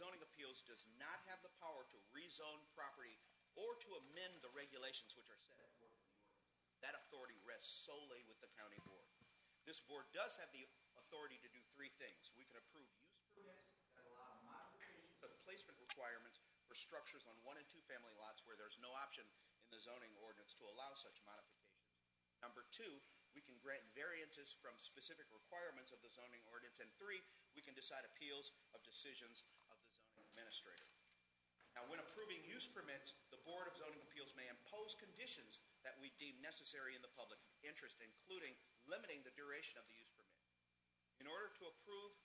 Zoning Appeals does not have the power to rezone property or to amend the regulations which are set forth in the ordinance. That authority rests solely with the county board. This board does have the authority to do three things. We can approve use permits that allow modifications of placement requirements for structures on 1- and 2-family lots where there's no option in the zoning ordinance to allow such modifications. Number 2, we can grant variances from specific requirements of the zoning ordinance. And 3, we can decide appeals of decisions of the zoning administrator. Now, when approving use permits, the Board of Zoning Appeals may impose conditions that we deem necessary in the public interest, including limiting the duration of the use permit. In order to approve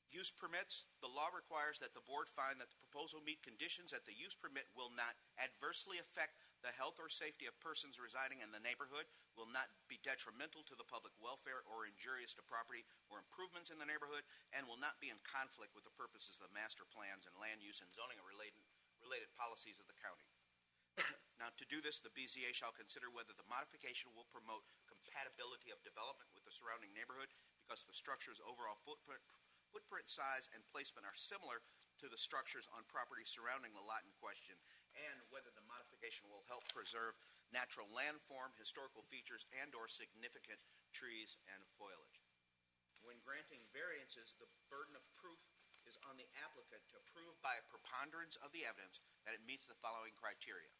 use permits, the law requires that the board find that the proposal meet conditions that the use permit will not adversely affect the health or safety of persons residing in the neighborhood, will not be detrimental to the public welfare or injurious to property or improvements in the neighborhood, and will not be in conflict with the purposes of master plans and land use and zoning related policies of the county. Now, to do this, the BZA shall consider whether the modification will promote compatibility of development with the surrounding neighborhood because the structure's overall footprint, size, and placement are similar to the structures on property surrounding the lot in question, and whether the modification will help preserve natural landform, historical features, and/or significant trees and foliage. When granting variances, the burden of proof is on the applicant to prove by a preponderance of the evidence that it meets the following criteria.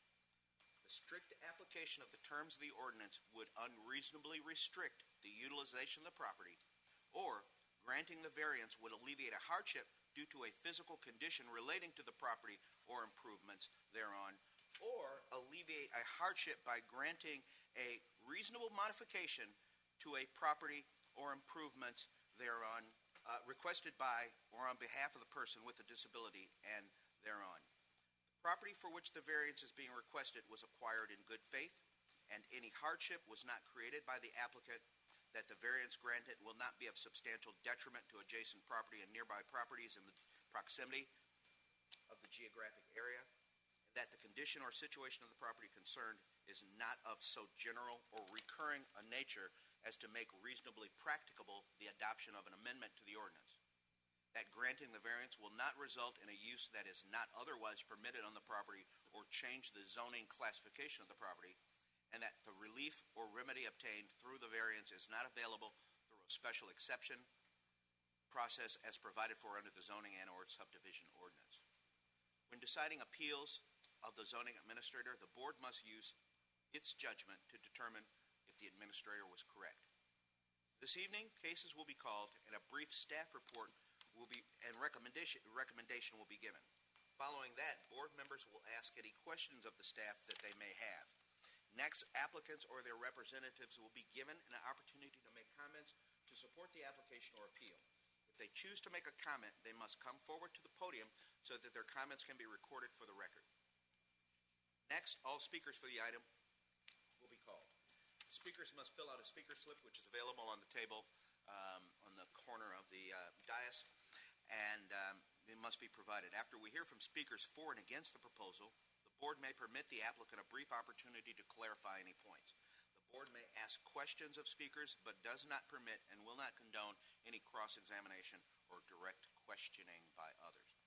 The strict application of the terms of the ordinance would unreasonably restrict the utilization of the property, or granting the variance would alleviate a hardship due to a physical condition relating to the property or improvements thereon, or alleviate a hardship by granting a reasonable modification to a property or improvements thereon requested by or on behalf of the person with a disability and thereon. The property for which the variance is being requested was acquired in good faith, and any hardship was not created by the applicant. That the variance granted will not be of substantial detriment to adjacent property and nearby properties in the proximity of the geographic area, and that the condition or situation of the property concerned is not of so general or recurring a nature as to make reasonably practicable the adoption of an amendment to the ordinance. That granting the variance will not result in a use that is not otherwise permitted on the property or change the zoning classification of the property, and that the relief or remedy obtained through the variance is not available through a special exception process as provided for under the zoning and or subdivision ordinance. When deciding appeals of the zoning administrator, the board must use its judgment to determine if the administrator was correct. This evening, cases will be called and a brief staff report will be and recommendation will be given. Following that, board members will ask any questions of the staff that they may have. Next, applicants or their representatives will be given an opportunity to make comments to support the application or appeal. If they choose to make a comment, they must come forward to the podium so that their comments can be recorded for the record. Next, all speakers for the item will be called. Speakers must fill out a speaker slip, which is available on the table on the corner of the dais, and it must be provided. After we hear from speakers for and against the proposal, the board may permit the applicant a brief opportunity to clarify any points. The board may ask questions of speakers, but does not permit and will not condone any cross-examination or direct questioning by others.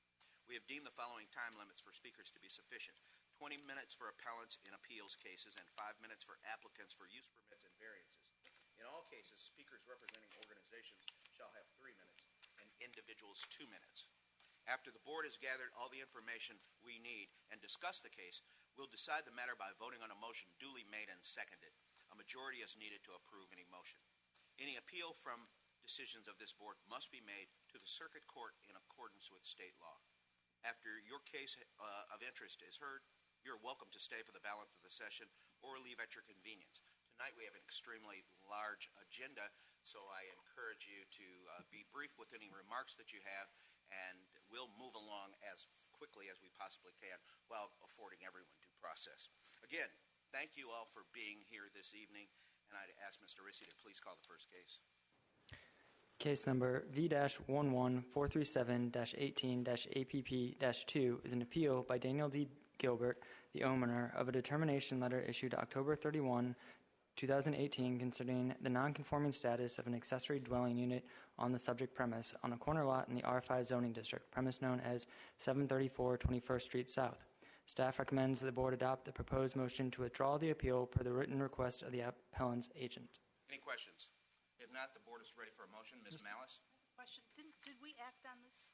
We have deemed the following time limits for speakers to be sufficient: 20 minutes for appellants in appeals cases and 5 minutes for applicants for use permits and variances. In all cases, speakers representing organizations shall have 3 minutes and individuals 2 minutes. After the board has gathered all the information we need and discussed the case, we'll decide the matter by voting on a motion duly made and seconded. A majority is needed to approve any motion. Any appeal from decisions of this board must be made to the circuit court in accordance with state law. After your case of interest is heard, you're welcome to stay for the balance of the session or leave at your convenience. Tonight we have an extremely large agenda, so I encourage you to be brief with any remarks that you have, and we'll move along as quickly as we possibly can while affording everyone due process. Again, thank you all for being here this evening, and I'd ask Mr. Rissy to please call the first case. Case number V-437-18-APP-2 is an appeal by Daniel D. Gilbert, the owner of a determination letter issued October 31, 2018, concerning the non-conforming status of an accessory dwelling unit on the subject premise on a corner lot in the R5 zoning district, premise known as 734 21st Street South. Staff recommends the board adopt the proposed motion to withdraw the appeal per the written request of the appellant's agent. Any questions? If not, the board is ready for a motion. Ms. Malice? Question, did we act on this?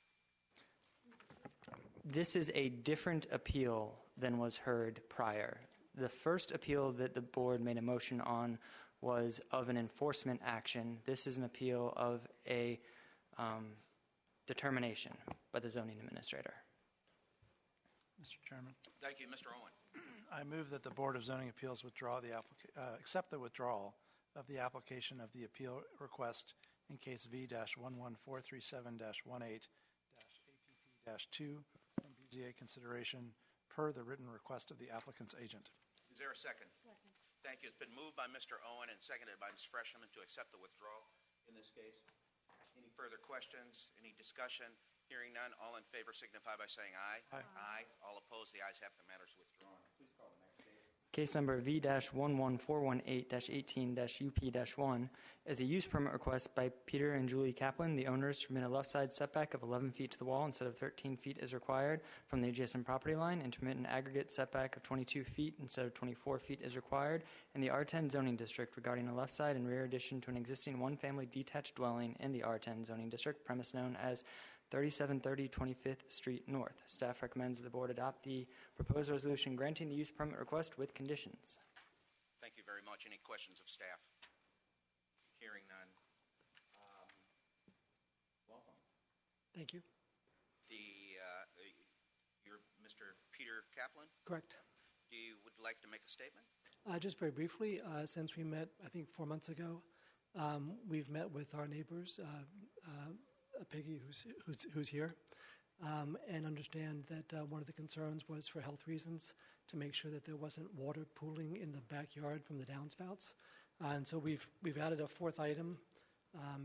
This is a different appeal than was heard prior. The first appeal that the board made a motion on was of an enforcement action. This is an appeal of a determination by the zoning administrator. Mr. Chairman, Thank you. Mr. Owen? I move that the Board of Zoning Appeals accept the withdrawal of the application of the appeal request in case V-11437-18-APP-2 from BZA consideration per the written request of the applicant's agent. Is there a second? Second. Thank you. It's been moved by Mr. Owen and seconded by Ms. Fresheman to accept the withdrawal in this case. Any further questions? Any discussion? Hearing none, all in favor signify by saying aye. Aye. Aye. All opposed, the ayes have it. The matter is withdrawn. Please call the next case. Case number V-11418-18-UP-1 is a use permit request by Peter and Julie Kaplan, the owners, to permit a left side setback of 11 feet to the wall instead of 13 feet as required from the adjacent property line, and to permit an aggregate setback of 22 feet instead of 24 feet as required in the R10 zoning district regarding a left side and rear addition to an existing one-family detached dwelling in the R10 zoning district, premise known as 3730 25th Street North. Staff recommends the board adopt the proposed resolution granting the use permit request with conditions. Thank you very much. Any questions of staff? Hearing none. Welcome. Thank you. You're Mr. Peter Kaplan. Correct. Do you would like to make a statement? Just very briefly, since we met, I think 4 months ago, we've met with our neighbors, Peggy, who's here, and understand that one of the concerns was for health reasons to make sure that there wasn't water pooling in the backyard from the downspouts, and so we've added a fourth item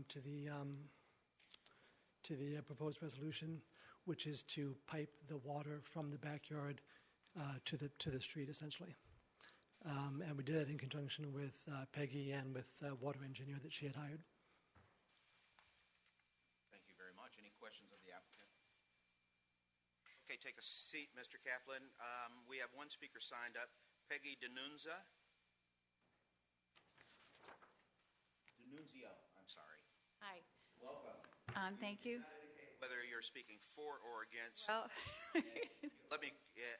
to the proposed resolution, which is to pipe the water from the backyard to the street, essentially. And we did it in conjunction with Peggy and with the water engineer that she had hired. Thank you very much. Any questions of the applicant? Okay, take a seat, Mr. Kaplan. We have one speaker signed up, Peggy Denunzio. I'm sorry. Hi. Welcome. Thank you. Whether you're speaking for or against. Well,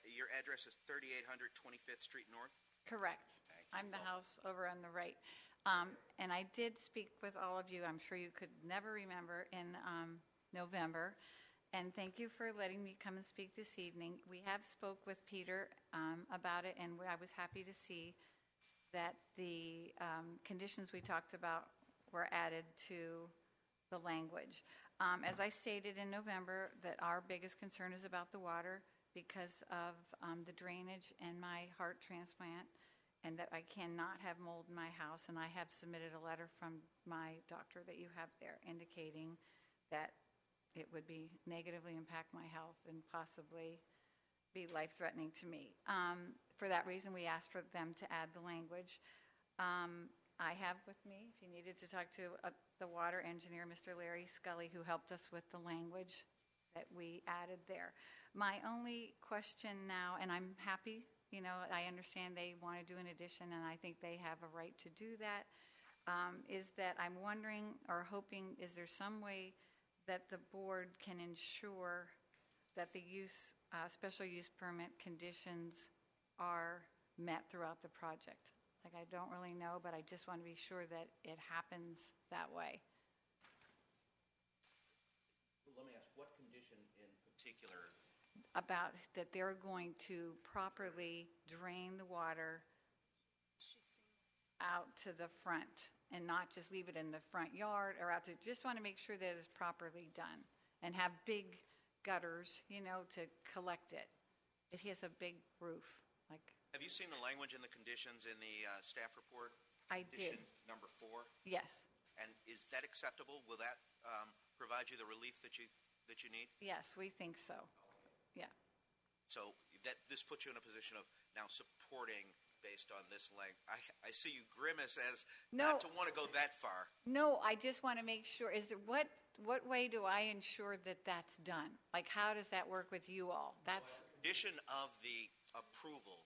Your address is 3800 25th Street North? correct. Thank you. I'm the house over on the right. And I did speak with all of you, I'm sure you could never remember, in November. And thank you for letting me come and speak this evening. We have spoke with Peter about it, and I was happy to see that the conditions we talked about were added to the language. As I stated in November, that our biggest concern is about the water because of the drainage and my heart transplant, and that I cannot have mold in my house. And I have submitted a letter from my doctor that you have there indicating that it would be negatively impact my health and possibly be life-threatening to me. For that reason, we asked for them to add the language. I have with me, if you needed to talk to the water engineer, Mr. Larry Scully, who helped us with the language that we added there. My only question now, and I'm happy, I understand they want to do an addition, and I think they have a right to do that, is that I'm wondering or hoping, is there some way that the board can ensure that the special use permit conditions are met throughout the project? Like, I don't really know, but I just want to be sure that it happens that way. Let me ask, what condition in particular? About that they're going to properly drain the water out to the front and not just leave it in the front yard or out to, just want to make sure that it's properly done and have big gutters, to collect it. It has a big roof, like. Have you seen the language in the conditions in the staff report? I did. Condition number 4? Yes. And is that acceptable? Will that provide you the relief that you need? Yes, we think so. Yeah. So this puts you in a position of now supporting based on this length. I see you grimace as No. not to want to go that far. No, I just want to make sure, what way do I ensure that that's done? Like, how does that work with you all? That's, Condition of the approval,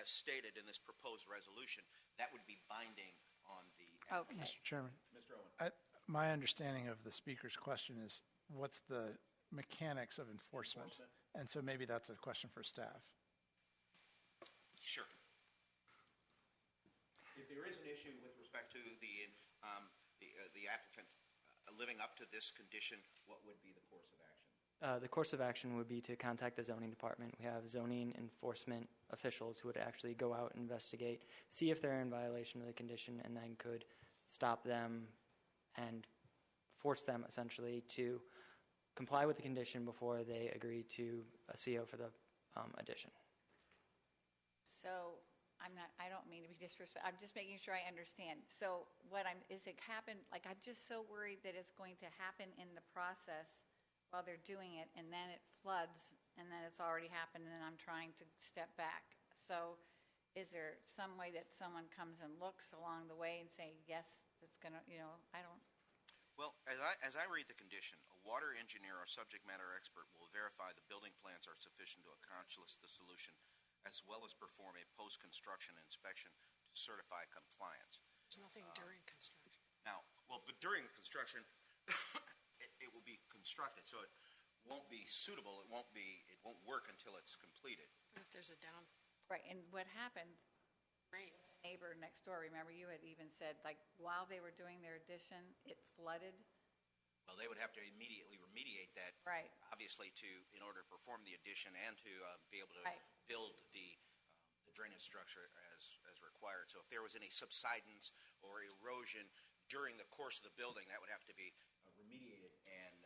as stated in this proposed resolution, that would be binding on the applicant. okay. Mr. Chairman, Mr. Owen. my understanding of the speaker's question is, what's the mechanics of enforcement? And so maybe that's a question for staff. Sure. If there is an issue with respect to the applicant living up to this condition, what would be the course of action? The course of action would be to contact the zoning department. We have zoning enforcement officials who would actually go out and investigate, see if they're in violation of the condition, and then could stop them and force them essentially to comply with the condition before they agree to a CO for the addition. So, I don't mean to be disrespectful, I'm just making sure I understand. So is it happened, like, I'm just so worried that it's going to happen in the process while they're doing it, and then it floods, and then it's already happened, and I'm trying to step back. So is there some way that someone comes and looks along the way and say, yes, it's going to, I don't. Well, as I read the condition, a water engineer or subject matter expert will verify the building plans are sufficient to accomplish the solution, as well as perform a post-construction inspection to certify compliance. There's nothing during construction. Now, but during construction, it will be constructed, so it won't be suitable. It won't work until it's completed. What if there's a down Right, and what happened, rain? neighbor next door, remember you had even said, like, while they were doing their addition, it flooded? Well, they would have to immediately remediate that. Right. Obviously, in order to perform the addition and to be able to Right. build the drainage structure as required. So if there was any subsidence or erosion during the course of the building, that would have to be remediated and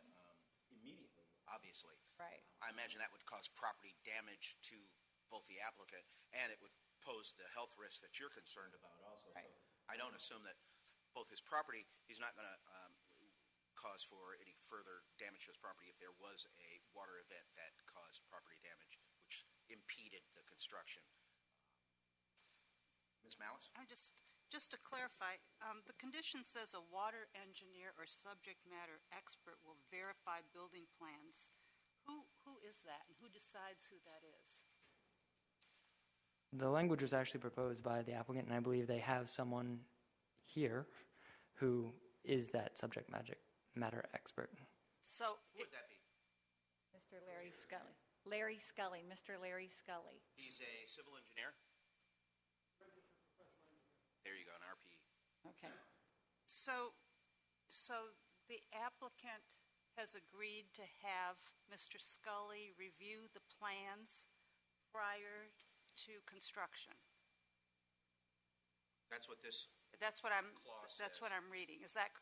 immediately, obviously. Right. I imagine that would cause property damage to both the applicant, and it would pose the health risk that you're concerned about also. Right. So I don't assume that both his property, he's not going to cause for any further damage to his property if there was a water event that caused property damage, which impeded the construction. Ms. Malice? I'm just to clarify, the condition says a water engineer or subject matter expert will verify building plans. Who is that, and who decides who that is? The language was actually proposed by the applicant, and I believe they have someone here who is that subject matter expert. So, Who would that be? Mr. Larry Scully. Larry Scully, Mr. Larry Scully. He's a civil engineer? There you go, an RPE. Okay. so the applicant has agreed to have Mr. Scully review the plans prior to construction. That's what this That's what I'm clause says. reading. Is that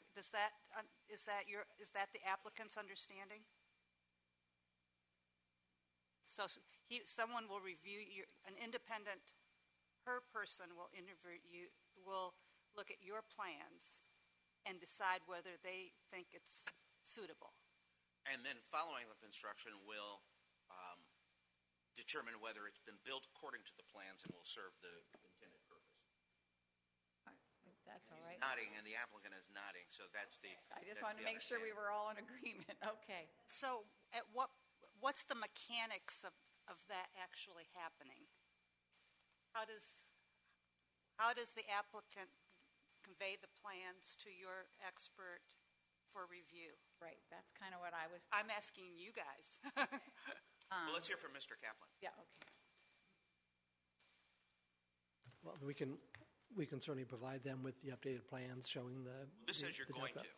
the applicant's understanding? So someone will review an independent, her person will look at your plans and decide whether they think it's suitable. And then following the construction will determine whether it's been built according to the plans and will serve the intended purpose. That's all right. Nodding, and the applicant is nodding, so that's the. I just that's wanted to the make sure we were all in agreement. Okay. So at what's the mechanics of that actually happening? How does the applicant convey the plans to your expert for review? Right. That's kind of what I was. I'm asking you guys. Well, let's hear from Mr. Kaplan. Yeah. Okay. Well, we can certainly provide them with the updated plans showing the. This says you're the going depth. to.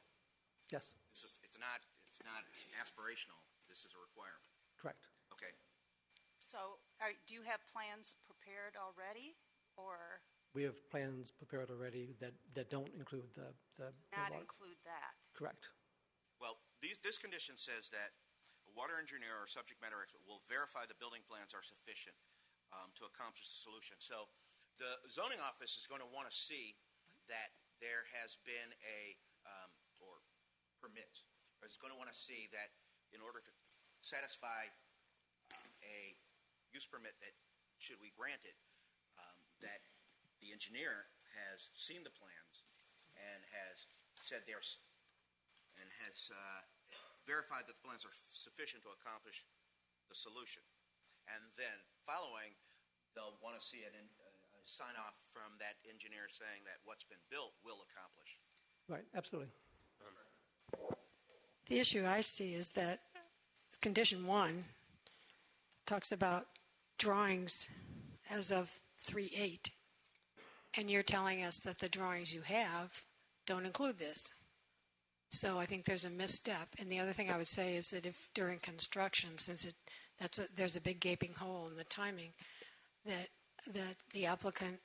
Yes, It's not aspirational. This is a requirement. correct. Okay. So do you have plans prepared already, or We have plans prepared already that don't include the not water. include that? Correct. Well, this condition says that a water engineer or subject matter expert will verify the building plans are sufficient to accomplish the solution. So the zoning office is going to want to see that there has been or permit, or is going to want to see that in order to satisfy a use permit that, should we grant it, that the engineer has seen the plans and has said and has verified that the plans are sufficient to accomplish the solution. And then following, they'll want to see a sign off from that engineer saying that what's been built will accomplish. Right, absolutely. The issue I see is that condition 1 talks about drawings as of 3/8, and you're telling us that the drawings you have don't include this. So I think there's a misstep. And the other thing I would say is that if during construction, since there's a big gaping hole in the timing, that the applicant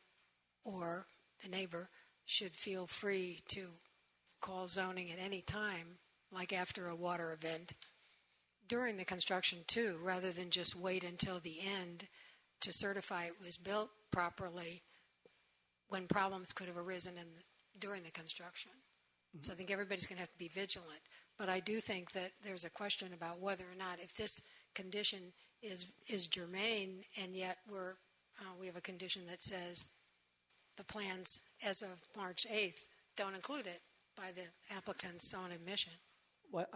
or the neighbor should feel free to call zoning at any time, like after a water event, during the construction too, rather than just wait until the end to certify it was built properly when problems could have arisen during the construction. So I think everybody's going to have to be vigilant. But I do think that there's a question about whether or not, if this condition is germane, and yet we have a condition that says the plans as of March 8th don't include it by the applicant's own admission. Well,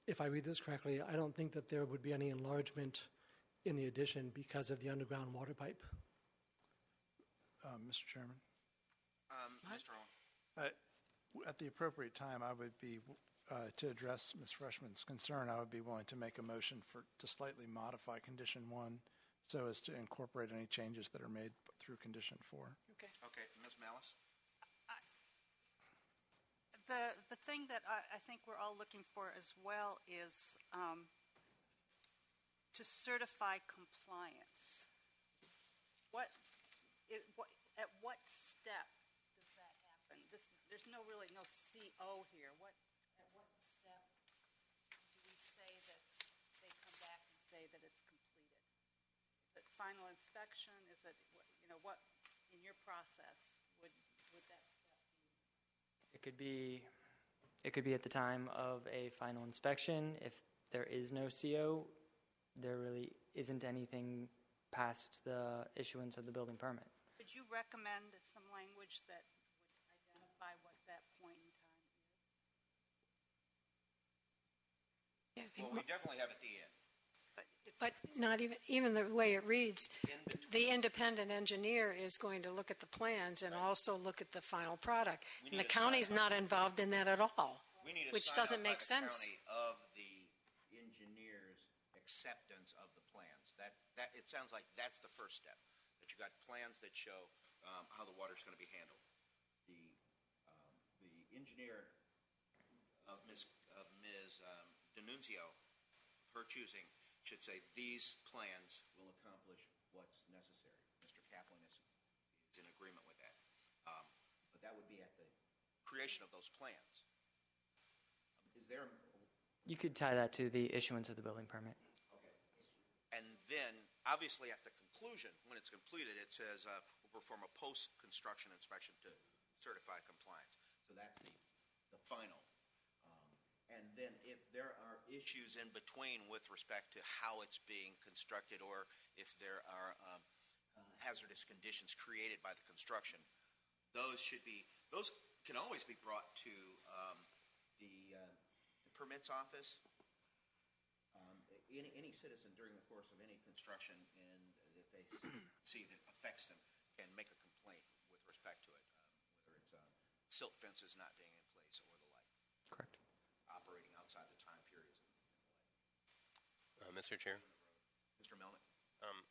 if I read this correctly, I don't think that there would be any enlargement in the addition because of the underground water pipe. Mr. Chairman, Mr. Owen. at the appropriate time, I would be, to address Ms. Freshman's concern, I would be willing to make a motion to slightly modify condition 1 so as to incorporate any changes that are made through condition 4. Okay, Ms. Malice? The thing that I think we're all looking for as well is to certify compliance. At what step does that happen? There's no CO here. At what step do we say that they come back and say that it's completed? Is it final inspection? Is it, what in your process would that step be? It could be at the time of a final inspection. If there is no CO, there really isn't anything past the issuance of the building permit. Would you recommend some language that would identify what that point in time is? Yeah, Well, we definitely have at the end. but not even the way it reads, the independent engineer is going to look at the plans and also look at the final product. And the county's not involved in that at all, We need a which sign doesn't off by make the sense. county of the engineer's acceptance of the plans. That it sounds like that's the first step. That you got plans that show how the water's going to be handled. The engineer of Ms. D'Annunzio, her choosing, should say these plans will accomplish what's necessary. Mr. Kaplan is in agreement with that. But that would be at the creation of those plans. Is there? You could tie that to the issuance of the building permit. Okay. And then, obviously, at the conclusion, when it's completed, it says we'll perform a post-construction inspection to certify compliance. So that's the final. And then if there are issues in between with respect to how it's being constructed, or if there are hazardous conditions created by the construction, those can always be brought to the permits office. Any citizen during the course of any construction and that they see that affects them can make a complaint with respect to it, whether it's silt fences not being in place or the like. Correct. Operating outside the time periods and the like. Mr. Chair, Mr. Melnick?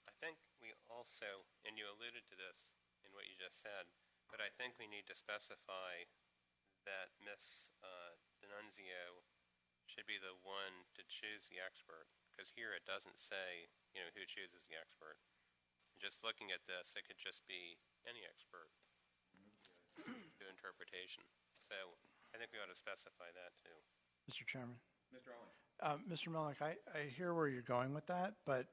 I think we also, and you alluded to this in what you just said, but I think we need to specify that Ms. D'Annunzio should be the one to choose the expert, because here it doesn't say, who chooses the expert. Just looking at this, it could just be any expert to interpretation. So I think we ought to specify that too. Mr. Chairman. Mr. Owen? Mr. Melnick, I hear where you're going with that, but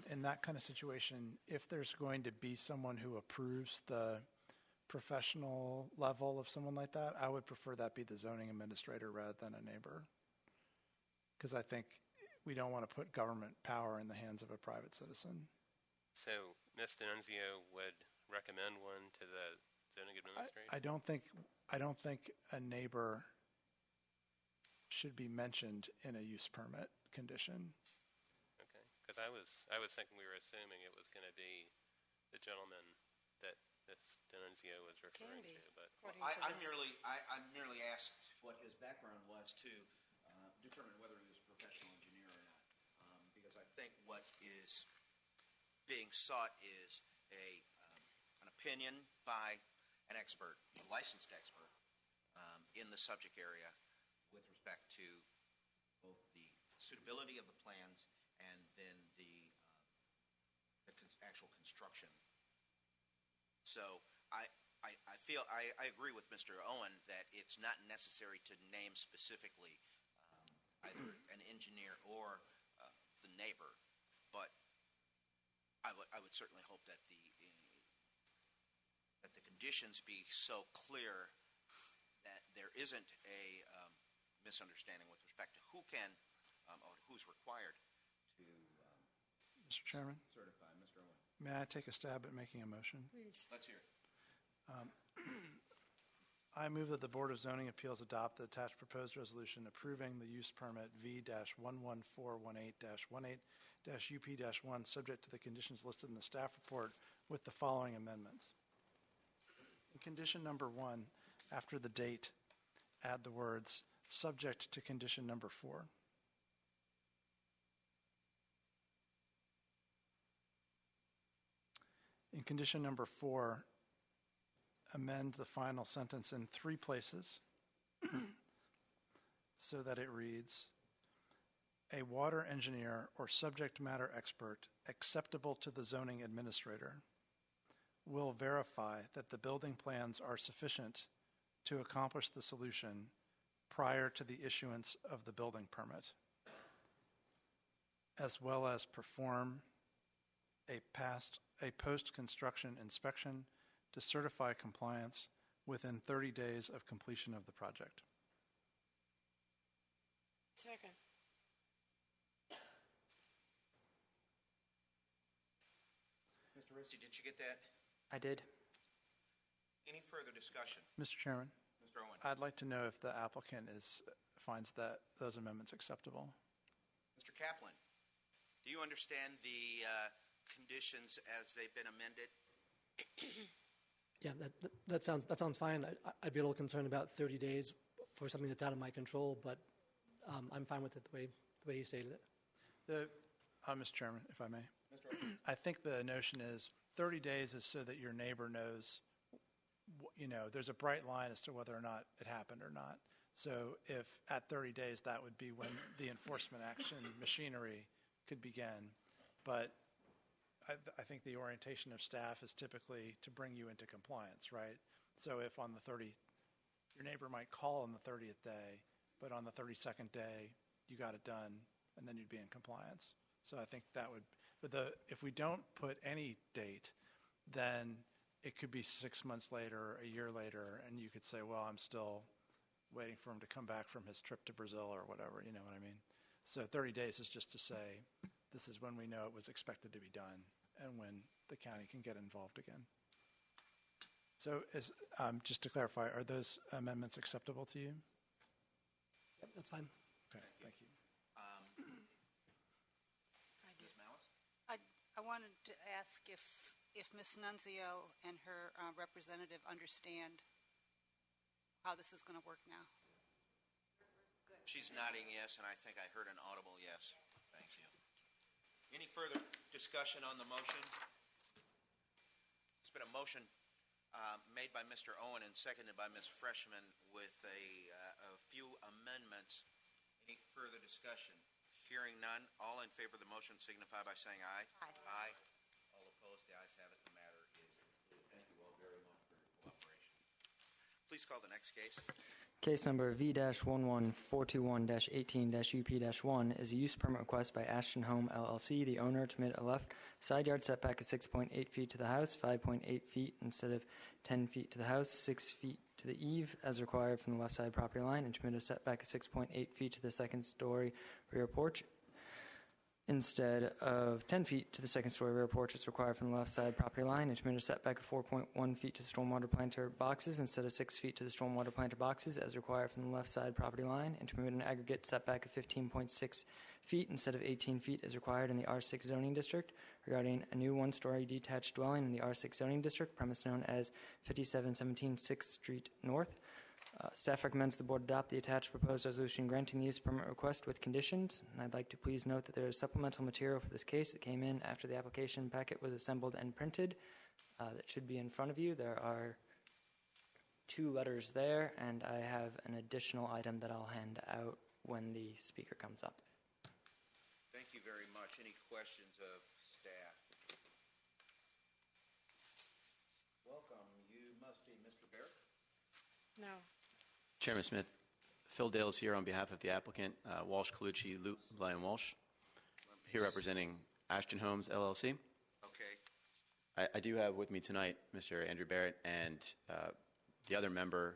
in that kind of situation, if there's going to be someone who approves the professional level of someone like that, I would prefer that be the zoning administrator rather than a neighbor. Because I think we don't want to put government power in the hands of a private citizen. So Ms. D'Annunzio would recommend one to the zoning administrator? I don't think a neighbor should be mentioned in a use permit condition. Okay, because I was thinking we were assuming it was going to be the gentleman that Ms. D'Annunzio was referring to, but I merely asked what his background was to determine whether he was a professional engineer or not. Because I think what is being sought is an opinion by an expert, a licensed expert, in the subject area with respect to both the suitability of the plans and then the actual construction. So I agree with Mr. Owen that it's not necessary to name specifically either an engineer or the neighbor, but I would certainly hope that the conditions be so clear that there isn't a misunderstanding with respect to who can or who's required to Mr. Chairman, certify. Mr. Owen, may I take a stab at making a motion? Please. let's hear it. I move that the Board of Zoning Appeals adopt the attached proposed resolution approving the use permit V-11418-18-UP-1 subject to the conditions listed in the staff report with the following amendments. In condition number 1, after the date, add the words subject to condition number 4. In condition number 4, amend the final sentence in 3 places so that it reads, a water engineer or subject matter expert acceptable to the zoning administrator will verify that the building plans are sufficient to accomplish the solution prior to the issuance of the building permit, as well as perform a post-construction inspection to certify compliance within 30 days of completion of the project. Second. Mr. Ritchie, did you get that? I did. Any further discussion? Mr. Chairman, Mr. Owen? I'd like to know if the applicant finds that those amendments acceptable. Mr. Kaplan, do you understand the conditions as they've been amended? Yeah, that sounds fine. I'd be a little concerned about 30 days for something that's out of my control, but I'm fine with it the way you stated it. Mr. Chairman, if I may. Mr. Owen? I think the notion is 30 days is so that your neighbor knows, there's a bright line as to whether or not it happened or not. So if at 30 days, that would be when the enforcement action machinery could begin. But I think the orientation of staff is typically to bring you into compliance, right? So if on the your neighbor might call on the 30th day, but on the 32nd day, you got it done, and then you'd be in compliance. So I think that would, if we don't put any date, then it could be 6 months later, a year later, and you could say, well, I'm still waiting for him to come back from his trip to Brazil or whatever, you know what I mean? So 30 days is just to say, this is when we know it was expected to be done and when the county can get involved again. So just to clarify, are those amendments acceptable to you? Yep, that's fine. Okay, thank you. Ms. Malice? I wanted to ask if Ms. Nunzio and her representative understand how this is going to work now. She's nodding yes, and I think I heard an audible yes. Thank you. Any further discussion on the motion? It's been a motion made by Mr. Owen and seconded by Ms. Freshman with a few amendments. Any further discussion? Hearing none, all in favor of the motion signify by saying aye. Aye. Aye. All opposed, the ayes have it. The matter is concluded. Thank you all very much for your cooperation. Please call the next case. Case number V-11421-18-UP-1 is a use permit request by Ashton Home LLC, the owner, to permit a left side yard setback of 6.8 feet to the house, 5.8 feet instead of 10 feet to the house, 6 feet to the eave as required from the left side property line, and to permit a setback of 6.8 feet to the second story rear porch. instead of 10 feet to the second-story rear porch as required from the left side property line, and to permit a setback of 4.1 feet to stormwater planter boxes instead of 6 feet to the stormwater planter boxes as required from the left side property line, and to permit an aggregate setback of 15.6 feet instead of 18 feet as required in the R6 zoning district regarding a new one-story detached dwelling in the R6 zoning district, premise known as 5717 6th Street North. Staff recommends the board adopt the attached proposed resolution granting the use permit request with conditions. And I'd like to please note that there is supplemental material for this case that came in after the application packet was assembled and printed. That should be in front of you. There are 2 letters there, and I have an additional item that I'll hand out when the speaker comes up. Thank you very much. Any questions of staff? Welcome. You must be Mr. Barrett. No. Chairman Smith, Phil Dale is here on behalf of the applicant, Walsh, Colucci, Lyon Walsh, here representing Ashton Homes, LLC. Okay. I do have with me tonight Mr. Andrew Barrett, and the other member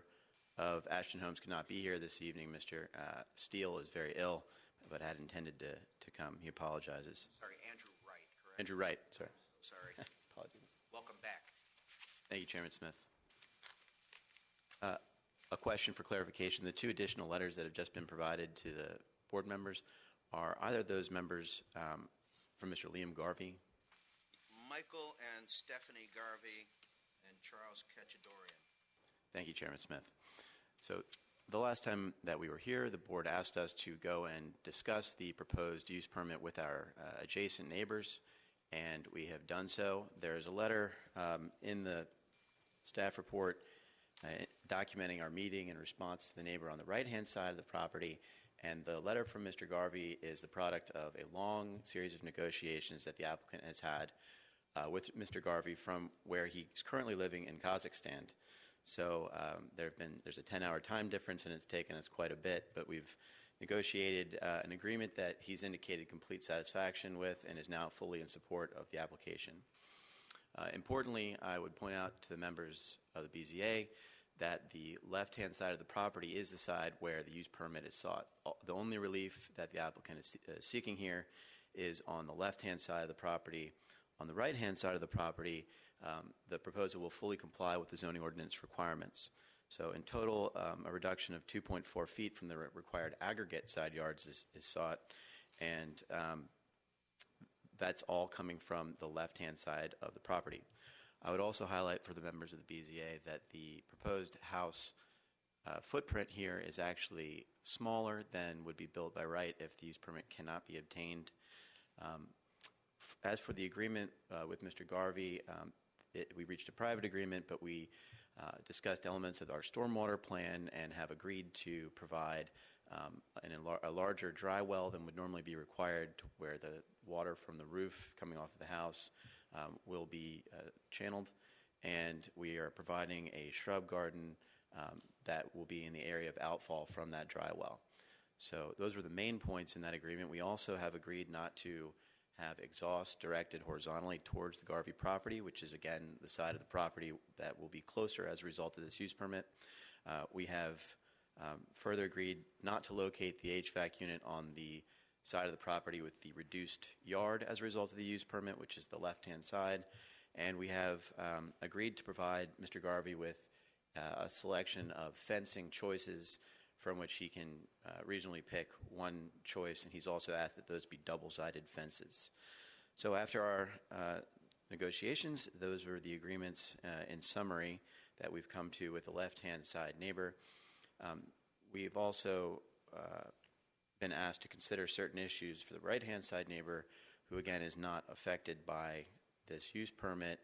of Ashton Homes could not be here this evening. Mr. Steele is very ill, but had intended to come. He apologizes. Sorry, Andrew Wright, correct? Andrew Wright, sorry. Sorry. Apologies. Welcome back. Thank you, Chairman Smith. A question for clarification. The 2 additional letters that have just been provided to the board members, are either of those members from Mr. Liam Garvey? Michael and Stephanie Garvey and Charles Ketchadorian. Thank you, Chairman Smith. So the last time that we were here, the board asked us to go and discuss the proposed use permit with our adjacent neighbors, and we have done so. There's a letter in the staff report documenting our meeting in response to the neighbor on the right-hand side of the property, and the letter from Mr. Garvey is the product of a long series of negotiations that the applicant has had with Mr. Garvey from where he's currently living in Kazakhstan. So there's a 10-hour time difference, and it's taken us quite a bit, but we've negotiated an agreement that he's indicated complete satisfaction with and is now fully in support of the application. Importantly, I would point out to the members of the BZA that the left-hand side of the property is the side where the use permit is sought. The only relief that the applicant is seeking here is on the left-hand side of the property. On the right-hand side of the property, the proposal will fully comply with the zoning ordinance requirements. So in total, a reduction of 2.4 feet from the required aggregate side yards is sought, and that's all coming from the left-hand side of the property. I would also highlight for the members of the BZA that the proposed house footprint here is actually smaller than would be built by right if the use permit cannot be obtained. As for the agreement with Mr. Garvey, we reached a private agreement, but we discussed elements of our stormwater plan and have agreed to provide a larger dry well than would normally be required, where the water from the roof coming off of the house will be channeled, and we are providing a shrub garden that will be in the area of outfall from that dry well. So those were the main points in that agreement. We also have agreed not to have exhaust directed horizontally towards the Garvey property, which is, again, the side of the property that will be closer as a result of this use permit. We have further agreed not to locate the HVAC unit on the side of the property with the reduced yard as a result of the use permit, which is the left-hand side. And we have agreed to provide Mr. Garvey with a selection of fencing choices from which he can regionally pick one choice, and he's also asked that those be double-sided fences. So after our negotiations, those were the agreements in summary that we've come to with the left-hand side neighbor. We've also been asked to consider certain issues for the right-hand side neighbor, who again is not affected by this use permit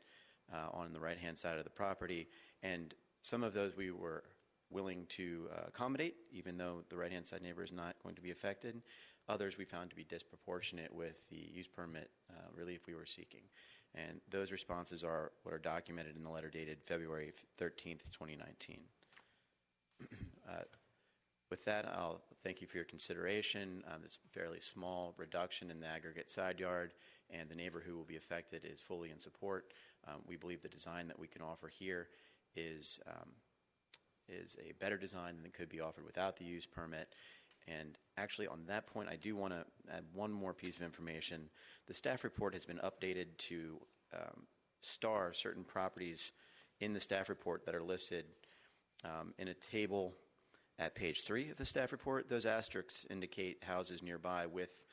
on the right-hand side of the property, and some of those we were willing to accommodate, even though the right-hand side neighbor is not going to be affected. Others we found to be disproportionate with the use permit relief we were seeking. And those responses are what are documented in the letter dated February 13th, 2019. With that, I'll thank you for your consideration. This fairly small reduction in the aggregate side yard, and the neighbor who will be affected is fully in support. We believe the design that we can offer here is a better design than could be offered without the use permit. And Actually, on that point, I do want to add one more piece of information. The staff report has been updated to star certain properties in the staff report that are listed in a table at page 3 of the staff report. Those asterisks indicate houses nearby with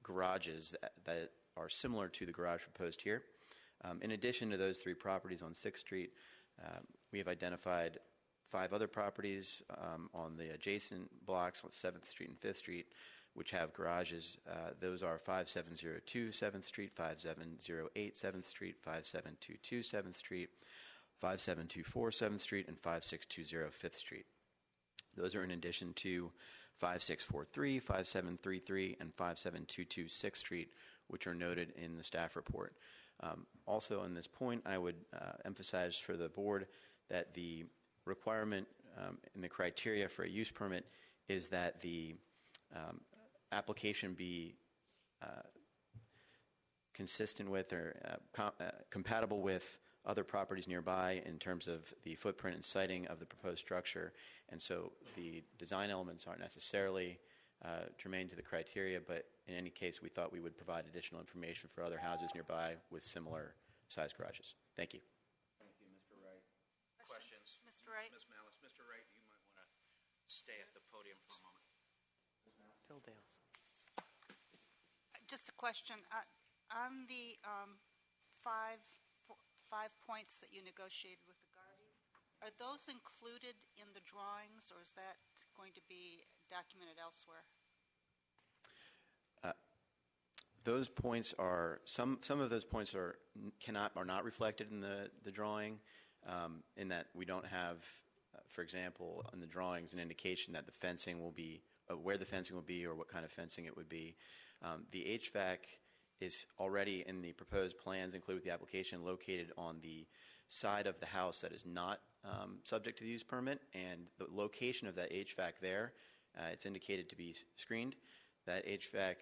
garages that are similar to the garage proposed here. In addition to those 3 properties on 6th Street, we have identified 5 other properties on the adjacent blocks on 7th Street and 5th Street, which have garages. Those are 5702 7th Street, 5708 7th Street, 5722 7th Street, 5724 7th Street, and 5620 5th Street. Those are in addition to 5643, 5733, and 5722 6th Street, which are noted in the staff report. Also, on this point, I would emphasize for the board that the requirement and the criteria for a use permit is that the application be consistent with or compatible with other properties nearby in terms of the footprint and siting of the proposed structure. And so the design elements aren't necessarily germane to the criteria, but in any case, we thought we would provide additional information for other houses nearby with similar size garages. Thank you. Thank you, Mr. Wright. Questions? Mr. Wright? Ms. Malice. Mr. Wright, you might want to stay at the podium for a moment. Phil Dales. Just a question. On the five points that you negotiated with the Garvey, are those included in the drawings, or is that going to be documented elsewhere? Those points are some of those points are not reflected in the drawing, in that we don't have, for example, in the drawings an indication that the fencing will be where the fencing will be or what kind of fencing it would be. The HVAC is already in the proposed plans included with the application, located on the side of the house that is not subject to the use permit, and the location of that HVAC there, it's indicated to be screened. That HVAC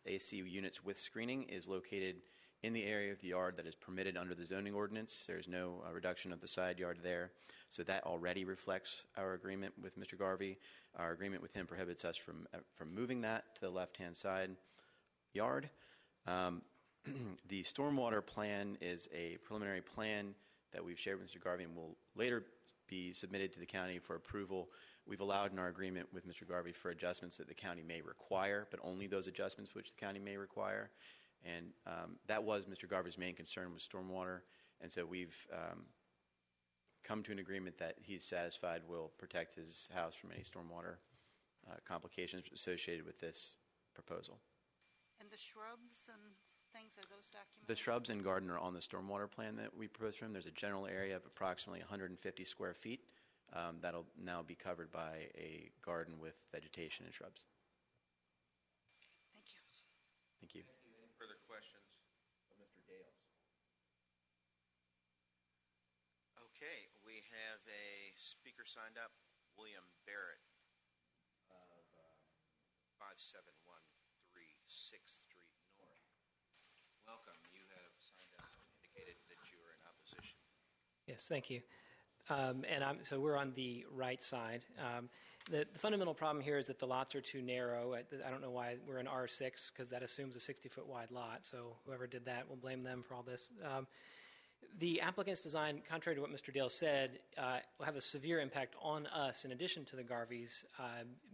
AC units with screening is located in the area of the yard that is permitted under the zoning ordinance. There's no reduction of the side yard there. So that already reflects our agreement with Mr. Garvey. Our agreement with him prohibits us from moving that to the left-hand side yard. The stormwater plan is a preliminary plan that we've shared with Mr. Garvey and will later be submitted to the county for approval. We've allowed in our agreement with Mr. Garvey for adjustments that the county may require, but only those adjustments which the county may require. And that was Mr. Garvey's main concern with stormwater. And so we've come to an agreement that he's satisfied will protect his house from any stormwater complications associated with this proposal. And the shrubs and things, are those documented? The shrubs and garden are on the stormwater plan that we proposed for him. There's a general area of approximately 150 square feet that'll now be covered by a garden with vegetation and shrubs. Thank you. Thank you. Thank you. Any further questions of Mr. Dales? Okay, we have a speaker signed up, William Barrett of 5713 6th Street North. Welcome. You have signed up and indicated that you are in opposition. Yes, thank you. So we're on the right side. The fundamental problem here is that the lots are too narrow. I don't know why we're in R6, because that assumes a 60-foot wide lot. So whoever did that, we'll blame them for all this. The applicant's design, contrary to what Mr. Dale said, will have a severe impact on us in addition to the Garveys,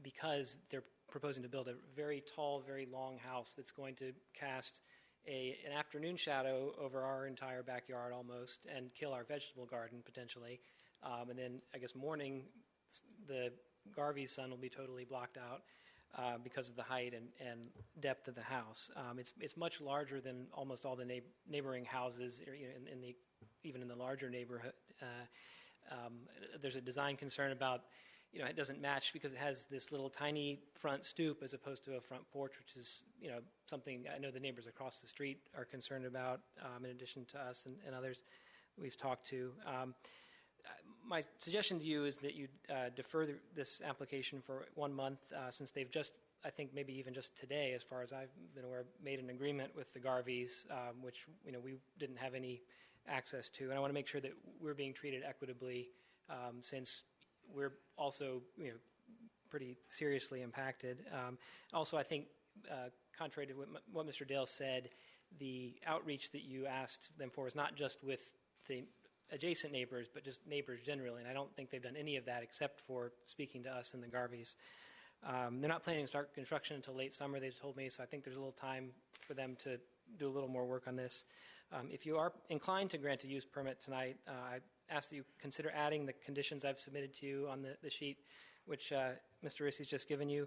because they're proposing to build a very tall, very long house that's going to cast an afternoon shadow over our entire backyard almost and kill our vegetable garden potentially. And then I guess morning, the Garvey sun will be totally blocked out because of the height and depth of the house. It's much larger than almost all the neighboring houses, even in the larger neighborhood. There's a design concern about, it doesn't match because it has this little tiny front stoop as opposed to a front porch, which is, something I know the neighbors across the street are concerned about, in addition to us and others we've talked to. My suggestion to you is that you defer this application for 1 month, since they've just, I think maybe even just today, as far as I've been aware, made an agreement with the Garveys, which we didn't have any access to. And I want to make sure that we're being treated equitably, since we're also pretty seriously impacted. Also, I think, contrary to what Mr. Dale said, the outreach that you asked them for is not just with the adjacent neighbors, but just neighbors generally. And I don't think they've done any of that except for speaking to us and the Garveys. They're not planning to start construction until late summer, they've told me, so I think there's a little time for them to do a little more work on this. If you are inclined to grant a use permit tonight, I ask that you consider adding the conditions I've submitted to you on the sheet, which Mr. Rissi's just given you.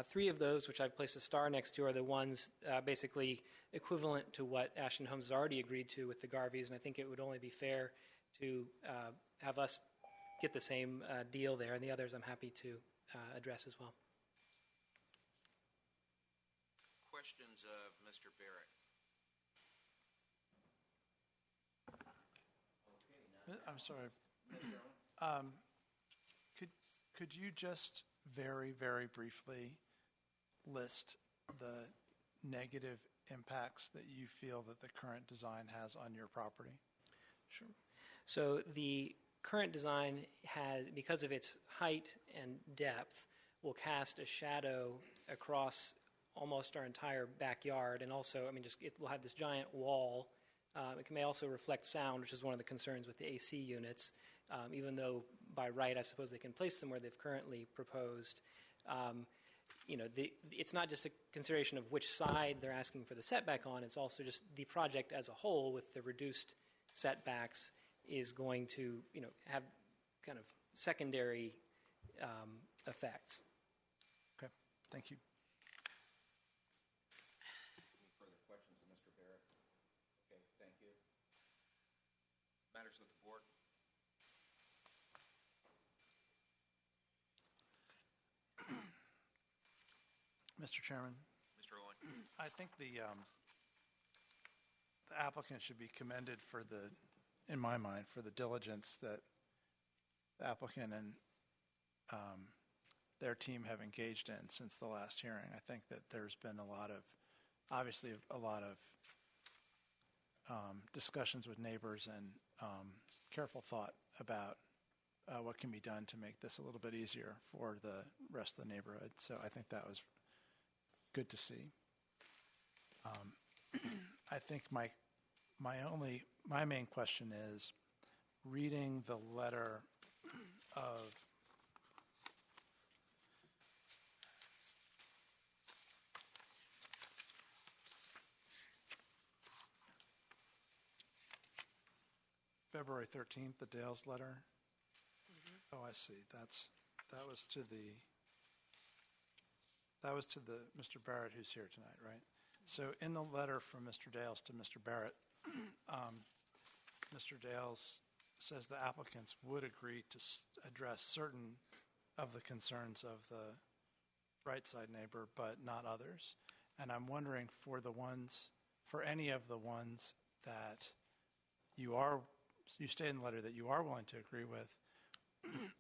3 of those, which I've placed a star next to, are the ones basically equivalent to what Ashland Homes has already agreed to with the Garveys, and I think it would only be fair to have us get the same deal there, and the others I'm happy to address as well. Questions of Mr. Barrett? I'm sorry. Could you just very, very briefly list the negative impacts that you feel that the current design has on your property? Sure. So the current design has, because of its height and depth, will cast a shadow across almost our entire backyard, and also, it will have this giant wall. It may also reflect sound, which is one of the concerns with the AC units, even though by right, I suppose they can place them where they've currently proposed. It's not just a consideration of which side they're asking for the setback on, it's also just the project as a whole with the reduced setbacks is going to, have kind of secondary effects. Okay, thank you. Any further questions of Mr. Barrett? Okay, thank you. Matters with the board. Mr. Chairman, Mr. Owen. I think the applicant should be commended for in my mind, for the diligence that the applicant and their team have engaged in since the last hearing. I think that there's been obviously a lot of discussions with neighbors and careful thought about what can be done to make this a little bit easier for the rest of the neighborhood. So I think that was good to see. I think my main question is, reading the letter of February 13th, the Dales letter. Oh, I see. That was to Mr. Barrett, who's here tonight, right? So in the letter from Mr. Dales to Mr. Barrett, Mr. Dales says the applicants would agree to address certain of the concerns of the right side neighbor, but not others. And I'm wondering for any of the ones that you state in the letter that you are willing to agree with,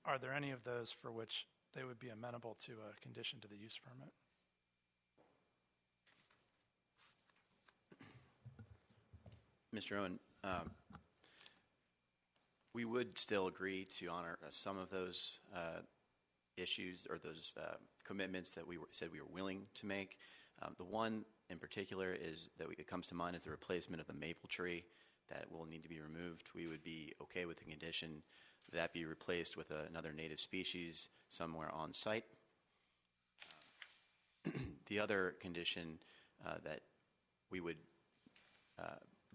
are there any of those for which they would be amenable to a condition to the use permit? Mr. Owen, we would still agree to honor some of those issues or those commitments that we said we were willing to make. The one in particular that comes to mind is the replacement of the maple tree that will need to be removed. We would be okay with the condition that be replaced with another native species somewhere on site. The other condition that we would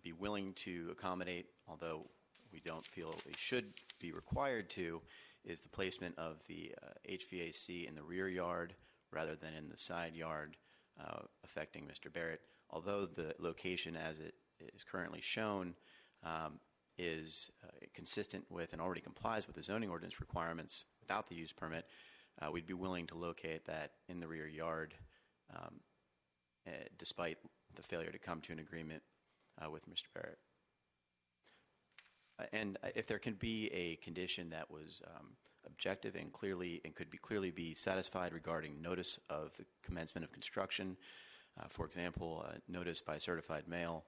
be willing to accommodate, although we don't feel we should be required to, is the placement of the HVAC in the rear yard rather than in the side yard, affecting Mr. Barrett. Although the location as it is currently shown is consistent with and already complies with the zoning ordinance requirements without the use permit, we'd be willing to locate that in the rear yard despite the failure to come to an agreement with Mr. Barrett. And if there can be a condition that was objective and could clearly be satisfied regarding notice of the commencement of construction, for example, notice by certified mail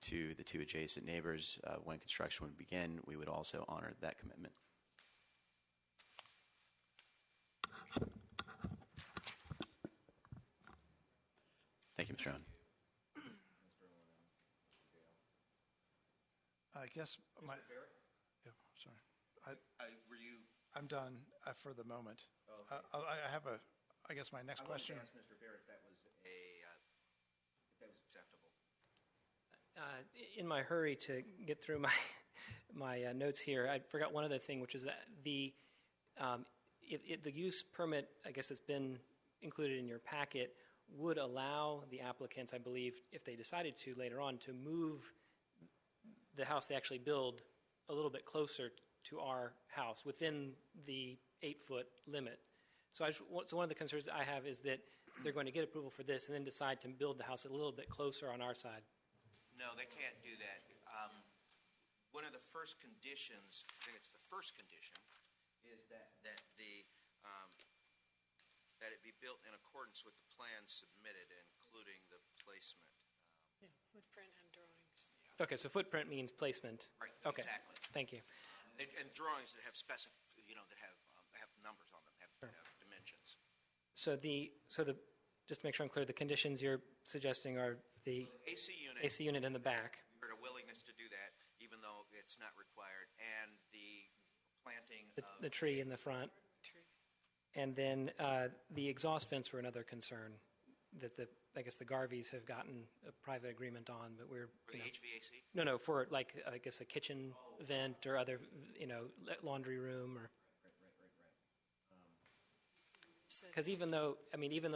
to the 2 adjacent neighbors when construction would begin, we would also honor that commitment. you, Mr. Owen. I guess my, Mr. Barrett? yeah, sorry. Were you? I'm done for the moment. Oh, okay. I have a, I guess my next I wanted question. to ask Mr. Barrett if that was if that was acceptable. In my hurry to get through my notes here, I forgot one other thing, which is that the use permit, I guess, that's been included in your packet would allow the applicants, I believe, if they decided to later on, to move the house they actually build a little bit closer to our house within the 8-foot limit. So one of the concerns I have is that they're going to get approval for this and then decide to build the house a little bit closer on our side. No, they can't do that. One of the first conditions, I think it's the first condition, is that it be built in accordance with the plans submitted, including the placement. Yeah, footprint and drawings. Okay, so footprint means placement. Right. Okay. Exactly. Thank you. And drawings that have that have numbers on them, have dimensions. So just to make sure I'm clear, the conditions you're suggesting are the AC unit in the back. We heard a willingness to do that, even though it's not required, and the planting of The tree in the front. And then the exhaust vents were another concern that I guess the Garveys have gotten a private agreement on, but we're for the HVAC. No, for like I guess a kitchen vent or other laundry room or. Because even though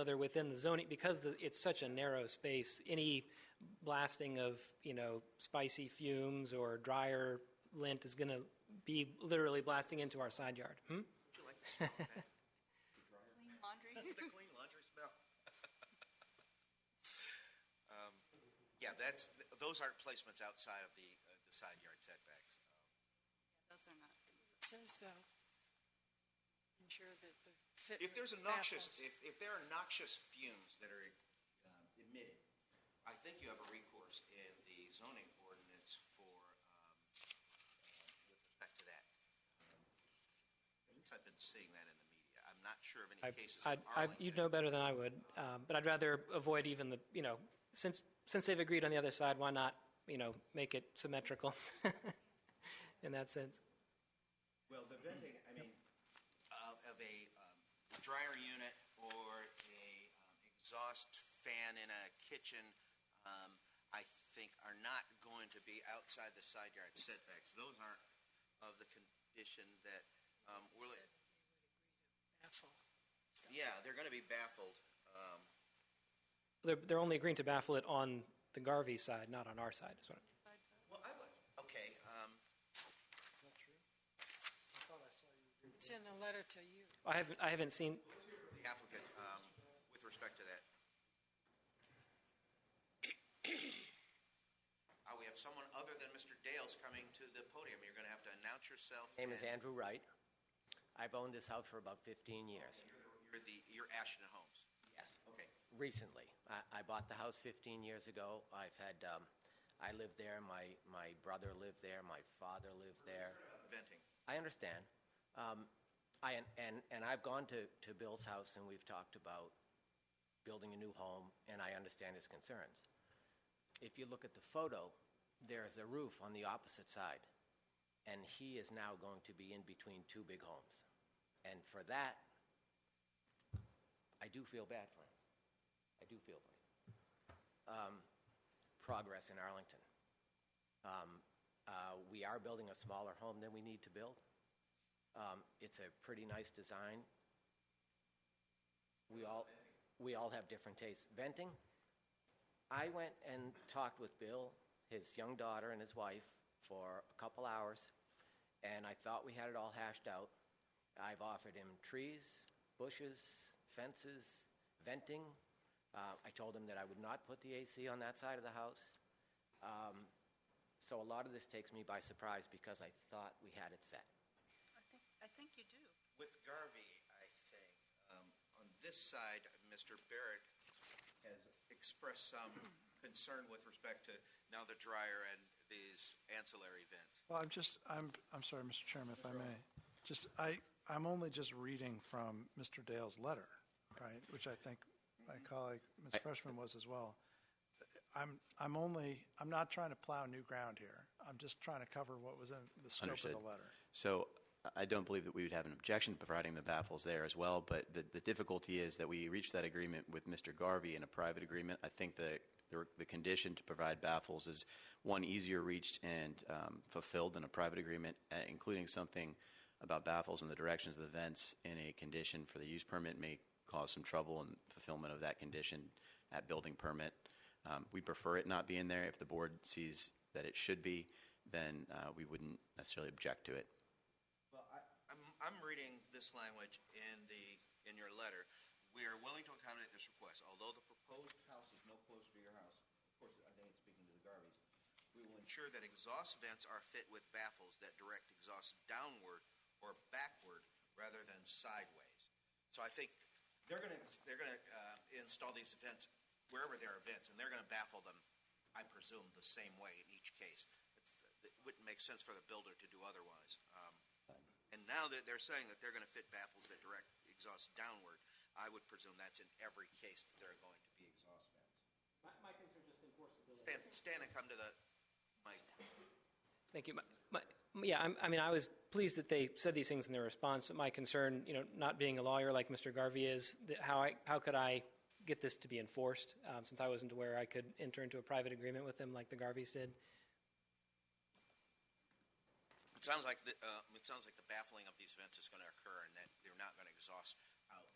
they're within the zoning, because it's such a narrow space, any blasting of spicy fumes or dryer lint is going to be literally blasting into our side yard. Would you like to smell that? Clean laundry? The clean laundry smell. Yeah, those aren't placements outside of the side yard setbacks. Those are not things. It says, though, ensure that the fit. If there's if there are noxious fumes that are emitted, I think you have a recourse in the zoning ordinance with respect to that. At least I've been seeing that in the media. I'm not sure of any cases in Arlington. You'd know better than I would, but I'd rather avoid even since they've agreed on the other side, why not make it symmetrical in that sense. Well, the venting, of a dryer unit or a exhaust fan in a kitchen, I think are not going to be outside the side yard setbacks. Those aren't of the condition that Baffle. Yeah, they're going to be baffled. They're only agreeing to baffle it on the Garvey side, not on our side. Well, okay. Is that true? I thought I saw you. It's in the letter to you. I haven't seen. The applicant, with respect to that. We have someone other than Mr. Dales coming to the podium. You're going to have to announce yourself. My name is Andrew Wright. I've owned this house for about 15 years. You're Ashton Homes. Yes. Okay. Recently. I bought the house 15 years ago. I lived there. My brother lived there. My father lived there. Venting. I understand. I've gone to Bill's house and we've talked about building a new home, and I understand his concerns. If you look at the photo, there's a roof on the opposite side, and he is now going to be in between two big homes. And for that, I do feel bad for him. I do feel bad. Progress in Arlington. We are building a smaller home than we need to build. It's a pretty nice design. We all have different tastes. Venting, I went and talked with Bill, his young daughter, and his wife for a couple hours, and I thought we had it all hashed out. I've offered him trees, bushes, fences, venting. I told him that I would not put the AC on that side of the house. So a lot of this takes me by surprise because I thought we had it set. I think you do. With Garvey, I think, on this side, Mr. Barrett has expressed some concern with respect to now the dryer and these ancillary vents. Well, I'm sorry, Mr. Chairman, if I may. I'm only just reading from Mr. Dale's letter, right, which I think my colleague, Ms. Freshman, was as well. I'm not trying to plow new ground here. I'm just trying to cover what was in the scope Understood. of the letter. So I don't believe that we would have an objection to providing the baffles there as well, but the difficulty is that we reached that agreement with Mr. Garvey in a private agreement. I think the condition to provide baffles is one easier reached and fulfilled in a private agreement, including something about baffles and the directions of the vents in a condition for the use permit may cause some trouble in fulfillment of that condition at building permit. We prefer it not be in there. If the board sees that it should be, then we wouldn't necessarily object to it. Well, I'm reading this language in your letter. We are willing to accommodate this request. Although the proposed house is no closer to your house, of course, I think it's speaking to the Garveys, we will ensure that exhaust vents are fit with baffles that direct exhaust downward or backward rather than sideways. So I think they're going to install these vents wherever there are vents, and they're going to baffle them, I presume, the same way in each case. It wouldn't make sense for the builder to do otherwise. And now that they're saying that they're going to fit baffles that direct exhaust downward, I would presume that's in every case that there are going to be exhaust vents. My concern is just enforceability. Stand and come to the mic. Thank you. I was pleased that they said these things in their response, but my concern, not being a lawyer like Mr. Garvey is, that how could I get this to be enforced since I wasn't aware I could enter into a private agreement with them like the Garveys did? It sounds like the baffling of these vents is going to occur, and that they're not going to exhaust out,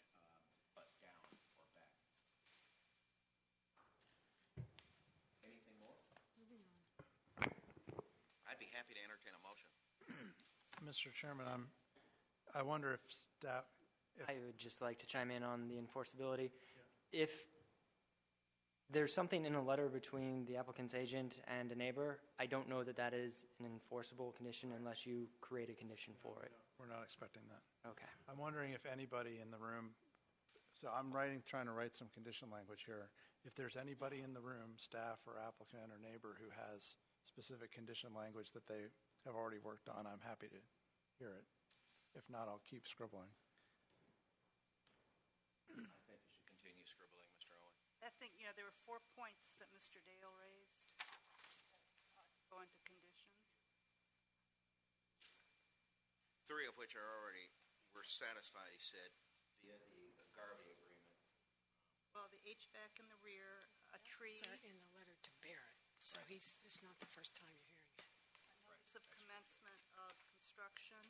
but down or back. Anything more? I'd be happy to entertain a motion. Mr. Chairman, I wonder if staff. I would just like to chime in on the enforceability. If there's something in a letter between the applicant's agent and a neighbor, I don't know that that is an enforceable condition unless you create a condition for it. We're not expecting that. Okay. I'm wondering if anybody in the room, so I'm trying to write some condition language here. If there's anybody in the room, staff or applicant or neighbor, who has specific condition language that they have already worked on, I'm happy to hear it. If not, I'll keep scribbling. I think you should continue scribbling, Mr. Owen. I think, there were 4 points that Mr. Dale raised. Go into conditions. 3 of which were satisfied, he said, via the Garvey agreement. Well, the HVAC in the rear, a tree. It's in the letter to Barrett, so it's not the first time you're hearing it. A notice of commencement of construction.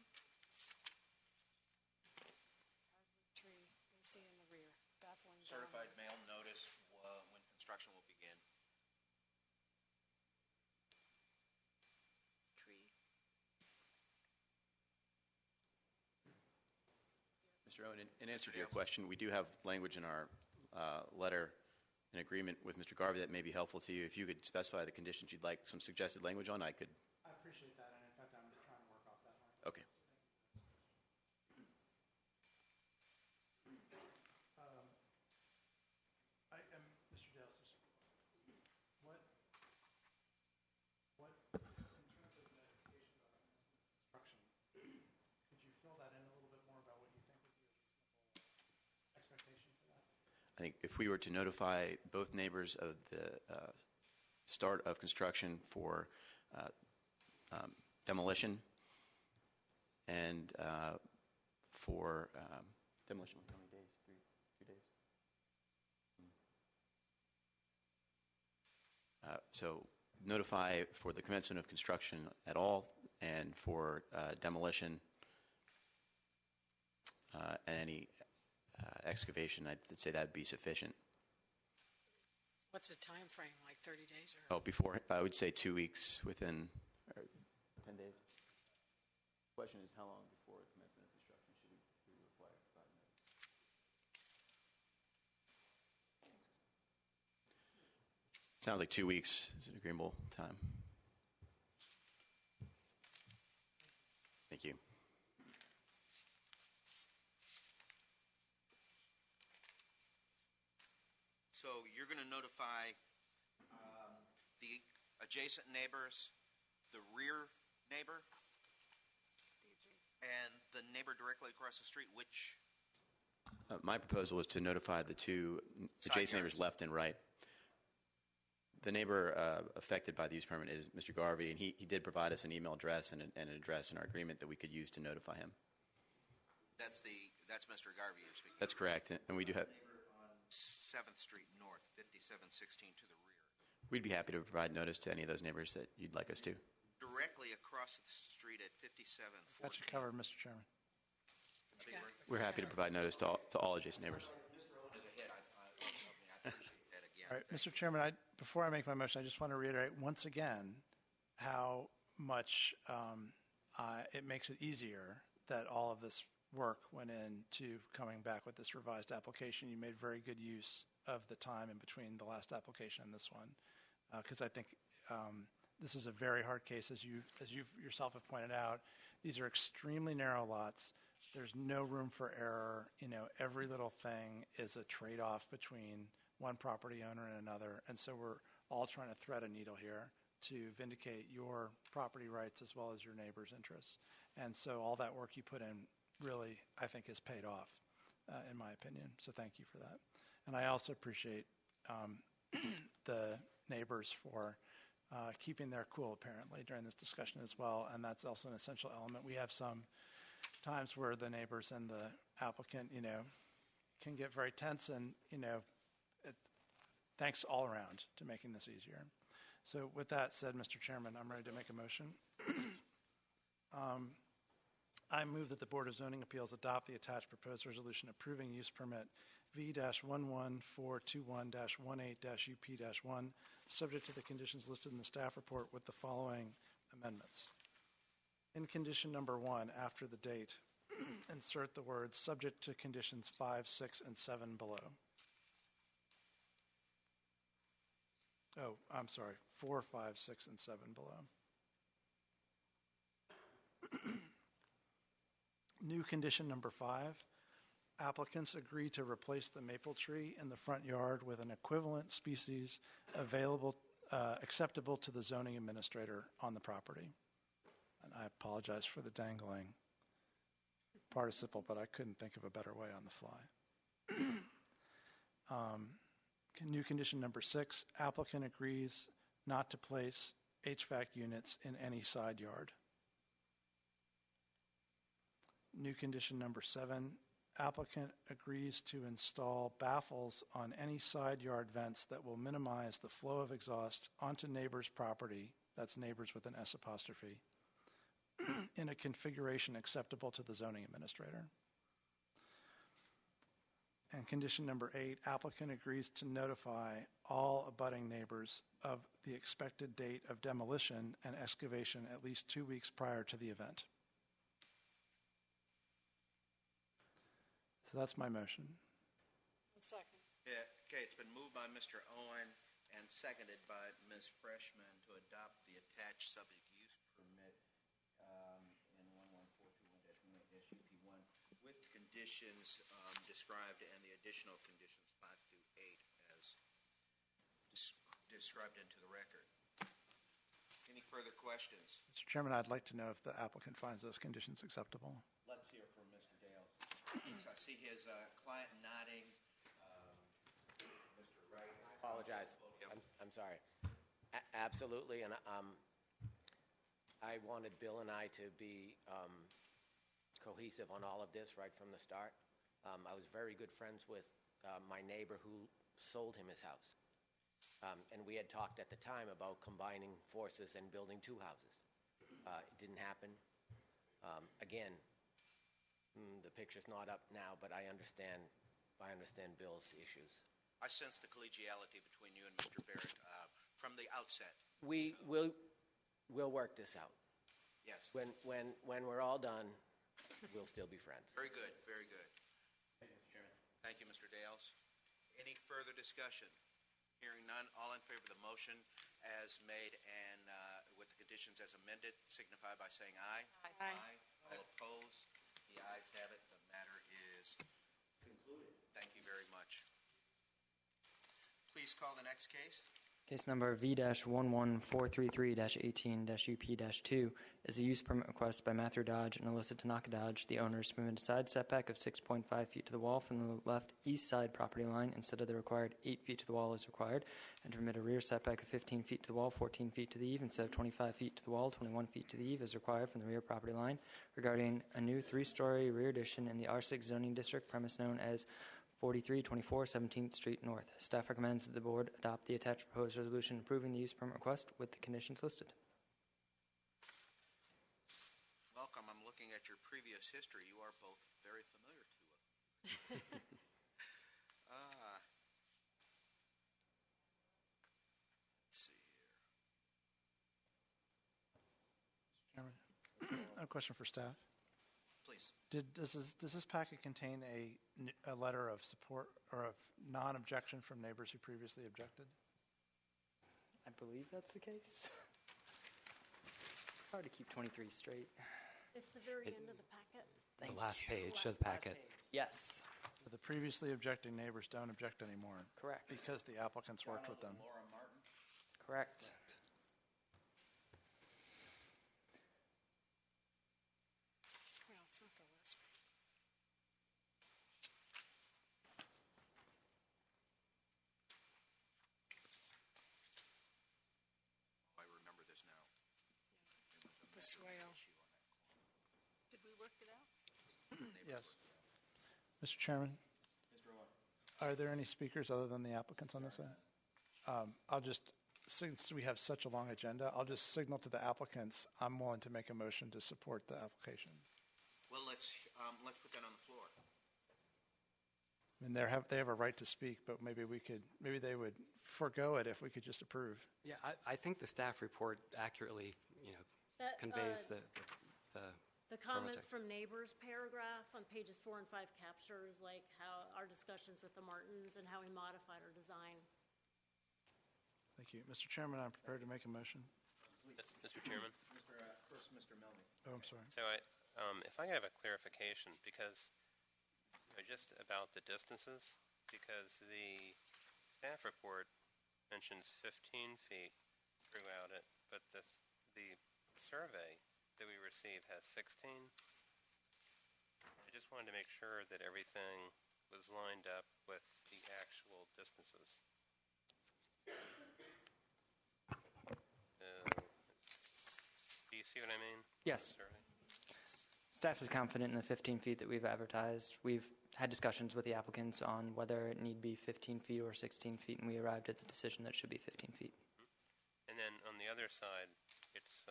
Tree, AC in the rear, baffling. Certified mail notice when construction will begin. Tree. Mr. Owen, in answer to your question, we do have language in our letter in agreement with Mr. Garvey that may be helpful to you. If you could specify the conditions you'd like some suggested language on, I could. I appreciate that, and in fact, I'm trying to work off that language. Okay. Mr. Dale, what, in terms of notification about construction, could you fill that in a little bit more about what you think would be a reasonable expectation for that? I think if we were to notify both neighbors of the start of construction for demolition and for demolition, how many days? 2 days? So notify for the commencement of construction at all and for demolition and any excavation, I'd say that would be sufficient. What's the time frame, like 30 days? Or? Oh, before, I would say 2 weeks within, or 10 days. The question is how long before commencement of construction should we require 5 minutes? Sounds like 2 weeks is an agreeable time. Thank you. So you're going to notify the adjacent neighbors, the rear neighbor, and the neighbor directly across the street, which? My proposal was to notify the two Side adjacent yards. neighbors left and right. The neighbor affected by the use permit is Mr. Garvey, and he did provide us an email address and an address in our agreement that we could use to notify him. That's Mr. Garvey you're speaking. That's correct, and we do have. Neighbor on 7th Street North, 5716 to the rear. We'd be happy to provide notice to any of those neighbors that you'd like us to. Directly across the street at 5714. Got you covered, Mr. Chairman. We're happy to provide notice to all adjacent neighbors. Mr. Owen is ahead. I appreciate that again. All right, Mr. Chairman, before I make my motion, I just want to reiterate once again how much it makes it easier that all of this work went into coming back with this revised application. You made very good use of the time in between the last application and this one, because I think this is a very hard case, as you yourself have pointed out. These are extremely narrow lots. There's no room for error. Every little thing is a trade-off between one property owner and another, and so we're all trying to thread a needle here to vindicate your property rights as well as your neighbor's interests. And so all that work you put in really, I think, has paid off, in my opinion. So thank you for that. And I also appreciate the neighbors for keeping their cool, apparently, during this discussion as well. And that's also an essential element. We have some times where the neighbors and the applicant, can get very tense. And, thanks all around to making this easier. So with that said, Mr. Chairman, I'm ready to make a motion. I move that the Board of Zoning Appeals adopt the attached proposed resolution approving use permit V-11421-18-UP-1, subject to the conditions listed in the staff report with the following amendments. In condition number 1, after the date, insert the words subject to conditions 5, 6, and 7 below. Oh, I'm sorry, 4, 5, 6, and 7 below. New condition number 5, applicants agree to replace the maple tree in the front yard with an equivalent species acceptable to the zoning administrator on the property. And I apologize for the dangling participle, but I couldn't think of a better way on the fly. New condition number 6, applicant agrees not to place HVAC units in any side yard. New condition number 7, applicant agrees to install baffles on any side yard vents that will minimize the flow of exhaust onto neighbor's property, that's neighbors with an S apostrophe, in a configuration acceptable to the zoning administrator. And condition number 8, applicant agrees to notify all abutting neighbors of the expected date of demolition and excavation at least 2 weeks prior to the event. So that's my motion. Second. Yeah, okay, it's been moved by Mr. Owen and seconded by Ms. Freshman to adopt the attached subject use permit in 11421-18-UP1 with conditions described and the additional conditions 5 through 8 as described into the record. Any further questions? Mr. Chairman, I'd like to know if the applicant finds those conditions acceptable. Let's hear from Mr. Dales. I see his client nodding. Mr. Wright. I apologize. I'm sorry. Absolutely, and I wanted Bill and I to be cohesive on all of this right from the start. I was very good friends with my neighbor who sold him his house. And we had talked at the time about combining forces and building 2 houses. It didn't happen. Again, the picture's not up now, but I understand Bill's issues. I sense the collegiality between you and Mr. Barrett from the outset. We'll work this out. Yes. When we're all done, we'll still be friends. Very good, very good. Thank you, Mr. Chairman. Thank you, Mr. Dales. Any further discussion? Hearing none, all in favor of the motion as made and with the conditions as amended, signify by saying aye. Aye. All opposed? The ayes have it. The matter is concluded. Thank you very much. Please call the next case. Case number V-11433-18-UP-2 is a use permit request by Matthew Dodge and Alyssa Tanaka Dodge, the owners, to permit a side setback of 6.5 feet to the wall from the left east side property line instead of the required 8 feet to the wall as required, and to permit a rear setback of 15 feet to the wall, 14 feet to the eave instead of 25 feet to the wall, 21 feet to the eave as required from the rear property line, regarding a new 3-story rear addition in the R6 zoning district, premise known as 4324 17th Street North. Staff recommends that the board adopt the attached proposed resolution approving the use permit request with the conditions listed. Welcome. I'm looking at your previous history. You are both very familiar to us. Let's see here. Chairman, I have a question for staff. Please. Does this packet contain a letter of support or of non-objection from neighbors who previously objected? I believe that's the case. It's hard to keep 23 straight. It's the very end of the packet. Thank The last you. page of the packet. Yes, So the previously objecting neighbors don't object anymore correct. because the applicants worked with them. Correct. Well, it's not the last one. I remember this now. This way. Did we work it out? Yes. Mr. Chairman? Are there any speakers other than the applicants on this one? I'll just, since we have such a long agenda, I'll just signal to the applicants, I'm willing to make a motion to support the application. Well, let's put that on the floor. I mean, they have a right to speak, but maybe they would forego it if we could just approve. Yeah, I think the staff report accurately, That, conveys the The comments from neighbors paragraph on pages 4 and 5 captures like how our discussions with the Martins and how we modified our design. Thank you. Mr. Chairman, I'm prepared to make a motion. Mr. Chairman. First, Mr. Melny. Oh, I'm sorry. So if I could have a clarification, because just about the distances, because the staff report mentions 15 feet throughout it, but the survey that we received has 16. I just wanted to make sure that everything was lined up with the actual distances. Do you see what I mean? Yes. Staff is confident in the 15 feet that we've advertised. We've had discussions with the applicants on whether it need be 15 feet or 16 feet, and we arrived at the decision that it should be 15 feet. And then on the other side, it's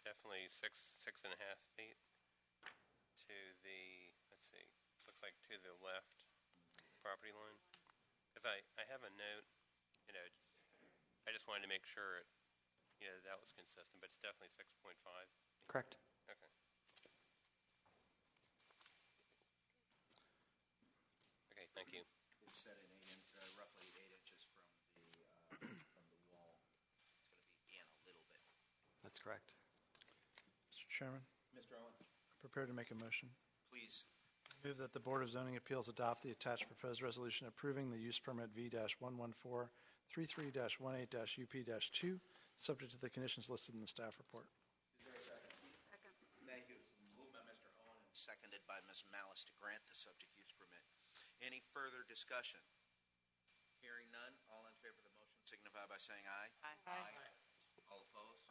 definitely 6.5 feet to the, let's see, looks like to the left property line. Because I have a note, I just wanted to make sure, that was consistent, but it's definitely 6.5. Correct. Okay. Okay, thank you. It's set at roughly 8 inches from the wall. It's going to be in a little bit. That's correct. Mr. Chairman, Mr. Owen. I'm prepared to make a motion. Please. Move that the Board of Zoning Appeals adopt the attached proposed resolution approving the use permit V-11433-18-UP-2, subject to the conditions listed in the staff report. Is there a second? Second. Thank you. Moved by Mr. Owen and seconded by Ms. Malice to grant the subject use permit. Any further discussion? Hearing none, all in favor of the motion signify by saying aye. Aye. All opposed?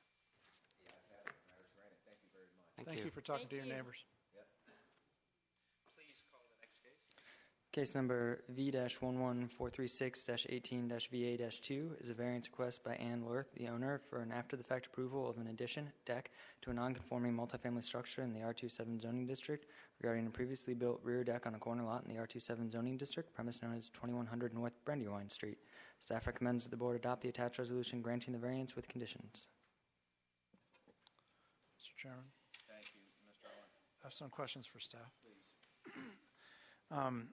The ayes have it. Matter is granted. Thank you very much. Thank you for talking to your neighbors. Please call the next case. Case number V-11436-18-VA-2 is a variance request by Ann Lurth, the owner, for an after-the-fact approval of an addition deck to a non-conforming multifamily structure in the R27 zoning district regarding a previously built rear deck on a corner lot in the R27 zoning district, premise known as 2100 North Brandywine Street. Staff recommends that the board adopt the attached resolution granting the variance with conditions. Mr. Chairman, Thank you, Mr. Owen. I have some questions for staff. Please.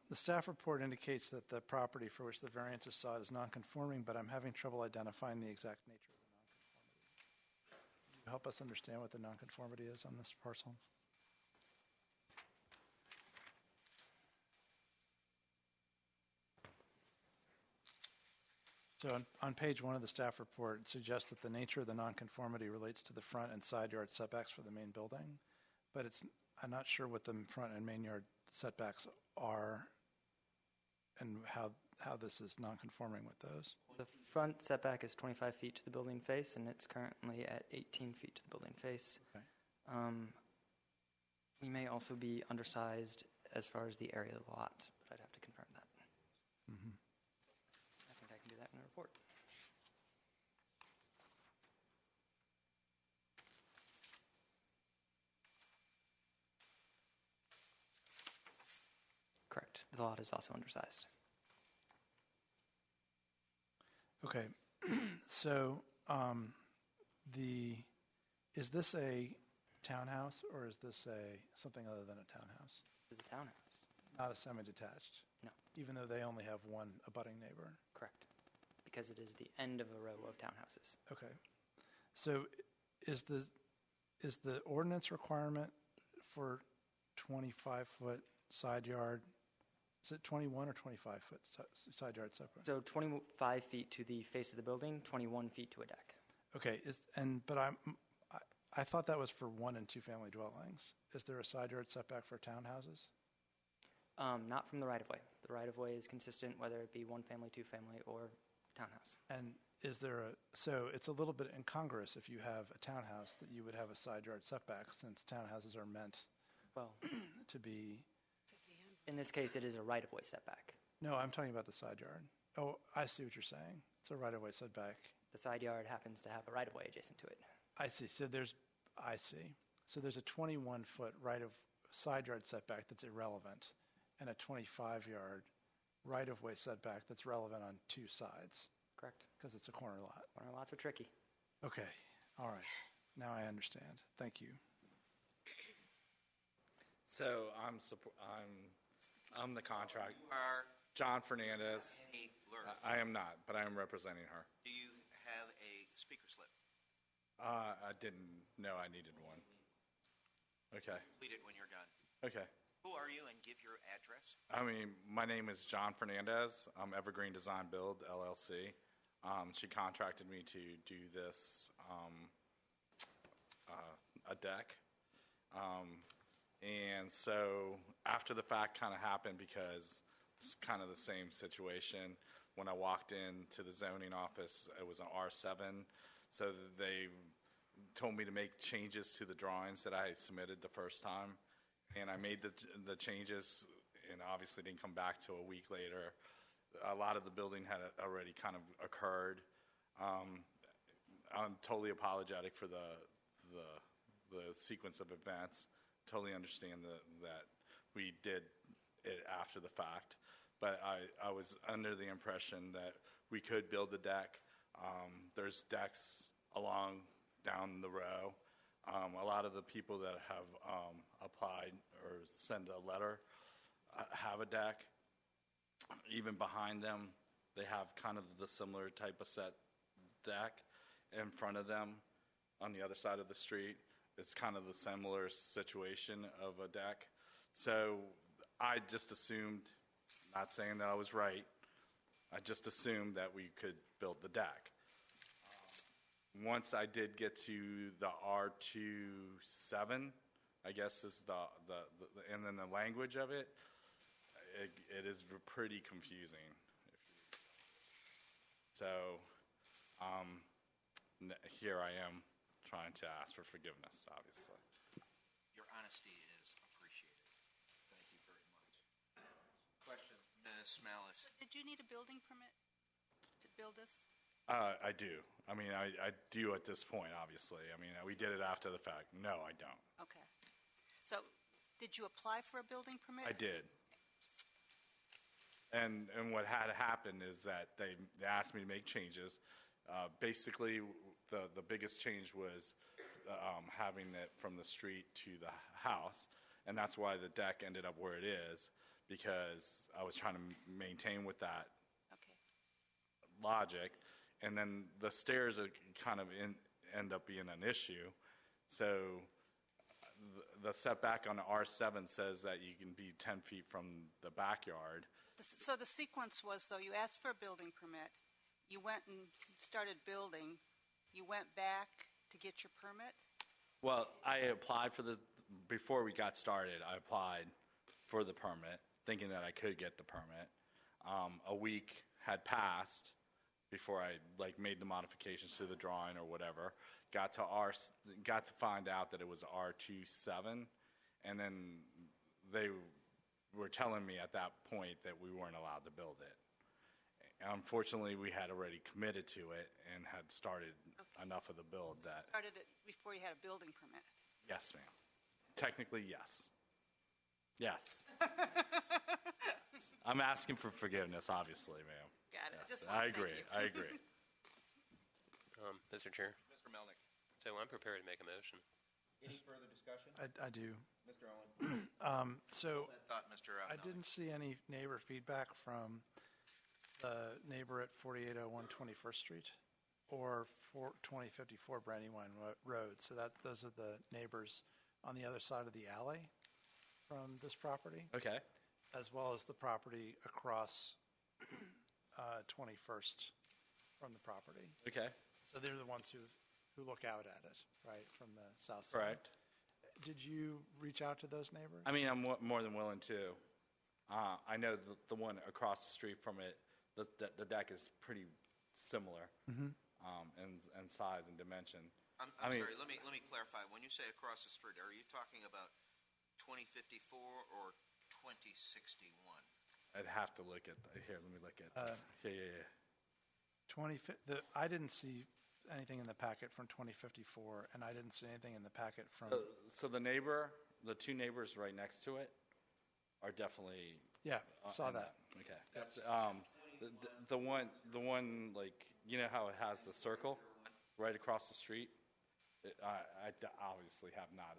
The staff report indicates that the property for which the variance is sought is non-conforming, but I'm having trouble identifying the exact nature of the non-conformity. Can you help us understand what the non-conformity is on this parcel? So on page 1 of the staff report, it suggests that the nature of the nonconformity relates to the front and side yard setbacks for the main building, but I'm not sure what the front and main yard setbacks are and how this is nonconforming with those. The front setback is 25 feet to the building face, and it's currently at 18 feet to the building face. Okay. We may also be undersized as far as the area of the lot, but I'd have to confirm that. Mm-hmm. I think I can do that in the report. Correct. The lot is also undersized. Okay, so is this a townhouse or is this something other than a townhouse? This is a townhouse. Not a semi-detached? No. Even though they only have one abutting neighbor? Correct. Because it is the end of a row of townhouses. Okay. So is the ordinance requirement for 25-foot side yard, is it 21 or 25-foot side yard setback? So 25 feet to the face of the building, 21 feet to a deck. Okay, but I thought that was for 1 and 2 family dwellings. Is there a side yard setback for townhouses? Not from the right-of-way. The right-of-way is consistent whether it be 1 family, 2 family, or townhouse. And so it's a little bit incongruous if you have a townhouse that you would have a side yard setback since townhouses are meant to be. In this case, it is a right-of-way setback. No, I'm talking about the side yard. Oh, I see what you're saying. It's a right-of-way setback. The side yard happens to have a right-of-way adjacent to it. I see. So there's a 21-foot side yard setback that's irrelevant, and a 25-yard right-of-way setback that's relevant on 2 sides. Correct. Because it's a corner lot. Corner lots are tricky. Okay. All right. Now I understand. Thank you. So I'm the contract. You are John Fernandez. Annie Lerner. I am not, but I am representing her. Do you have a speaker slip? I didn't know I needed one. Okay. Complete it when you're done. Okay. Who are you, and give your address? My name is John Fernandez. I'm Evergreen Design Build, LLC. She contracted me to do this, a deck. And so after the fact kind of happened because it's kind of the same situation. When I walked into the zoning office, it was an R7. So they told me to make changes to the drawings that I submitted the first time. And I made the changes, and obviously didn't come back till a week later. A lot of the building had already kind of occurred. I'm totally apologetic for the sequence of events. Totally understand that we did it after the fact. But I was under the impression that we could build the deck. There's decks down the row. A lot of the people that have applied or sent a letter have a deck. Even behind them, they have kind of the similar type of set deck. In front of them, on the other side of the street, it's kind of the similar situation of a deck. So I just assumed, not saying that I was right, I just assumed that we could build the deck. Once I did get to the R27, I guess is and then the language of it is pretty confusing. So here I am trying to ask for forgiveness, obviously. Your honesty is appreciated. Thank you very much. Question, Ms. Malice. So did you need a building permit to build this? I do. I mean, I do at this point, obviously. I mean, we did it after the fact. No, I don't. Okay. So did you apply for a building permit? I did. And what had happened is that they asked me to make changes. Basically, the biggest change was having it from the street to the house, and that's why the deck ended up where it is, because I was trying to maintain with that logic. And then the stairs are kind of end up being an issue. So the setback on the R7 says that you can be 10 feet from the backyard. So the sequence was, though, you asked for a building permit, you went and started building, you went back to get your permit? Well, I applied before we got started, I applied for the permit, thinking that I could get the permit. A week had passed before I made the modifications to the drawing or whatever. Got to find out that it was R27, and then they were telling me at that point that we weren't allowed to build it. Unfortunately, we had already committed to it and had started enough of the build that. Started it before you had a building permit? Yes, ma'am. Technically, yes. Yes. I'm asking for forgiveness, obviously, ma'am. Got it. Yes, Just I thank agree. you. I agree. Mr. Chair, Mr. Melnick. so I'm prepared to make a motion. Any further discussion? I do. Mr. Owen. So Thought, Mr. I didn't see any neighbor feedback from the neighbor at 4801 21st Street or 2054 Brandywine Road. So those are the neighbors on the other side of the alley from this property. Okay. As well as the property across 21st from the property. Okay. So they're the ones who look out at it, right, from the south side. Correct. Did you reach out to those neighbors? I mean, I'm more than willing to. I know the one across the street from it, the deck is pretty similar in size and dimension. I'm sorry, let me clarify. When you say across the street, are you talking about 2054 or 2061? I'd have to look at here. Let me look at this. Yeah. I didn't see anything in the packet from 2054, and I didn't see anything in the packet from. So the two neighbors right next to it are definitely. Yeah, saw that. Okay. The one you know how it has the circle right across the street. I obviously have not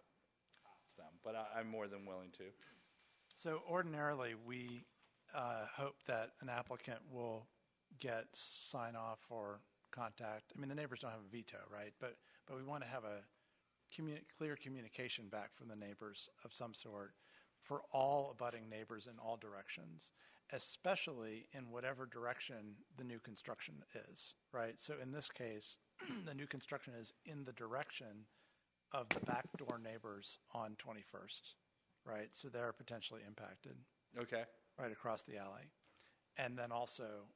asked them, but I'm more than willing to. So ordinarily, we hope that an applicant will get sign off or contact. I mean, the neighbors don't have a veto, right? But we want to have a clear communication back from the neighbors of some sort for all abutting neighbors in all directions, especially in whatever direction the new construction is, right? So in this case, the new construction is in the direction of the backdoor neighbors on 21st, right? So they're potentially impacted. Okay. Right across the alley. And then also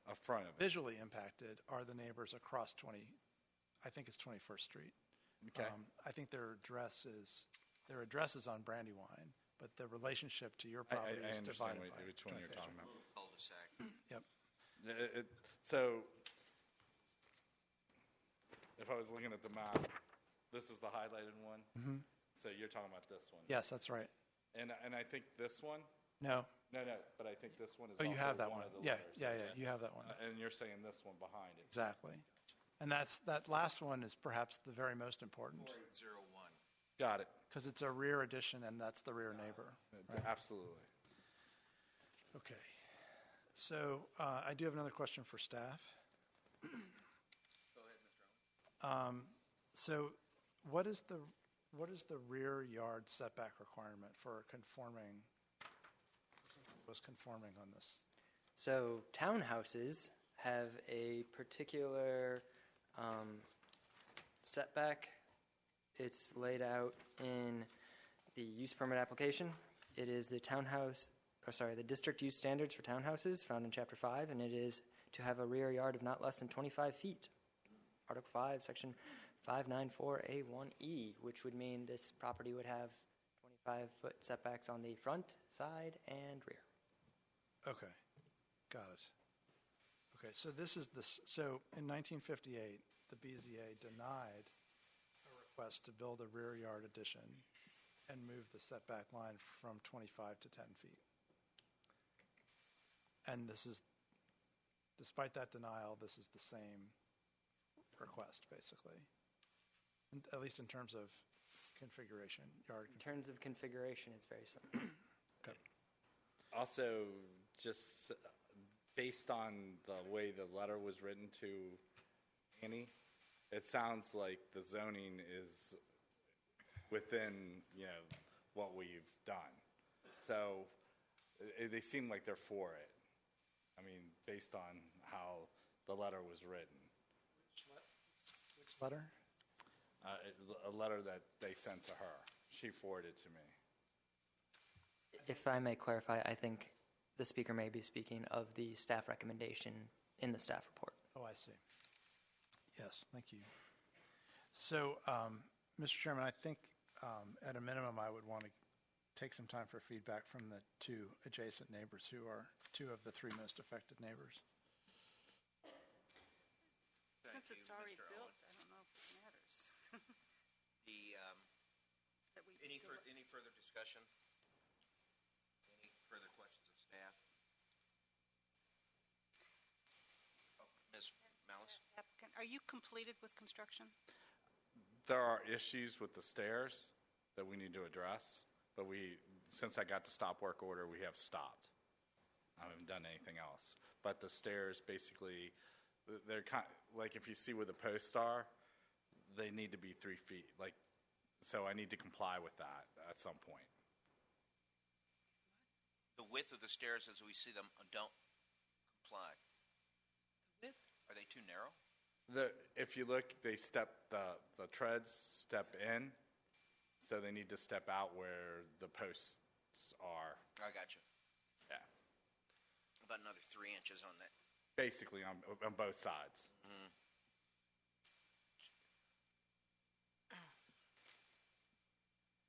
up front of it. Visually impacted are the neighbors across 21st Street. Okay. I think their address is on Brandywine, but the relationship to your property is divided by. I understand which one you're talking about. Cul-de-sac. Yep. So if I was looking at the map, this is the highlighted one. Mm-hmm. So you're talking about this one. Yes, that's right. And I think this one. No. No, but I think this one is. Oh, you also have that one. one. Of the Yeah, letters. you have that one. And you're saying this one behind it. Exactly. And that last one is perhaps the very most important. 4801. Got it. Because it's a rear addition, and that's the rear neighbor. Right? Absolutely. Okay. So I do have another question for staff. Go ahead, Mr. Owen. So what is the rear yard setback requirement for conforming on this? So townhouses have a particular setback. It's laid out in the use permit application. It is the the district use standards for townhouses found in Chapter 5, and it is to have a rear yard of not less than 25 feet. Article 5, Section 594A1E, which would mean this property would have 25-foot setbacks on the front, side, and rear. Okay, got it. Okay, so so in 1958, the BZA denied a request to build a rear yard addition and move the setback line from 25 to 10 feet. And despite that denial, this is the same request, basically, at least in terms of configuration, yard. In terms of configuration, it's very similar. Okay. Also, just based on the way the letter was written to Annie, it sounds like the zoning is within, what we've done. So they seem like they're for it. I mean, based on how the letter was written. Which letter? A letter that they sent to her. She forwarded to me. If I may clarify, I think the speaker may be speaking of the staff recommendation in the staff report. Oh, I see. Yes, thank you. So, Mr. Chairman, I think at a minimum I would want to take some time for feedback from the two adjacent neighbors who are two of the three most affected neighbors. Since it's already built, I don't know if it matters. Any further discussion? Any further questions of staff? Oh, Ms. Malice? Applicant, are you completed with construction? There are issues with the stairs that we need to address, but since I got the stop work order, we have stopped. I haven't done anything else. But the stairs, basically, they're like if you see where the posts are, they need to be 3 feet. So I need to comply with that at some point. The width of the stairs as we see them don't comply. Width? Are they too narrow? If you look, they the treads step in, so they need to step out where the posts are. I got you. Yeah. About another 3 inches on that. Basically on both sides. Mm-hmm.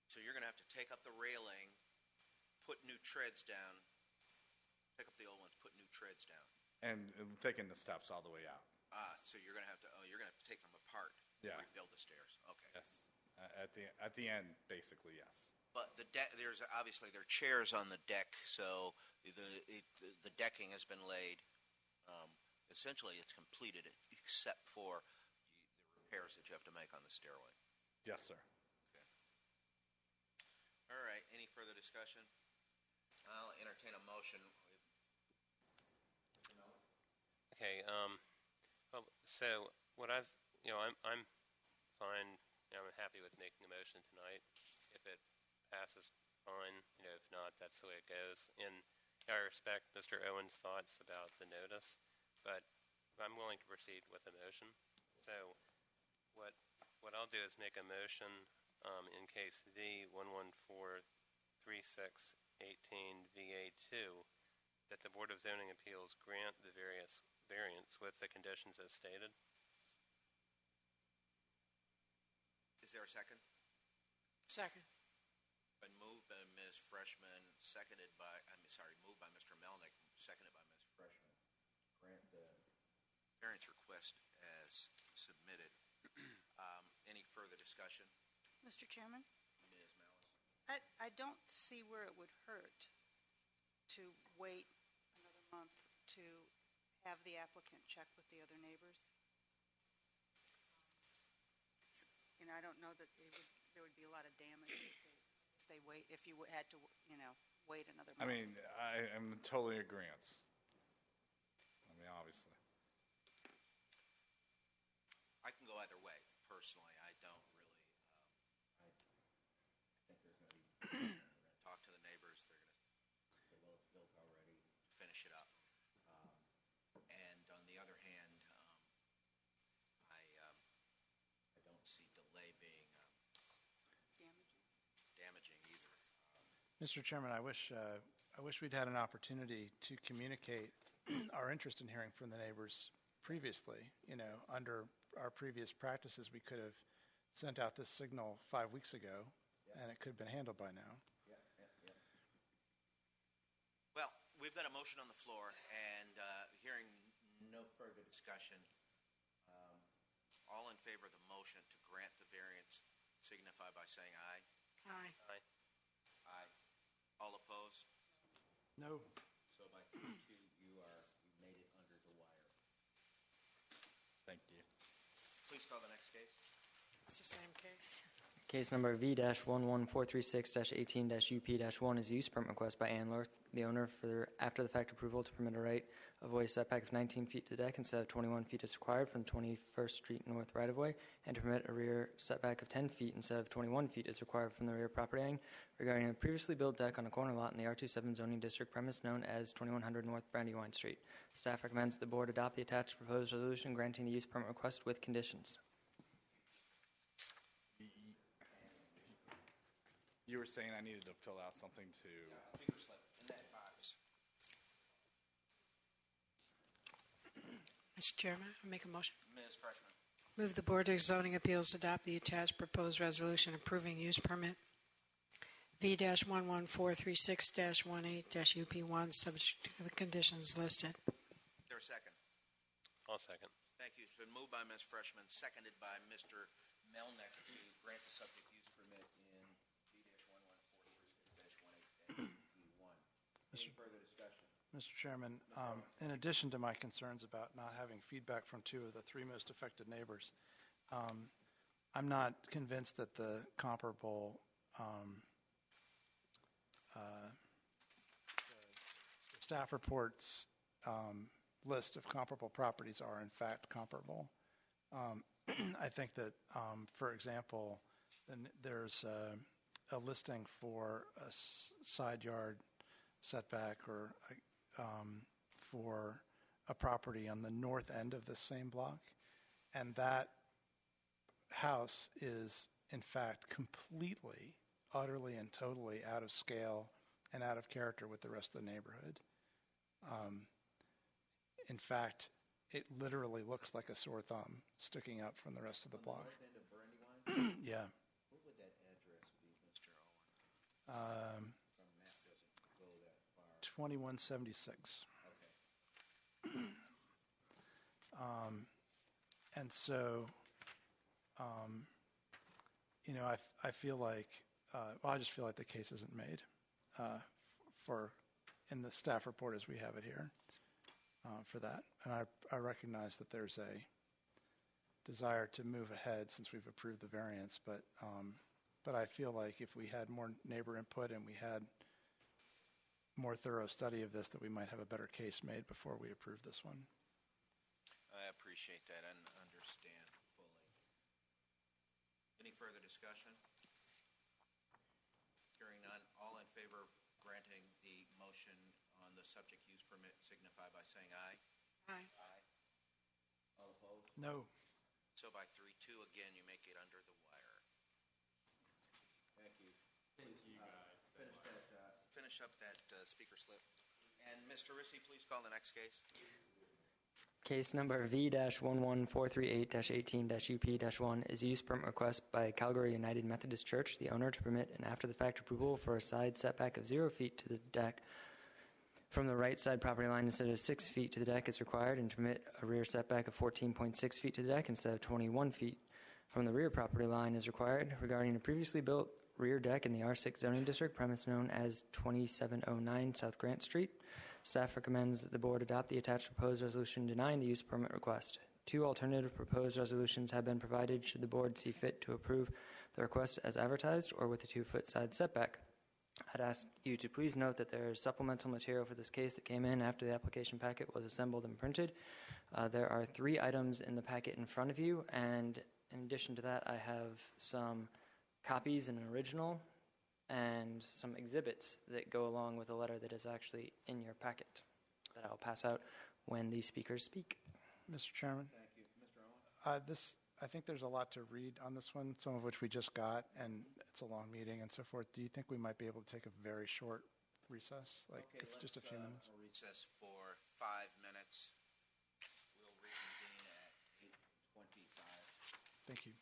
So you're going to have to take up the railing, put new treads down, pick up the old ones, put new treads down. And taking the steps all the way out. So you're going to have to take them apart. Yeah. Rebuild the stairs. Okay. Yes. At the end, basically, yes. But there's obviously there are chairs on the deck, so the decking has been laid. Essentially, it's completed except for the repairs that you have to make on the stairway. Yes, sir. Okay. All right. Any further discussion? I'll entertain a motion. Okay. Well, so what I'm fine. I'm happy with making a motion tonight. If it passes, fine. If not, that's the way it goes. And I respect Mr. Owen's thoughts about the notice, but I'm willing to proceed with a motion. So what I'll do is make a motion in case V 1143618 VA2 that the Board of Zoning Appeals grant the variance with the conditions as stated. Is there a second? Second. Been moved by Ms. Freshman, moved by Mr. Melnick, seconded by Ms. Freshman. Grant the variance request as submitted. Any further discussion? Mr. Chairman? Ms. Malice? I don't see where it would hurt to wait another month to have the applicant check with the other neighbors. I don't know that there would be a lot of damage if you had to, wait another month. I mean, I am totally in agreeance. I mean, obviously. I can go either way, personally. I don't really, I think there's going to be, we're going to talk to the neighbors. They're going to say, well, it's built already, finish it up. And on the other hand, I don't see delay being damaging either. Mr. Chairman, I wish we'd had an opportunity to communicate our interest in hearing from the neighbors previously. Under our previous practices, we could have sent out this signal 5 weeks ago, and it could have been handled by now. Yeah. Well, we've got a motion on the floor, and hearing no further discussion, all in favor of the motion to grant the variance signify by saying aye. Aye. Aye. Aye. All opposed? No. So by 3-2, you made it under the wire. Thank you. Please call the next case. It's the same case. Case number V-11436-18-UP-1 is a use permit request by Ann Lorth, the owner, for after-the-fact approval to permit a right-of-way setback of 19 feet to the deck instead of 21 feet as required from the 21st Street North right-of-way, and to permit a rear setback of 10 feet instead of 21 feet as required from the rear property line regarding a previously built deck on a corner lot in the R27 zoning district premise known as 2100 North Brandywine Street. Staff recommends that the board adopt the attached proposed resolution granting the use permit request with conditions. You were saying I needed to fill out something to... Speaker slip in that box. Mr. Chairman, I make a motion. Ms. Freshman. Move the Board of Zoning Appeals adopt the attached proposed resolution approving use permit V-11436-18-UP1 subject to the conditions listed. There a second? I'll second. Thank you. It's been moved by Ms. Freshman, seconded by Mr. Melnick to grant the subject use permit in V-11436-18-UP1. Any further discussion? Mr. Chairman, in addition to my concerns about not having feedback from two of the three most affected neighbors, I'm not convinced that the comparable staff reports list of comparable properties are in fact comparable. I think that, for example, there's a listing for a side yard setback or for a property on the north end of the same block, and that house is in fact completely, utterly and totally out of scale and out of character with the rest of the neighborhood. In fact, it literally looks like a sore thumb sticking up from the rest of the block. North end of Brandywine? Yeah. What would that address be, Mr. Owen? From map doesn't go that far. 2176. Okay. And so, I feel like, I just feel like the case isn't made in the staff report as we have it here for that. And I recognize that there's a desire to move ahead since we've approved the variance, but I feel like if we had more neighbor input and we had more thorough study of this, that we might have a better case made before we approve this one. I appreciate that and understand fully. Any further discussion? Hearing none, all in favor of granting the motion on the subject use permit signify by saying aye. Aye. Aye. All opposed? No. So by 3-2, again, you make it under the wire. Thank you. Thank you, guys. Finish up that speaker slip. And Mr. Rissy, please call the next case. Case number V-11438-18-UP-1 is a use permit request by Calgary United Methodist Church, the owner, to permit an after-the-fact approval for a side setback of 0 feet to the deck from the right side property line instead of 6 feet to the deck as required, and to permit a rear setback of 14.6 feet to the deck instead of 21 feet from the rear property line as required regarding a previously built rear deck in the R6 zoning district premise known as 2709 South Grant Street. Staff recommends that the board adopt the attached proposed resolution denying the use permit request. 2 alternative proposed resolutions have been provided should the board see fit to approve the request as advertised or with a 2-foot side setback. I'd ask you to please note that there is supplemental material for this case that came in after the application packet was assembled and printed. There are 3 items in the packet in front of you, and in addition to that, I have some copies and an original and some exhibits that go along with a letter that is actually in your packet that I'll pass out when the speakers speak. Mr. Chairman? Thank you. Mr. Owens? I think there's a lot to read on this one, some of which we just got, and it's a long meeting and so forth. Do you think we might be able to take a very short recess, like Okay, just a few minutes? We'll recess for 5 minutes. We'll reconvene at 8:25. Thank you.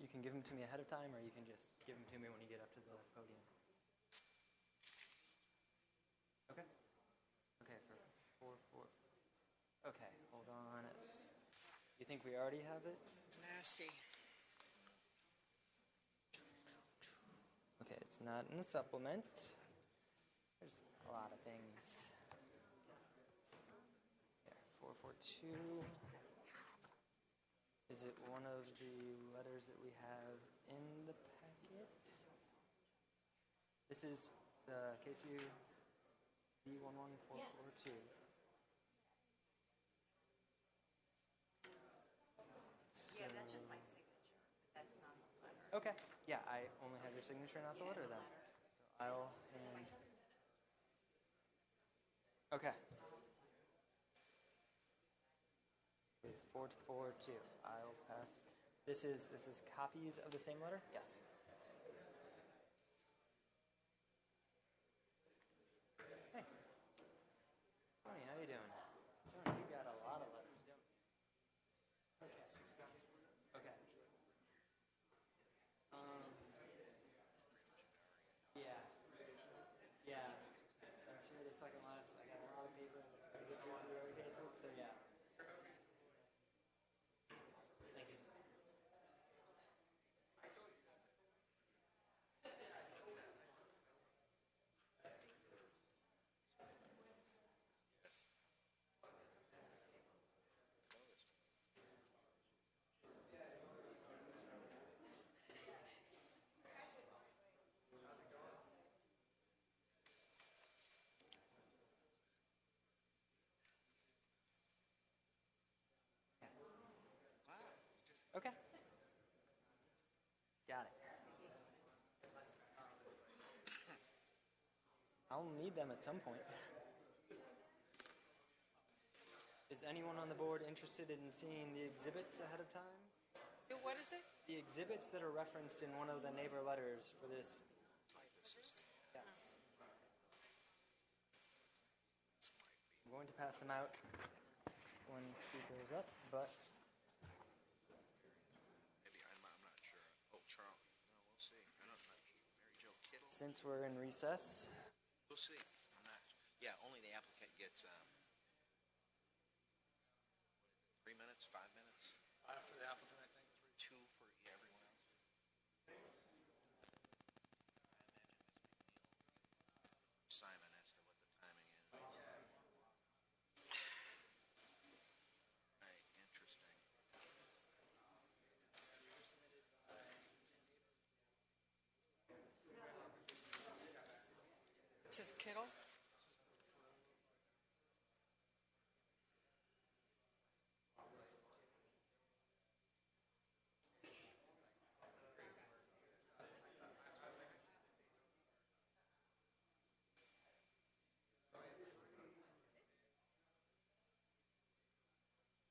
You can give them to me ahead of time, or you can just give them to me when you get up to the podium. Okay. Okay. Okay, hold on. You think we already have it? It's nasty. Okay, it's not in the supplement. There's a lot of things. Yeah, 442. Is it one of the letters that we have in the packet? This is the KCU D11442. Yeah, that's just my signature. That's not the letter. Okay. Yeah, I only have your signature, not the letter then. So I'll hand. Okay. With 442, I'll pass. This is copies of the same letter? Yes. Hey. Tony, how you doing? Tony, you got a lot of letters, don't you? Okay. Okay. Yeah. Yeah. That's the second last. I got a lot of paper to get through the other cases, so yeah. Thank you. Okay. Got it. I'll need them at some point. Is anyone on the board interested in seeing the exhibits ahead of time? What is it? The exhibits that are referenced in one of the neighbor letters for this. Yes. I'm going to pass them out when speaker is up, but since we're in recess, We'll see. I'm not. Yeah, only the applicant gets 3 minutes, 5 minutes. For the applicant, I think. 2 for everyone else. Simon as to what the timing is. Right, interesting. It says Kittle.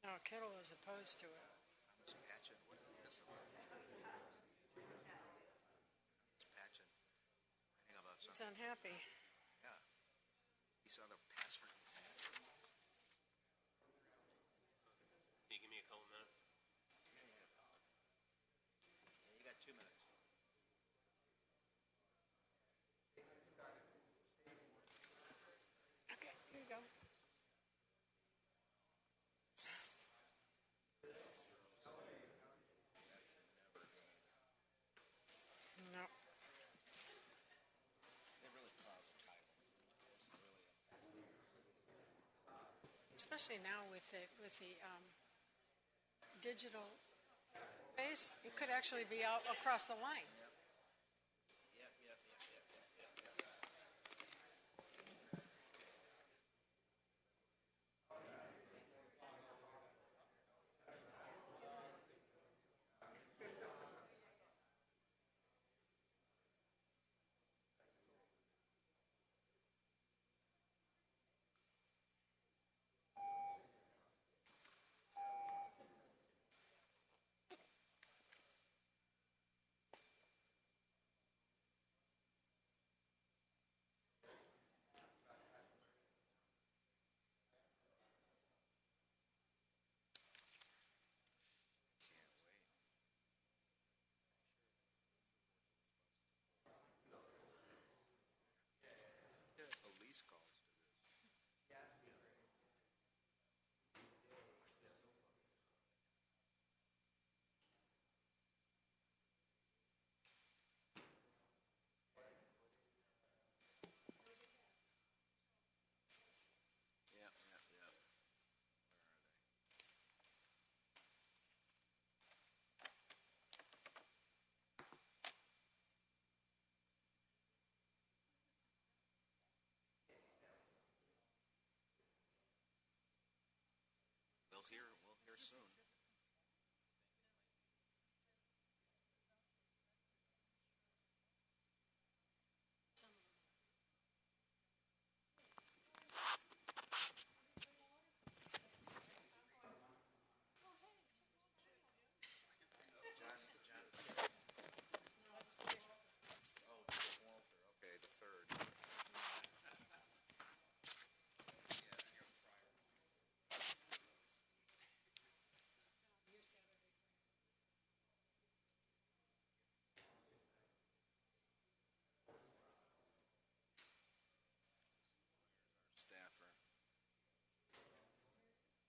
No, Kittle is opposed to it. Miss Patchen, what is this about? Miss Patchen, writing about He's something. unhappy. Yeah. He saw the password. Can you give me a couple minutes? Yeah, you got 2 minutes. Okay, here you go. No. It really clouds the title. Especially now with the digital space, it could actually be out across the line. Yep. hear soon. Okay, the third. Staffer.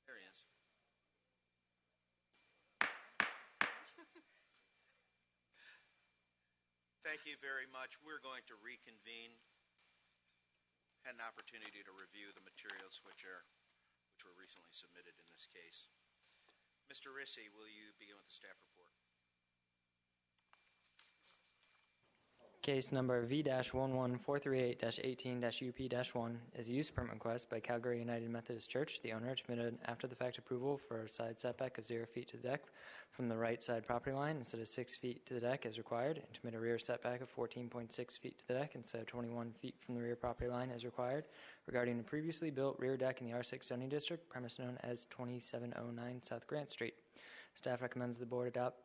There he is. Thank you very much. We're going to reconvene. Had an opportunity to review the materials which were recently submitted in this case. Mr. Rissy, will you begin with the staff report? Case number V-11438-18-UP-1 is a use permit request by Calgary United Methodist Church, the owner, to permit an after-the-fact approval for a side setback of 0 feet to the deck from the right side property line instead of 6 feet to the deck as required, and to permit a rear setback of 14.6 feet to the deck instead of 21 feet from the rear property line as required, regarding a previously built rear deck in the R6 zoning district, premise known as 2709 South Grant Street. Staff recommends the board adopt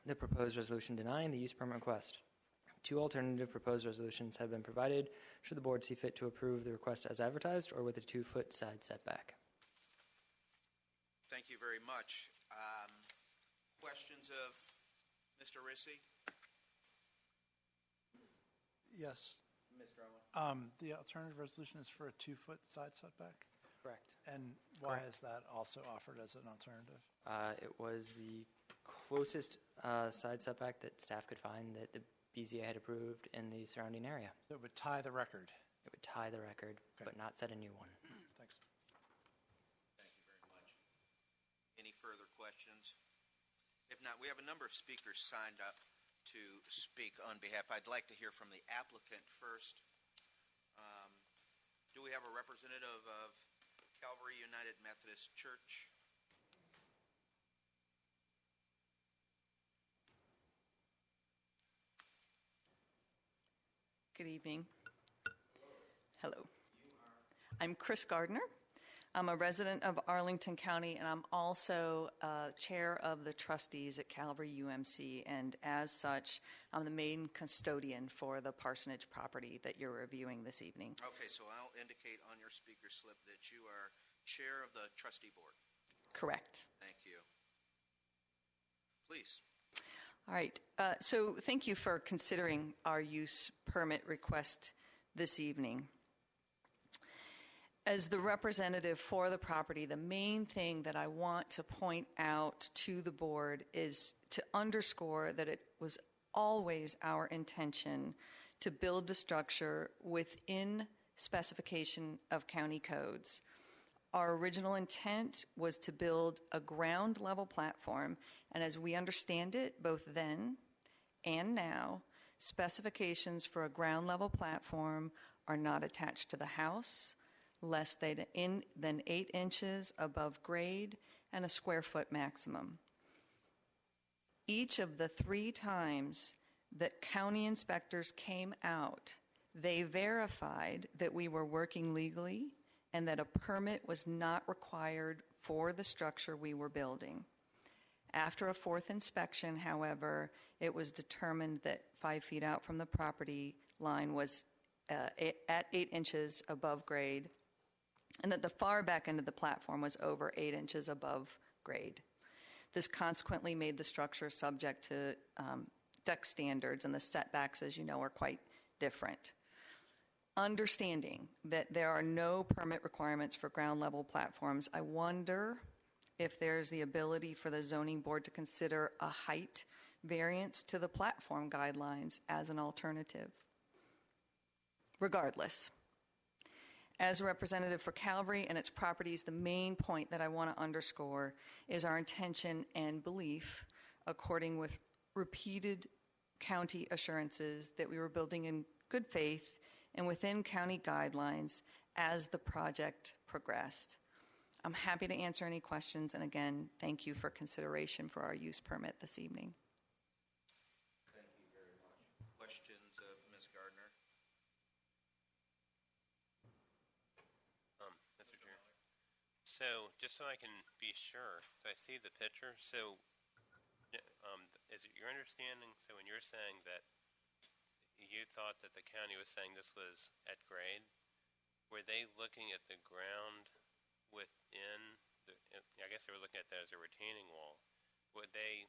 the proposed resolution denying the use permit request. 2 alternative proposed resolutions have been provided should the board see fit to approve the request as advertised or with a 2-foot side setback. Thank you very much. Questions of Mr. Rissy? Yes. Mr. Owen? The alternative resolution is for a 2-foot side setback? Correct. And why Correct. is that also offered as an alternative? It was the closest side setback that staff could find that the BZA had approved in the surrounding area. So it would tie the record? It would tie the record, Okay. but not set a new one. Thanks. Thank you very much. Any further questions? If not, we have a number of speakers signed up to speak on behalf. I'd like to hear from the applicant first. Do we have a representative of Calvary United Methodist Church? Good evening. Hello. I'm Chris Gardner. I'm a resident of Arlington County, and I'm also chair of the trustees at Calvary UMC, and as such, I'm the main custodian for the parsonage property that you're reviewing this evening. Okay, so I'll indicate on your speaker slip that you are chair of the trustee board. Correct. Thank you. Please. All right. So thank you for considering our use permit request this evening. As the representative for the property, the main thing that I want to point out to the board is to underscore that it was always our intention to build the structure within specification of county codes. Our original intent was to build a ground level platform, and as we understand it, both then and now, specifications for a ground level platform are not attached to the house, less than 8 inches above grade, and a square foot maximum. Each of the 3 times that county inspectors came out, they verified that we were working legally and that a permit was not required for the structure we were building. After a 4th inspection, however, it was determined that 5 feet out from the property line was at 8 inches above grade, and that the far back end of the platform was over 8 inches above grade. This consequently made the structure subject to deck standards, and the setbacks, as you know, are quite different. Understanding that there are no permit requirements for ground level platforms, I wonder if there's the ability for the zoning board to consider a height variance to the platform guidelines as an alternative. Regardless, as a representative for Calvary and its properties, the main point that I want to underscore is our intention and belief, according with repeated county assurances, that we were building in good faith and within county guidelines as the project progressed. I'm happy to answer any questions, and again, thank you for consideration for our use permit this evening. Thank you very much. Questions of Ms. Gardner? Mr. Chair. So, just so I can be sure, so I see the picture. So, is it your understanding? So, when you're saying that you thought that the county was saying this was at grade, were they looking at the ground within? I guess they were looking at that as a retaining wall. Would they?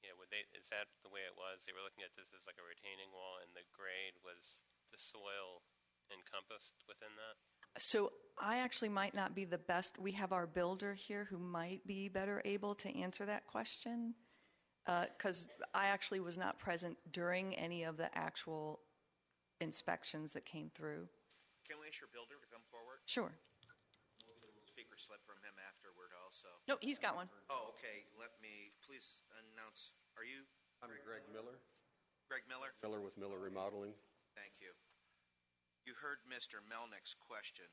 Is that the way it was? They were looking at this as like a retaining wall, and the grade was the soil encompassed within that? So I actually might not be the best. We have our builder here who might be better able to answer that question, because I actually was not present during any of the actual inspections that came through. Can we ask your builder to come forward? Sure. We'll get a little speaker slip from him afterward also. No, he's got one. Oh, okay. Let me please announce. Are you? I'm Greg Miller. Greg Miller? Miller with Miller Remodeling. Thank you. You heard Mr. Melnick's question.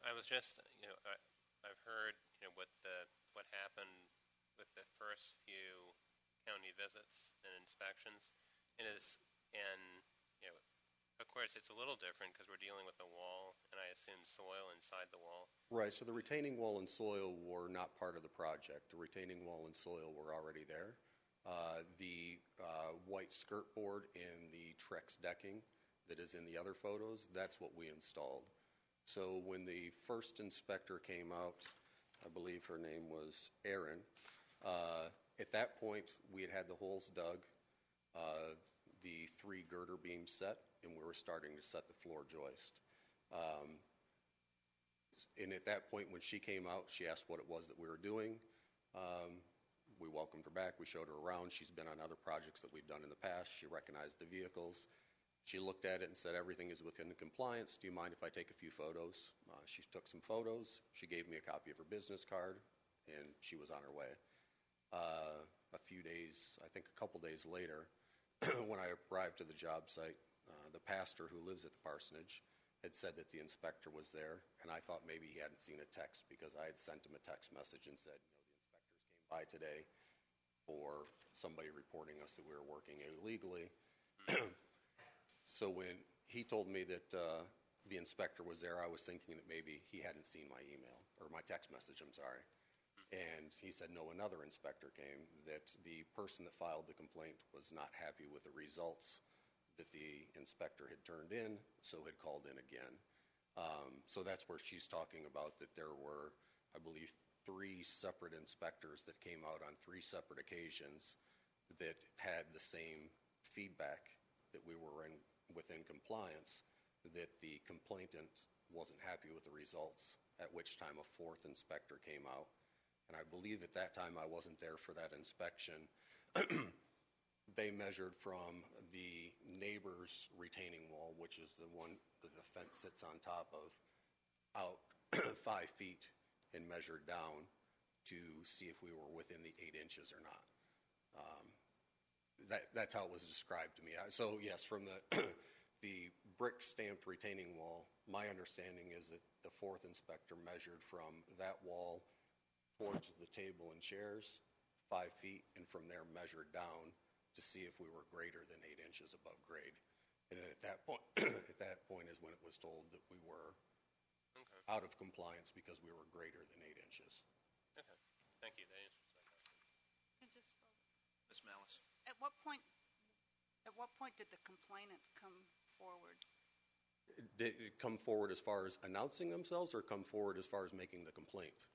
I was just, I've heard, what happened with the first few county visits and inspections, and of course, it's a little different because we're dealing with a wall, and I assume soil inside the wall. Right, so the retaining wall and soil were not part of the project. The retaining wall and soil were already there. The white skirt board and the Trex decking that is in the other photos, that's what we installed. So when the first inspector came out, I believe her name was Erin, at that point we had the holes dug, the 3 girder beams set, and we were starting to set the floor joist. And at that point when she came out, she asked what it was that we were doing. We welcomed her back. We showed her around. She's been on other projects that we've done in the past. She recognized the vehicles. She looked at it and said, everything is within compliance. Do you mind if I take a few photos? She took some photos. She gave me a copy of her business card, and she was on her way. A few days, I think a couple days later, when I arrived to the job site, the pastor who lives at the parsonage had said that the inspector was there, and I thought maybe he hadn't seen a text because I had sent him a text message and said, the inspectors came by today for somebody reporting us that we were working illegally. So when he told me that the inspector was there, I was thinking that maybe he hadn't seen my email, or my text message, I'm sorry. And he said, no, another inspector came, that the person that filed the complaint was not happy with the results that the inspector had turned in, so had called in again. So that's where she's talking about that there were, I believe, 3 separate inspectors that came out on 3 separate occasions that had the same feedback that we were within compliance, that the complainant wasn't happy with the results, at which time a 4th inspector came out. And I believe at that time I wasn't there for that inspection. They measured from the neighbor's retaining wall, which is the one that the fence sits on top of, out 5 feet and measured down to see if we were within the 8 inches or not. That's how it was described to me. So yes, from the brick stamped retaining wall, my understanding is that the 4th inspector measured from that wall towards the table and chairs 5 feet, and from there measured down to see if we were greater than 8 inches above grade. And at that point, is when it was told that we were out of compliance because we were greater than 8 inches. Okay, thank you. That answers my question. Ms. Malice. At what point did the complainant come forward? Did it come forward as far as announcing themselves, or come forward as far as making the complaint?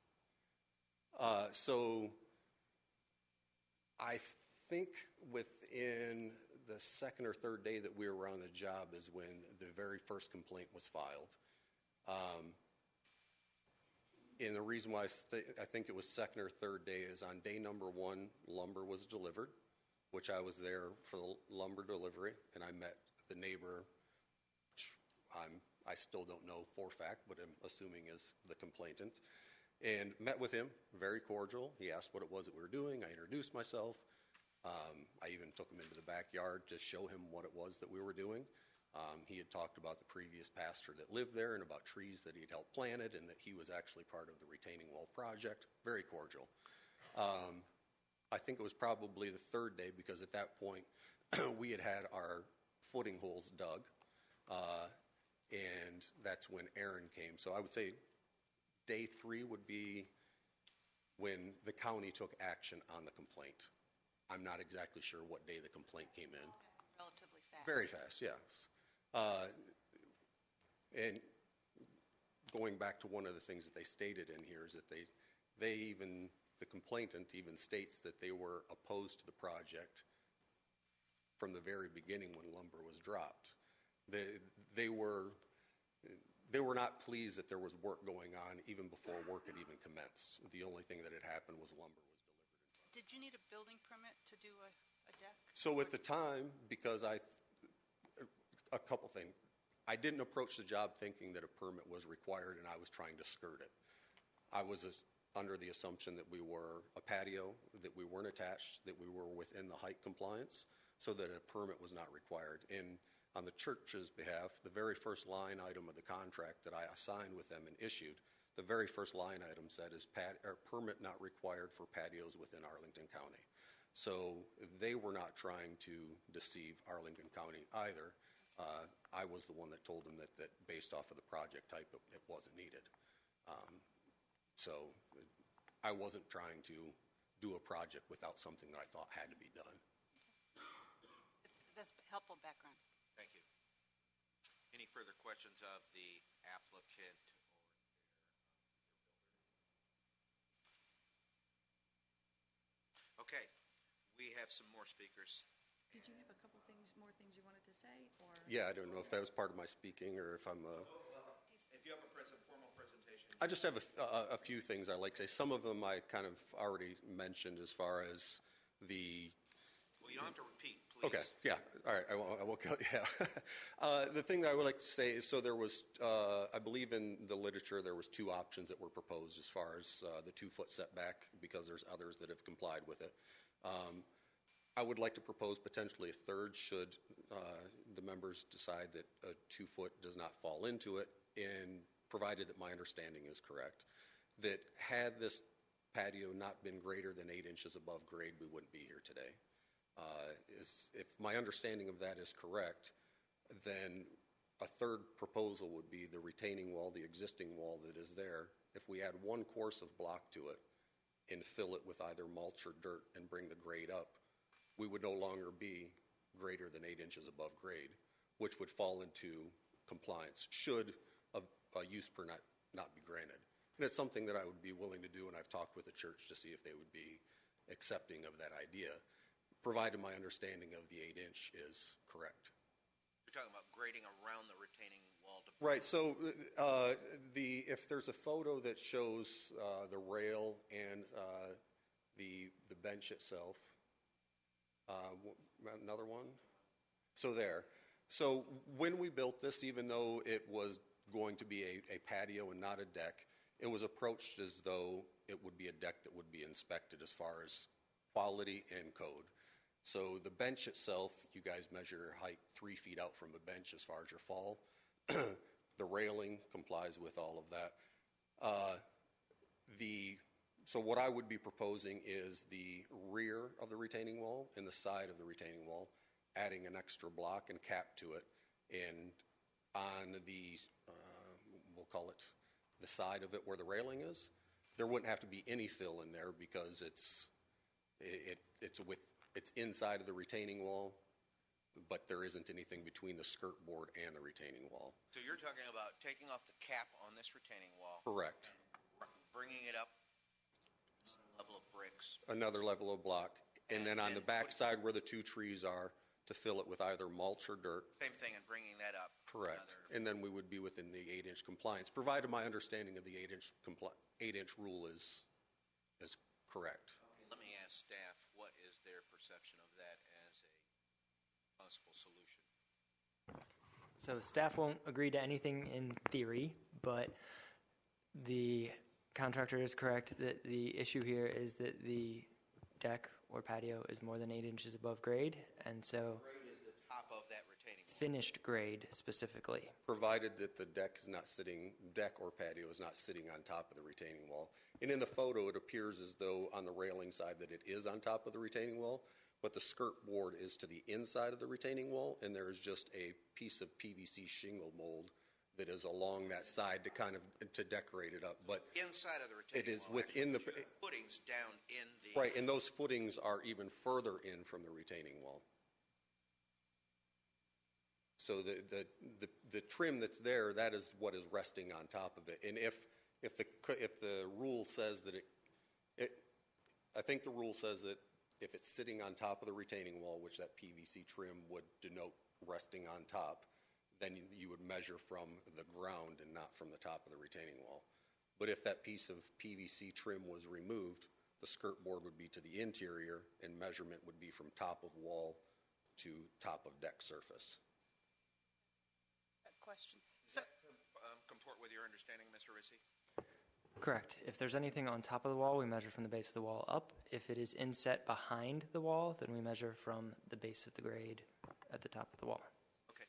So I think within the 2nd or 3rd day that we were on the job is when the very first complaint was filed. And the reason why I think it was 2nd or 3rd day is on day number 1, lumber was delivered, which I was there for the lumber delivery, and I met the neighbor, which I still don't know for a fact, but I'm assuming is the complainant, and met with him, very cordial. He asked what it was that we were doing. I introduced myself. I even took him into the backyard to show him what it was that we were doing. He had talked about the previous pastor that lived there and about trees that he had helped planted and that he was actually part of the retaining wall project. Very cordial. I think it was probably the third day because at that point we had had our footing holes dug, and that's when Aaron came. So I would say day 3 would be when the county took action on the complaint. I'm not exactly sure what day the complaint came in. Relatively fast. Very fast, yes. And going back to one of the things that they stated in here is that the complainant even states that they were opposed to the project from the very beginning when lumber was dropped. They were not pleased that there was work going on even before work had even commenced. The only thing that had happened was lumber was delivered. Did you need a building permit to do a deck? So at the time, because a couple things. I didn't approach the job thinking that a permit was required and I was trying to skirt it. I was under the assumption that we were a patio, that we weren't attached, that we were within the height compliance, so that a permit was not required. And on the church's behalf, the very first line item of the contract that I assigned with them and issued, the very first line item said is permit not required for patios within Arlington County. So they were not trying to deceive Arlington County either. I was the one that told them that based off of the project type, it wasn't needed. So I wasn't trying to do a project without something that I thought had to be done. That's helpful background. Thank you. Any further questions of the applicant or their builder? Okay, we have some more speakers. Did you have a couple more things you wanted to say, or? Yeah, I don't know if that was part of my speaking or if I'm. If you have a formal presentation. I just have a few things I'd like to say. Some of them I kind of already mentioned as far as the. Well, you don't have to repeat, please. Okay, yeah, all right, I won't go, yeah. The thing that I would like to say is, so there was, I believe in the literature, there was 2 options that were proposed as far as the 2-foot setback, because there's others that have complied with it. I would like to propose potentially a third should the members decide that a 2-foot does not fall into it, and provided that my understanding is correct, that had this patio not been greater than 8 inches above grade, we wouldn't be here today. If my understanding of that is correct, then a third proposal would be the retaining wall, the existing wall that is there. If we add 1 course of block to it and fill it with either mulch or dirt and bring the grade up, we would no longer be greater than 8 inches above grade, which would fall into compliance should a use permit not be granted. And it's something that I would be willing to do, and I've talked with the church to see if they would be accepting of that idea, provided my understanding of the 8-inch is correct. You're talking about grading around the retaining wall. Right, so if there's a photo that shows the rail and the bench itself, another one? So there. So when we built this, even though it was going to be a patio and not a deck, it was approached as though it would be a deck that would be inspected as far as quality and code. So the bench itself, you guys measure your height 3 feet out from the bench as far as your fall. The railing complies with all of that. So what I would be proposing is the rear of the retaining wall and the side of the retaining wall, adding an extra block and cap to it. And on the, we'll call it the side of it where the railing is, there wouldn't have to be any fill in there because it's inside of the retaining wall, but there isn't anything between the skirt board and the retaining wall. So you're talking about taking off the cap on this retaining wall. Correct. Bringing it up level of bricks. Another level of block. And then on the back side where the 2 trees are, to fill it with either mulch or dirt. Same thing, and bringing that up. Correct. And then we would be within the 8-inch compliance, provided my understanding of the 8-inch rule is correct. Okay, let me ask staff, what is their perception of that as a possible solution? So staff won't agree to anything in theory, but the contractor is correct that the issue here is that the deck or patio is more than 8 inches above grade, and so Grade is the top of that retaining wall. finished grade specifically? Provided that the deck or patio is not sitting on top of the retaining wall. And in the photo, it appears as though on the railing side that it is on top of the retaining wall, but the skirt board is to the inside of the retaining wall, and there is just a piece of PVC shingle mold that is along that side to decorate it up. But inside of the retaining it is wall, within the footings down in the right, and those footings are even further in from the retaining wall. So the trim that's there, that is what is resting on top of it. And if the rule says that I think the rule says that if it's sitting on top of the retaining wall, which that PVC trim would denote resting on top, then you would measure from the ground and not from the top of the retaining wall. But if that piece of PVC trim was removed, the skirt board would be to the interior and measurement would be from top of wall to top of deck surface. Question. Does that comport with your understanding, Mr. Rissy? Correct. If there's anything on top of the wall, we measure from the base of the wall up. If it is inset behind the wall, then we measure from the base of the grade at the top of the wall. Okay.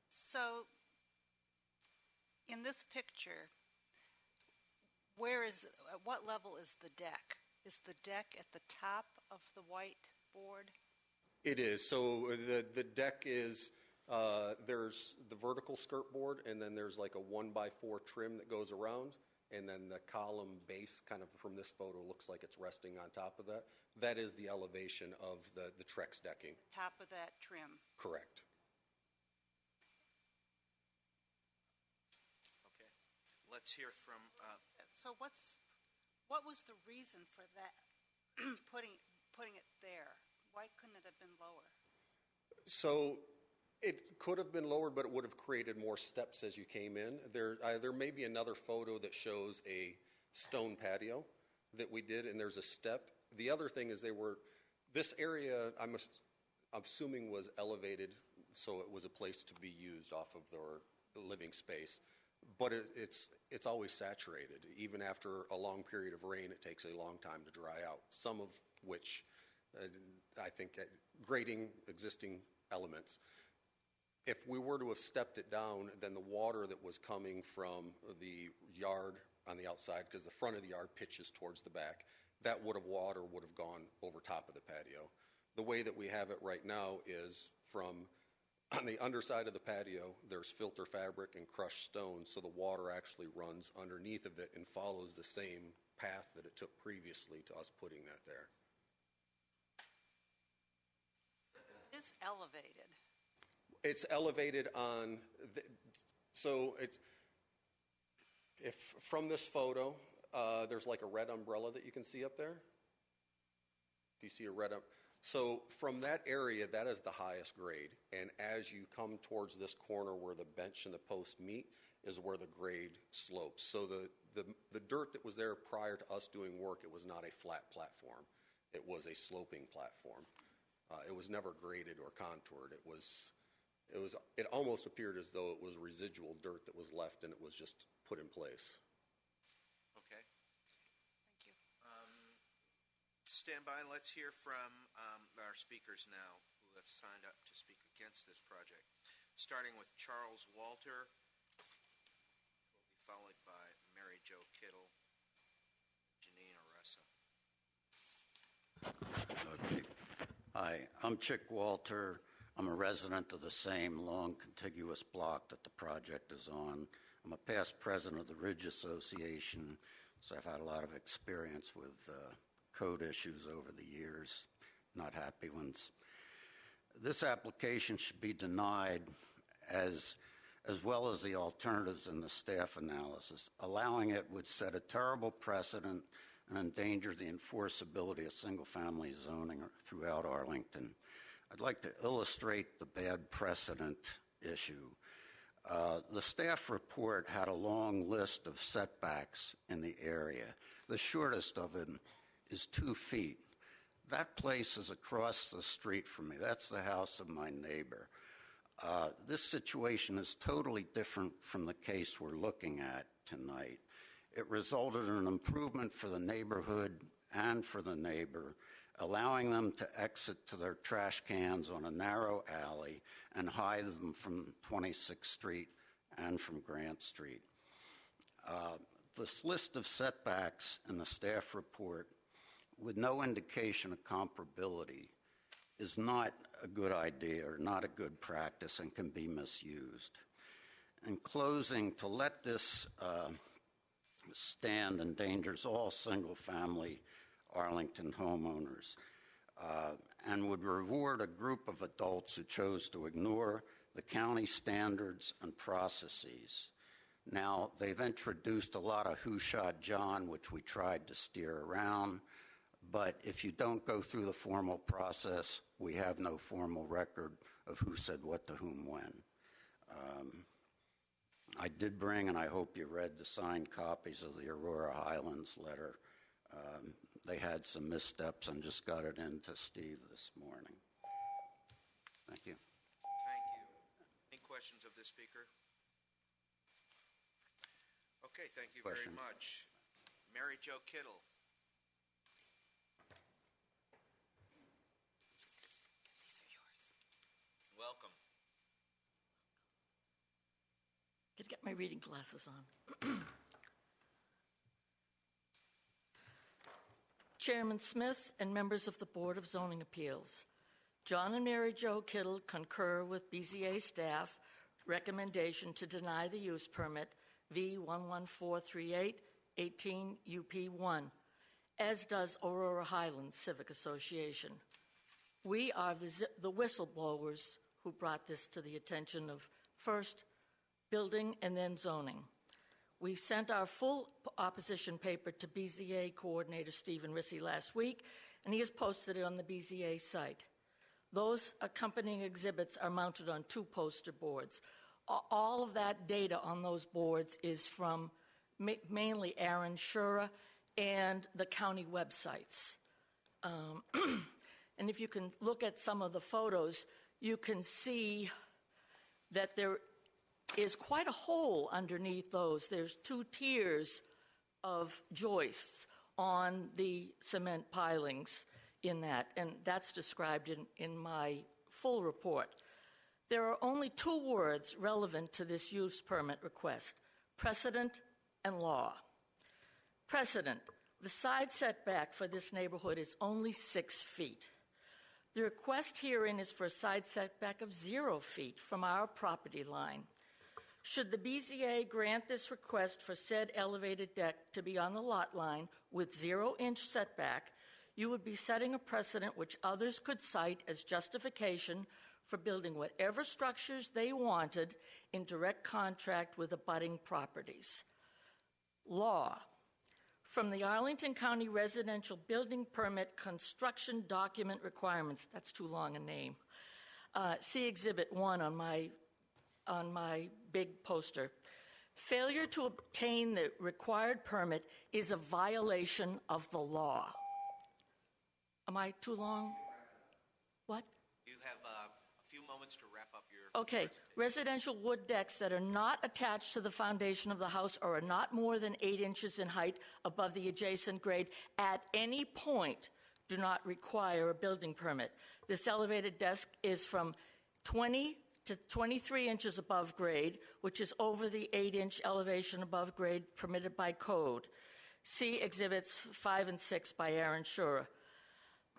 So, in this picture, at what level is the deck? Is the deck at the top of the white board? It is. So the deck is, there's the vertical skirt board, and then there's like a 1x4 trim that goes around, and then the column base kind of from this photo looks like it's resting on top of that. That is the elevation of the Trex decking. Top of that trim. Correct. Okay. Let's hear from... So what was the reason for that, putting it there? Why couldn't it have been lower? So it could have been lowered, but it would have created more steps as you came in. There may be another photo that shows a stone patio that we did, and there's a step. The other thing is this area, I'm assuming, was elevated, so it was a place to be used off of their living space. But it's always saturated. Even after a long period of rain, it takes a long time to dry out, some of which I think grading existing elements. If we were to have stepped it down, then the water that was coming from the yard on the outside, because the front of the yard pitches towards the back, that water would have gone over top of the patio. The way that we have it right now is on the underside of the patio, there's filter fabric and crushed stone, so the water actually runs underneath of it and follows the same path that it took previously to us putting that there. It's elevated. It's elevated on, so it's, if from this photo, there's like a red umbrella that you can see up there. Do you see a red umbrella? So from that area, that is the highest grade. And as you come towards this corner where the bench and the post meet is where the grade slopes. So the dirt that was there prior to us doing work, it was not a flat platform. It was a sloping platform. It was never graded or contoured. It almost appeared as though it was residual dirt that was left and it was just put in place. Okay. Thank you. Stand by. Let's hear from our speakers now who have signed up to speak against this project. Starting with Charles Walter, who will be followed by Mary Jo Kittle, Janine Aressa. Okay. Hi, I'm Chick Walter. I'm a resident of the same long contiguous block that the project is on. I'm a past president of the Ridge Association, so I've had a lot of experience with code issues over the years, not happy ones. This application should be denied as well as the alternatives in the staff analysis. Allowing it would set a terrible precedent and endanger the enforceability of single-family zoning throughout Arlington. I'd like to illustrate the bad precedent issue. The staff report had a long list of setbacks in the area. The shortest of them is 2 feet. That place is across the street from me. That's the house of my neighbor. This situation is totally different from the case we're looking at tonight. It resulted in an improvement for the neighborhood and for the neighbor, allowing them to exit to their trash cans on a narrow alley and hide them from 26th Street and from Grant Street. This list of setbacks in the staff report with no indication of comparability is not a good idea or not a good practice and can be misused. In closing, to let this stand endangers all single-family Arlington homeowners and would reward a group of adults who chose to ignore the county standards and processes. Now, they've introduced a lot of who shot John, which we tried to steer around, but if you don't go through the formal process, we have no formal record of who said what to whom when. I did bring, and I hope you read the signed copies of the Aurora Highlands letter. They had some missteps and just got it in to Steve this morning. Thank you. Thank you. Any questions of this speaker? Okay, thank you very much. Mary Jo Kittle. These are yours. Welcome. Gotta get my reading glasses on. Chairman Smith and members of the Board of Zoning Appeals, John and Mary Jo Kittle concur with BZA staff recommendation to deny the use permit V11438 18 UP1, as does Aurora Highlands Civic Association. We are the whistleblowers who brought this to the attention of first building and then zoning. We sent our full opposition paper to BZA coordinator Stephen Rissy last week, and he has posted it on the BZA site. Those accompanying exhibits are mounted on 2 poster boards. All of that data on those boards is from mainly Aaron Shura and the county websites. And if you can look at some of the photos, you can see that there is quite a hole underneath those. There's 2 tiers of joists on the cement pilings in that, and that's described in my full report. There are only 2 words relevant to this use permit request: precedent and law. Precedent: the side setback for this neighborhood is only 6 feet. The request herein is for a side setback of 0 feet from our property line. Should the BZA grant this request for said elevated deck to be on the lot line with 0-inch setback, you would be setting a precedent which others could cite as justification for building whatever structures they wanted in direct contract with abutting properties. Law. From the Arlington County Residential Building Permit Construction Document Requirements, that's too long a name, see Exhibit 1 on my big poster. Failure to obtain the required permit is a violation of the law. Am I too long? What? You have a few moments to wrap up your Okay. Residential wood decks that are not attached to the foundation of the house or are not more than 8 inches in height above the adjacent grade at any point do not require a building permit. This elevated deck is from 20 to 23 inches above grade, which is over the 8-inch elevation above grade permitted by code. See Exhibits 5 and 6 by Aaron Shura.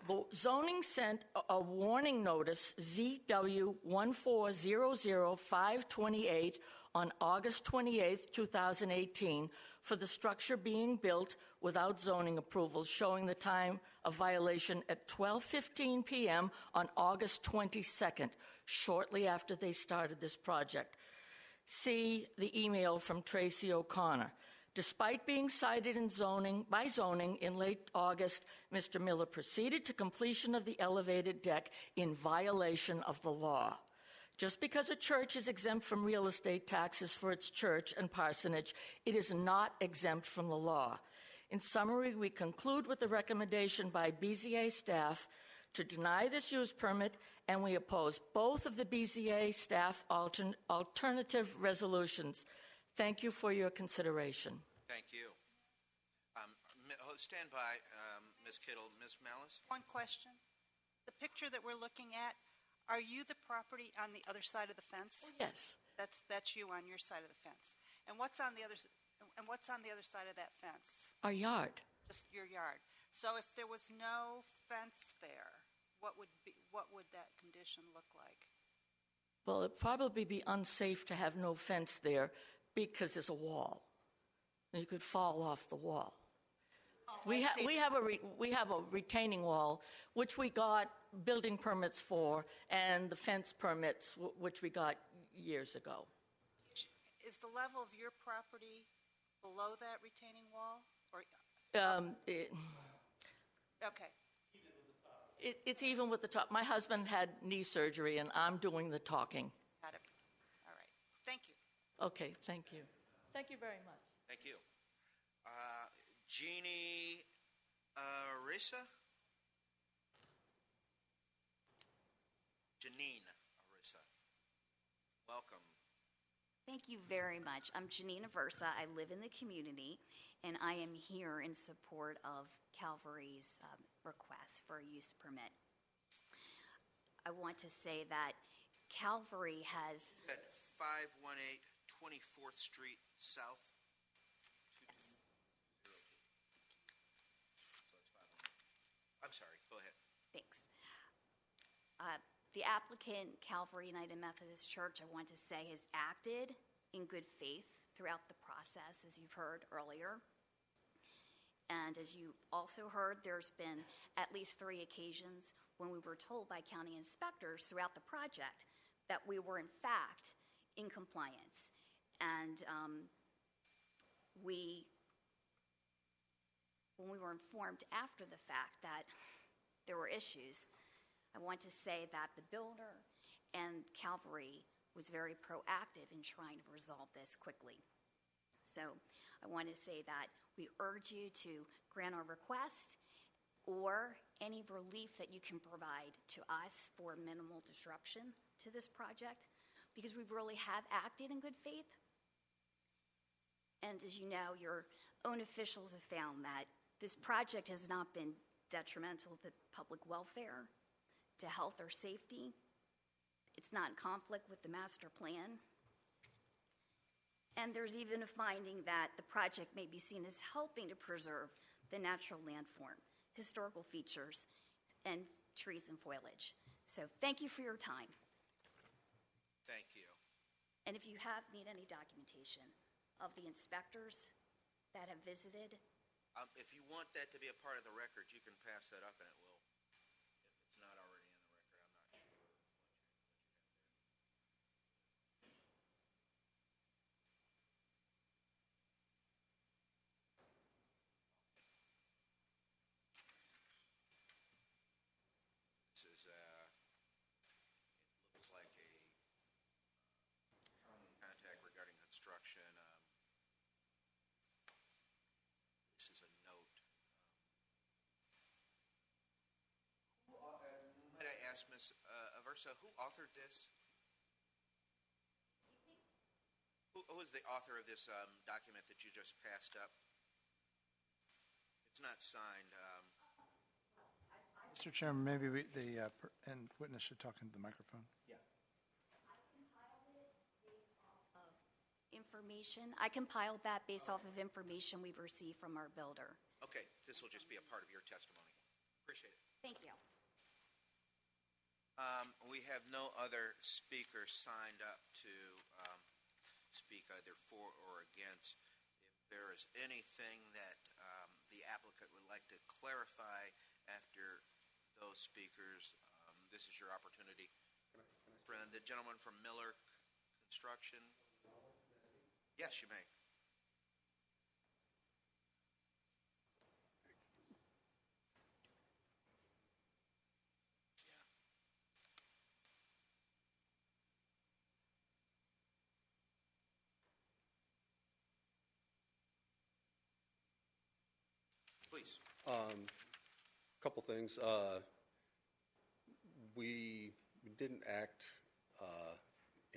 The zoning sent a warning notice, ZW 1400528, on August 28, 2018, for the structure being built without zoning approval, showing the time of violation at 12:15 p.m. on August 22nd, shortly after they started this project. See the email from Tracy O'Connor. Despite being cited by zoning in late August, Mr. Miller proceeded to completion of the elevated deck in violation of the law. Just because a church is exempt from real estate taxes for its church and parsonage, it is not exempt from the law. In summary, we conclude with the recommendation by BZA staff to deny this use permit, and we oppose both of the BZA staff alternative resolutions. Thank you for your consideration. Thank you. stand by, Ms. Kittle. Ms. Malice? One question. The picture that we're looking at, are you the property on the other side of the fence? Yes. That's you on your side of the fence. And what's on the other side of that fence? Our yard. Just your yard. So if there was no fence there, what would that condition look like? Well, it'd probably be unsafe to have no fence there because there's a wall. And you could fall off the wall. We have a retaining wall, which we got building permits for, and the fence permits, which we got years ago. Is the level of your property below that retaining wall? Or okay. It's even with the top. My husband had knee surgery, and I'm doing the talking. Got it. All right. Thank you. Okay, thank you. Thank you very much. Thank you. Jeannie Arisa? Janine Arisa. Welcome. Thank you very much. I'm Janine Aversa. I live in the community, and I am here in support of Calvary's request for a use permit. I want to say that Calvary has... At 518 24th Street South? Yes. I'm sorry, go ahead. Thanks. The applicant, Calvary United Methodist Church, I want to say, has acted in good faith throughout the process, as you've heard earlier. And as you also heard, there's been at least 3 occasions when we were told by county inspectors throughout the project that we were, in fact, in compliance. And when we were informed after the fact that there were issues, I want to say that the builder and Calvary was very proactive in trying to resolve this quickly. So I want to say that we urge you to grant our request or any relief that you can provide to us for minimal disruption to this project, because we really have acted in good faith. And as you know, your own officials have found that this project has not been detrimental to public welfare, to health or safety. It's not in conflict with the master plan. And there's even a finding that the project may be seen as helping to preserve the natural landform, historical features, and trees and foliage. So thank you for your time. Thank you. And if you need any documentation of the inspectors that have visited. If you want that to be a part of the record, you can pass that up and it will. If it's not already in the record, I'm not sure what you have there. This is, it looks like a contact regarding construction. This is a note. Might I ask Ms. Aversa, who authored this? Who is the author of this document that you just passed up? It's not signed. Mr. Chairman, maybe the witness should talk into the microphone. Yeah. I compiled that based off of information we've received from our builder. Okay, this will just be a part of your testimony. Appreciate it. Thank you. We have no other speakers signed up to speak either for or against. If there is anything that the applicant would like to clarify after those speakers, this is your opportunity. From the gentleman from Miller Construction. Yes, you may. Please. Couple things. We didn't act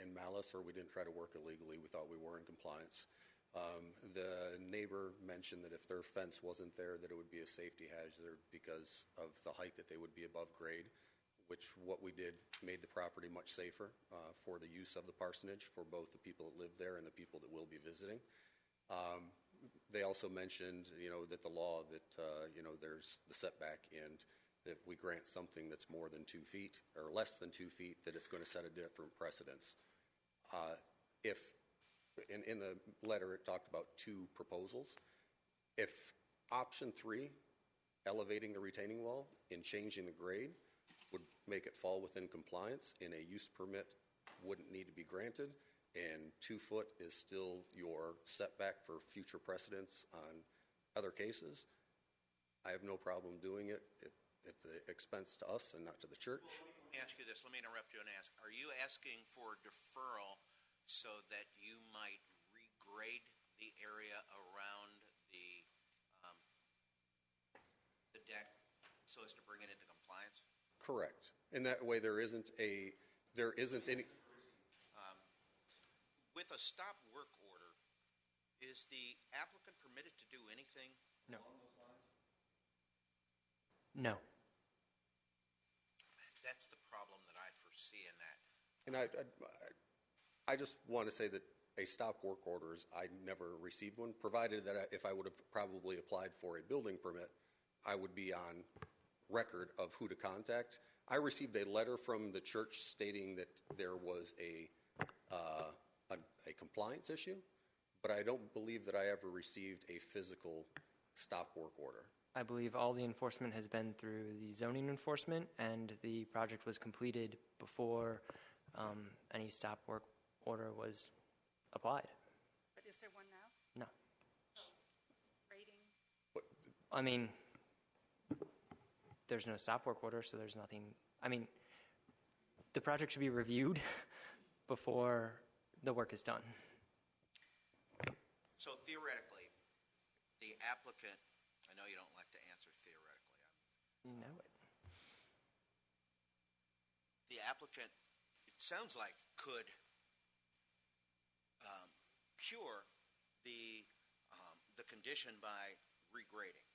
in malice, or we didn't try to work illegally. We thought we were in compliance. The neighbor mentioned that if their fence wasn't there, that it would be a safety hazard because of the height that they would be above grade, which what we did made the property much safer for the use of the parsonage for both the people that live there and the people that will be visiting. They also mentioned, that the law that, there's the setback, and if we grant something that's more than 2 feet or less than 2 feet, that it's going to set a different precedence. If in the letter it talked about 2 proposals, if option 3, elevating the retaining wall and changing the grade, would make it fall within compliance, and a use permit wouldn't need to be granted, and 2 foot is still your setback for future precedents on other cases, I have no problem doing it at the expense to us and not to the church. Well, let me ask you this. Let me interrupt you and ask. Are you asking for deferral so that you might regrade the area around the deck so as to bring it into compliance? Correct. And that way there isn't any... With a stop work order, is the applicant permitted to do anything No. along those lines? No. That's the problem that I foresee in that. And I just want to say that a stop work orders, I never received one, provided that if I would have probably applied for a building permit, I would be on record of who to contact. I received a letter from the church stating that there was a compliance issue, but I don't believe that I ever received a physical stop work order. I believe all the enforcement has been through the zoning enforcement, and the project was completed before any stop work order was applied. But is there one now? No. Rating? I mean, there's no stop work order, so there's nothing. I mean, the project should be reviewed before the work is done. So theoretically, the applicant, I know you don't like to answer theoretically. You know it. The applicant, it sounds like, could cure the condition by regrading.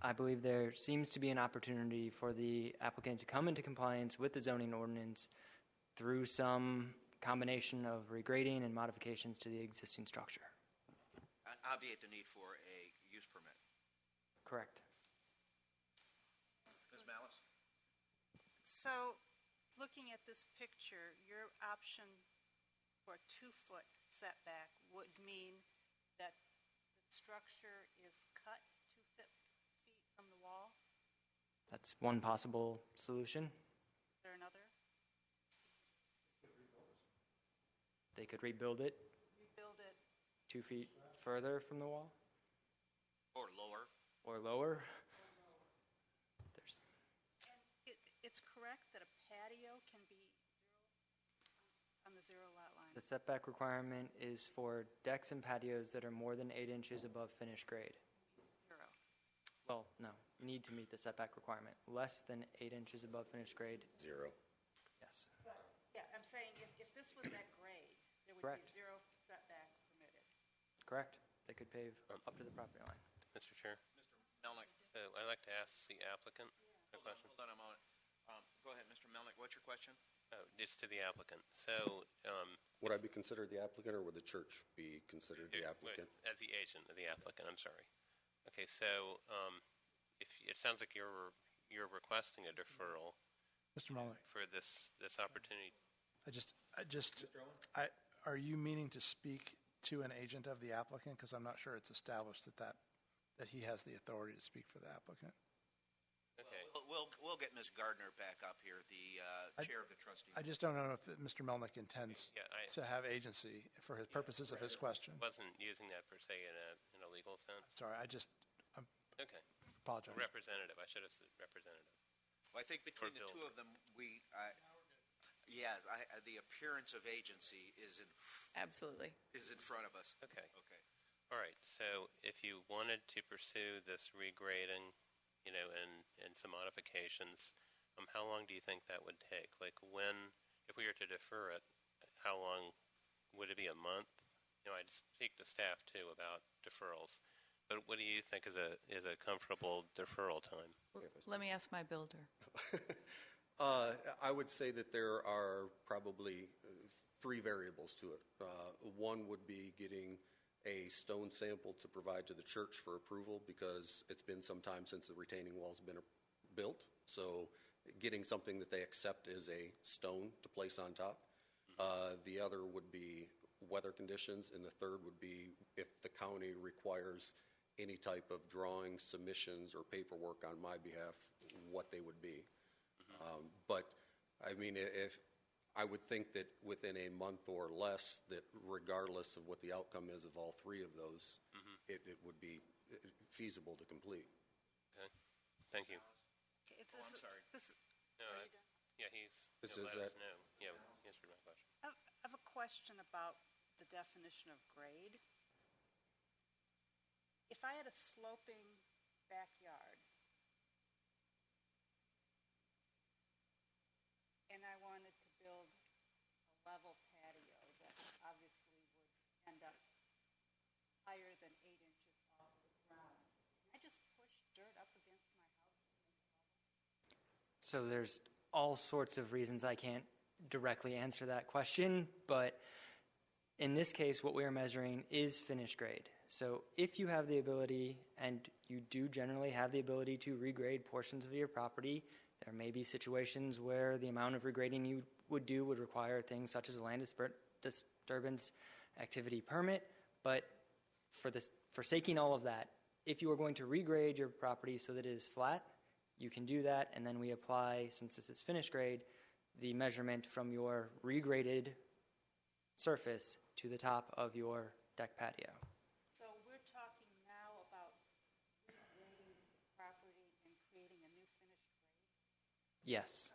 I believe there seems to be an opportunity for the applicant to come into compliance with the zoning ordinance through some combination of regrading and modifications to the existing structure. Obviate the need for a use permit. Correct. Ms. Malice? So, looking at this picture, your option for a 2-foot setback would mean that the structure is cut 2 feet from the wall? That's one possible solution. Is there another? They could rebuild it Rebuild it 2 feet further from the wall. Or lower. Or lower. There's. And it's correct that a patio can be on the 0 lot line? The setback requirement is for decks and patios that are more than 8 inches above finished grade. 0. Well, no, need to meet the setback requirement. Less than 8 inches above finished grade. 0. Yes. Yeah, I'm saying if this was that grade, there would Correct. be 0 setback permitted. Correct. They could pave up to the property line. Mr. Chair? Mr. Melnick. I'd like to ask the applicant a question. Hold on a moment. Go ahead, Mr. Melnick. What's your question? Just to the applicant. So, Would I be considered the applicant, or would the church be considered the applicant? as the agent of the applicant, I'm sorry. Okay, so if it sounds like you're requesting a deferral, Mr. Mullick, for this opportunity. Are you meaning to speak to an agent of the applicant? Because I'm not sure it's established that he has the authority to speak for the applicant. Okay. We'll get Ms. Gardner back up here, the chair of the trustee. I just don't know if Mr. Melnick intends to have agency for his purposes of his question. I wasn't using that per se in a legal sense. Sorry, I'm Okay. apologize. Representative. I should have said representative. Well, I think between the two of them, the appearance of agency is Absolutely. in front of us. Okay. Okay. All right. So if you wanted to pursue this regrading, and some modifications, how long do you think that would take? Like if we were to defer it, how long would it be? A month? I'd speak to staff too about deferrals. But what do you think is a comfortable deferral time? Let me ask my builder. I would say that there are probably three variables to it. One would be getting a stone sample to provide to the church for approval, because it's been some time since the retaining wall's been built. So getting something that they accept as a stone to place on top. The other would be weather conditions, and the third would be if the county requires any type of drawing, submissions, or paperwork on my behalf, what they would be. But I mean, if I would think that within a month or less, that regardless of what the outcome is of all three of those, it would be feasible to complete. Okay. Thank you. Okay, I'm sorry. No, yeah, he'll Is let that- us know. Yeah, answer my question. I have a question about the definition of grade. If I had a sloping backyard and I wanted to build a level patio that obviously would end up higher than 8 inches off the ground, can I just push dirt up against my house to make it level? So there's all sorts of reasons I can't directly answer that question, but in this case, what we are measuring is finished grade. So if you have the ability, and you do generally have the ability to regrade portions of your property, there may be situations where the amount of regrading you would do would require things such as a land disturbance activity permit, but forsaking all of that, if you are going to regrade your property so that it is flat, you can do that, and then we apply, since this is finished grade, the measurement from your regraded surface to the top of your deck patio. So we're talking now about regrading the property and creating a new finished grade? Yes.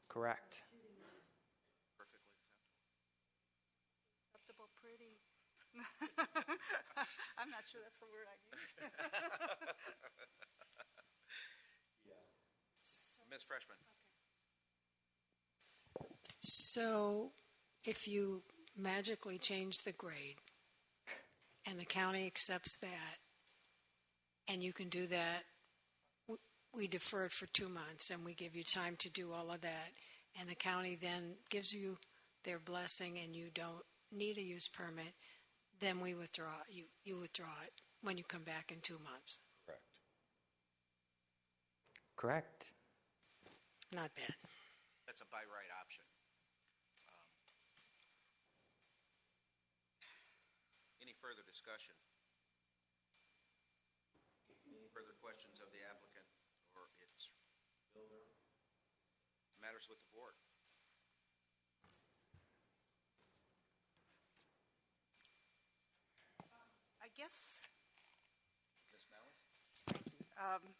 Correct. Perfectly Acceptable, pretty. I'm not sure that's the word I use. Ms. Freshman. So if you magically change the grade and the county accepts that, and you can do that, we defer it for 2 months and we give you time to do all of that, and the county then gives you their blessing and you don't need a use permit, then we withdraw. You withdraw it when you come back in 2 months. Correct. Correct. Not bad. That's a by right option. Any further discussion? Any further questions of the applicant or its builder? Matters with the board. I guess, Ms. Mallon?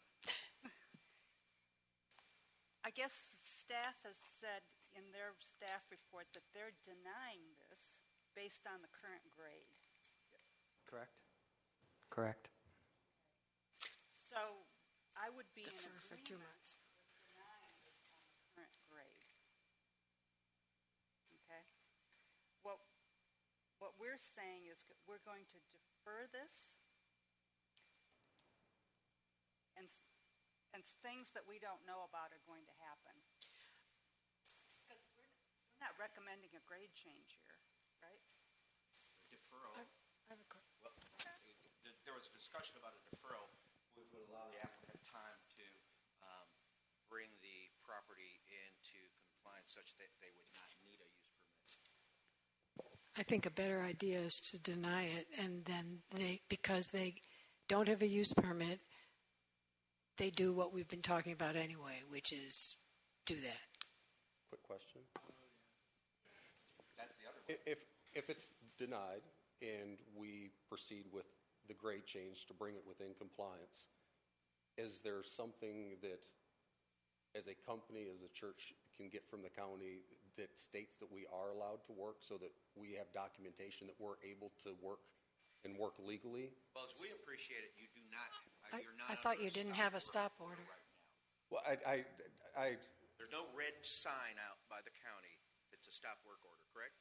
I guess staff has said in their staff report that they're denying this based on the current grade. Correct. Correct. So I would be in Defer for 2 agreement months. with denying this on the current grade. Okay? What we're saying is we're going to defer this, and things that we don't know about are going to happen. Because we're not recommending a grade change here, right? Deferral. I have a question. Well, there was a discussion about a deferral, which would allow the applicant time to bring the property into compliance such that they would not need a use permit. I think a better idea is to deny it, and then because they don't have a use permit, they do what we've been talking about anyway, which is do that. Quick question. That's the other one. If it's denied and we proceed with the grade change to bring it within compliance, is there something that, as a company, as a church, can get from the county that states that we are allowed to work, so that we have documentation that we're able to work and work legally? Well, as we appreciate it, you do not. You're not I thought under you didn't have a stop order. right now. Well, There's no red sign out by the county that's a stop work order, correct?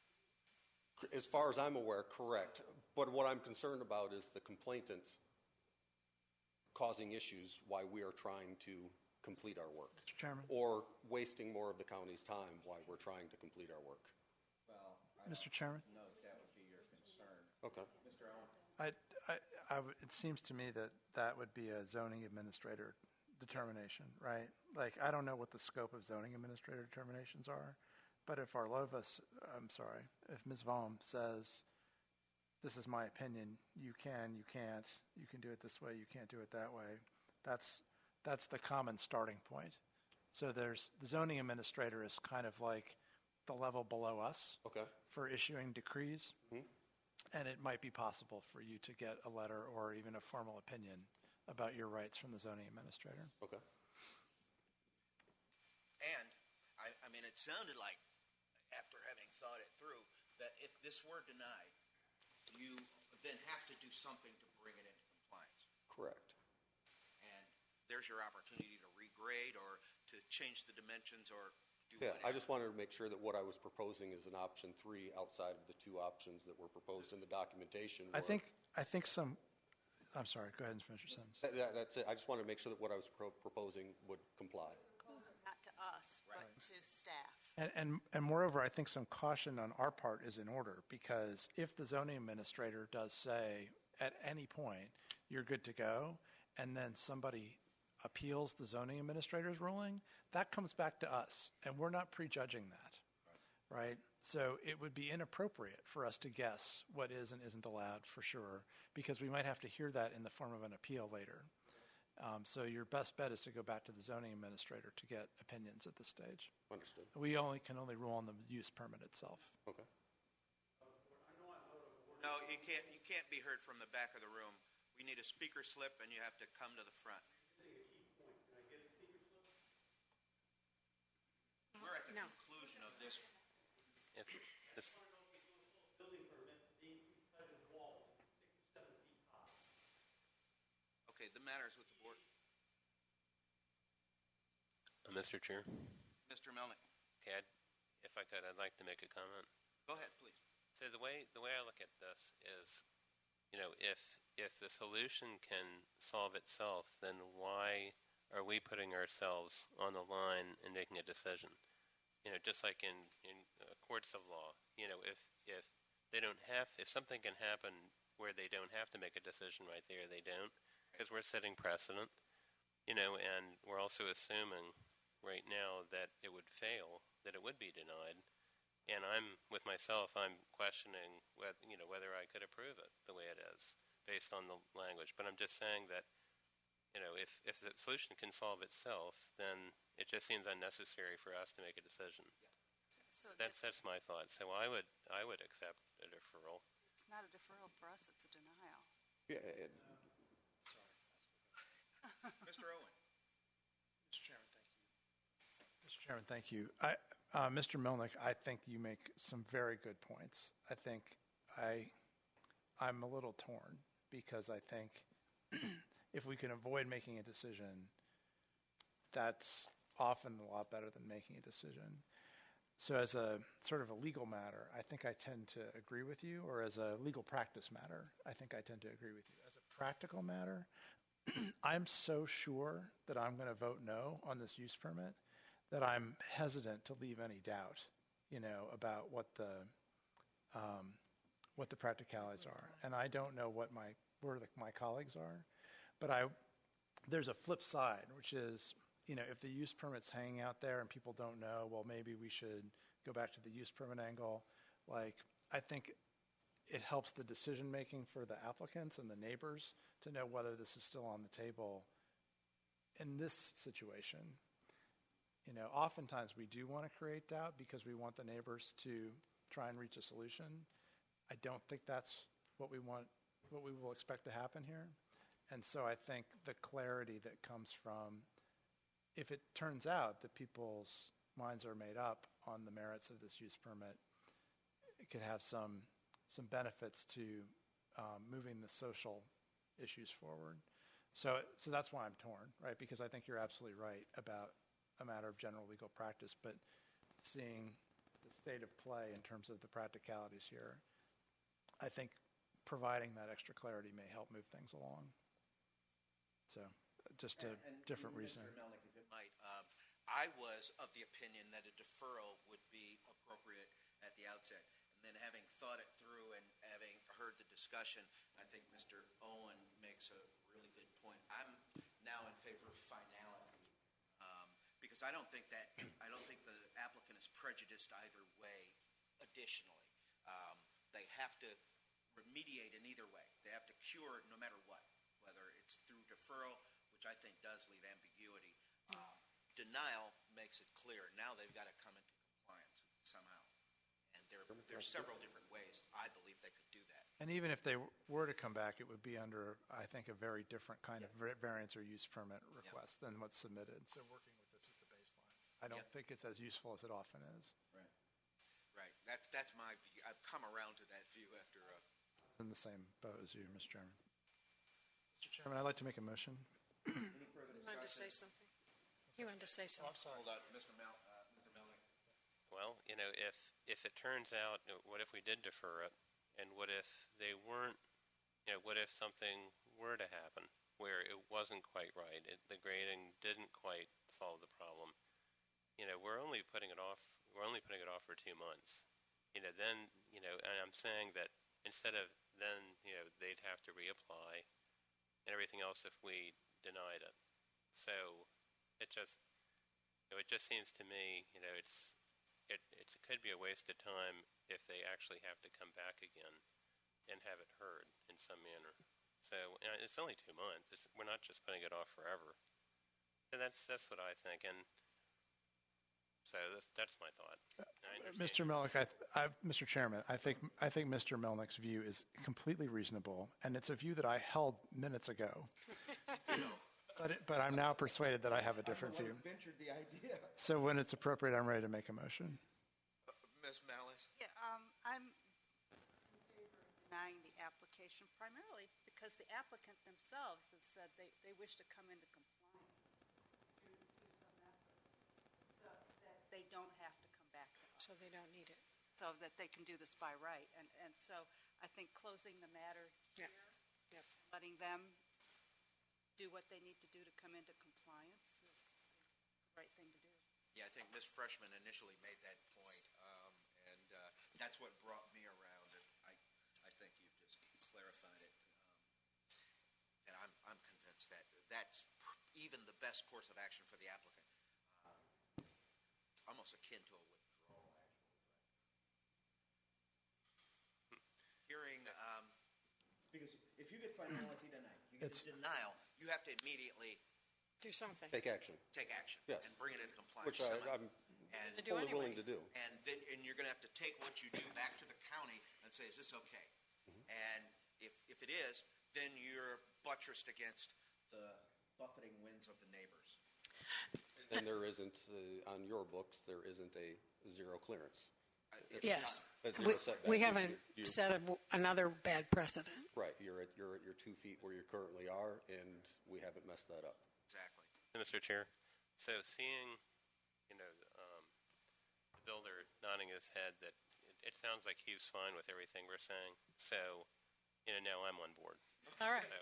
As far as I'm aware, correct. But what I'm concerned about is the complainants causing issues why we are trying to complete our work. Mr. Chairman. Or wasting more of the county's time while we're trying to complete our work. Well, Mr. Chairman? No, that would be your concern. Okay. Mr. Owen? It seems to me that that would be a zoning administrator determination, right? Like, I don't know what the scope of zoning administrator determinations are, but if if Ms. Vaughan says, this is my opinion, you can, you can't, you can do it this way, you can't do it that way, that's the common starting point. So the zoning administrator is kind of like the level below us for issuing decrees. Mm-hmm. And it might be possible for you to get a letter or even a formal opinion about your rights from the zoning administrator. Okay. And, I mean, it sounded like, after having thought it through, that if this were denied, you then have to do something to bring it into compliance. Correct. And there's your opportunity to regrade or to change the dimensions or do Yeah, whatever. I just wanted to make sure that what I was proposing is an option 3 outside of the 2 options that were proposed in the documentation. I think I'm sorry, go ahead and finish your sentence. That's it. I just wanted to make sure that what I was proposing would comply. Not to us, but to staff. And moreover, I think some caution on our part is in order, because if the zoning administrator does say at any point, you're good to go, and then somebody appeals the zoning administrator's ruling, that comes back to us, and we're not prejudging that, right? So it would be inappropriate for us to guess what is and isn't allowed for sure, because we might have to hear that in the form of an appeal later. So your best bet is to go back to the zoning administrator to get opinions at this stage. Understood. We can only rule on the use permit itself. Okay. No, you can't be heard from the back of the room. We need a speaker slip, and you have to come to the front. We're at the conclusion of this. If this, Okay, the matter is with the board. Mr. Chair. Mr. Melnick. Okay, if I could, I'd like to make a comment. Go ahead, please. So the way I look at this is, if the solution can solve itself, then why are we putting ourselves on the line and making a decision? Just like in courts of law, if they don't have, if something can happen where they don't have to make a decision right there, they don't, because we're setting precedent, and we're also assuming right now that it would fail, that it would be denied. And I'm questioning whether I could approve it the way it is based on the language. But I'm just saying that, if the solution can solve itself, then it just seems unnecessary for us to make a decision. So That's my thought. So I would accept a deferral. It's not a deferral for us, it's a denial. Yeah. Mr. Owen. Mr. Chairman, thank you. Mr. Milnick, I think you make some very good points. I think I'm a little torn, because I think if we can avoid making a decision, that's often a lot better than making a decision. So as a sort of a legal matter, I think I tend to agree with you, or as a legal practice matter, I think I tend to agree with you. As a practical matter, I'm so sure that I'm going to vote no on this use permit that I'm hesitant to leave any doubt, about what the practicalities are. And I don't know where my colleagues are, but there's a flip side, which is, if the use permit's hanging out there and people don't know, well, maybe we should go back to the use permit angle. I think it helps the decision-making for the applicants and the neighbors to know whether this is still on the table in this situation. Oftentimes we do want to create doubt because we want the neighbors to try and reach a solution. I don't think that's what we will expect to happen here. And so I think the clarity that comes from, if it turns out that people's minds are made up on the merits of this use permit, it could have some benefits to moving the social issues forward. So that's why I'm torn, right? Because I think you're absolutely right about a matter of general legal practice, but seeing the state of play in terms of the practicalities here, I think providing that extra clarity may help move things along. So, just a different reason. Mr. Melnick, if it might, I was of the opinion that a deferral would be appropriate at the outset. And then having thought it through and having heard the discussion, I think Mr. Owen makes a really good point. I'm now in favor of finality because I don't think the applicant is prejudiced either way. Additionally, they have to remediate in either way. They have to cure no matter what, whether it's through deferral, which I think does leave ambiguity. Denial makes it clear. Now they've got to come into compliance somehow. And there's several different ways I believe they could do that. And even if they were to come back, it would be under, I think, a very different kind of variance or use permit request than what's submitted. So working with this as the baseline. I don't think it's as useful as it often is. Right. Right. That's my view. I've come around to that view after. In the same boat as you, Mr. Chairman. Mr. Chairman, I'd like to make a motion. Any further You wanted to say something? You wanted to say something? I'm sorry. Hold on, Mr. Melnick. Well, if it turns out, what if we did defer it, and what if they weren't, what if something were to happen where it wasn't quite right, the grading didn't quite solve the problem? We're only putting it off. We're only putting it off for 2 months. Then, and I'm saying that instead of then, they'd have to reapply and everything else if we denied it. So it just seems to me, it could be a waste of time if they actually have to come back again and have it heard in some manner. So it's only 2 months. We're not just putting it off forever. And that's what I think. And so that's my thought. Mr. Melnick, Mr. Chairman, I think Mr. Melnick's view is completely reasonable, and it's a view that I held minutes ago. But I'm now persuaded that I have a different view. Ventured the idea. So when it's appropriate, I'm ready to make a motion. Ms. Malice? Yeah, I'm in favor of denying the application primarily because the applicant themselves has said they wish to come into compliance through some methods so that they don't have to come back to us. So they don't need it. So that they can do this by right. And so I think closing the matter here, letting them do what they need to do to come into compliance is the right thing to do. Yeah, I think Ms. Freshman initially made that point, and that's what brought me around. And I think you've just clarified it, and I'm convinced that that's even the best course of action for the applicant. Almost akin to a withdrawal, actually. Hearing, because if you get finality tonight, you get a denial, you have to immediately do something. Take action. Yes. And bring it into compliance. Which I'm fully willing to do. And you're going to have to take what you do back to the county and say, is this okay? And if it is, then you're buttressed against the buffeting winds of the neighbors. And there isn't, on your books, there isn't a zero clearance. Yes. Setback. We haven't set another bad precedent. Right. You're at your 2 feet where you currently are, and we haven't messed that up. Exactly. Mr. Chair, so seeing, the builder nodding his head that it sounds like he's fine with everything we're saying. So, now I'm on board. All right. So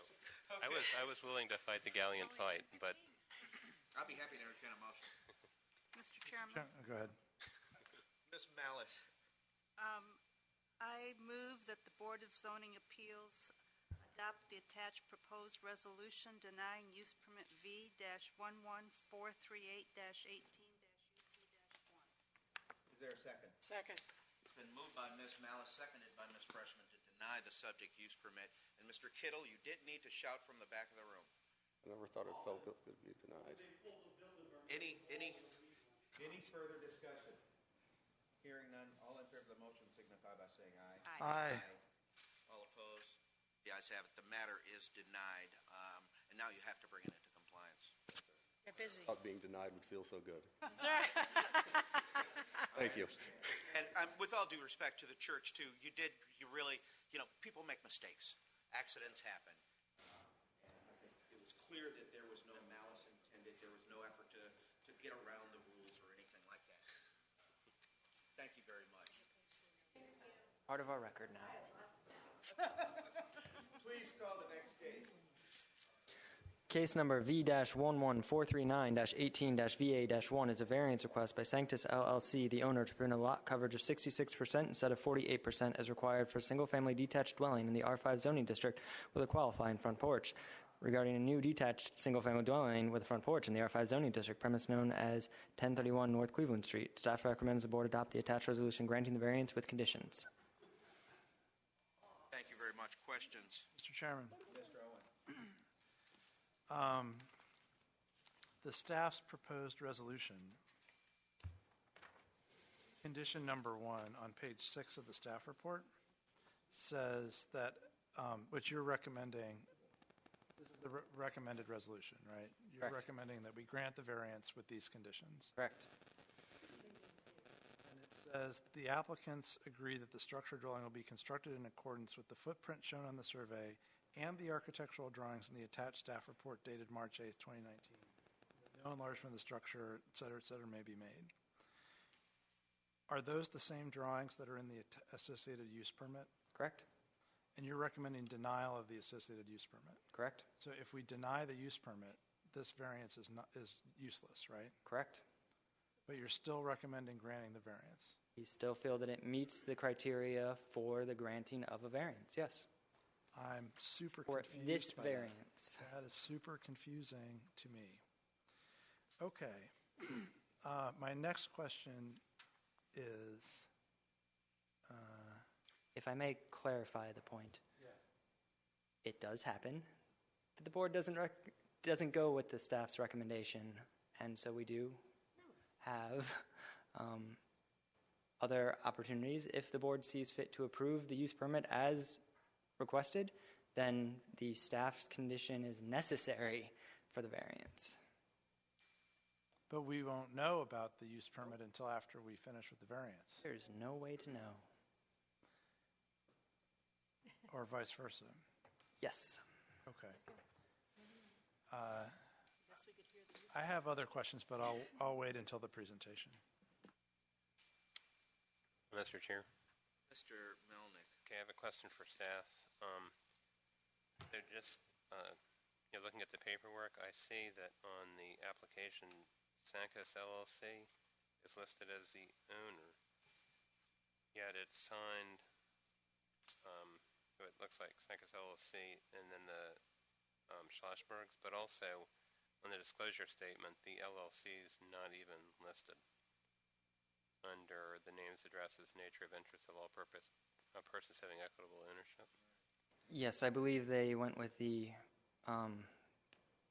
I was willing to fight the gallant fight, but I'll be happy to entertain a motion. Mr. Chairman? Go ahead. Ms. Malice. I move that the Board of Zoning Appeals adopt the attached proposed resolution denying use permit V-11438-18-UP-1. Is there a second? Second. It's been moved by Ms. Malice, seconded by Ms. Freshman to deny the subject use permit. And Mr. Kittle, you did need to shout from the back of the room. I never thought it felt good to be denied. Any further discussion? Hearing none, all in favor of the motion signify by saying aye. Aye. All opposed? The ayes have it. The matter is denied. And now you have to bring it into compliance. You're busy. Being denied would feel so good. That's right. Thank you. And with all due respect to the church, too, you really, people make mistakes. Accidents happen. And I think it was clear that there was no malice intended. There was no effort to get around the rules or anything like that. Thank you very much. Part of our record now. Please call the next case. Case number V-11439-18-VA-1 is a variance request by Sanctus LLC, the owner, to permit a lot coverage of 66% instead of 48% as required for a single-family detached dwelling in the R5 zoning district with a qualifying front porch. Regarding a new detached single-family dwelling with a front porch in the R5 zoning district, premise known as 1031 North Cleveland Street, staff recommends the board adopt the attached resolution granting the variance with conditions. Thank you very much. Questions? Mr. Chairman. Mr. Owen. The staff's proposed resolution, condition number 1 on page 6 of the staff report, says that, which you're recommending, this is the recommended resolution, right? You're Correct. recommending that we grant the variance with these conditions. Correct. And it says the applicants agree that the structure dwelling will be constructed in accordance with the footprint shown on the survey and the architectural drawings in the attached staff report dated March 8th, 2019. No enlargement of the structure, et cetera, may be made. Are those the same drawings that are in the associated use permit? Correct. And you're recommending denial of the associated use permit? Correct. So if we deny the use permit, this variance is useless, right? Correct. But you're still recommending granting the variance? We still feel that it meets the criteria for the granting of a variance, yes. I'm super For confused this by variance. That is super confusing to me. Okay. My next question is... if I may clarify the point. It does happen that the board doesn't go with the staff's recommendation, and so we do have other opportunities. If the board sees fit to approve the use permit as requested, then the staff's condition is necessary for the variance. But we won't know about the use permit until after we finish with the variance. There's no way to know. Or vice versa. Yes. Okay. I have other questions, but I'll wait until the presentation. Mr. Chair. Mr. Melnick. Okay, I have a question for staff. They're just, looking at the paperwork, I see that on the application, Sancus LLC is listed as the owner, yet it's signed, it looks like Sancus LLC and then the Schlossbergs, but also on the disclosure statement, the LLC is not even listed under the names, addresses, nature of interest of all persons having equitable ownership. Yes, I believe they went with the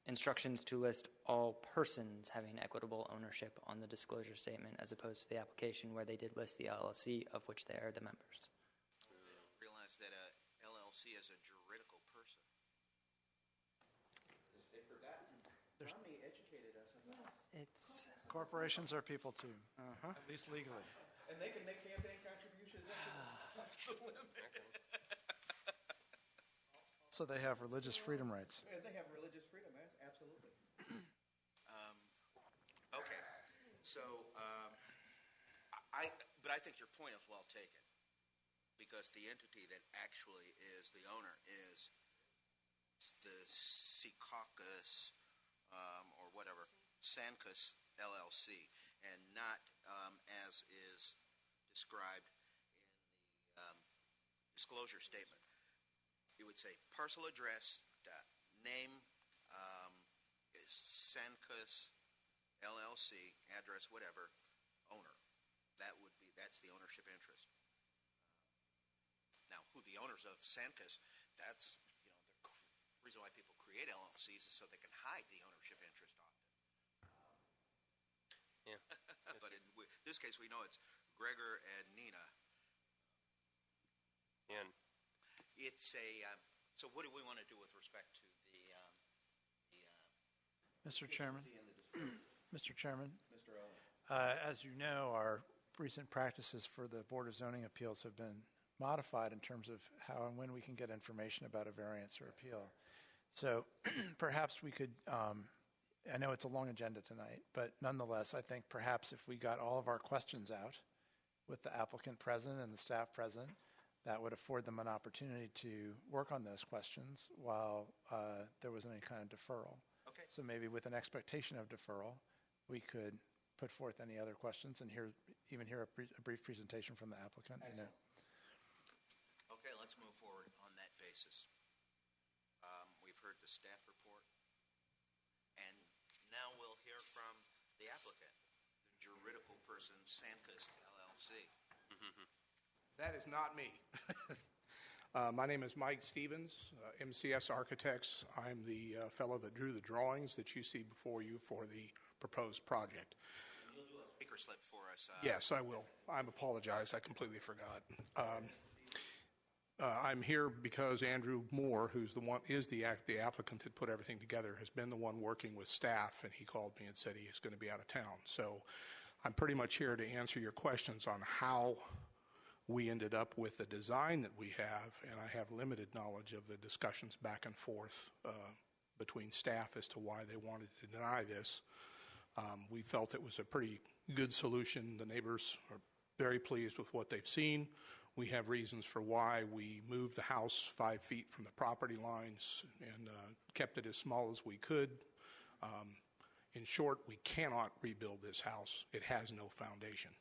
instructions to list all persons having equitable ownership on the disclosure statement as opposed to the application where they did list the LLC of which they are the members. Realize that a LLC is a juridical person. They've forgotten. Romney educated us on that. It's corporations are people too, at least legally. And they can make campaign contributions up to the limit. So they have religious freedom rights. Yeah, they have religious freedom, absolutely. Okay, so but I think your point is well taken, because the entity that actually is the owner is the Secaucus or whatever, Sancus LLC, and not as is described in the disclosure statement. It would say parcel address, name is Sancus LLC, address whatever, owner. That's the ownership interest. Now, who the owners of Sancus, that's the reason why people create LLCs is so they can hide the ownership interest often. Yeah. But in this case, we know it's Gregor and Nina. And it's a. So, what do we want to do with respect to the Mr. Chairman. Mr. Chairman. Mr. Owen. As you know, our recent practices for the Board of Zoning Appeals have been modified in terms of how and when we can get information about a variance or appeal. So perhaps we could, I know it's a long agenda tonight, but nonetheless, I think perhaps if we got all of our questions out with the applicant present and the staff present, that would afford them an opportunity to work on those questions while there was any kind of deferral. Okay. So maybe with an expectation of deferral, we could put forth any other questions and hear a brief presentation from the applicant. You know. Okay, let's move forward on that basis. We've heard the staff report, and now we'll hear from the applicant, the juridical person, Sandquist LLC. That is not me. My name is Mike Stevens, MCS Architects. I'm the fellow that drew the drawings that you see before you for the proposed project. You'll do a speaker slip for us. Yes, I will. I apologize. I completely forgot. I'm here because Andrew Moore, who's the applicant that put everything together, has been the one working with staff, and he called me and said he is going to be out of town. So I'm pretty much here to answer your questions on how we ended up with the design that we have, and I have limited knowledge of the discussions back and forth between staff as to why they wanted to deny this. We felt it was a pretty good solution. The neighbors are very pleased with what they've seen. We have reasons for why we moved the house 5 feet from the property lines and kept it as small as we could. In short, we cannot rebuild this house. It has no foundation.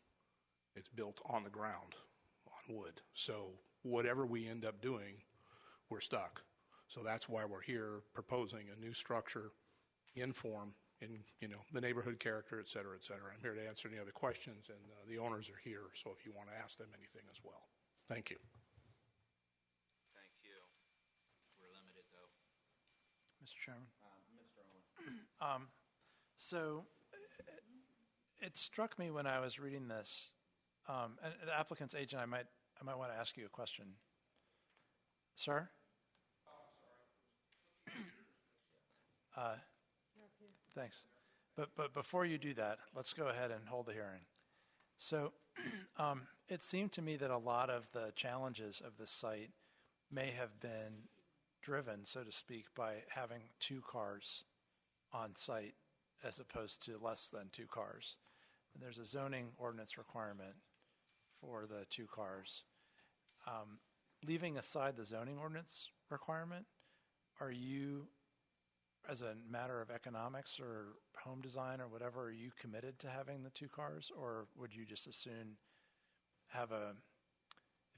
It's built on the ground, on wood. So whatever we end up doing, we're stuck. So that's why we're here proposing a new structure in form, in the neighborhood character, et cetera, et cetera. I'm here to answer any other questions, and the owners are here, so if you want to ask them anything as well. Thank you. Thank you. We're limited, though. Mr. Chairman. Mr. Owen. So it struck me when I was reading this, and the applicant's agent, I might want to ask you a question. Sir? Thanks. But before you do that, let's go ahead and hold the hearing. So it seemed to me that a lot of the challenges of this site may have been driven, so to speak, by having 2 cars on site as opposed to less than 2 cars. And there's a zoning ordinance requirement for the 2 cars. Leaving aside the zoning ordinance requirement, are you, as a matter of economics or home design or whatever, are you committed to having the 2 cars, or would you just as soon have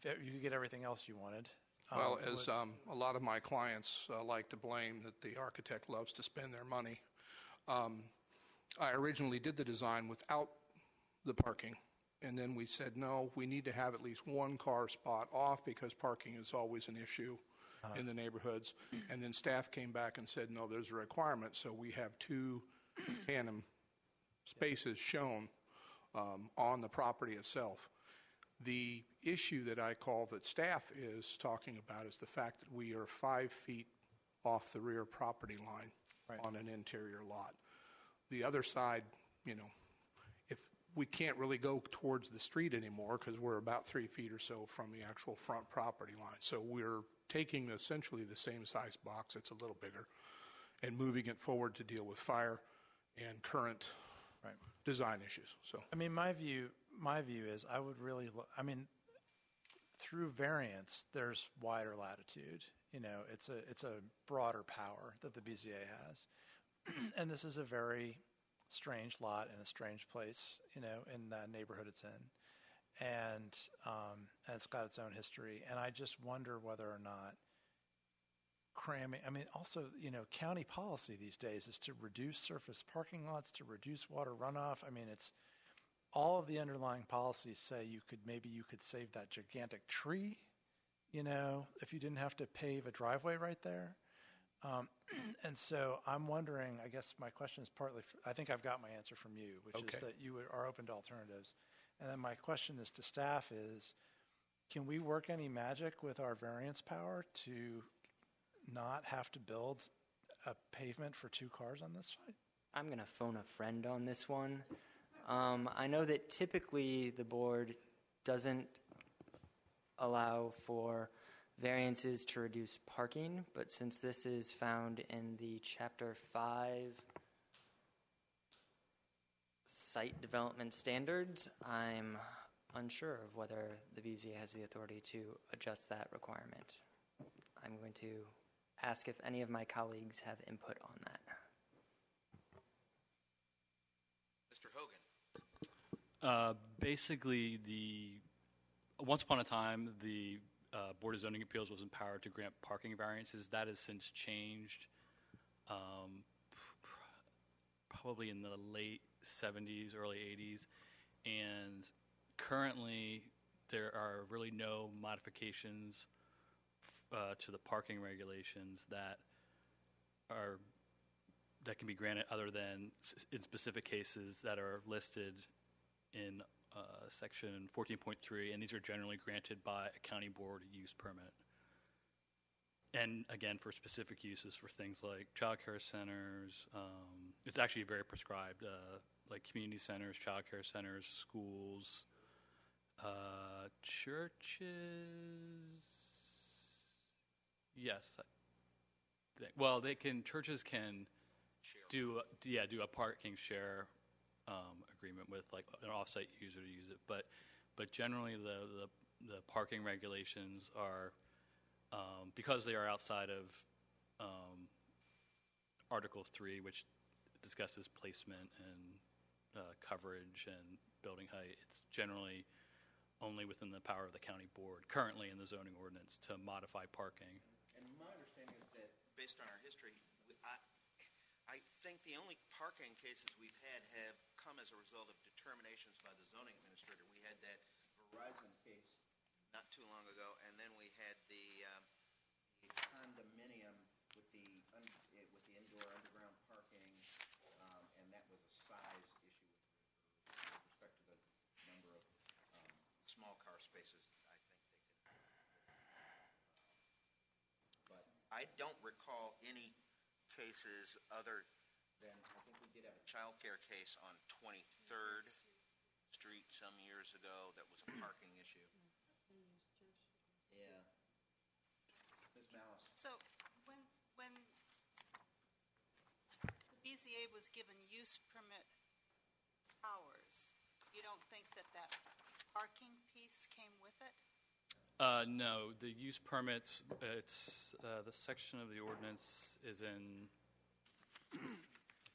if you could get everything else you wanted? Well, as a lot of my clients like to blame that the architect loves to spend their money, I originally did the design without the parking, and then we said, no, we need to have at least 1 car spot off because parking is always an issue in the neighborhoods. And then staff came back and said, no, there's a requirement, so we have 2 tandem spaces shown on the property itself. The issue that I call that staff is talking about is the fact that we are 5 feet off the rear property line on an interior lot. The other side, if we can't really go towards the street anymore because we're about 3 feet or so from the actual front property line. So we're taking essentially the same size box, it's a little bigger, and moving it forward to deal with fire and current design issues. So I mean, my view is I would really through variance, there's wider latitude. It's a broader power that the BZA has. And this is a very strange lot in a strange place, in the neighborhood it's in. And it's got its own history. And I just wonder whether or not cramming, also, county policy these days is to reduce surface parking lots, to reduce water runoff. It's all of the underlying policies say you could save that gigantic tree, if you didn't have to pave a driveway right there. And so I'm wondering, I guess my question is partly, I think I've got my answer from you, which is that you are open to alternatives. And then my question is to staff is, can we work any magic with our variance power to not have to build a pavement for 2 cars on this site? I'm going to phone a friend on this one. I know that typically the board doesn't allow for variances to reduce parking, but since this is found in the Chapter 5 site development standards, I'm unsure of whether the BZA has the authority to adjust that requirement. I'm going to ask if any of my colleagues have input on that. Mr. Hogan. Basically, once upon a time, the Board of Zoning Appeals was empowered to grant parking variances. That has since changed, probably in the late 70s, early 80s, and currently there are really no modifications to the parking regulations that can be granted other than in specific cases that are listed in section 14.3, and these are generally granted by a county board use permit. And again, for specific uses for things like child care centers, it's actually very prescribed, like community centers, child care centers, schools, churches. Yes. Churches can do a parking share agreement with like an off-site user to use it, but generally the parking regulations are because they are outside of Article 3, which discusses placement and coverage and building height. It's generally only within the power of the county board currently in the zoning ordinance to modify parking. And my understanding is that based on our history, I think the only parking cases we've had have come as a result of determinations by the zoning administrator. We had that Verizon case not too long ago, and then we had the condominium with the indoor underground parking, and that was a size issue with respect to the number of small car spaces. I think they could, but I don't recall any cases other than, I think we did have a child care case on 23rd Street some years ago that was a parking issue. Yeah. Ms. Malice. So when the BZA was given use permit powers, you don't think that parking piece came with it? No, the use permits, it's the section of the ordinance is in, I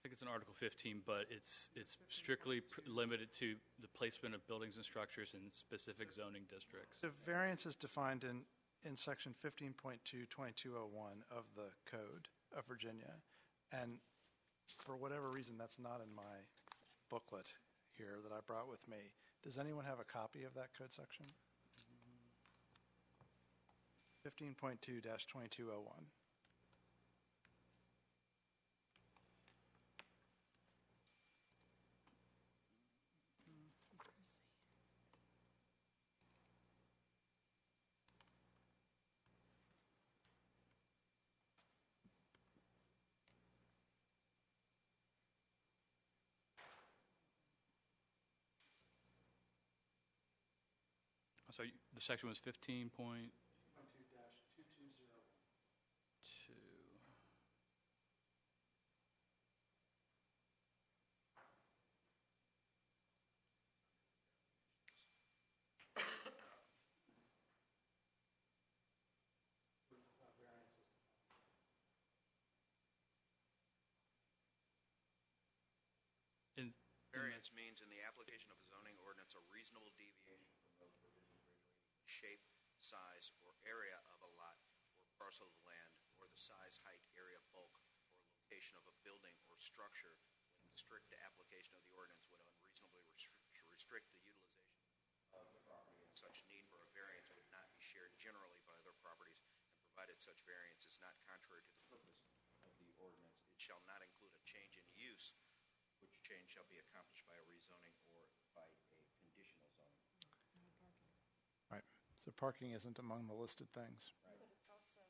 think it's in Article 15, but it's strictly limited to the placement of buildings and structures in specific zoning districts. The variance is defined in section 15.2.2201 of the Code of Virginia, and for whatever reason, that's not in my booklet here that I brought with me. Does anyone have a copy of that code section? 15.2-2201. So the section was 15 point. 2. Variance means in the application of a zoning ordinance a reasonable deviation from those provisions regulating the shape, size, or area of a lot or parcel of land, or the size, height, area, bulk, or location of a building or structure when the strict application of the ordinance would unreasonably restrict the utilization of the property, and such need for a variance would not be shared generally by other properties, and provided such variance is not contrary to the purpose of the ordinance, it shall not include a change in use, which change shall be accomplished by a rezoning or by a conditional zoning. Right. So parking isn't among the listed things. Right. But it's also...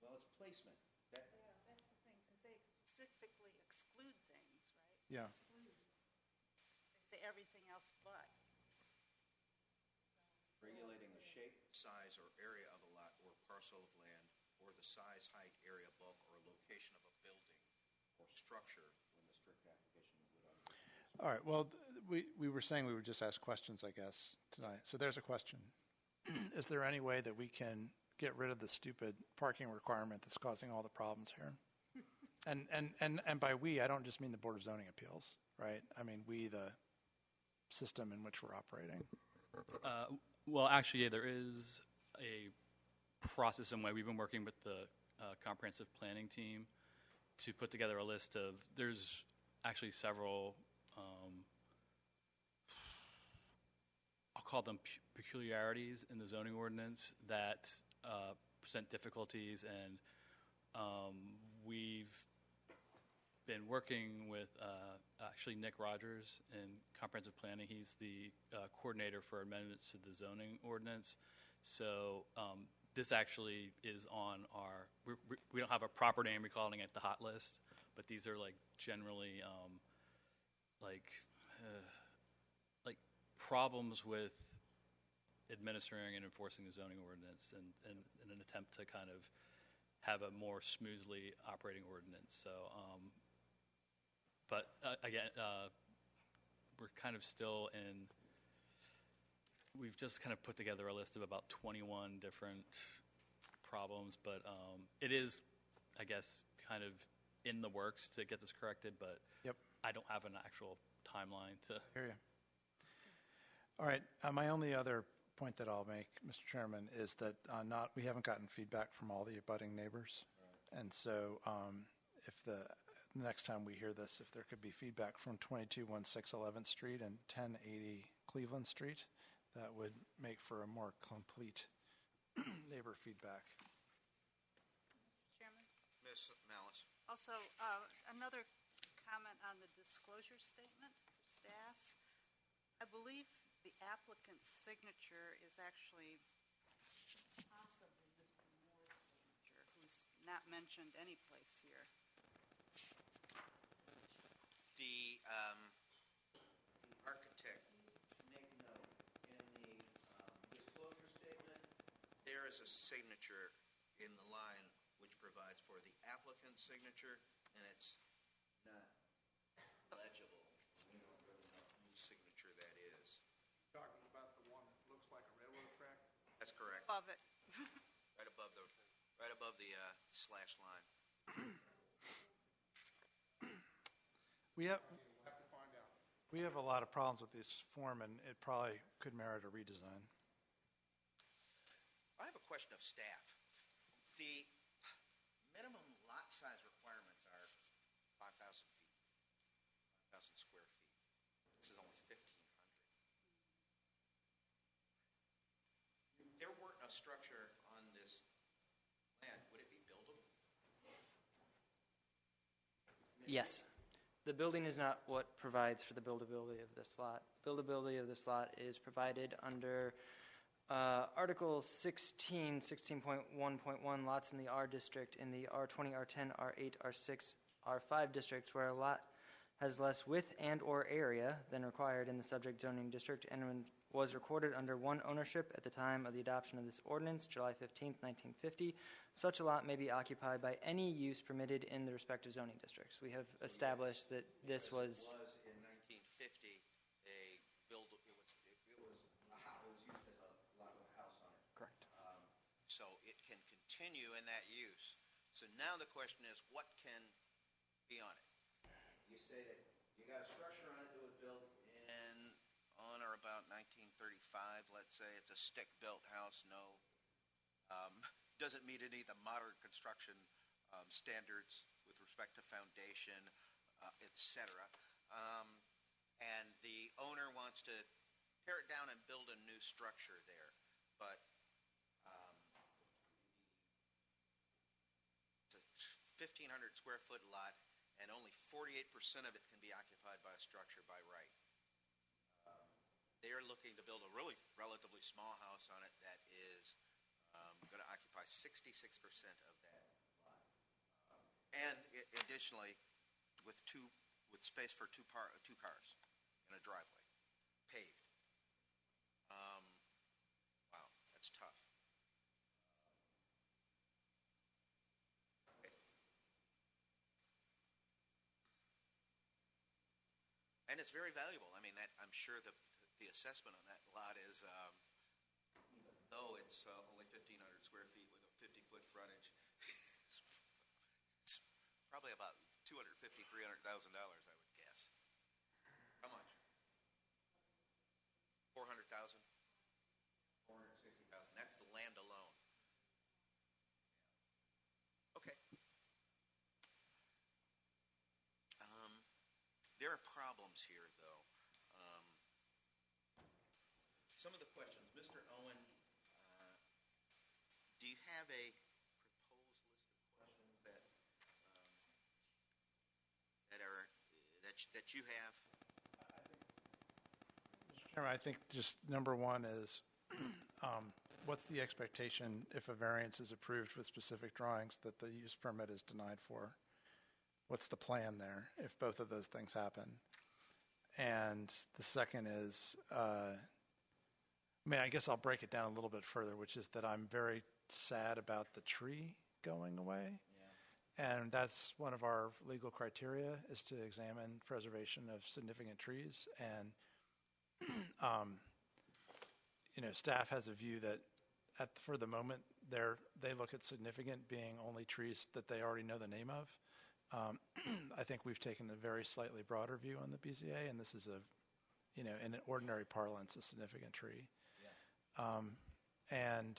Well, it's placement. That's the thing, because they specifically exclude things, right? Yeah. They say everything else but. Regulating the shape, size, or area of a lot or parcel of land, or the size, height, area, bulk, or location of a building or structure when the strict application would All right. Well, we were saying we would just ask questions, I guess, tonight. So there's a question. Is there any way that we can get rid of the stupid parking requirement that's causing all the problems here? And by we, I don't just mean the Board of Zoning Appeals, right? I mean we, the system in which we're operating. Well, actually, yeah, there is a process in way. We've been working with the comprehensive planning team to put together a list of, there's actually several, I'll call them peculiarities in the zoning ordinance that present difficulties, and we've been working with actually Nick Rogers in comprehensive planning. He's the coordinator for amendments to the zoning ordinance. So this actually is on our, we don't have a proper name, we're calling it the hot list, but these are like generally like problems with administering and enforcing the zoning ordinance, and in an attempt to kind of have a more smoothly operating ordinance. So but again, we're kind of still in, we've just kind of put together a list of about 21 different problems, but it is, I guess, kind of in the works to get this corrected, but I don't have an actual timeline to hear you. All right, my only other point that I'll make, Mr. Chairman, is that we haven't gotten feedback from all the abutting neighbors, and so if the next time we hear this, if there could be feedback from 2216 11th Street and 1080 Cleveland Street, that would make for a more complete neighbor feedback. Chairman? Ms. Malice. Also, another comment on the disclosure statement for staff. I believe the applicant's signature is actually possibly Mr. Moore's signature, who's not mentioned any place here. The architect, make note, in the disclosure statement, there is a signature in the line which provides for the applicant's signature, and it's not legible. We don't really know whose signature that is. Talking about the one that looks like a railroad track? That's correct. Above it. Right above the slash line. We have a lot of problems with this form, and it probably could merit a redesign. I have a question of staff. The minimum lot size requirements are 5,000 feet, 5,000 square feet. This is only 1,500. If there weren't a structure on this land, would it be buildable? Yes. The building is not what provides for the buildability of this lot. Buildability of this lot is provided under Article 16, 16.1.1, lots in the R district, in the R20, R10, R8, R6, R5 districts where a lot has less width and or area than required in the subject zoning district and was recorded under one ownership at the time of the adoption of this ordinance, July 15, 1950. Such a lot may be occupied by any use permitted in the respective zoning districts. We have established that this was... in 1950 a build. It was a house. It was used as a lot with a house on it. Correct. So it can continue in that use. So now the question is, what can be on it? You say that you got a structure on it that was built on or about 1935. Let's say it's a stick-built house. No, doesn't meet any of the modern construction standards with respect to foundation, etc. And the owner wants to tear it down and build a new structure there, but it's a 1,500 square foot lot, and only 48% of it can be occupied by a structure by right. They're looking to build a really relatively small house on it that is going to occupy 66% of that lot, and additionally, with space for two cars in a driveway, paved. Wow, that's tough. And it's very valuable. I mean, that, I'm sure the assessment on that lot is, even though it's only 1,500 square feet with a 50-foot frontage, it's probably about $250,000, $300,000, I would guess. How much? 400,000? 460,000. That's the land alone. Okay. There are problems here, though. Some of the questions, Mr. Owen, do you have a proposed list of questions that you have? Mr. Chairman, I think just number one is what's the expectation if a variance is approved with specific drawings that the use permit is denied for? What's the plan there if both of those things happen? And the second is, I mean, I guess I'll break it down a little bit further, which is that I'm very sad about the tree going away. Yeah. And that's one of our legal criteria, is to examine preservation of significant trees. And, staff has a view that for the moment, they look at significant being only trees that they already know the name of. I think we've taken a very slightly broader view on the BZA, and this is in an ordinary parlance, a significant tree. Yeah. And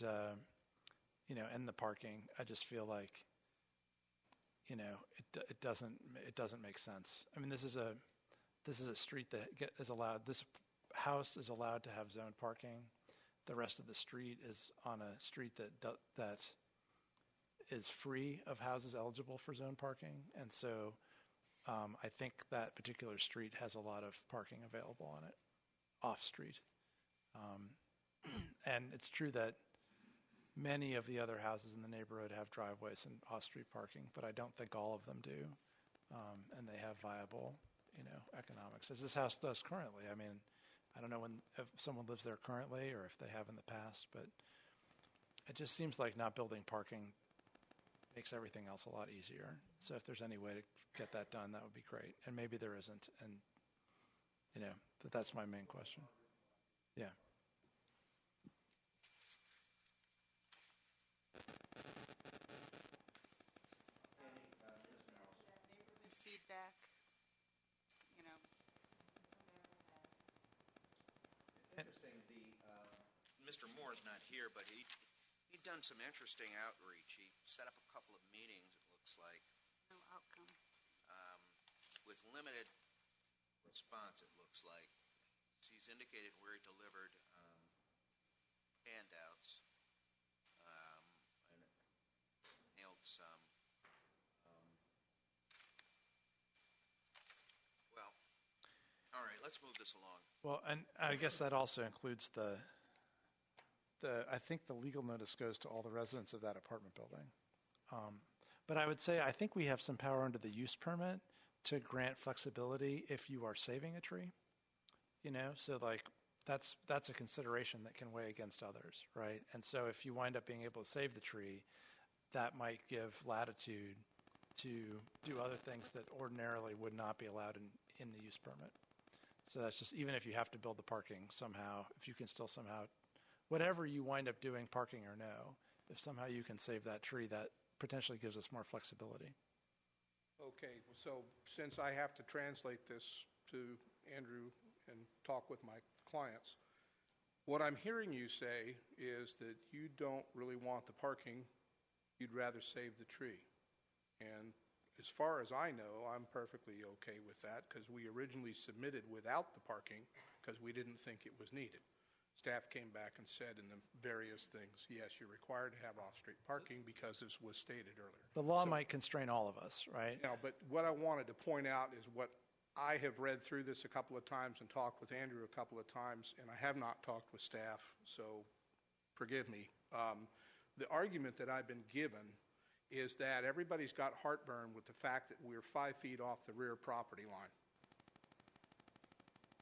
the parking, I just feel like, it doesn't make sense. I mean, this is a street that is allowed. This house is allowed to have zone parking. The rest of the street is on a street that is free of houses eligible for zone parking. And so I think that particular street has a lot of parking available on it, off-street. And it's true that many of the other houses in the neighborhood have driveways and off-street parking, but I don't think all of them do. And they have viable, economics, as this house does currently. I mean, I don't know if someone lives there currently or if they have in the past, but it just seems like not building parking makes everything else a lot easier. So if there's any way to get that done, that would be great. And maybe there isn't. And, but that's my main question. Yeah. Neighborhood feedback, Interesting. Mr. Moore is not here, but he'd done some interesting outreach. He set up a couple of meetings, it looks like. No outcome. With limited response, it looks like. He's indicated where he delivered handouts and mailed some. All right, let's move this along. Well, and I guess that also includes I think the legal notice goes to all the residents of that apartment building. But I would say I think we have some power under the use permit to grant flexibility if you are saving a tree. So like that's a consideration that can weigh against others, right? And so if you wind up being able to save the tree, that might give latitude to do other things that ordinarily would not be allowed in the use permit. So that's just, even if you have to build the parking somehow, if you can still somehow, whatever you wind up doing, parking or no, if somehow you can save that tree, that potentially gives us more flexibility. Okay, so since I have to translate this to Andrew and talk with my clients, what I'm hearing you say is that you don't really want the parking, you'd rather save the tree. And as far as I know, I'm perfectly okay with that because we originally submitted without the parking because we didn't think it was needed. Staff came back and said in the various things, yes, you're required to have off-street parking because this was stated earlier. The law might constrain all of us, right? No, but what I wanted to point out is what I have read through this a couple of times and talked with Andrew a couple of times, and I have not talked with staff, so forgive me. The argument that I've been given is that everybody's got heartburn with the fact that we're 5 feet off the rear property line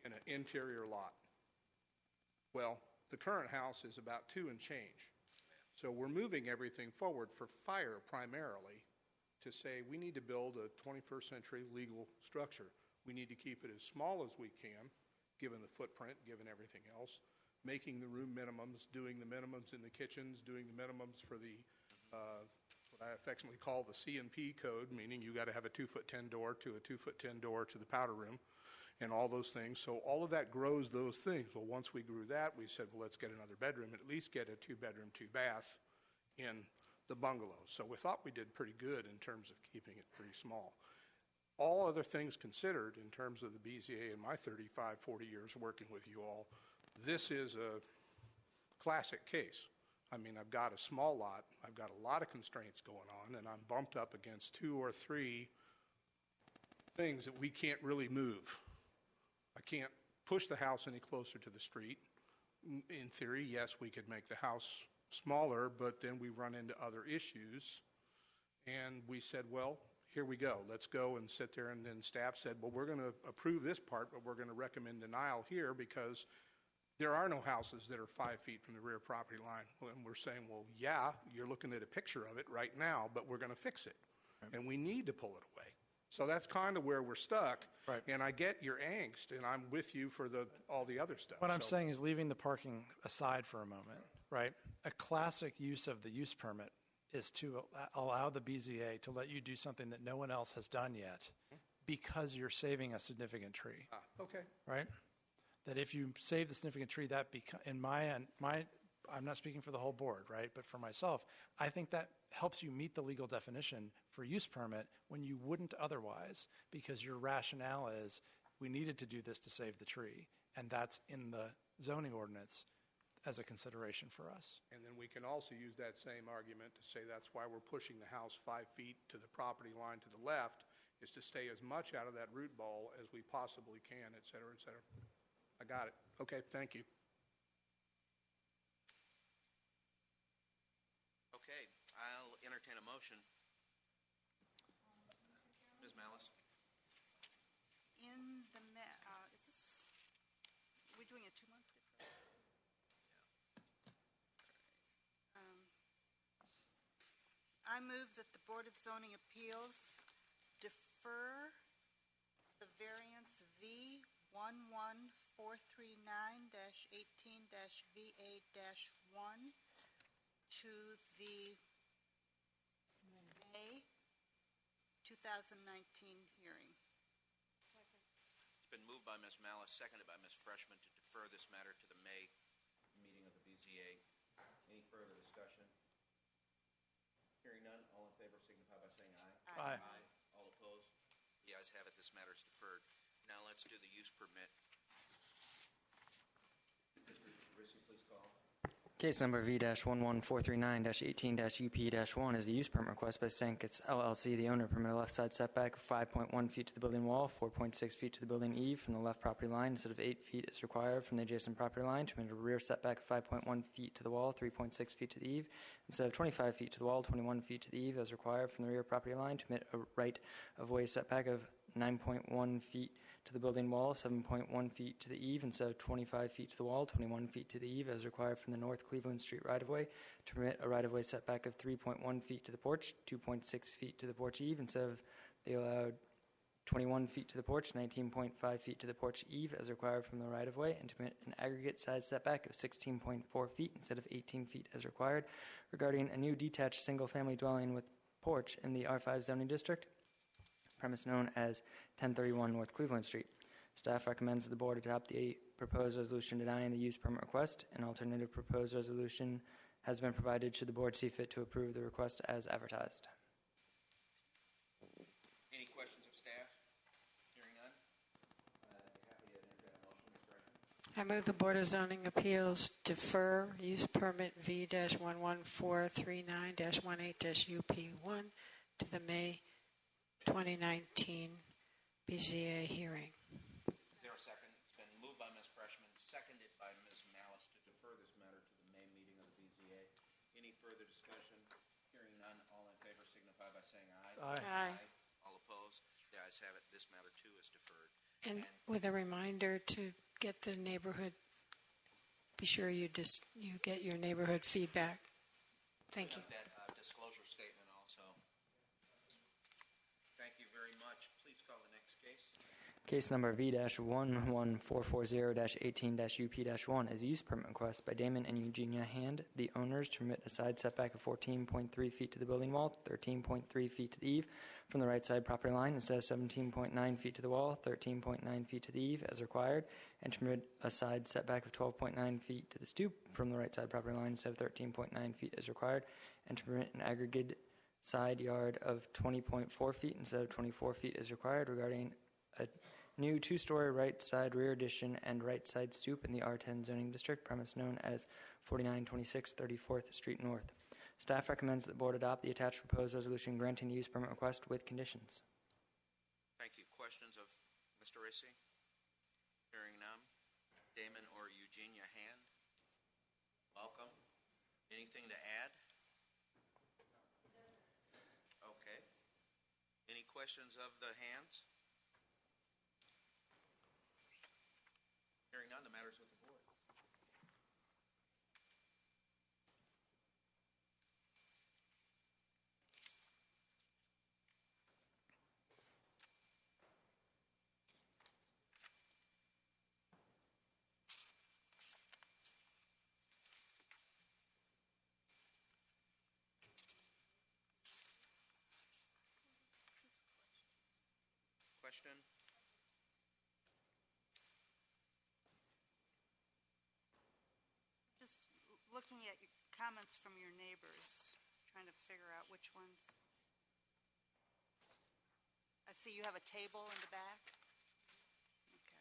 in an interior lot. Well, the current house is about 2 and change. So we're moving everything forward for fire primarily to say we need to build a 21st century legal structure. We need to keep it as small as we can, given the footprint, given everything else, making the room minimums, doing the minimums in the kitchens, doing the minimums for the, what I affectionately call the C&P code, meaning you got to have a 2'10" door to a 2'10" door to the powder room, and all those things. So all of that grows those things. Well, once we grew that, we said, well, let's get another bedroom, at least get a 2-bedroom, 2-bath in the bungalow. So we thought we did pretty good in terms of keeping it pretty small. All other things considered, in terms of the BZA and my 35, 40 years working with you all, this is a classic case. I mean, I've got a small lot, I've got a lot of constraints going on, and I'm bumped up against 2 or 3 things that we can't really move. I can't push the house any closer to the street. In theory, yes, we could make the house smaller, but then we run into other issues. And we said, well, here we go. Let's go and sit there. And then staff said, well, we're going to approve this part, but we're going to recommend denial here because there are no houses that are 5 feet from the rear property line. And we're saying, well, yeah, you're looking at a picture of it right now, but we're going to fix it. And we need to pull it away. So that's kind of where we're stuck. Right. And I get your angst, and I'm with you for all the other stuff. What I'm saying is, leaving the parking aside for a moment, right? A classic use of the use permit is to allow the BZA to let you do something that no one else has done yet because you're saving a significant tree. Okay. Right? That if you save the significant tree, that in I'm not speaking for the whole board, right? But for myself, I think that helps you meet the legal definition for use permit when you wouldn't otherwise, because your rationale is we needed to do this to save the tree, and that's in the zoning ordinance as a consideration for us. And then we can also use that same argument to say that's why we're pushing the house 5 feet to the property line to the left, is to stay as much out of that root ball as we possibly can, et cetera, et cetera. I got it. Okay, thank you. Okay, I'll entertain a motion. Ms. Malice? In the, is this, are we doing a 2-month deferral? I move that the Board of Zoning Appeals defer the variance V11439-18-VA-1 to the May 2019 hearing. It's been moved by Ms. Malice, seconded by Ms. Freshman to defer this matter to the May meeting of the BZA. Any further discussion? Hearing none, all in favor signify by saying aye. Aye. All opposed? The ayes have it. This matter is deferred. Now let's do the use permit. Mr. Rissy, please call. Case number V-11439-18-UP-1 is a use permit request by Sankets LLC. The owner permit a left side setback of 5.1 feet to the building wall, 4.6 feet to the building eave from the left property line instead of 8 feet is required from the adjacent property line. To permit a rear setback of 5.1 feet to the wall, 3.6 feet to the eave instead of 25 feet to the wall, 21 feet to the eave as required from the rear property line. To permit a right of way setback of 9.1 feet to the building wall, 7.1 feet to the eave instead of 25 feet to the wall, 21 feet to the eave as required from the North Cleveland Street right-of-way. To permit a right-of-way setback of 3.1 feet to the porch, 2.6 feet to the porch eave instead of the allowed 21 feet to the porch, 19.5 feet to the porch eave as required from the right-of-way, and to permit an aggregate side setback of 16.4 feet instead of 18 feet as required regarding a new detached single-family dwelling with porch in the R5 zoning district, premise known as 1031 North Cleveland Street. Staff recommends the board adopt the proposed resolution denying the use permit request. An alternative proposed resolution has been provided should the board see fit to approve the request as advertised. Any questions of staff? Hearing none? Happy to entertain a motion, Ms. Gresham. I move the Board of Zoning Appeals defer use permit V-11439-18-UP1 to the May 2019 BZA hearing. Is there a second? It's been moved by Ms. Freshman, seconded by Ms. Malice to defer this matter to the May meeting of the BZA. Any further discussion? Hearing none, all in favor signify by saying aye. Aye. All opposed? The ayes have it. This matter too is deferred. And with a reminder to get the neighborhood, be sure you get your neighborhood feedback. Thank you. That disclosure statement also. Thank you very much. Please call the next case. Case number V-11440-18-UP-1 is a use permit request by Damon and Eugenia Hand, the owners, to permit a side setback of 14.3 feet to the building wall, 13.3 feet to the eave from the right side property line instead of 17.9 feet to the wall, 13.9 feet to the eave as required, and to permit a side setback of 12.9 feet to the stoop from the right side property line instead of 13.9 feet as required, and to permit an aggregate side yard of 20.4 feet instead of 24 feet as required regarding a new two-story right side rear addition and right side stoop in the R10 zoning district, premise known as 4926 34th Street North. Staff recommends that the board adopt the attached proposed resolution granting the use permit request with conditions. Thank you. Questions of Mr. Rissy? Hearing none. Damon or Eugenia Hand? Welcome. Anything to add? Okay. Any questions of the Hands? Hearing none, the matter is with the board. Question? Just looking at your comments from your neighbors, trying to figure out which ones. I see you have a table in the back. Okay.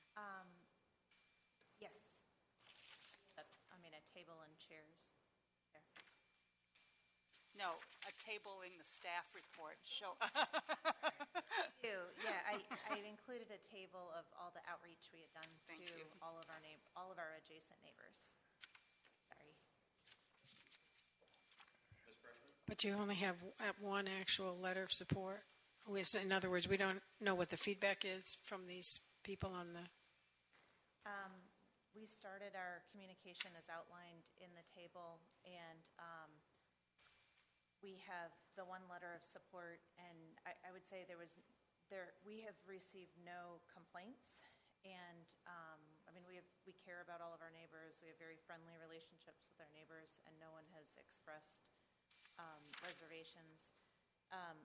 Yes. I mean, a table and chairs. There. No, a table in the staff report. Show. Yeah, I included a table of all the outreach we had done to all of our adjacent neighbors. Sorry. Ms. Freshman? But you only have one actual letter of support? In other words, we don't know what the feedback is from these people on the... We started our communication as outlined in the table, and we have the one letter of support, and I would say we have received no complaints, and I mean, we care about all of our neighbors. We have very friendly relationships with our neighbors, and no one has expressed reservations.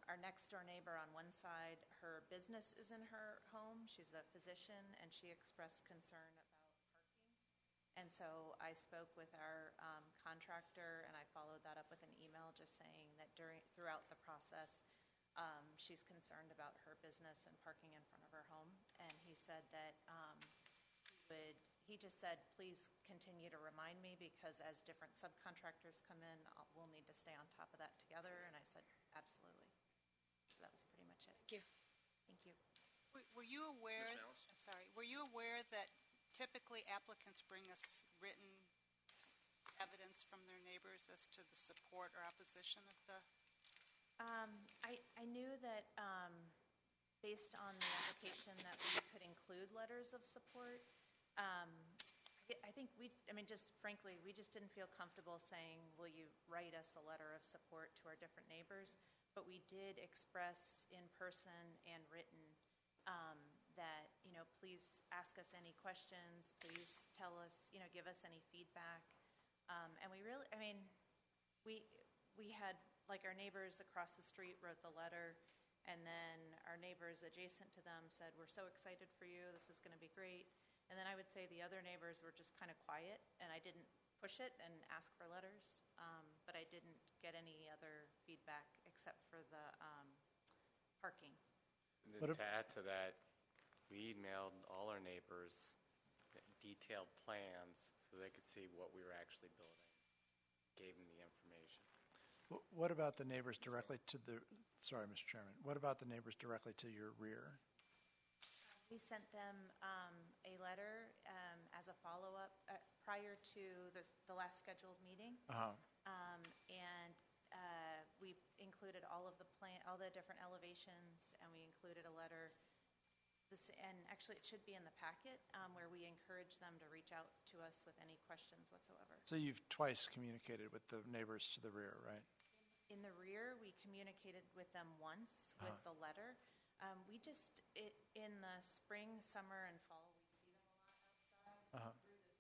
Our next door neighbor on one side, her business is in her home. She's a physician, and she expressed concern about parking. And so I spoke with our contractor, and I followed that up with an email just saying that throughout the process, she's concerned about her business and parking in front of her home. And he said that he just said, please continue to remind me, because as different subcontractors come in, we'll need to stay on top of that together. And I said, absolutely. So that was pretty much it. Thank you. Thank you. Were you aware? I'm sorry. Were you aware that typically applicants bring us written evidence from their neighbors as to the support or opposition of the? I knew that based on the application that we could include letters of support. I think just frankly, we just didn't feel comfortable saying, will you write us a letter of support to our different neighbors? But we did express in person and written that, please ask us any questions, please tell us, give us any feedback. And we really, we had, like, our neighbors across the street wrote the letter, and then our neighbors adjacent to them said, we're so excited for you, this is going to be great. And then I would say the other neighbors were just kind of quiet, and I didn't push it and ask for letters, but I didn't get any other feedback except for the parking. To add to that, we emailed all our neighbors detailed plans so they could see what we were actually building. Gave them the information. What about the neighbors directly to the, sorry, Mr. Chairman, what about the neighbors directly to your rear? We sent them a letter as a follow-up prior to the last scheduled meeting. And we included all of all the different elevations, and we included a letter. And actually, it should be in the packet where we encourage them to reach out to us with any questions whatsoever. So you've twice communicated with the neighbors to the rear, right? In the rear, we communicated with them once with the letter. We just, in the spring, summer, and fall, we see them a lot outside. Through this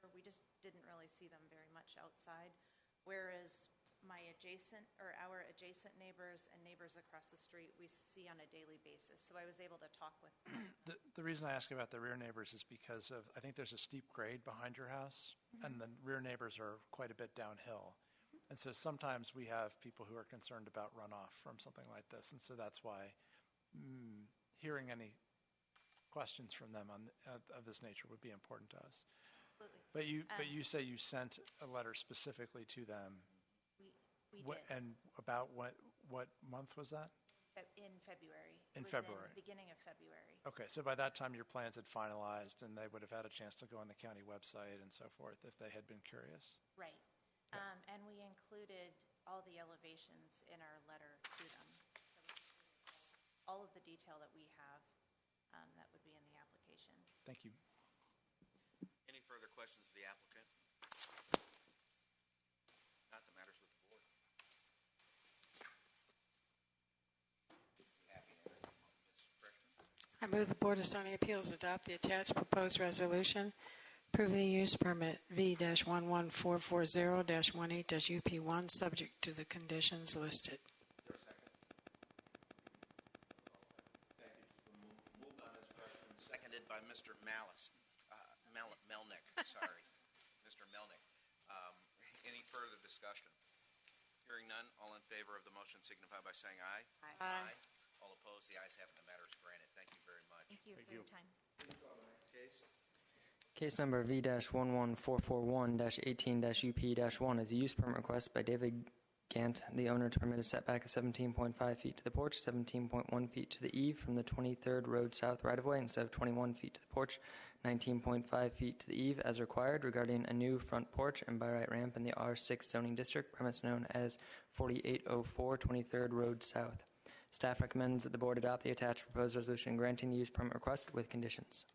winter, we just didn't really see them very much outside, whereas our adjacent neighbors and neighbors across the street, we see on a daily basis. So I was able to talk with them. The reason I ask about the rear neighbors is because I think there's a steep grade behind your house, and the rear neighbors are quite a bit downhill. And so sometimes we have people who are concerned about runoff from something like this, and so that's why hearing any questions from them of this nature would be important to us. Absolutely. But you say you sent a letter specifically to them. We did. And about what month was that? In February. In It was February. In the beginning of February. Okay, so by that time your plans had finalized and they would have had a chance to go on the county website and so forth if they had been curious. Right. And we included all the elevations in our letter to them. So all of the detail that we have that would be in the application. Thank you. Any further questions of the applicant? Not the matters with the board. I move the Board of Zoning Appeals adopt the attached proposed resolution approving the use permit V-11440-18-UP1 subject to the conditions listed. Seconded by Mr. Melnick, sorry. Mr. Melnick. Any further discussion? Hearing none, all in favor of the motion signify by saying aye. Aye. All opposed, the ayes have it, the matter is granted. Thank you very much. Thank you for your time. Please call the next case. Case number V-11441-18-UP-1 is a use permit request by David Gant, the owner, to permit a setback of 17.5 feet to the porch, 17.1 feet to the eve from the 23rd Road South right-of-way instead of 21 feet to the porch, 19.5 feet to the eve as required regarding a new front porch and by right ramp in the R6 zoning district, premise known as 4804 23rd Road South. Staff recommends that the board adopt the attached proposed resolution granting the use permit request with conditions.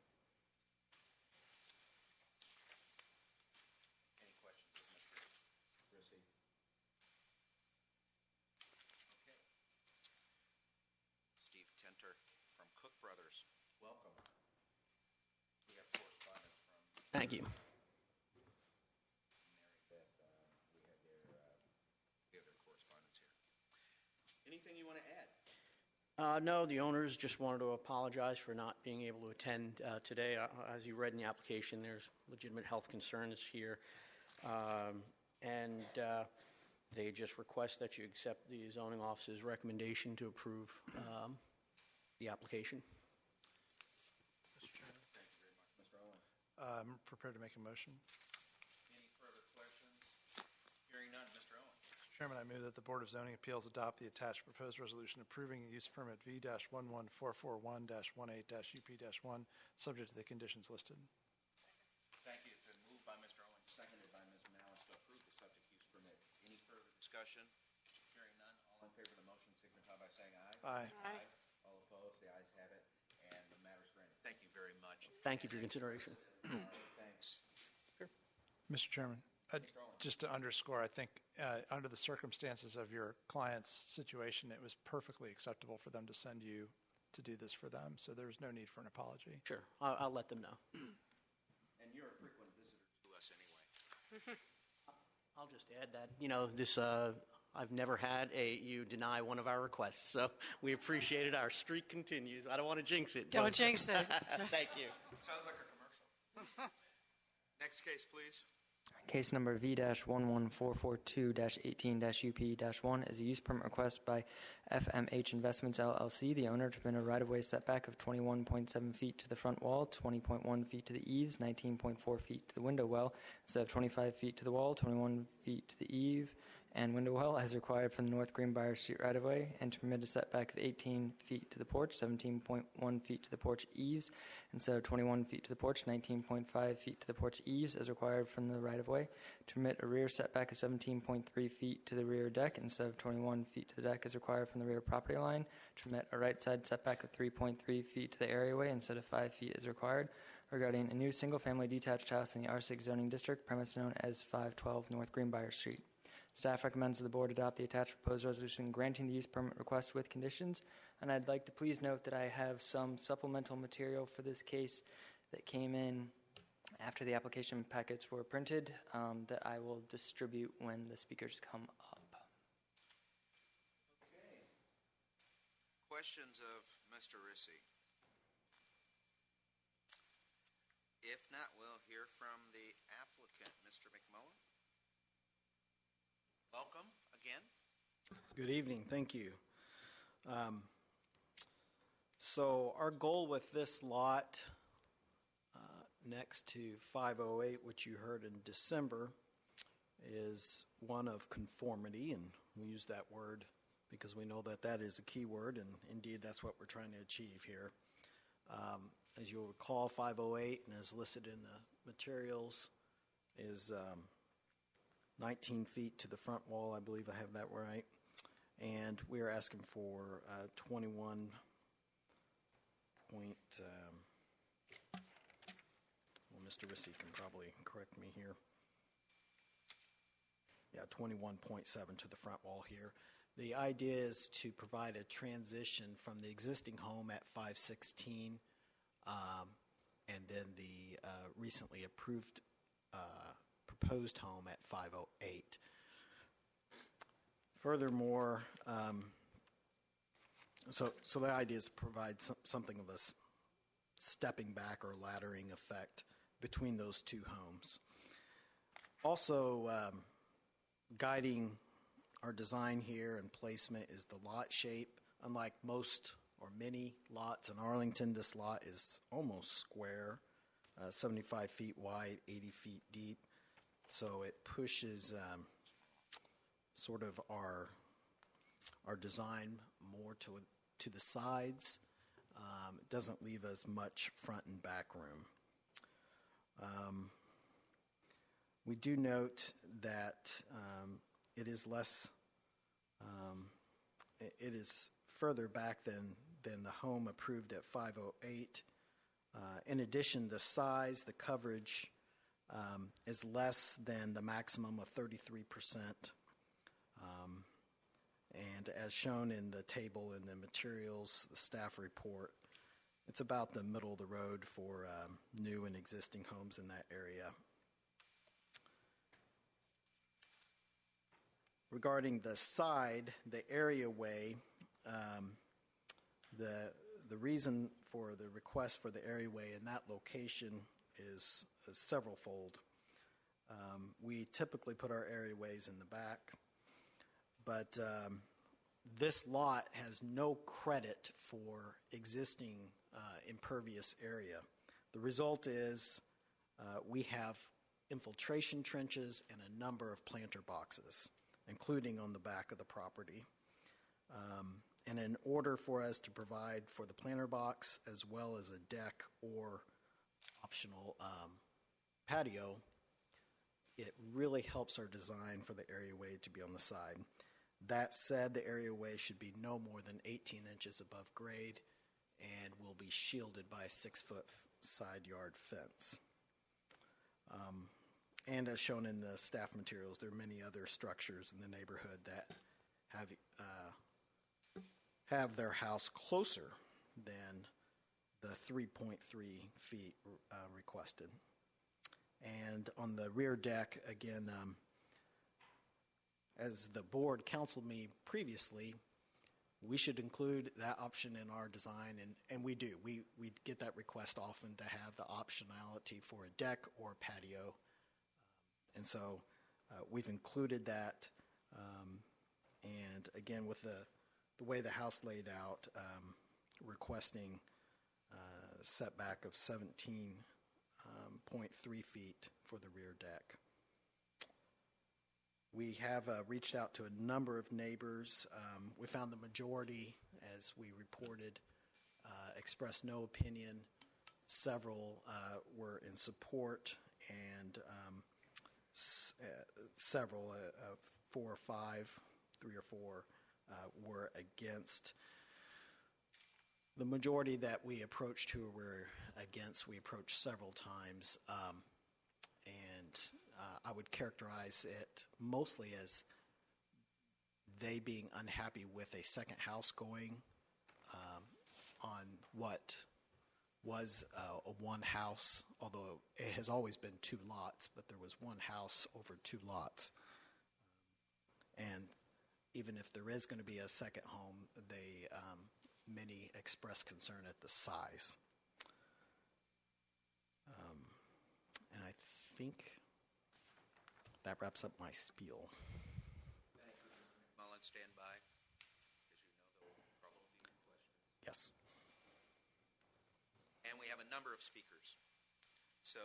Any questions of Mr. Rissy? Okay. Steve Tenter from Cook Brothers, welcome. We have correspondence from Thank you. Mary Beth. We have their correspondence here. Anything you want to add? No, the owners just wanted to apologize for not being able to attend today. As you read in the application, there's legitimate health concerns here. And they just request that you accept the zoning office's recommendation to approve the application. Mr. Chairman. Thank you very much. Mr. Owen. I'm prepared to make a motion. Any further questions? Hearing none, Mr. Owen. Mr. Chairman, I move that the Board of Zoning Appeals adopt the attached proposed resolution approving a use permit V-11441-18-UP-1 subject to the conditions listed. Thank you. It's been moved by Mr. Owen, seconded by Ms. Malice to approve the subject use permit. Any further discussion? Hearing none, all in favor of the motion signify by saying aye. Aye. All opposed, the ayes have it, and the matter is granted. Thank you very much. Thank you for your consideration. Thanks. Mr. Chairman, just to underscore, I think under the circumstances of your client's situation, it was perfectly acceptable for them to send you to do this for them, so there's no need for an apology. Sure, I'll let them know. And you're a frequent visitor to us anyway. I'll just add that, this, I've never had you deny one of our requests, so we appreciate it. Our streak continues. I don't want to jinx it. Don't jinx it. Thank you. Sounds like a commercial. Next case, please. Case number V-11442-18-UP-1 is a use permit request by FMH Investments LLC, the owner, to permit a right-of-way setback of 21.7 feet to the front wall, 20.1 feet to the eaves, 19.4 feet to the window well, instead of 25 feet to the wall, 21 feet to the eave and window well as required from the North Greenbrier Street right-of-way, and to permit a setback of 18 feet to the porch, 17.1 feet to the porch eaves, instead of 21 feet to the porch, 19.5 feet to the porch eaves as required from the right-of-way, to permit a rear setback of 17.3 feet to the rear deck, instead of 21 feet to the deck as required from the rear property line, to permit a right side setback of 3.3 feet to the areaway instead of 5 feet as required, regarding a new single-family detached house in the R6 zoning district, premise known as 512 North Greenbrier Street. Staff recommends the board adopt the attached proposed resolution granting the use permit request with conditions. And I'd like to please note that I have some supplemental material for this case that came in after the application packets were printed that I will distribute when the speakers come up. Okay. Questions of Mr. Rissy? If not, we'll hear from the applicant, Mr. McMullen. Welcome again. Good evening. Thank you. So our goal with this lot next to 508, which you heard in December, is one of conformity, and we use that word because we know that that is a key word, and indeed that's what we're trying to achieve here. As you'll recall, 508, and as listed in the materials, is 19 feet to the front wall. I believe I have that right. And we are asking for 21 point, well, Mr. Rissy can probably correct me here. Yeah, 21.7 to the front wall here. The idea is to provide a transition from the existing home at 516 and then the recently approved proposed home at 508. Furthermore, so the idea is to provide something of a stepping back or laddering effect between those two homes. Also, guiding our design here and placement is the lot shape. Unlike most or many lots in Arlington, this lot is almost square, 75 feet wide, 80 feet deep. So it pushes sort of our design more to the sides. It doesn't leave as much front and back room. We do note that it is less, it is further back than the home approved at 508. In addition, the size, the coverage is less than the maximum of 33%. And as shown in the table in the materials, the staff report, it's about the middle of the road for new and existing homes in that area. Regarding the side, the areaway, the reason for the request for the areaway in that location is severalfold. We typically put our areaways in the back, but this lot has no credit for existing impervious area. The result is we have infiltration trenches and a number of planter boxes, including on the back of the property. And in order for us to provide for the planter box as well as a deck or optional patio, it really helps our design for the areaway to be on the side. That said, the areaway should be no more than 18 inches above grade and will be shielded by a 6-foot side yard fence. And as shown in the staff materials, there are many other structures in the neighborhood that have their house closer than the 3.3 feet requested. And on the rear deck, again, as the board counseled me previously, we should include that option in our design, and we do. We get that request often to have the optionality for a deck or a patio. And so we've included that. And again, with the way the house laid out, requesting setback of 17.3 feet for the rear deck. We have reached out to a number of neighbors. We found the majority, as we reported, expressed no opinion. Several were in support, and several, 4 or 5, 3 or 4, were against. The majority that we approached who were against, we approached several times, and I would characterize it mostly as they being unhappy with a second house going on what was a one house, although it has always been two lots, but there was one house over two lots. And even if there is going to be a second home, many express concern at the size. And I think that wraps up my spiel. Thank you, Mr. McMullen. Stand by, because you know there will probably be questions. Yes. And we have a number of speakers. So